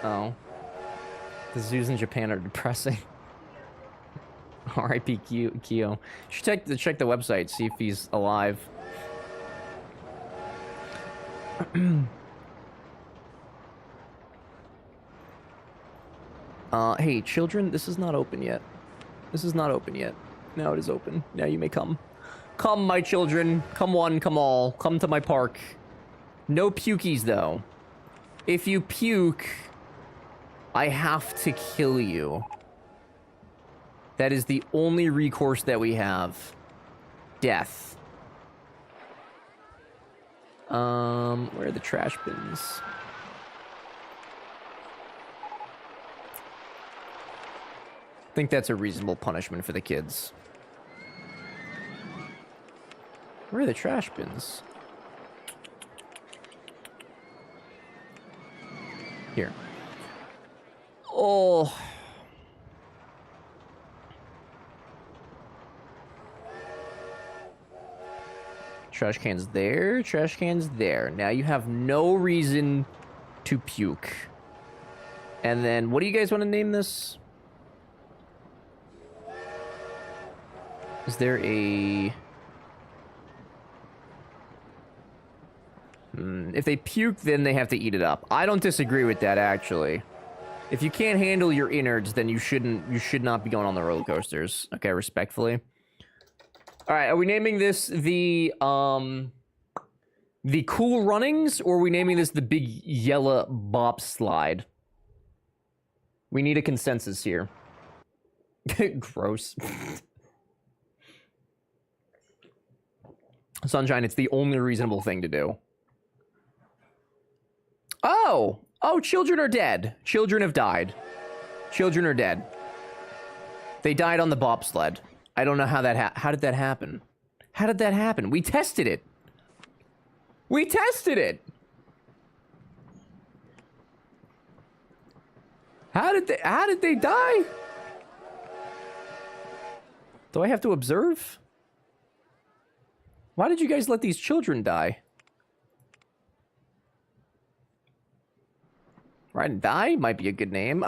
Oh. The zoos in Japan are depressing. R.I.P. Kyo. Should check the website, see if he's alive. Hey, children, this is not open yet. This is not open yet. Now it is open. Now you may come. Come, my children. Come one, come all. Come to my park. No pukies, though. If you puke, I have to kill you. That is the only recourse that we have. Death. Where are the trash bins? I think that's a reasonable punishment for the kids. Where are the trash bins? Here. Oh. Trash can's there. Trash can's there. Now you have no reason to puke. And then, what do you guys want to name this? Is there a... if they puke, then they have to eat it up. I don't disagree with that, actually. If you can't handle your innards, then you should not be going on the roller coasters. Okay, respectfully. All right, are we naming this the Cool Runnings, or are we naming this the Big Yellow Bop Slide? We need a consensus here. Gross. Sunshine, it's the only reasonable thing to do. Oh, children are dead. Children have died. Children are dead. They died on the bobsled. I don't know how that how did that happen? How did that happen? We tested it. We tested it. How did they die? Do I have to observe? Why did you guys let these children die? Ride and Die might be a good name.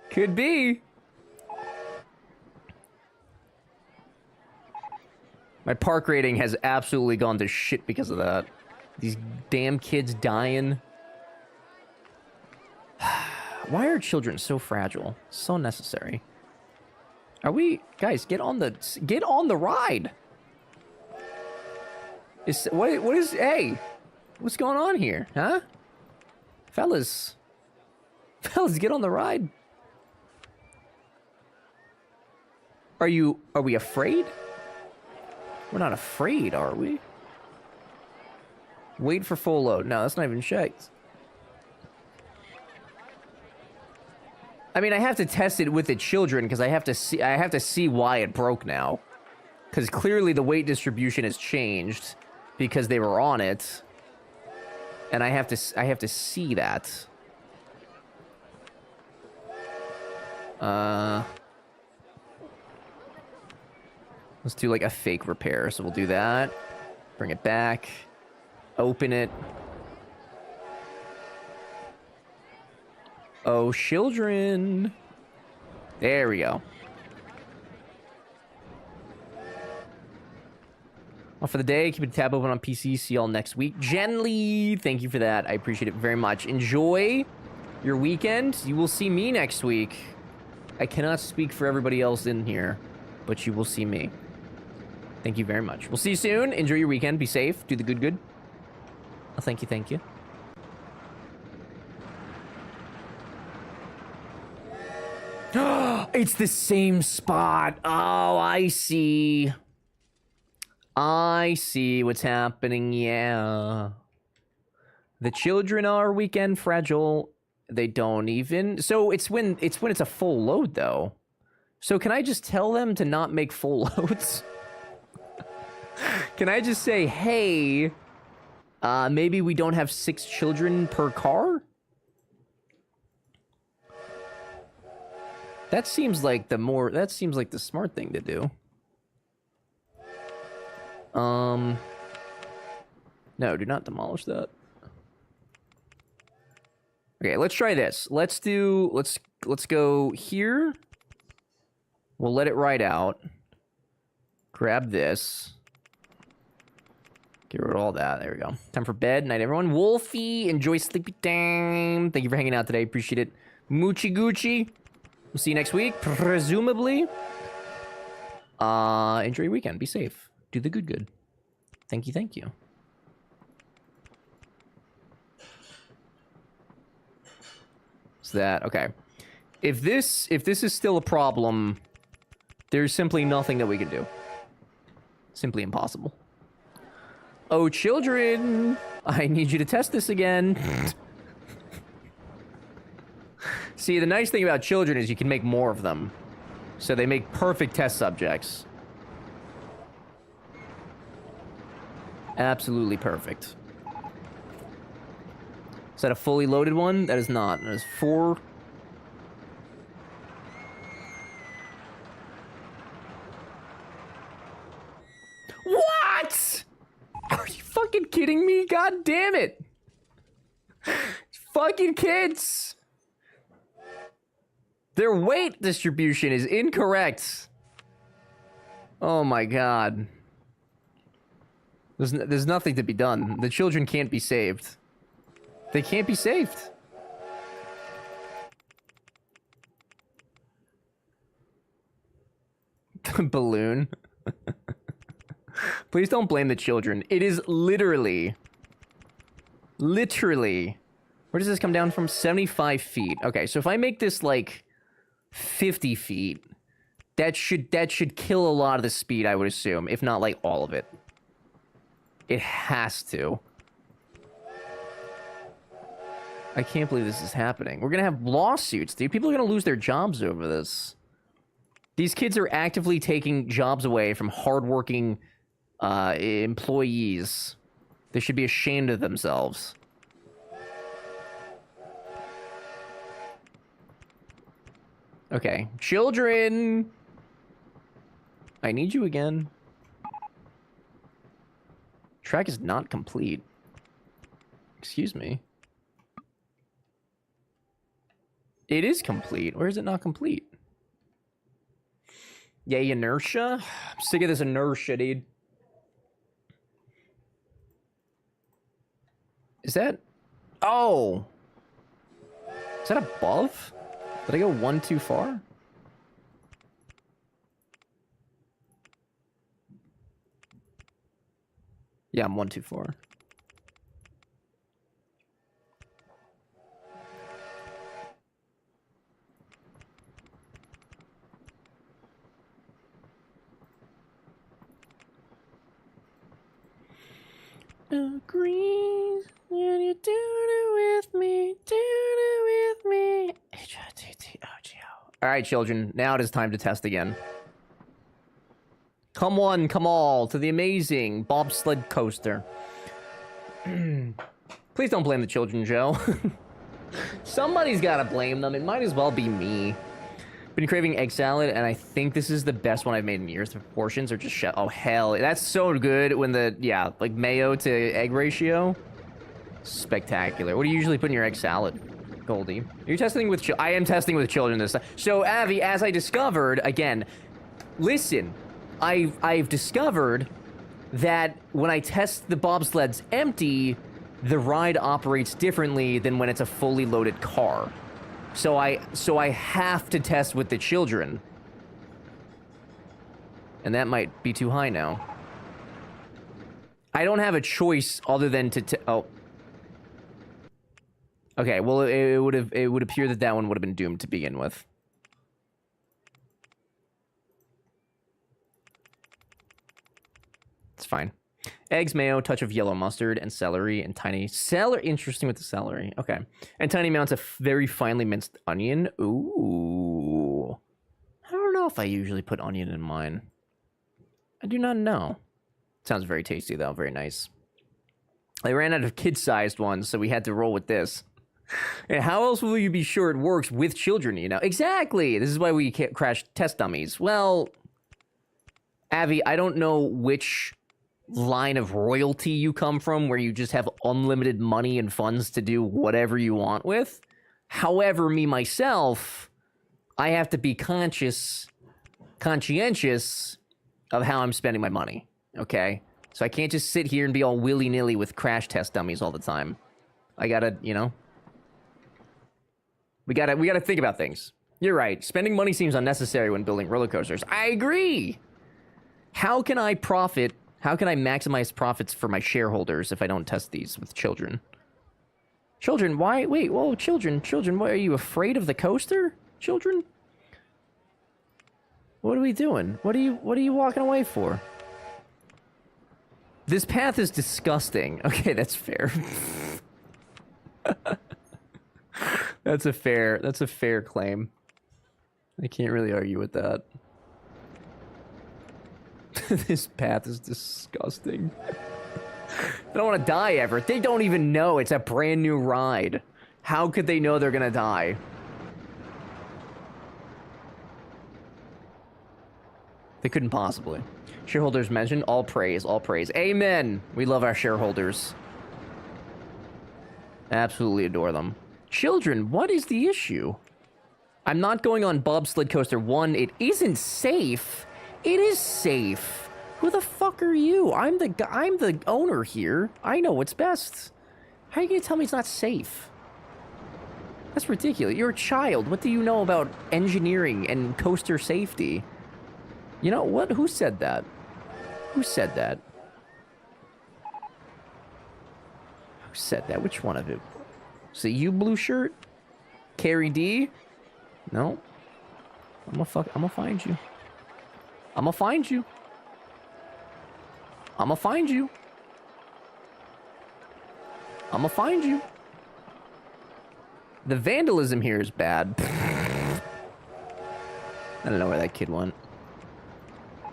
Could be. My park rating has absolutely gone to shit because of that. These damn kids dying. Why are children so fragile? So necessary. Are we... Guys, get on the ride. What is... Hey... What's going on here, huh? Fellas, get on the ride. Are we afraid? We're not afraid, are we? Wait for full load. No, that's not even checked. I mean, I have to test it with the children because I have to see why it broke now. Because clearly the weight distribution has changed because they were on it. And I have to see that. Let's do like a fake repair. So we'll do that. Bring it back. Open it. Oh, children. There we go. Well, for the day, keep a tab open on PC. See y'all next week. Genly, thank you for that. I appreciate it very much. Enjoy your weekend. You will see me next week. I cannot speak for everybody else in here, but you will see me. Thank you very much. We'll see you soon. Enjoy your weekend. Be safe. Do the good. Oh, thank you, thank you. It's the same spot. Oh, I see. I see what's happening, yeah. The children are weekend fragile. They don't even... So it's when it's a full load, though. So can I just tell them to not make full loads? Can I just say, hey, maybe we don't have 6 children per car? That seems like the smart thing to do. No, do not demolish that. Okay, let's try this. Let's go here. We'll let it ride out. Grab this. Get rid of all that. There we go. Time for bed. Night, everyone. Wolfie, enjoy sleepy time. Thank you for hanging out today. Appreciate it. Moochie Gucci. We'll see you next week, presumably. Enjoy your weekend. Be safe. Do the good. Thank you, thank you. So that, okay. If this is still a problem, there's simply nothing that we can do. Simply impossible. Oh, children, I need you to test this again. See, the nice thing about children is you can make more of them. So they make perfect test subjects. Absolutely perfect. Is that a fully loaded one? That is not. That is 4. What? Are you fucking kidding me? God damn it. Fucking kids. Their weight distribution is incorrect. Oh my god. There's nothing to be done. The children can't be saved. They can't be saved. Balloon. Please don't blame the children. It is literally... Where does this come down from? 75 feet. Okay, so if I make this, like, 50 feet, that should kill a lot of the speed, I would assume. If not, like, all of it. It has to. I can't believe this is happening. We're gonna have lawsuits, dude. People are gonna lose their jobs over this. These kids are actively taking jobs away from hardworking employees. They should be ashamed of themselves. Okay. Children! I need you again. Track is not complete. Excuse me. It is complete. Or is it not complete? Yay, inertia? I'm sick of this inertia, dude. Is that... Oh! Is that above? Did I go 1 too far? Yeah, I'm 1 too far. Agrees, and you do it with me, do it with me. H-I-T-T-O-G-O. All right, children, now it is time to test again. Come one, come all, to the amazing bobsled coaster. Please don't blame the children, Joe. Somebody's gotta blame them. It might as well be me. Been craving egg salad, and I think this is the best one I've made in years. The portions are just oh hell, that's so good when the like mayo to egg ratio. Spectacular. What do you usually put in your egg salad, Goldie? You're testing with I am testing with children this time. So Avi, as I discovered again, listen, I've discovered that when I test the bobsleds empty, the ride operates differently than when it's a fully loaded car. So I have to test with the children. And that might be too high now. I don't have a choice other than to oh. Okay, well it would appear that one would have been doomed to begin with. fine. Eggs, mayo, touch of yellow mustard, and celery, and tiny celery. Interesting with the celery. Okay. And tiny amounts of very finely minced onion. Ooh. I don't know if I usually put onion in mine. I do not know. Sounds very tasty, though. Very nice. They ran out of kid-sized ones, so we had to roll with this. And how else will you be sure it works with children, you know? Exactly! This is why we can't crash test dummies. Well, Avi, I don't know which line of royalty you come from where you just have unlimited money and funds to do whatever you want with. However, me, myself, I have to be conscientious of how I'm spending my money, okay? So I can't just sit here and be all willy-nilly with crash test dummies all the time. I gotta, you know... We gotta think about things. You're right. Spending money seems unnecessary when building roller coasters. I agree! How can I maximize profits for my shareholders if I don't test these with children? Children, why? Wait, whoa, children, what, are you afraid of the coaster? Children? What are we doing? What are you walking away for? This path is disgusting. Okay, that's fair. That's a fair claim. I can't really argue with that. This path is disgusting. They don't want to die ever. They don't even know it's a brand new ride. How could they know they're gonna die? They couldn't possibly. Shareholders mentioned, all praise, all praise. Amen! We love our shareholders. Absolutely adore them. Children, what is the issue? I'm not going on bobsled coaster 1. It isn't safe. It is safe. Who the fuck are you? I'm the owner here. I know what's best. How are you gonna tell me it's not safe? That's ridiculous. You're a child. What do you know about engineering and coaster safety? You know what? Who said that? Who said that? Who said that? Which one of it? So you, blue shirt? Carrie D? No. I'm gonna find you. I'm gonna find you. I'm gonna find you. I'm gonna find you. The vandalism here is bad. I don't know where that kid went.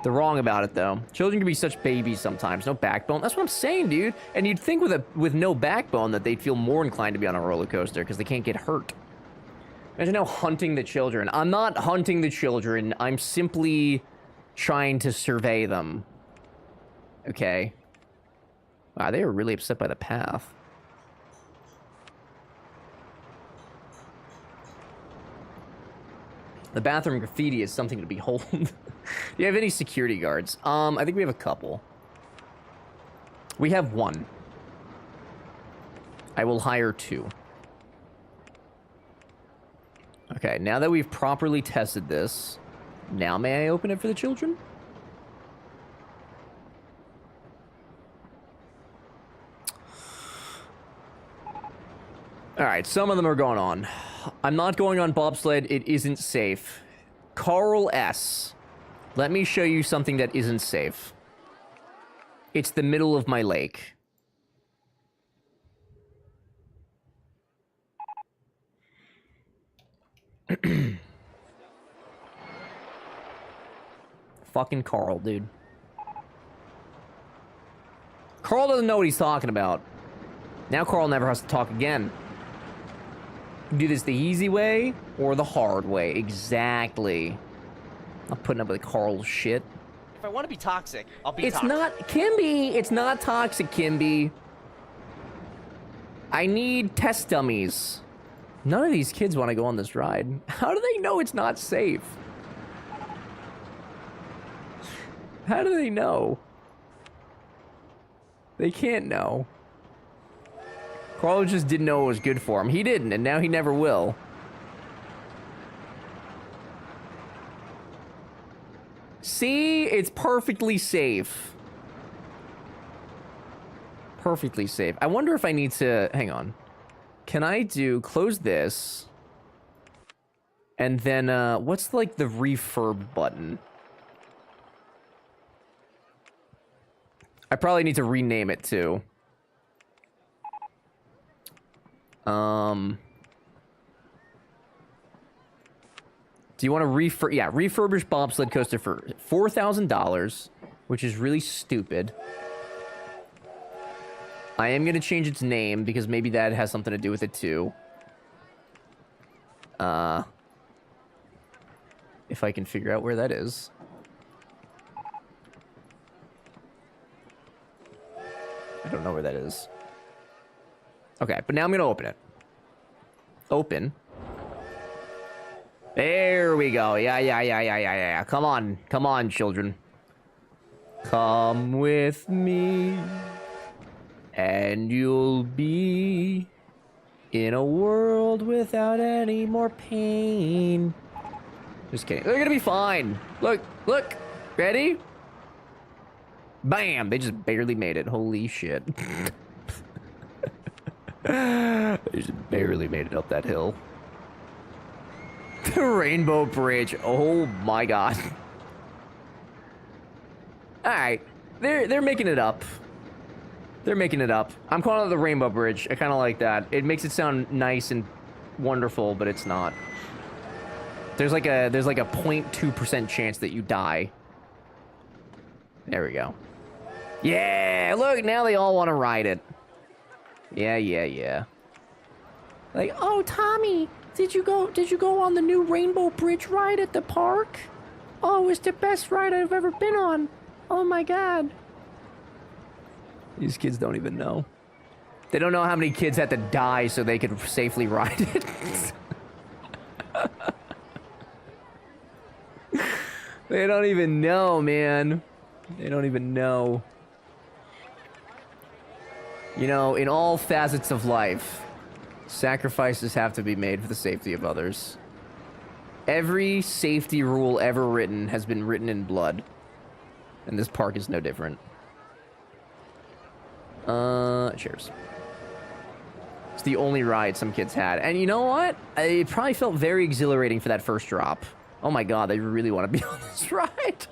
They're wrong about it, though. Children can be such babies sometimes. No backbone. That's what I'm saying, dude. And you'd think with no backbone that they'd feel more inclined to be on a roller coaster because they can't get hurt. Imagine now hunting the children. I'm not hunting the children. I'm simply trying to survey them. Okay. Wow, they were really upset by the path. The bathroom graffiti is something to behold. Do you have any security guards? I think we have a couple. We have one. I will hire 2. Okay, now that we've properly tested this, now may I open it for the children? Alright, some of them are going on. I'm not going on bobsled. It isn't safe. Carl S. Let me show you something that isn't safe. It's the middle of my lake. Fucking Carl, dude. Carl doesn't know what he's talking about. Now Carl never has to talk again. Do this the easy way or the hard way. Exactly. I'm putting up with Carl's shit. If I want to be toxic, I'll be It's toxic. not... Kimby! It's not toxic, Kimby. I need test dummies. None of these kids want to go on this ride. How do they know it's not safe? How do they know? They can't know. Carl just didn't know it was good for him. He didn't, and now he never will. See? It's perfectly safe. Perfectly safe. I wonder if I need to... Hang on. Can I close this? And then, what's, like, the refurb button? I probably need to rename it too. Do you want to refurbish bobsled coaster for $4,000, which is really stupid. I am going to change its name because maybe that has something to do with it too. If I can figure out where that is. I don't know where that is. Okay, but now I'm going to open it. Open. There we go. Yeah. Come on, children. Come with me, and you'll be in a world without any more pain. Just kidding. They're gonna be fine. Look. Ready? Bam! They just barely made it. Holy shit. They just barely made it up that hill. The Rainbow Bridge. Oh my god. Alright. They're making it up. They're making it up. I'm calling it the Rainbow Bridge. I kind of like that. It makes it sound nice and wonderful, but it's not. There's like a 0.2% chance that you die. There we go. Yeah, look, now they all want to ride it. Yeah. Like, oh, Tommy, did you go on the new Rainbow Bridge ride at the park? Oh, it's the best ride I've ever been on. Oh my god. These kids don't even know. They don't know how many kids had to die so they could safely ride it. They don't even know, man. They don't even know. You know, in all facets of life, sacrifices have to be made for the safety of others. Every safety rule ever written has been written in blood. And this park is no different. Cheers. It's the only ride some kids had. And you know what? It probably felt very exhilarating for that first drop. Oh my god, they really want to be on this ride.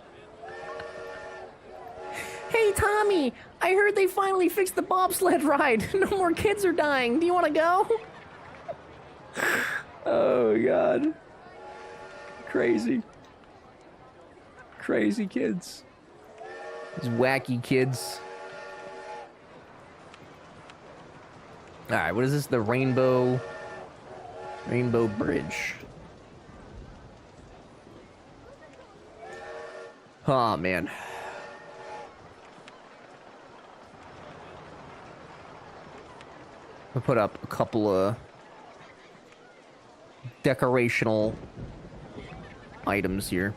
Hey, Tommy, I heard they finally fixed the bobsled ride. No more kids are dying. Do you want to go? Oh, God. Crazy. Crazy kids. These wacky kids. Alright, what is this? The Rainbow Bridge. Oh, man. I'll put up a couple of decorational items here.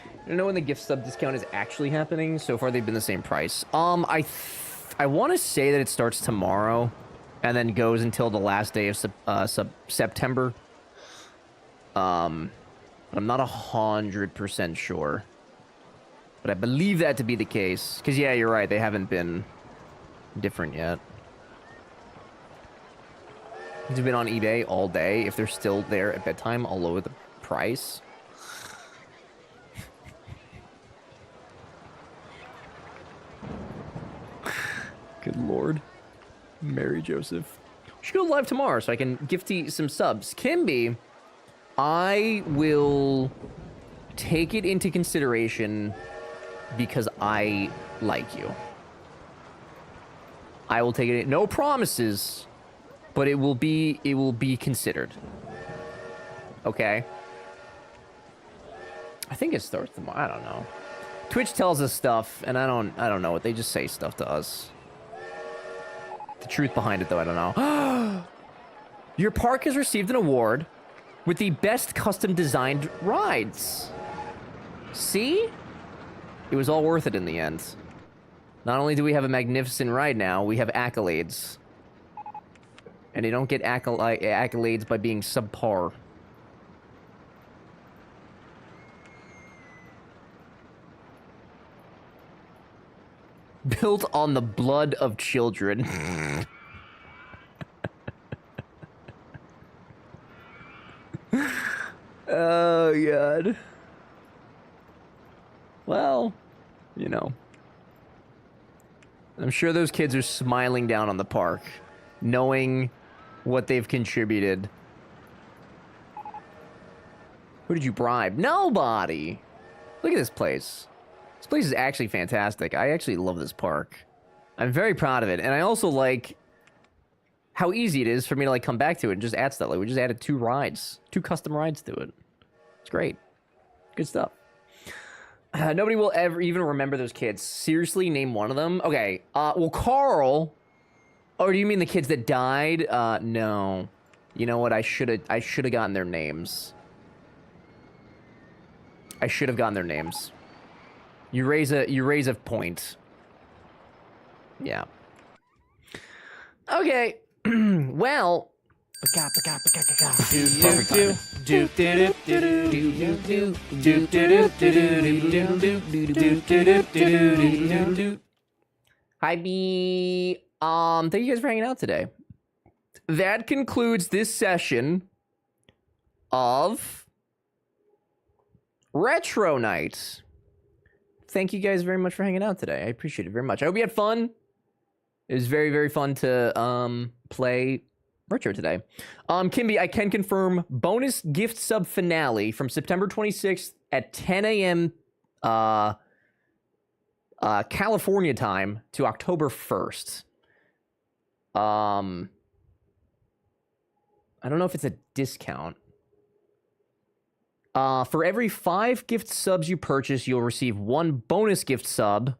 I don't know when the gift sub discount is actually happening. So far, they've been the same price. I want to say that it starts tomorrow and then goes until the last day of September. I'm not 100% sure. But I believe that to be the case. Because, yeah, you're right. They haven't been different yet. These have been on eBay all day. If they're still there at bedtime, I'll lower the price. Good lord. Mary Joseph. We should go live tomorrow so I can gift you some subs. Kimby, I will take it into consideration because I like you. I will take it. No promises, but it will be considered. Okay. I think it starts tomorrow. I don't know. Twitch tells us stuff, and I don't know what they just say stuff to us. The truth behind it, though, I don't know. Your park has received an award with the best custom designed rides. See? It was all worth it in the end. Not only do we have a magnificent ride now, we have accolades. And they don't get accolades by being subpar. Built on the blood of children. Oh, God. Well, you know. I'm sure those kids are smiling down on the park, knowing what they've contributed. Who did you bribe? Nobody! Look at this place. This place is actually fantastic. I actually love this park. I'm very proud of it. And I also like how easy it is for me to like come back to it and just add stuff. Like we just added 2 rides. 2 custom rides to it. It's great. Good stuff. Nobody will ever even remember those kids. Seriously, name one of them? Okay, well, Carl... Or do you mean the kids that died? No. You know what? I should have gotten their names. I should have gotten their names. You raise a point. Yeah. Okay. Well... Hi, B. Thank you guys for hanging out today. That concludes this session of Retro Night. Thank you guys very much for hanging out today. I appreciate it very much. I hope you had fun. It was very, very fun to play Retro today. Kimby, I can confirm bonus gift sub finale from September 26th at 10 a.m. California time to October 1st. I don't know if it's a discount. For every 5 gift subs you purchase, you'll receive 1 bonus gift sub.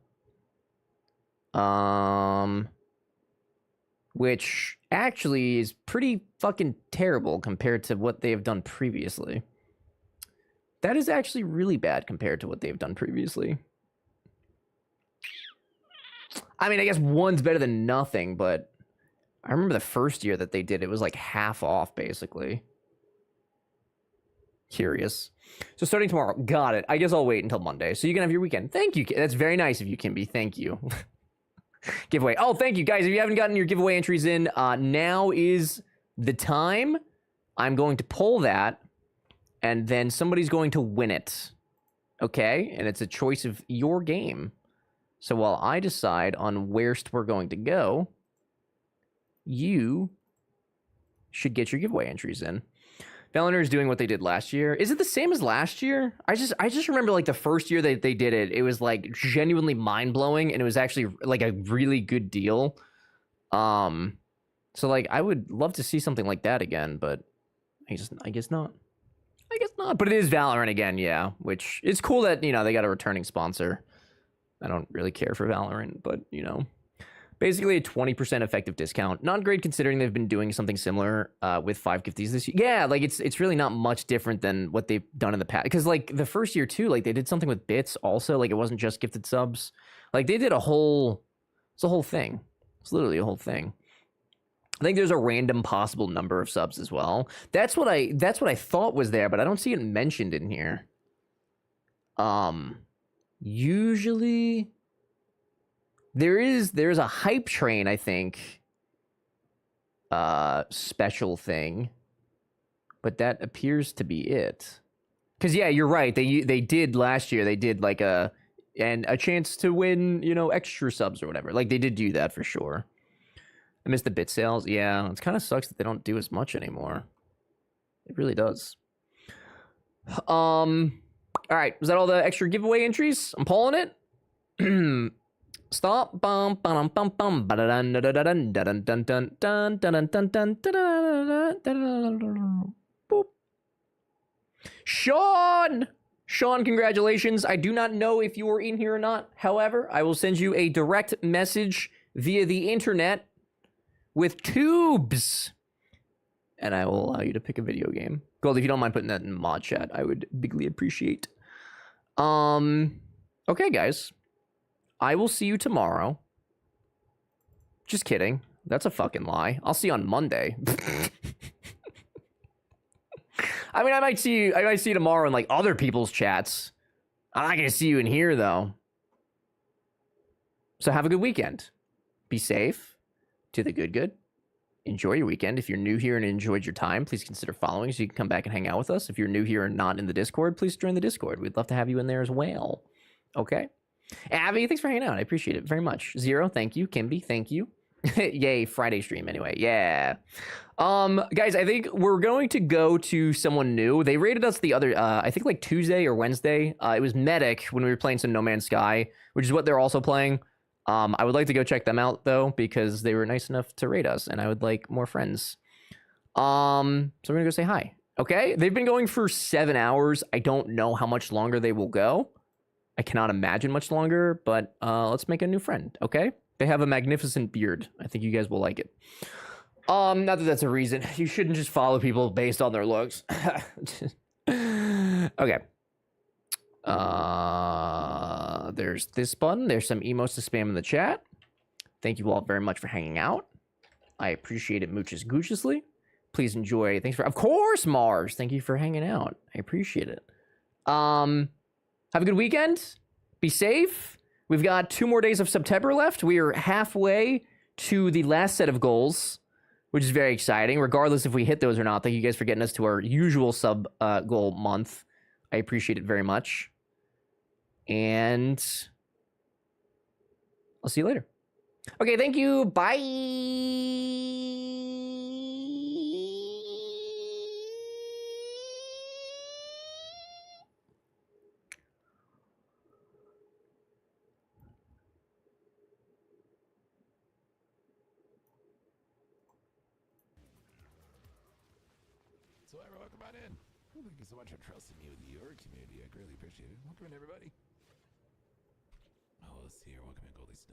Which actually is pretty fucking terrible compared to what they have done previously. That is actually really bad compared to what they've done previously. I mean, I guess 1's better than nothing, but I remember the first year that they did it was like half off, basically. Curious. So starting tomorrow. Got it. I guess I'll wait until Monday. So you can have your weekend. Thank you. That's very nice of you, Kimby. Thank you. Giveaway. Oh, thank you, guys. If you haven't gotten your giveaway entries in, now is the time. I'm going to pull that, and then somebody's going to win it. Okay? And it's a choice of your game. So while I decide on where'st we're going to go, you should get your giveaway entries in. Valorant is doing what they did last year. Is it the same as last year? I just remember like the first year that they did it, it was like genuinely mind-blowing, and it was actually like a really good deal. So like I would love to see something like that again, but I guess not. I guess not. But it is Valorant again, yeah. Which it's cool that, you know, they got a returning sponsor. I don't really care for Valorant, but you know. Basically a 20% effective discount. Not great considering they've been doing something similar with 5 gifties this year. Yeah, like it's really not much different than what they've done in the past. Because like the first year too, like they did something with bits also. Like it wasn't just gifted subs. Like they did it's a whole thing. It's literally a whole thing. I think there's a random possible number of subs as well. That's what I thought was there, but I don't see it mentioned in here. Usually there's a hype train, I think, special thing, but that appears to be it. Because yeah, you're right. They did last year. They did like a chance to win, you know, extra subs or whatever. Like they did do that for sure. I missed the bit sales. Yeah, it kind of sucks that they don't do as much anymore. It really does. All right, was that all the extra giveaway entries? I'm pulling it. Stop. Bum bum bum bum dun dun dun dun dun dun dun dun dun dun dun. Boop. Sean, congratulations. I do not know if you are in here or not. However, I will send you a direct message via the internet with tubes, and I will allow you to pick a video game. Gold, if you don't mind putting that in mod chat, I would bigly appreciate. Okay, guys. I will see you tomorrow. Just kidding. That's a fucking lie. I'll see you on Monday. I mean, I might see you tomorrow in like other people's chats. I'm not gonna see you in here though. So have a good weekend. Be safe. Do the good. Enjoy your weekend. If you're new here and enjoyed your time, please consider following so you can come back and hang out with us. If you're new here and not in the Discord, please join the Discord. We'd love to have you in there as well. Okay? Abby, thanks for hanging out. I appreciate it very much. Zero, thank you. Kimby, thank you. Yay, Friday stream anyway. Yeah. Guys, I think we're going to go to someone new. They rated us the other, I think like Tuesday or Wednesday. It was Medic when we were playing some No Man's Sky, which is what they're also playing. I would like to go check them out though, because they were nice enough to rate us and I would like more friends. So we're gonna go say hi. Okay, they've been going for 7 hours. I don't know how much longer they will go. I cannot imagine much longer, but let's make a new friend, okay? They have a magnificent beard. I think you guys will like it. Not that that's a reason. You shouldn't just follow people based on their looks. Okay. There's this button. There's some emotes to spam in the chat. Thank you all very much for hanging out. I appreciate it mooches goochiously. Please enjoy. Thanks for, of course, Mars. Thank you for hanging out. I appreciate it. Have a good weekend. Be safe. We've got 2 more days of September left. We are halfway to the last set of goals, which is very exciting, regardless if we hit those or not. Thank you guys for getting us to our usual sub goal month. I appreciate it very much. And I'll see you later. Okay, thank you. Bye. So welcome on in. Well, thank you so much for trusting me with your community. I greatly appreciate it. Welcome in, everybody. Oh, let's see here. Welcome in, Goldie Snow.